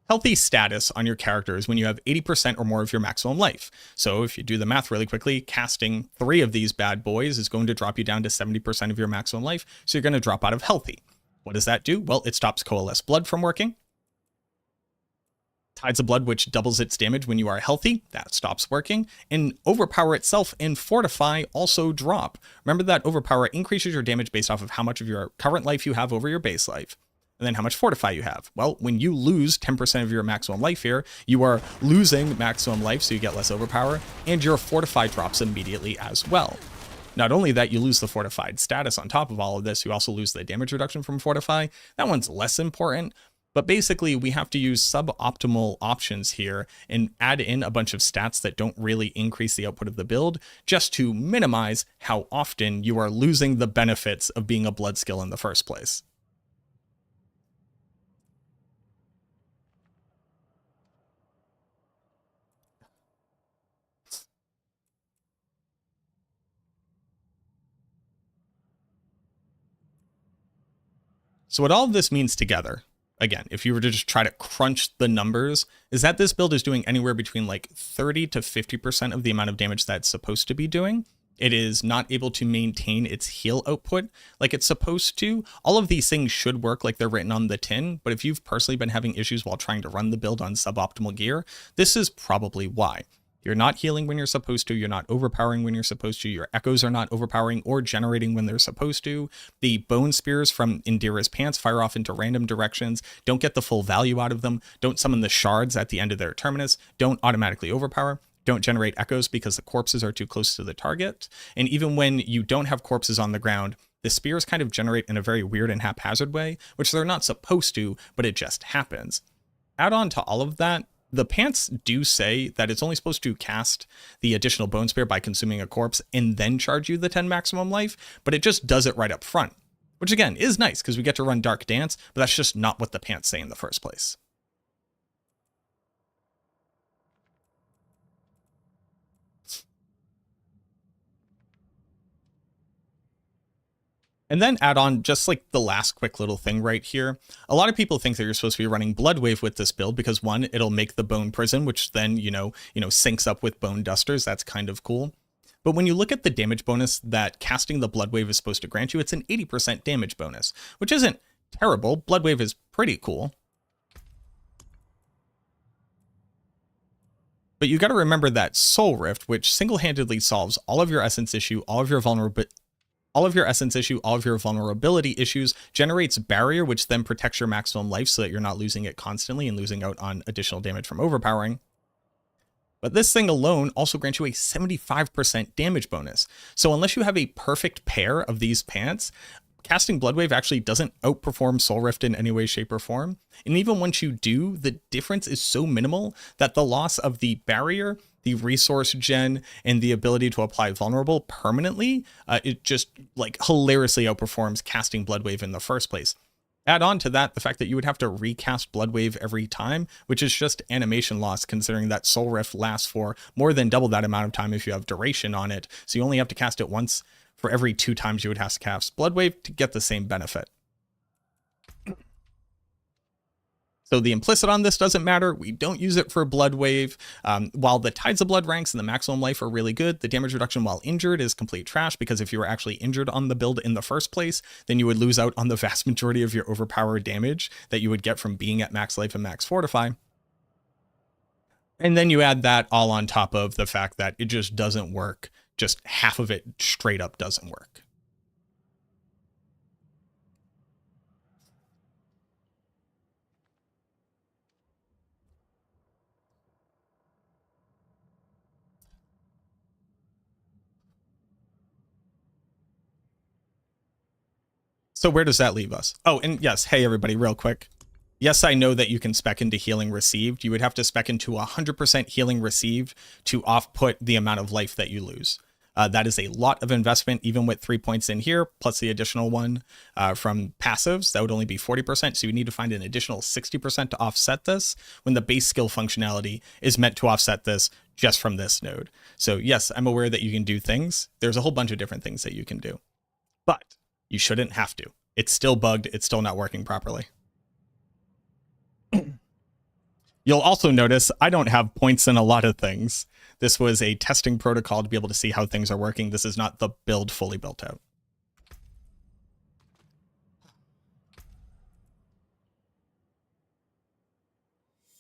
Healthy status on your character is when you have 80% or more of your maximum life. So if you do the math really quickly, casting 3 of these bad boys is going to drop you down to 70% of your maximum life, so you're going to drop out of healthy. What does that do? Well, it stops Coalesce Blood from working. Tides of Blood, which doubles its damage when you are healthy, that stops working. And Overpower itself and Fortify also drop. Remember that Overpower increases your damage based off of how much of your current life you have over your base life. And then how much Fortify you have. Well, when you lose 10% of your maximum life here, you are losing maximum life, so you get less Overpower, and your Fortify drops immediately as well. Not only that, you lose the Fortified status on top of all of this, you also lose the damage reduction from Fortify. That one's less important, but basically we have to use suboptimal options here and add in a bunch of stats that don't really increase the output of the build, just to minimize how often you are losing the benefits of being a blood skill in the first place. So what all of this means together, again, if you were to just try to crunch the numbers, is that this build is doing anywhere between like 30 to 50% of the amount of damage that it's supposed to be doing. It is not able to maintain its heal output like it's supposed to. All of these things should work like they're written on the tin, but if you've personally been having issues while trying to run the build on suboptimal gear, this is probably why. You're not healing when you're supposed to. You're not overpowering when you're supposed to. Your echoes are not overpowering or generating when they're supposed to. The bone spears from Indira's pants fire off into random directions. Don't get the full value out of them. Don't summon the shards at the end of their terminus. Don't automatically overpower. Don't generate echoes because the corpses are too close to the target. And even when you don't have corpses on the ground, the spears kind of generate in a very weird and haphazard way, which they're not supposed to, but it just happens. Add on to all of that, the pants do say that it's only supposed to cast the additional bone spear by consuming a corpse and then charge you the 10 maximum life, but it just does it right up front, which again is nice because we get to run Dark Dance, but that's just not what the pants say in the first place. And then add on just like the last quick little thing right here. A lot of people think that you're supposed to be running Blood Wave with this build because one, it'll make the Bone Prison, which then, you know, syncs up with Bone Dusters. That's kind of cool. But when you look at the damage bonus that casting the Blood Wave is supposed to grant you, it's an 80% damage bonus, which isn't terrible. Blood Wave is pretty cool. But you got to remember that Soul Rift, which single-handedly solves all of your essence issue, all of your vulnerability issues, generates barrier, which then protects your maximum life so that you're not losing it constantly and losing out on additional damage from overpowering. But this thing alone also grants you a 75% damage bonus. So unless you have a perfect pair of these pants, casting Blood Wave actually doesn't outperform Soul Rift in any way, shape, or form. And even once you do, the difference is so minimal that the loss of the barrier, the resource gen, and the ability to apply vulnerable permanently, it just like hilariously outperforms casting Blood Wave in the first place. Add on to that the fact that you would have to recast Blood Wave every time, which is just animation loss, considering that Soul Rift lasts for more than double that amount of time if you have duration on it. So you only have to cast it once for every 2 times you would have to cast Blood Wave to get the same benefit. So the implicit on this doesn't matter. We don't use it for Blood Wave. While the Tides of Blood ranks and the maximum life are really good, the damage reduction while injured is complete trash, because if you were actually injured on the build in the first place, then you would lose out on the vast majority of your overpowered damage that you would get from being at max life and max fortify. And then you add that all on top of the fact that it just doesn't work. Just half of it straight up doesn't work. So where does that leave us? Oh, and yes, hey everybody, real quick. Yes, I know that you can spec into healing received. You would have to spec into 100% healing received to off-put the amount of life that you lose. That is a lot of investment, even with 3 points in here, plus the additional one from passives. That would only be 40%, so you need to find an additional 60% to offset this, when the base skill functionality is meant to offset this just from this node. So yes, I'm aware that you can do things. There's a whole bunch of different things that you can do. But you shouldn't have to. It's still bugged. It's still not working properly. You'll also notice I don't have points in a lot of things. This was a testing protocol to be able to see how things are working. This is not the build fully built out.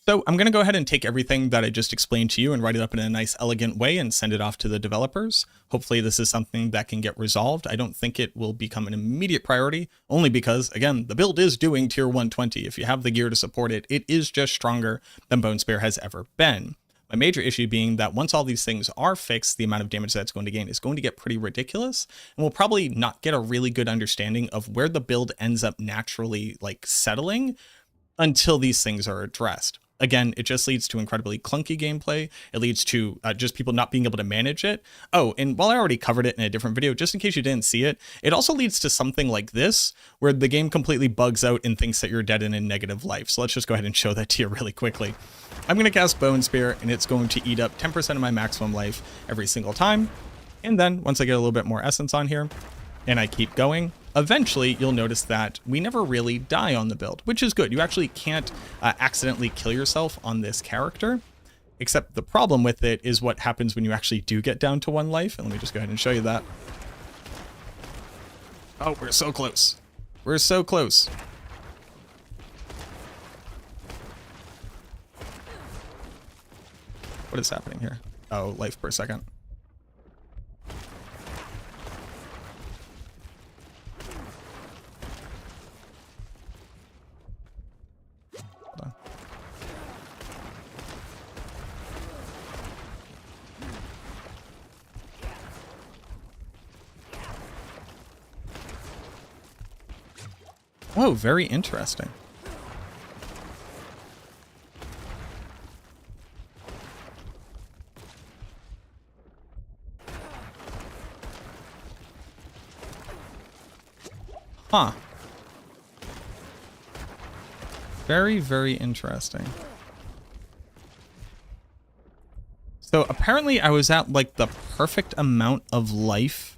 So I'm going to go ahead and take everything that I just explained to you and write it up in a nice, elegant way and send it off to the developers. Hopefully this is something that can get resolved. I don't think it will become an immediate priority, only because, again, the build is doing tier 120. If you have the gear to support it, it is just stronger than Bone Spear has ever been. My major issue being that once all these things are fixed, the amount of damage that's going to gain is going to get pretty ridiculous, and we'll probably not get a really good understanding of where the build ends up naturally like settling until these things are addressed. Again, it just leads to incredibly clunky gameplay. It leads to just people not being able to manage it. Oh, and while I already covered it in a different video, just in case you didn't see it, it also leads to something like this, where the game completely bugs out and thinks that you're dead and in negative life. So let's just go ahead and show that to you really quickly. I'm going to cast Bone Spear, and it's going to eat up 10% of my maximum life every single time. And then once I get a little bit more essence on here, and I keep going, eventually you'll notice that we never really die on the build, which is good. You actually can't accidentally kill yourself on this character, except the problem with it is what happens when you actually do get down to 1 life. And let me just go ahead and show you that. Oh, we're so close. We're so close. What is happening here? Oh, life per second. Oh, very interesting. Huh. Very, very interesting. So apparently I was at like the perfect amount of life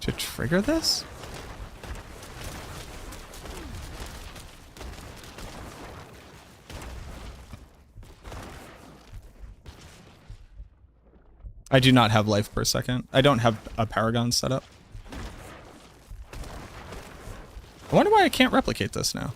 to trigger this? I do not have life per second. I don't have a Paragon set up. I wonder why I can't replicate this now.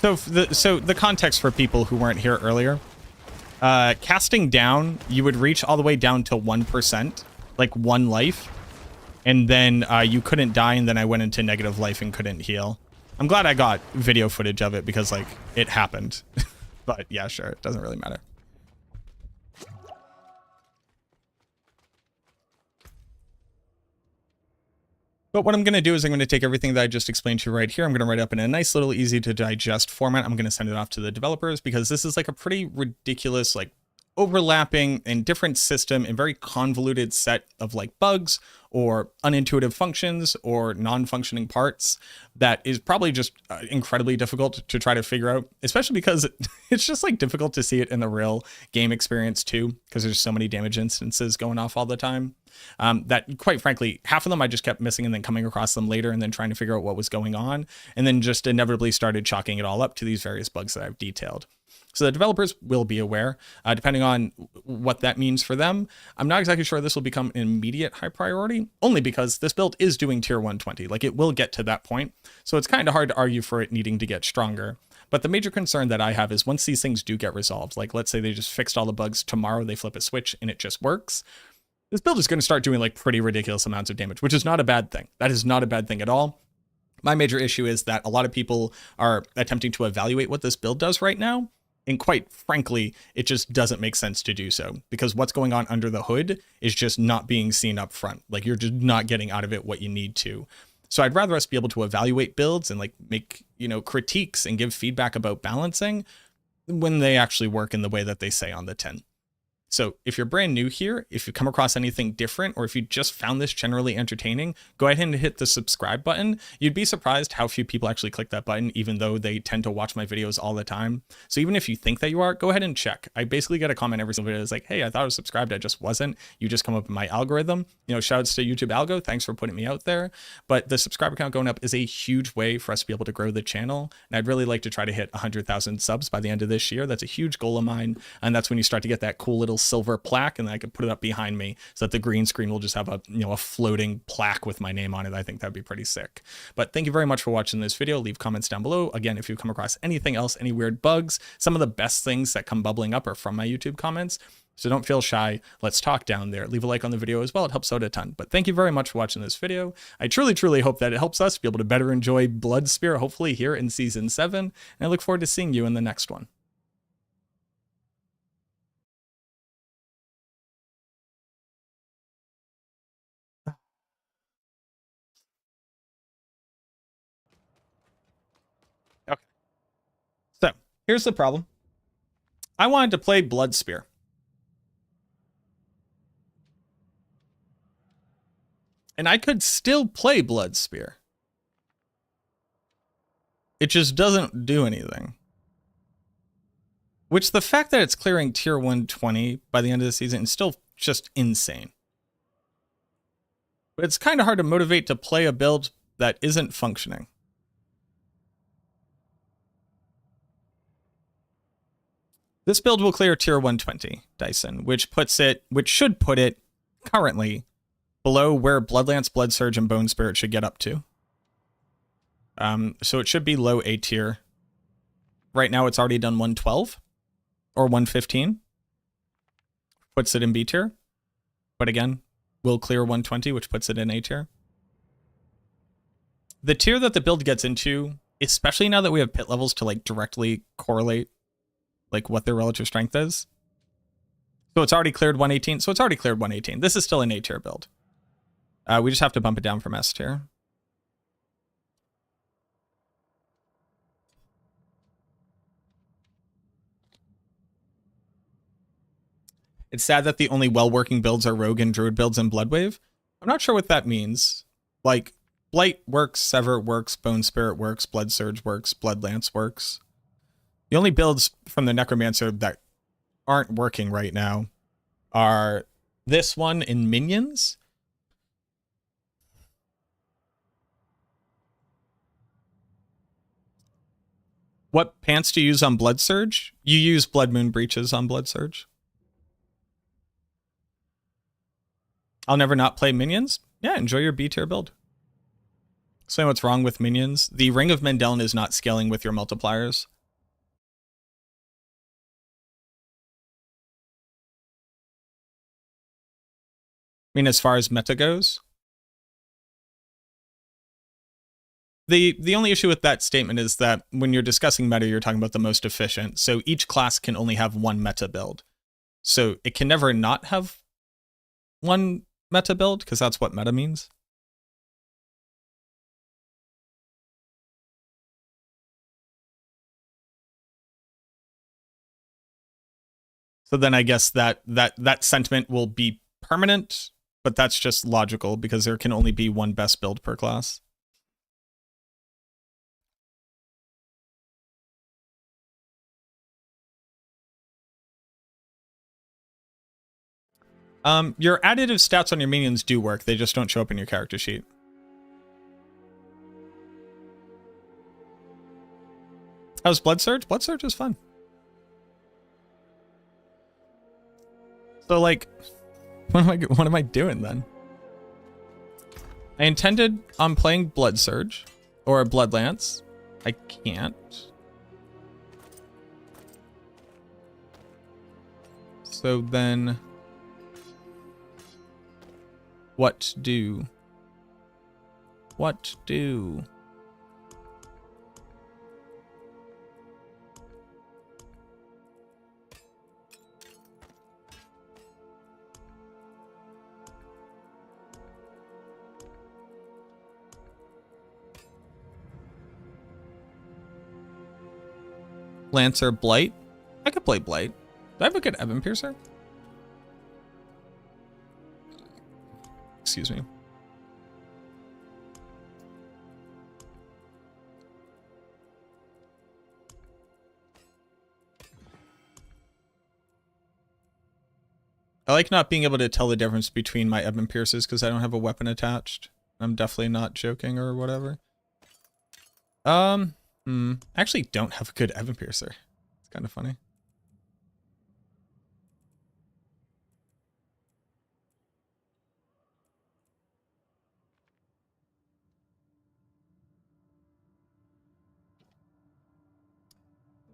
So the context for people who weren't here earlier, casting down, you would reach all the way down to 1%, like 1 life. And then you couldn't die, and then I went into negative life and couldn't heal. I'm glad I got video footage of it because, like, it happened. But yeah, sure, it doesn't really matter. But what I'm going to do is I'm going to take everything that I just explained to you right here. I'm going to write up in a nice little easy to digest format. I'm going to send it off to the developers because this is like a pretty ridiculous, like overlapping and different system and very convoluted set of like bugs or unintuitive functions or non-functioning parts that is probably just incredibly difficult to try to figure out, especially because it's just like difficult to see it in the real game experience too, because there's so many damage instances going off all the time. That quite frankly, half of them I just kept missing and then coming across them later and then trying to figure out what was going on, and then just inevitably started chalking it all up to these various bugs that I've detailed. So the developers will be aware, depending on what that means for them. I'm not exactly sure this will become an immediate high priority, only because this build is doing tier 120. Like, it will get to that point. So it's kind of hard to argue for it needing to get stronger. But the major concern that I have is once these things do get resolved, like let's say they just fixed all the bugs tomorrow, they flip a switch and it just works. This build is going to start doing like pretty ridiculous amounts of damage, which is not a bad thing. That is not a bad thing at all. My major issue is that a lot of people are attempting to evaluate what this build does right now. And quite frankly, it just doesn't make sense to do so because what's going on under the hood is just not being seen up front. Like, you're just not getting out of it what you need to. So I'd rather us be able to evaluate builds and like make, you know, critiques and give feedback about balancing when they actually work in the way that they say on the tin. So if you're brand new here, if you come across anything different, or if you just found this generally entertaining, go ahead and hit the subscribe button. You'd be surprised how few people actually click that button, even though they tend to watch my videos all the time. So even if you think that you are, go ahead and check. I basically get a comment every single video that's like, hey, I thought I was subscribed, I just wasn't. You just come up in my algorithm. You know, shout outs to YouTube Algo. Thanks for putting me out there. But the subscriber count going up is a huge way for us to be able to grow the channel. And I'd really like to try to hit 100,000 subs by the end of this year. That's a huge goal of mine. And that's when you start to get that cool little silver plaque, and then I could put it up behind me so that the green screen will just have a, you know, a floating plaque with my name on it. I think that'd be pretty sick. But thank you very much for watching this video. Leave comments down below. Again, if you come across anything else, any weird bugs, some of the best things that come bubbling up are from my YouTube comments. So don't feel shy. Let's talk down there. Leave a like on the video as well. It helps out a ton. But thank you very much for watching this video. I truly, truly hope that it helps us be able to better enjoy Bloodspear, hopefully here in Season 7. And I look forward to seeing you in the next one. Okay. So here's the problem. I wanted to play Bloodspear. And I could still play Bloodspear. It just doesn't do anything. Which, the fact that it's clearing tier 120 by the end of the season is still just insane. But it's kind of hard to motivate to play a build that isn't functioning. This build will clear tier 120, Dyson, which should put it currently below where Bloodlance, Blood Surge, and Bone Spirit should get up to. So it should be low A tier. Right now it's already done 112 or 115. Puts it in B tier. But again, will clear 120, which puts it in A tier. The tier that the build gets into, especially now that we have pit levels to like directly correlate like what their relative strength is. So it's already cleared 118. So it's already cleared 118. This is still an A tier build. We just have to bump it down from S tier. It's sad that the only well-working builds are Rogue and Druid builds and Bloodwave. I'm not sure what that means. Like, Blight works, Sever works, Bone Spirit works, Blood Surge works, Bloodlance works. The only builds from the Necromancer that aren't working right now are this one in Minions. What pants do you use on Blood Surge? You use Blood Moon Breaches on Blood Surge. I'll never not play Minions. Yeah, enjoy your B tier build. Explain what's wrong with Minions. The Ring of Mendeln is not scaling with your multipliers. mean, as far as meta goes? The only issue with that statement is that when you're discussing meta, you're talking about the most efficient. So each class can only have one meta build. So it can never not have one meta build, because that's what meta means. So then I guess that sentiment will be permanent, but that's just logical because there can only be one best build per class. Your additive stats on your minions do work. They just don't show up in your character sheet. How's Blood Surge? Blood Surge is fun. So like, what am I doing then? I intended on playing Blood Surge or Blood Lance. I can't. So then, what do? What do? Lancer Blight? I could play Blight. Do I have a good Evan Piercer? Excuse me. I like not being able to tell the difference between my Evan Pierces because I don't have a weapon attached. I'm definitely not joking or whatever. I actually don't have a good Evan Piercer. It's kind of funny.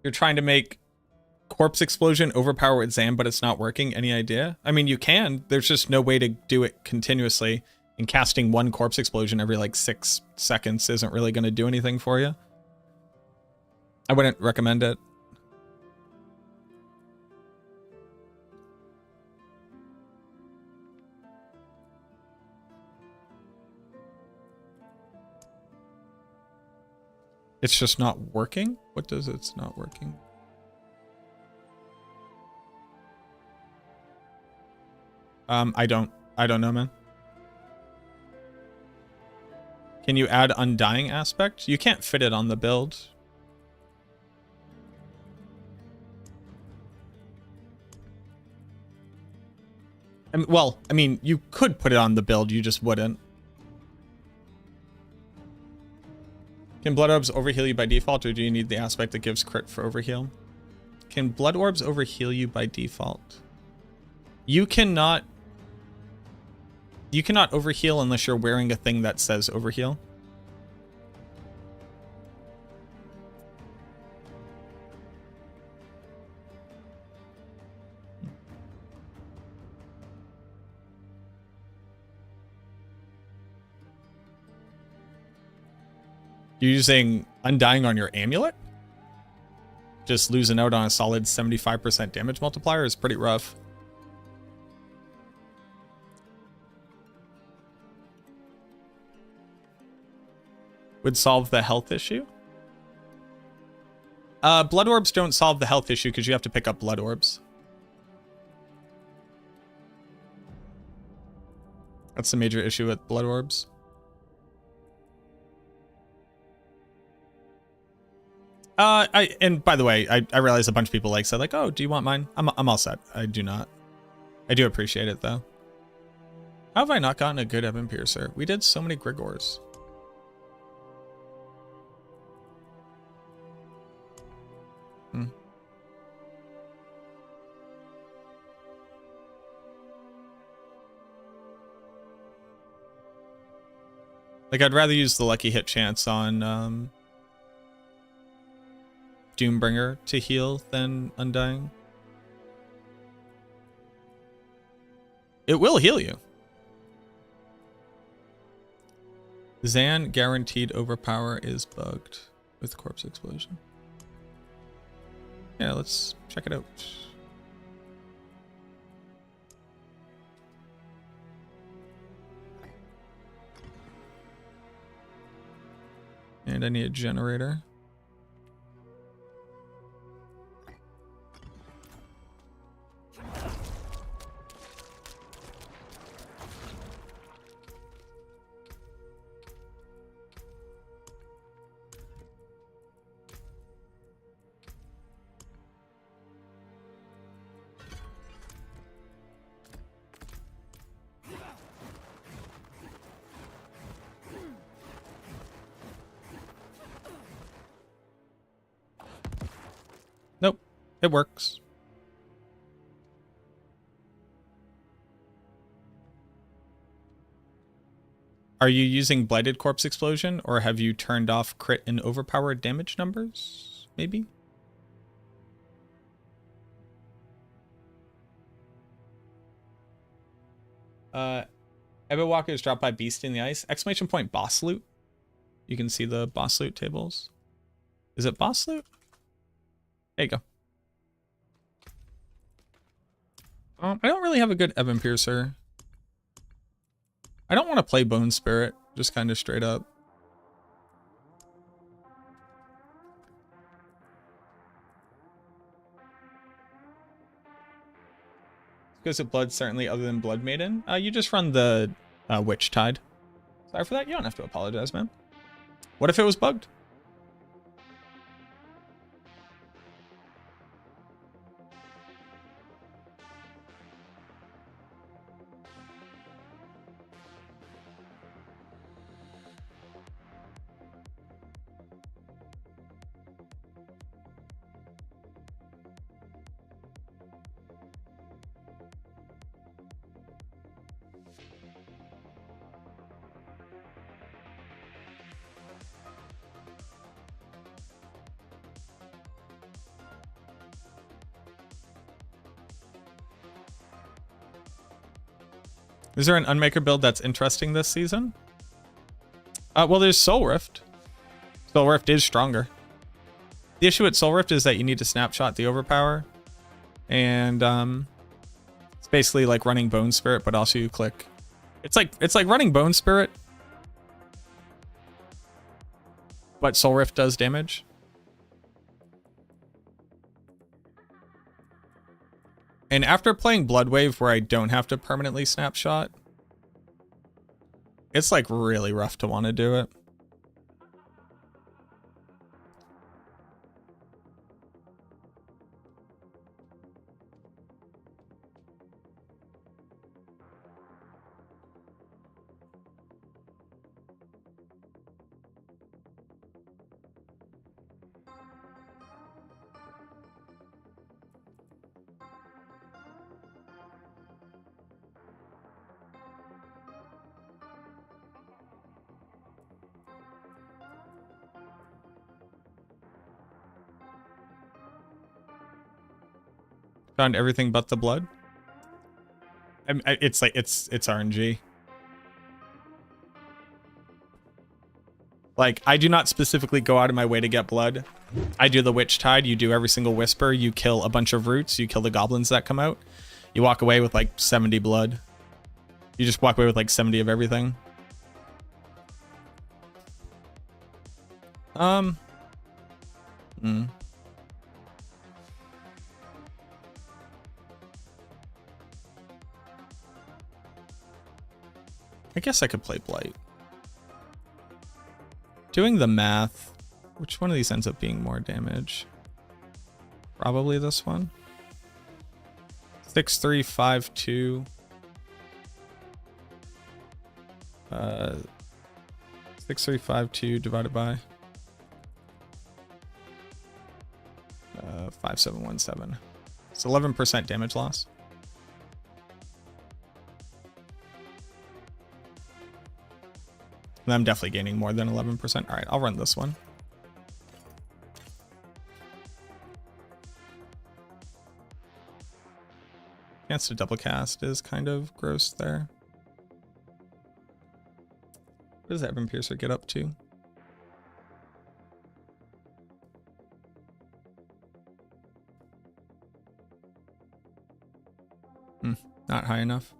You're trying to make Corpse Explosion overpower with Zam, but it's not working. Any idea? I mean, you can. There's just no way to do it continuously. And casting one Corpse Explosion every like 6 seconds isn't really going to do anything for you. I wouldn't recommend it. It's just not working? What does it's not working? I don't know, man. Can you add Undying Aspect? You can't fit it on the build. Well, I mean, you could put it on the build, you just wouldn't. Can Blood Orbs overheal you by default, or do you need the aspect that gives crit for overheal? Can Blood Orbs overheal you by default? You cannot overheal unless you're wearing a thing that says overheal. You're using Undying on your amulet? Just losing out on a solid 75% damage multiplier is pretty rough. Would solve the health issue? Blood Orbs don't solve the health issue because you have to pick up Blood Orbs. That's the major issue with Blood Orbs. And by the way, I realize a bunch of people said like, oh, do you want mine? I'm all set. I do not. I do appreciate it though. How have I not gotten a good Evan Piercer? We did so many Grigors. Like, I'd rather use the lucky hit chance on Doombringer to heal than Undying. It will heal you. Zan guaranteed overpower is bugged with corpse explosion. Yeah, let's check it out. And I need a generator. Nope, it works. Are you using Blighted Corpse Explosion, or have you turned off crit and overpowered damage numbers? Maybe? Ebba Walker is dropped by Beast in the Ice. Exclamation point boss loot. You can see the boss loot tables. Is it boss loot? There you go. I don't really have a good Evan Piercer. I don't want to play Bone Spirit, just kind of straight up. Because of blood, certainly other than Blood Maiden. You just run the Witch Tide. Sorry for that. You don't have to apologize, man. What if it was bugged? Is there an Unmaker build that's interesting this season? Well, there's Soul Rift. Soul Rift is stronger. The issue with Soul Rift is that you need to snapshot the overpower. And it's basically like running Bone Spirit, but also you click. It's like running Bone Spirit, but Soul Rift does damage. And after playing Bloodwave, where I don't have to permanently snapshot, it's like really rough to want to do it. Found everything but the blood. It's like it's RNG. Like, I do not specifically go out of my way to get blood. I do the Witch Tide. You do every single Whisper. You kill a bunch of roots. You kill the goblins that come out. You walk away with like 70 blood. You just walk away with like 70 of everything. I guess I could play Blight. Doing the math, which one of these ends up being more damage? Probably this one. 6352. 6352 divided by 5717. It's 11% damage loss. And I'm definitely gaining more than 11%. All right, I'll run this one. Chance to double cast is kind of gross there. What does Evan Piercer get up to? Not high enough.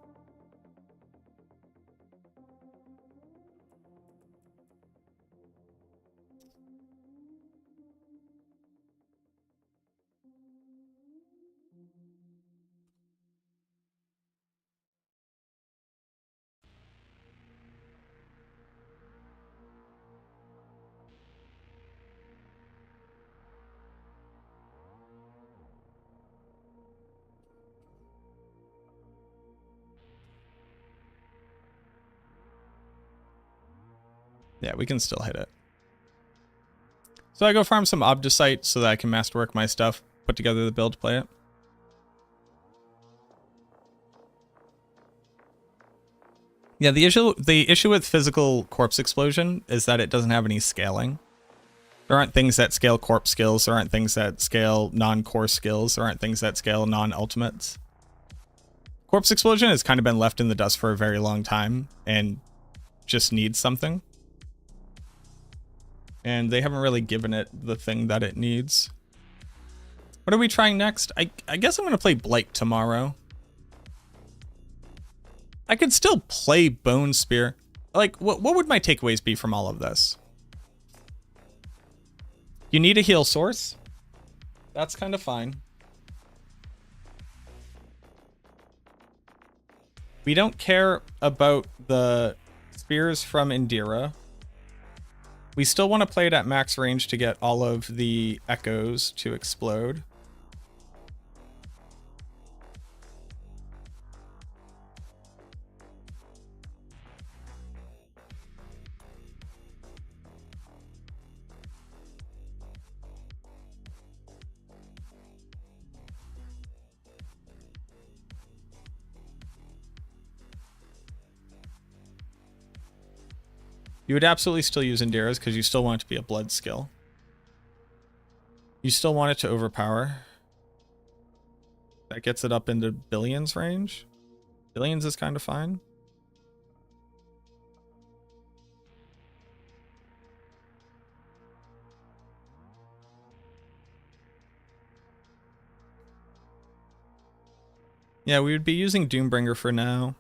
Yeah, we can still hit it. So I go farm some Obdicite so that I can masterwork my stuff, put together the build, play it. Yeah, the issue with physical corpse explosion is that it doesn't have any scaling. There aren't things that scale corpse skills, there aren't things that scale non-core skills, there aren't things that scale non-ultimates. Corpse explosion has kind of been left in the dust for a very long time and just needs something. And they haven't really given it the thing that it needs. What are we trying next? I guess I'm going to play Blight tomorrow. I could still play Bone Spear. Like, what would my takeaways be from all of this? You need a heal source. That's kind of fine. We don't care about the spears from Indira. We still want to play it at max range to get all of the echoes to explode. You would absolutely still use Indira's because you still want it to be a blood skill. You still want it to overpower. That gets it up into billions range. Billions is kind of fine. Yeah, we would be using Doombringer for now.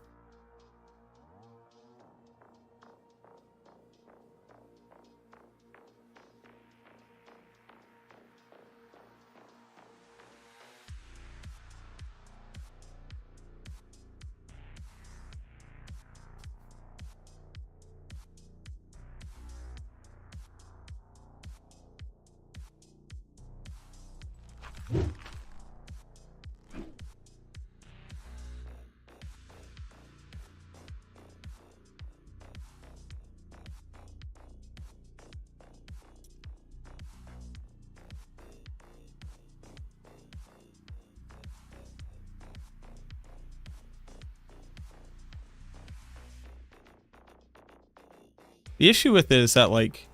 The issue with it is that, like,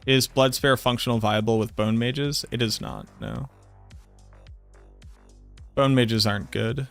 is Bloodsphere functional viable with Bone Mages? It is not, no. Bone Mages aren't good.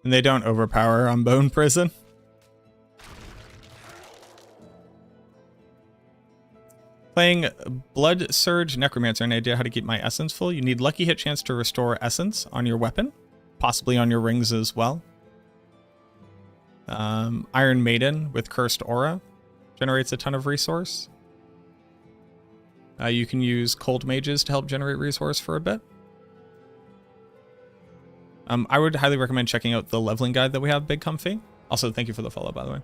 And they don't overpower on Bone Prison. Playing Blood Surge Necromancer, an idea how to keep my essence full. You need lucky hit chance to restore essence on your weapon, possibly on your rings as well. Iron Maiden with Cursed Aura generates a ton of resource. You can use Cold Mages to help generate resource for a bit. I would highly recommend checking out the leveling guide that we have, Big Comfy. Also, thank you for the follow, by the way.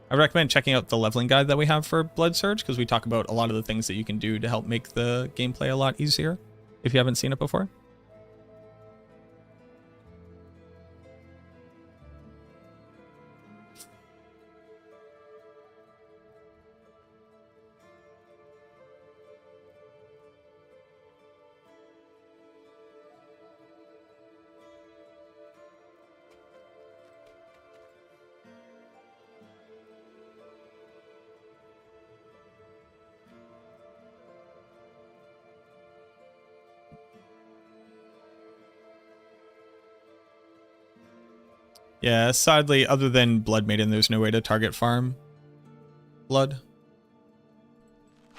I recommend checking out the leveling guide that we have for Blood Surge, because we talk about a lot of the things that you can do to help make the gameplay a lot easier, if you haven't seen it before. Yeah, sadly, other than Blood Maiden, there's no way to target farm blood.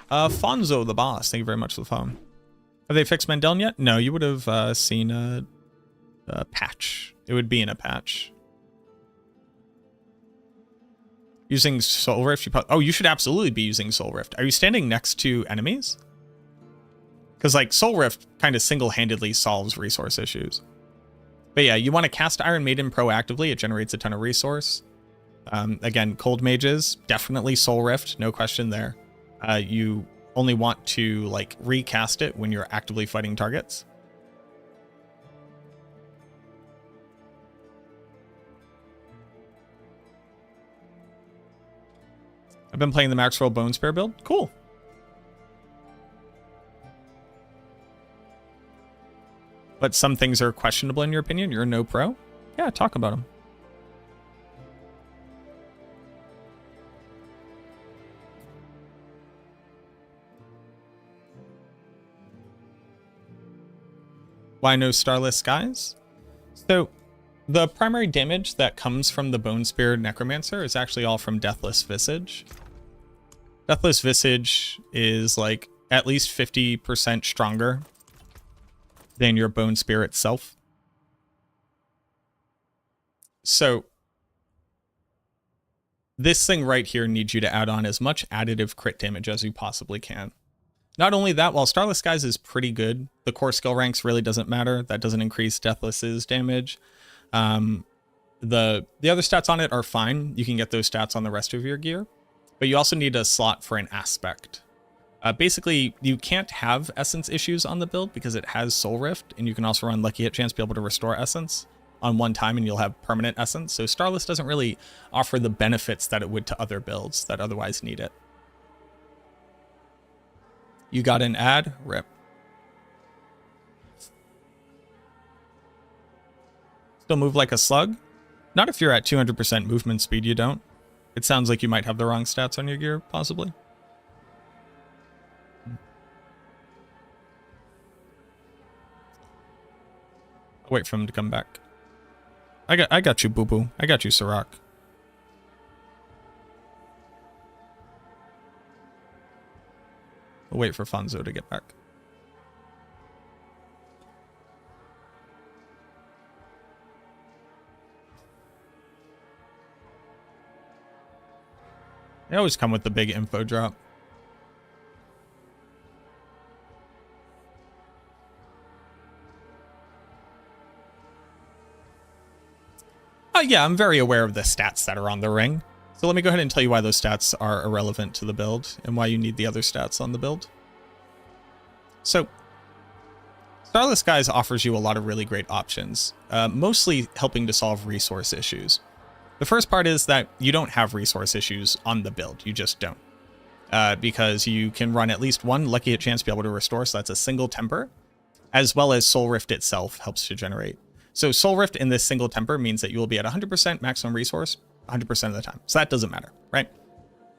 Fonzo the boss, thank you very much for the phone. Have they fixed Mendeln yet? No, you would have seen a patch. It would be in a patch. Using Soul Rift, oh, you should absolutely be using Soul Rift. Are you standing next to enemies? Because like Soul Rift kind of single-handedly solves resource issues. But yeah, you want to cast Iron Maiden proactively. It generates a ton of resource. Again, Cold Mages, definitely Soul Rift, no question there. You only want to like recast it when you're actively fighting targets. I've been playing the Max Roll Bone Spear build. Cool. But some things are questionable in your opinion. You're a no pro? Yeah, talk about them. Why no Starless Skies? So, the primary damage that comes from the Bone Spear Necromancer is actually all from Deathless Visage. Deathless Visage is like at least 50% stronger than your Bone Spear itself. So this thing right here needs you to add on as much additive crit damage as you possibly can. Not only that, while Starless Skies is pretty good, the core skill ranks really doesn't matter. That doesn't increase Deathless's damage. The other stats on it are fine. You can get those stats on the rest of your gear, but you also need a slot for an aspect. Basically, you can't have essence issues on the build because it has Soul Rift, and you can also run Lucky Hit Chance to be able to restore essence on one time, and you'll have permanent essence. So Starless doesn't really offer the benefits that it would to other builds that otherwise need it. You got an ad? Rip. Still move like a slug? Not if you're at 200% movement speed, you don't. It sounds like you might have the wrong stats on your gear, possibly. I'll wait for him to come back. I got you, boo-boo. I got you, Sirach. I'll wait for Fonzo to get back. They always come with the big info drop. Yeah, I'm very aware of the stats that are on the ring. So let me go ahead and tell you why those stats are irrelevant to the build and why you need the other stats on the build. So, Starless Skies offers you a lot of really great options, mostly helping to solve resource issues. The first part is that you don't have resource issues on the build. You just don't. Because you can run at least one Lucky Hit Chance to be able to restore, so that's a single temper, as well as Soul Rift itself helps to generate. So Soul Rift in this single temper means that you will be at 100% maximum resource 100% of the time. So that doesn't matter, right?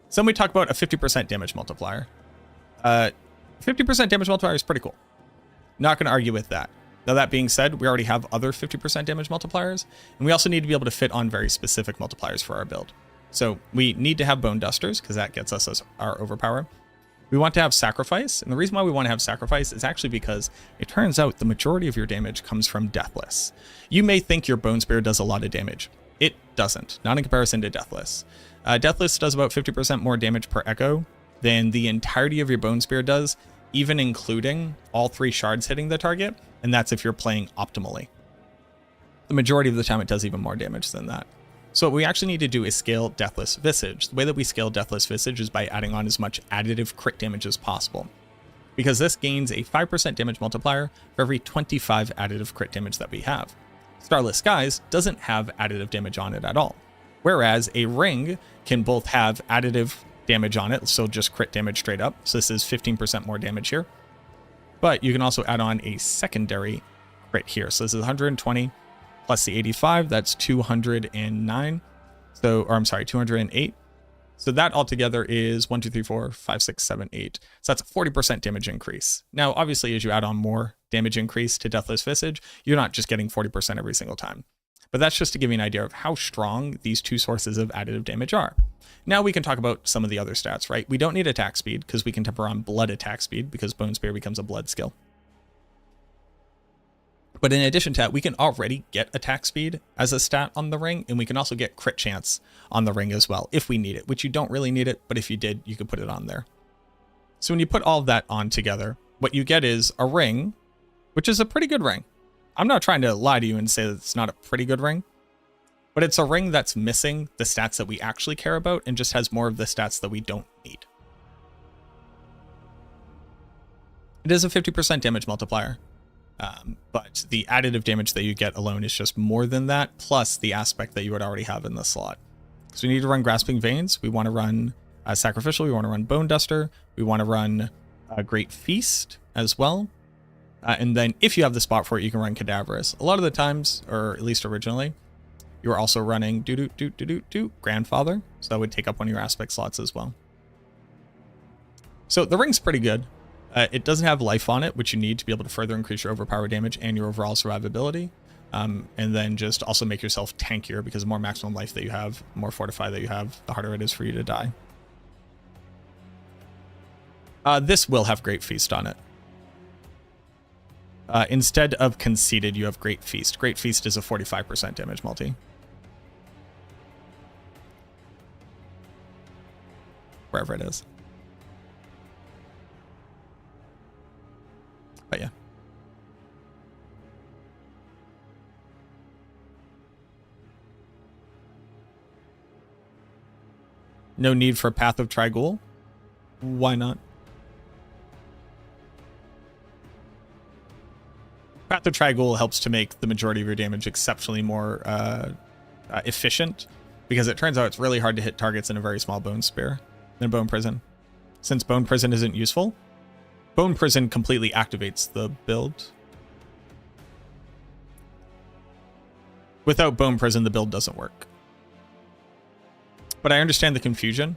So then we talk about a 50% damage multiplier. 50% damage multiplier is pretty cool. Not going to argue with that. Now that being said, we already have other 50% damage multipliers, and we also need to be able to fit on very specific multipliers for our build. So we need to have Bone Dusters, because that gets us as our overpower. We want to have Sacrifice, and the reason why we want to have Sacrifice is actually because it turns out the majority of your damage comes from Deathless. You may think your Bone Spear does a lot of damage. It doesn't, not in comparison to Deathless. Deathless does about 50% more damage per echo than the entirety of your Bone Spear does, even including all 3 shards hitting the target, and that's if you're playing optimally. The majority of the time it does even more damage than that. So what we actually need to do is scale Deathless Visage. The way that we scale Deathless Visage is by adding on as much additive crit damage as possible, because this gains a 5% damage multiplier for every 25 additive crit damage that we have. Starless Skies doesn't have additive damage on it at all, whereas a ring can both have additive damage on it, so just crit damage straight up. So this is 15% more damage here. But you can also add on a secondary crit here. So this is 120 plus the 85, that's 209. So, or I'm sorry, 208. So that altogether is 1, 2, 3, 4, 5, 6, 7, 8. So that's a 40% damage increase. Now, obviously, as you add on more damage increase to Deathless Visage, you're not just getting 40% every single time. But that's just to give you an idea of how strong these two sources of additive damage are. Now we can talk about some of the other stats, right? We don't need attack speed because we can temper on blood attack speed because Bone Spear becomes a blood skill. But in addition to that, we can already get attack speed as a stat on the ring, and we can also get crit chance on the ring as well if we need it, which you don't really need it, but if you did, you could put it on there. So when you put all of that on together, what you get is a ring, which is a pretty good ring. I'm not trying to lie to you and say that it's not a pretty good ring, but it's a ring that's missing the stats that we actually care about and just has more of the stats that we don't need. It is a 50% damage multiplier. But the additive damage that you get alone is just more than that, plus the aspect that you would already have in the slot. So we need to run Grasping Veins. We want to run Sacrificial. We want to run Bone Duster. We want to run Great Feast as well. And then if you have the spot for it, you can run Cadaverous. A lot of the times, or at least originally, you were also running Grandfather. So that would take up one of your aspect slots as well. So the ring's pretty good. It doesn't have life on it, which you need to be able to further increase your overpower damage and your overall survivability. And then just also make yourself tankier, because the more maximum life that you have, the more fortify that you have, the harder it is for you to die. This will have Great Feast on it. Instead of Conceited, you have Great Feast. Great Feast is a 45% damage multi. Wherever it is. But yeah. No need for Path of Trighoul? Why not? Path of Trighoul helps to make the majority of your damage exceptionally more efficient, because it turns out it's really hard to hit targets in a very small Bone Spear than Bone Prison. Since Bone Prison isn't useful, Bone Prison completely activates the build. Without Bone Prison, the build doesn't work. But I understand the confusion.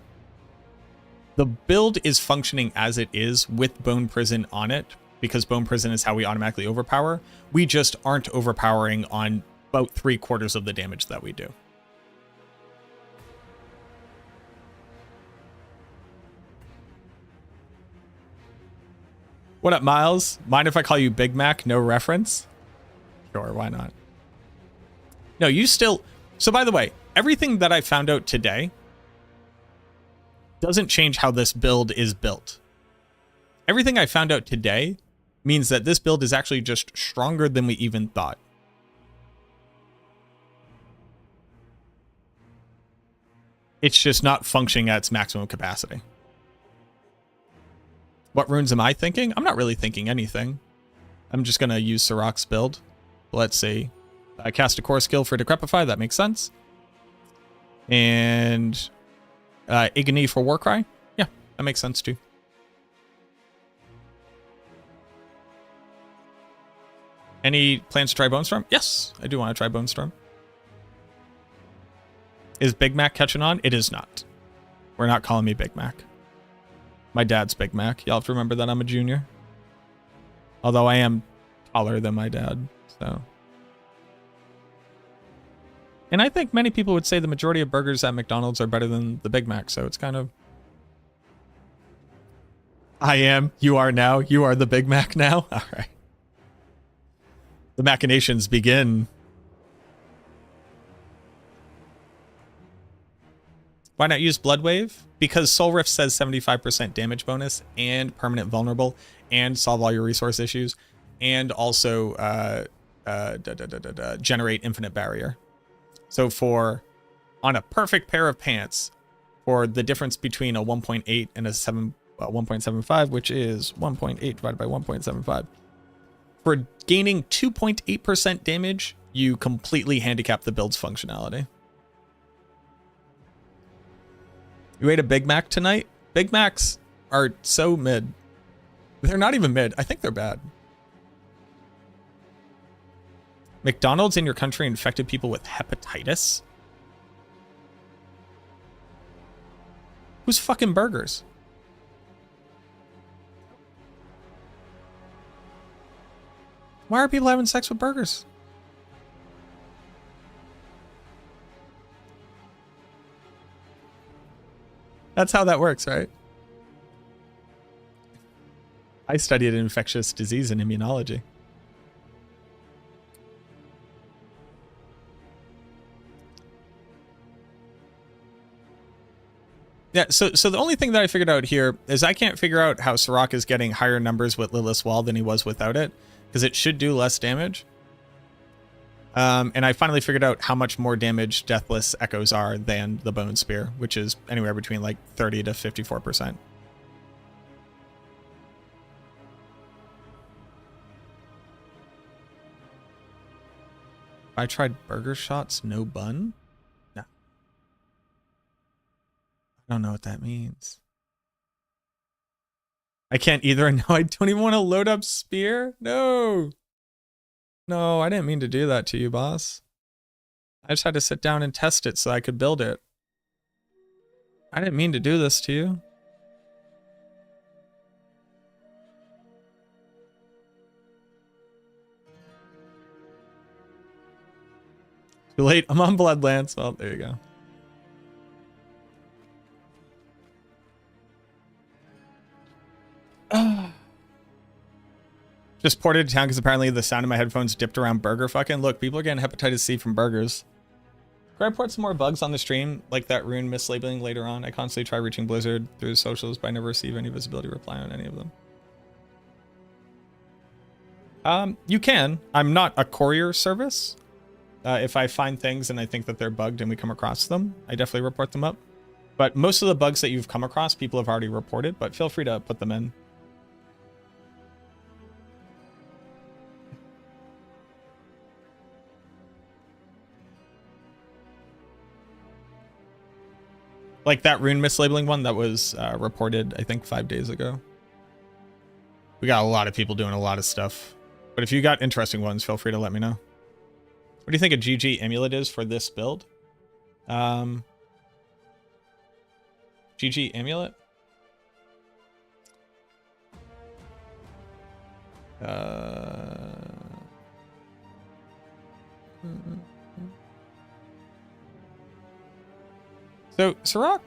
The build is functioning as it is with Bone Prison on it, because Bone Prison is how we automatically overpower. We just aren't overpowering on about 3/4 of the damage that we do. What up, Miles? Mind if I call you Big Mac? No reference? Sure, why not? No, you still... So by the way, everything that I found out today doesn't change how this build is built. Everything I found out today means that this build is actually just stronger than we even thought. It's just not functioning at its maximum capacity. What runes am I thinking? I'm not really thinking anything. I'm just going to use Sirach's build. Let's see. I cast a core skill for Decrepify. That makes sense. And Igni for Warcry. Yeah, that makes sense too. Any plans to try Bone Storm? Yes, I do want to try Bone Storm. Is Big Mac catching on? It is not. We're not calling me Big Mac. My dad's Big Mac. Y'all have to remember that I'm a junior. Although I am taller than my dad, so. And I think many people would say the majority of burgers at McDonald's are better than the Big Mac, so it's kind of... I am. You are now. You are the Big Mac now? All right. The machinations begin. Why not use Blood Wave? Because Soul Rift says 75% damage bonus and permanent vulnerable and solve all your resource issues and also generate infinite barrier. So for on a perfect pair of pants for the difference between a 1.8 and a 1.75, which is 1.8 divided by 1.75. For gaining 2.8% damage, you completely handicap the build's functionality. You ate a Big Mac tonight? Big Macs are so mid. They're not even mid. I think they're bad. McDonald's in your country infected people with hepatitis? Who's fucking burgers? Why are people having sex with burgers? That's how that works, right? I studied infectious disease and immunology. Yeah, so the only thing that I figured out here is I can't figure out how Sirach is getting higher numbers with Lilith's Wall than he was without it, because it should do less damage. And I finally figured out how much more damage Deathless Echoes are than the Bone Spear, which is anywhere between like 30 to 54%. I tried burger shots, no bun? No. I don't know what that means. I can't either. No, I don't even want to load up Spear. No. No, I didn't mean to do that to you, boss. I just had to sit down and test it so I could build it. I didn't mean to do this to you. Too late. I'm on Bloodlands. Well, there you go. Just ported to town because apparently the sound of my headphones dipped around burger fucking. Look, people are getting hepatitis C from burgers. Could I report some more bugs on the stream, like that rune mislabeling later on? I constantly try reaching Blizzard through socials, but I never receive any visibility reply on any of them. You can. I'm not a courier service. If I find things and I think that they're bugged and we come across them, I definitely report them up. But most of the bugs that you've come across, people have already reported, but feel free to put them in. Like that rune mislabeling one that was reported, I think, 5 days ago. We got a lot of people doing a lot of stuff. But if you got interesting ones, feel free to let me know. What do you think a GG amulet is for this build? GG amulet? So, Sirach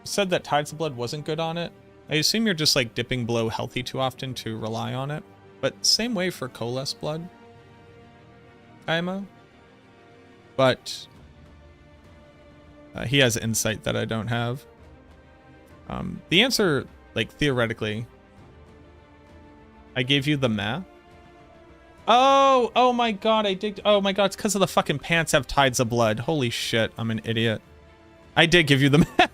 said that Tides of Blood wasn't good on it. I assume you're just like dipping below healthy too often to rely on it. But same way for Coalesce Blood, IMO. But he has insight that I don't have. The answer, like theoretically, I gave you the math. Oh my god, I did. Oh my god, it's because of the fucking pants have Tides of Blood. Holy shit, I'm an idiot. I did give you the math.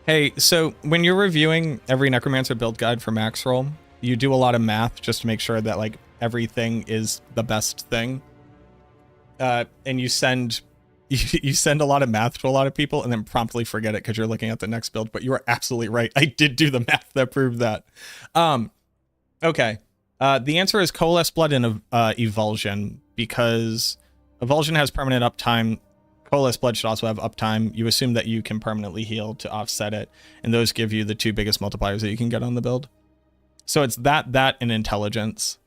Hey, so when you're reviewing every Necromancer build guide for max roll, you do a lot of math just to make sure that like everything is the best thing. And you send a lot of math to a lot of people and then promptly forget it because you're looking at the next build. But you are absolutely right. I did do the math that proved that. Okay. The answer is Coalesce Blood and Evulsion, because Evulsion has permanent uptime. Coalesce Blood should also have uptime. You assume that you can permanently heal to offset it, and those give you the two biggest multipliers that you can get on the build. So it's that, and intelligence.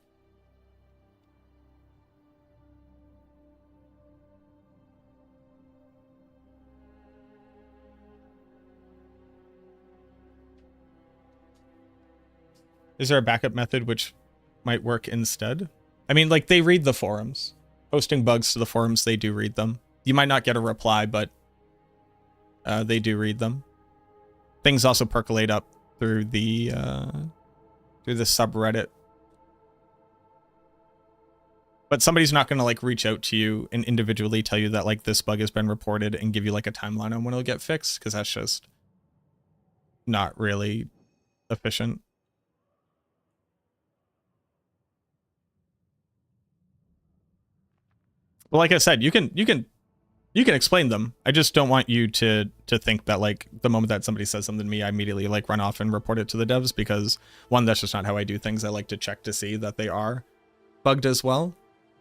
Is there a backup method which might work instead? I mean, like, they read the forums. Posting bugs to the forums, they do read them. You might not get a reply, but they do read them. Things also percolate up through the through the subreddit. But somebody's not going to like reach out to you and individually tell you that like this bug has been reported and give you like a timeline on when it'll get fixed, because that's just not really efficient. But like I said, you can explain them. I just don't want you to think that like the moment that somebody says something to me, I immediately like run off and report it to the devs, because one, that's just not how I do things. I like to check to see that they are bugged as well.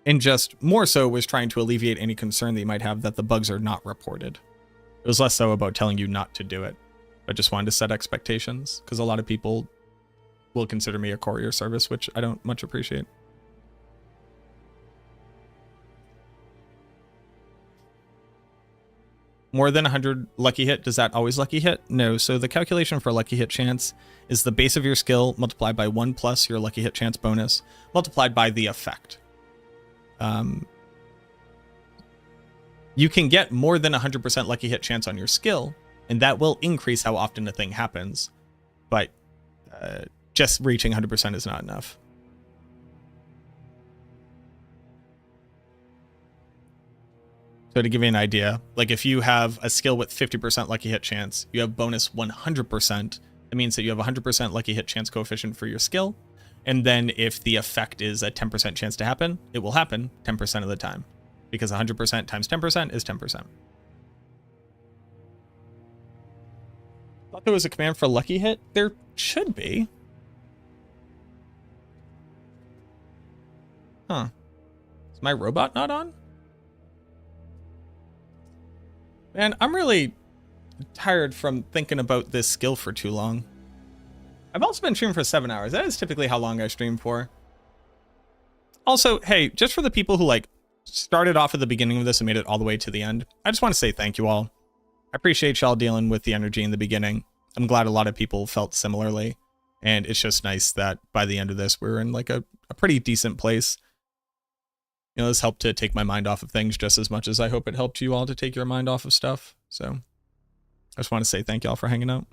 And just more so was trying to alleviate any concern that you might have that the bugs are not reported. It was less so about telling you not to do it, but just wanted to set expectations, because a lot of people will consider me a courier service, which I don't much appreciate. More than 100 lucky hit, does that always lucky hit? No, so the calculation for lucky hit chance is the base of your skill multiplied by 1 plus your lucky hit chance bonus, multiplied by the effect. You can get more than 100% lucky hit chance on your skill, and that will increase how often a thing happens, but just reaching 100% is not enough. So to give you an idea, like if you have a skill with 50% lucky hit chance, you have bonus 100%. That means that you have 100% lucky hit chance coefficient for your skill. And then if the effect is a 10% chance to happen, it will happen 10% of the time, because 100% times 10% is 10%. Thought there was a command for lucky hit. There should be. Huh. Is my robot not on? Man, I'm really tired from thinking about this skill for too long. I've also been streaming for 7 hours. That is typically how long I stream for. Also, hey, just for the people who like started off at the beginning of this and made it all the way to the end, I just want to say thank you all. I appreciate y'all dealing with the energy in the beginning. I'm glad a lot of people felt similarly. And it's just nice that by the end of this, we're in like a pretty decent place. You know, this helped to take my mind off of things just as much as I hope it helped you all to take your mind off of stuff. So I just want to say thank y'all for hanging out.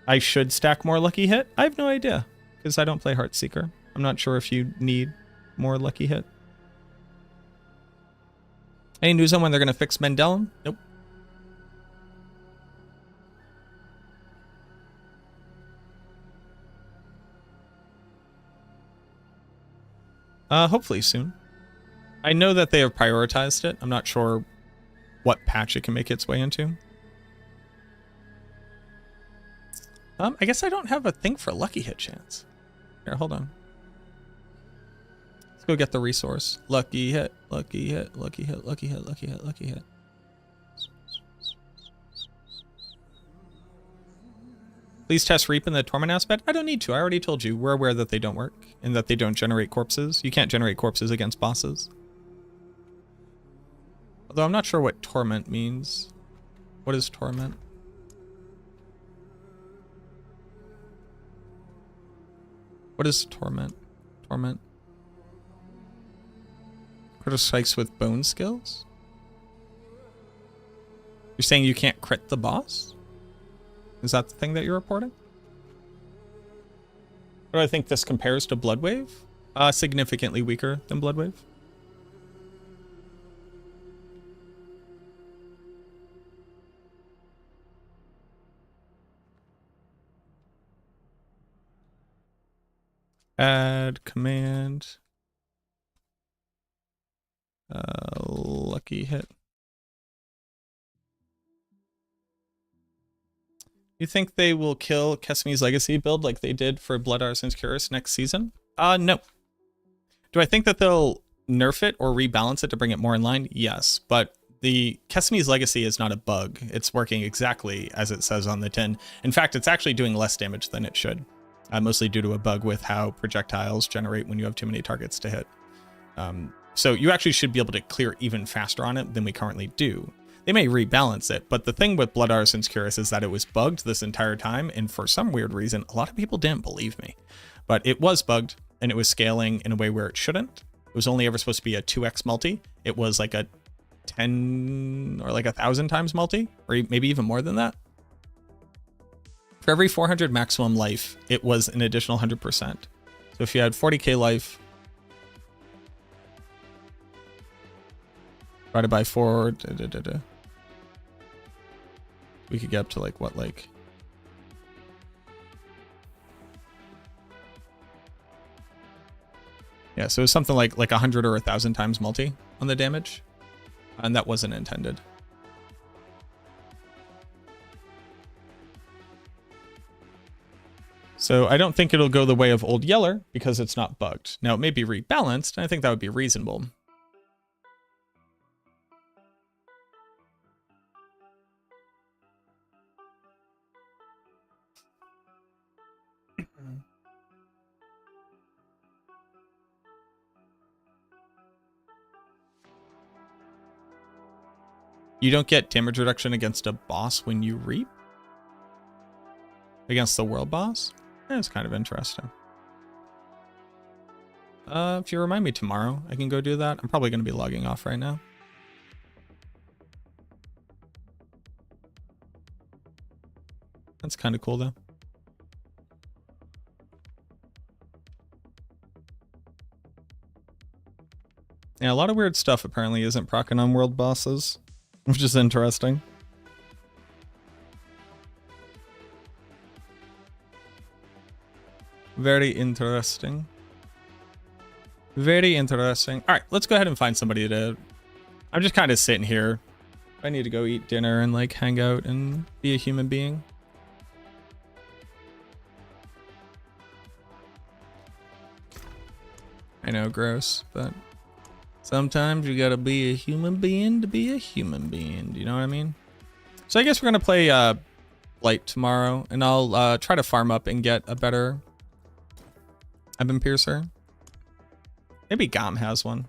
I should stack more lucky hit? I have no idea, because I don't play Heartseeker. I'm not sure if you need more lucky hit. Any news on when they're going to fix Mendelum? Nope. Hopefully soon. I know that they have prioritized it. I'm not sure what patch it can make its way into. I guess I don't have a thing for lucky hit chance. Here, hold on. Let's go get the resource. Lucky hit, lucky hit, lucky hit, lucky hit, lucky hit, lucky hit. Please test Reap in the Torment aspect. I don't need to. I already told you. We're aware that they don't work and that they don't generate corpses. You can't generate corpses against bosses. Although I'm not sure what Torment means. What is Torment? What is Torment? Torment. Critical strikes with bone skills? You're saying you can't crit the boss? Is that the thing that you're reporting? What do I think this compares to Bloodwave? Significantly weaker than Bloodwave. Add command. Lucky hit. You think they will kill Kesmi's Legacy build like they did for Blood Arsen's Curus next season? No. Do I think that they'll nerf it or rebalance it to bring it more in line? Yes, but the Kesmi's Legacy is not a bug. It's working exactly as it says on the tin. In fact, it's actually doing less damage than it should. Mostly due to a bug with how projectiles generate when you have too many targets to hit. So you actually should be able to clear even faster on it than we currently do. They may rebalance it, but the thing with Blood Arsen's Curus is that it was bugged this entire time, and for some weird reason, a lot of people didn't believe me. But it was bugged, and it was scaling in a way where it shouldn't. It was only ever supposed to be a 2x multi. It was like a 10 or like 1,000 times multi, or maybe even more than that. For every 400 maximum life, it was an additional 100%. So if you had 40k life, divided by 4, we could get up to like what, like... Yeah, so it was something like 100 or 1,000 times multi on the damage. And that wasn't intended. So I don't think it'll go the way of Old Yeller because it's not bugged. Now it may be rebalanced, and I think that would be reasonable. You don't get damage reduction against a boss when you reap? Against the world boss? That's kind of interesting. If you remind me tomorrow, I can go do that. I'm probably going to be logging off right now. That's kind of cool though. Yeah, a lot of weird stuff apparently isn't proccing on world bosses, which is interesting. Very interesting. Very interesting. All right, let's go ahead and find somebody to... I'm just kind of sitting here. I need to go eat dinner and like hang out and be a human being. I know, gross, but sometimes you gotta be a human being to be a human being. Do you know what I mean? So I guess we're gonna play Blight tomorrow, and I'll try to farm up and get a better Ebon Piercer. Maybe Gom has one.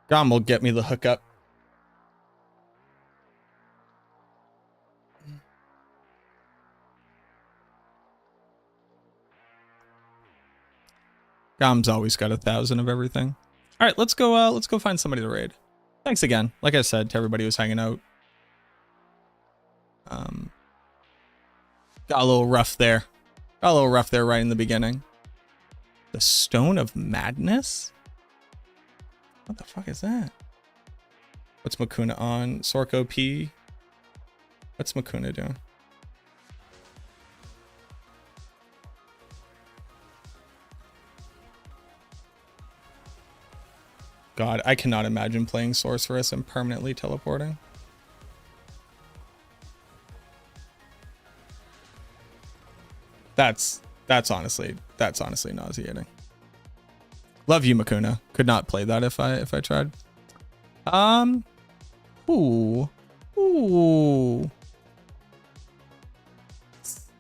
Gom will get me the hookup. Gom's always got 1,000 of everything. All right, let's go find somebody to raid. Thanks again, like I said, to everybody who's hanging out. Got a little rough there. Got a little rough there right in the beginning. The Stone of Madness? What the fuck is that? What's Makuna on? Sorko P. What's Makuna doing? God, I cannot imagine playing Sorceress and permanently teleporting. That's honestly nauseating. Love you, Makuna. Could not play that if I tried. Ooh.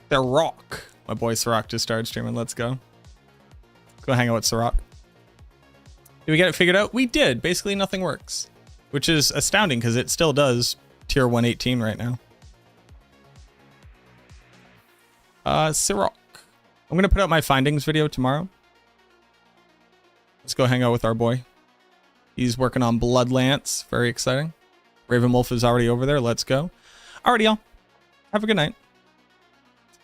Sirach. My boy Sirach just started streaming. Let's go. Go hang out with Sirach. Did we get it figured out? We did. Basically nothing works, which is astounding because it still does tier 118 right now. Sirach. I'm going to put out my findings video tomorrow. Let's go hang out with our boy. He's working on Bloodlance. Very exciting. Ravenwolf is already over there. Let's go. Alrighty, y'all. Have a good night.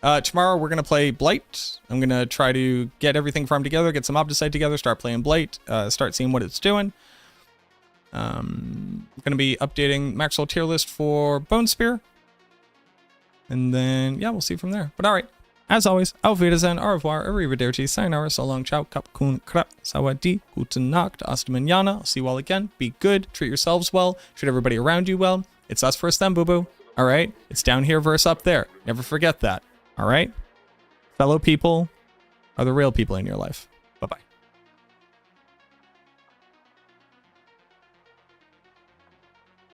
Tomorrow we're going to play Blight. I'm going to try to get everything farmed together, get some Obdicite together, start playing Blight, start seeing what it's doing. I'm going to be updating Maxwell tier list for Bone Spear. And then, yeah, we'll see from there. But alright. As always, auf Wiedersehen, au revoir, arrivederci, sayonara, so long, ciao, kap, kun, krap, sawadi, guten Nacht, hasta mañana. I'll see you all again. Be good, treat yourselves well, treat everybody around you well. It's us versus them, boo-boo. Alright? It's down here versus up there. Never forget that. Alright? Fellow people are the real people in your life.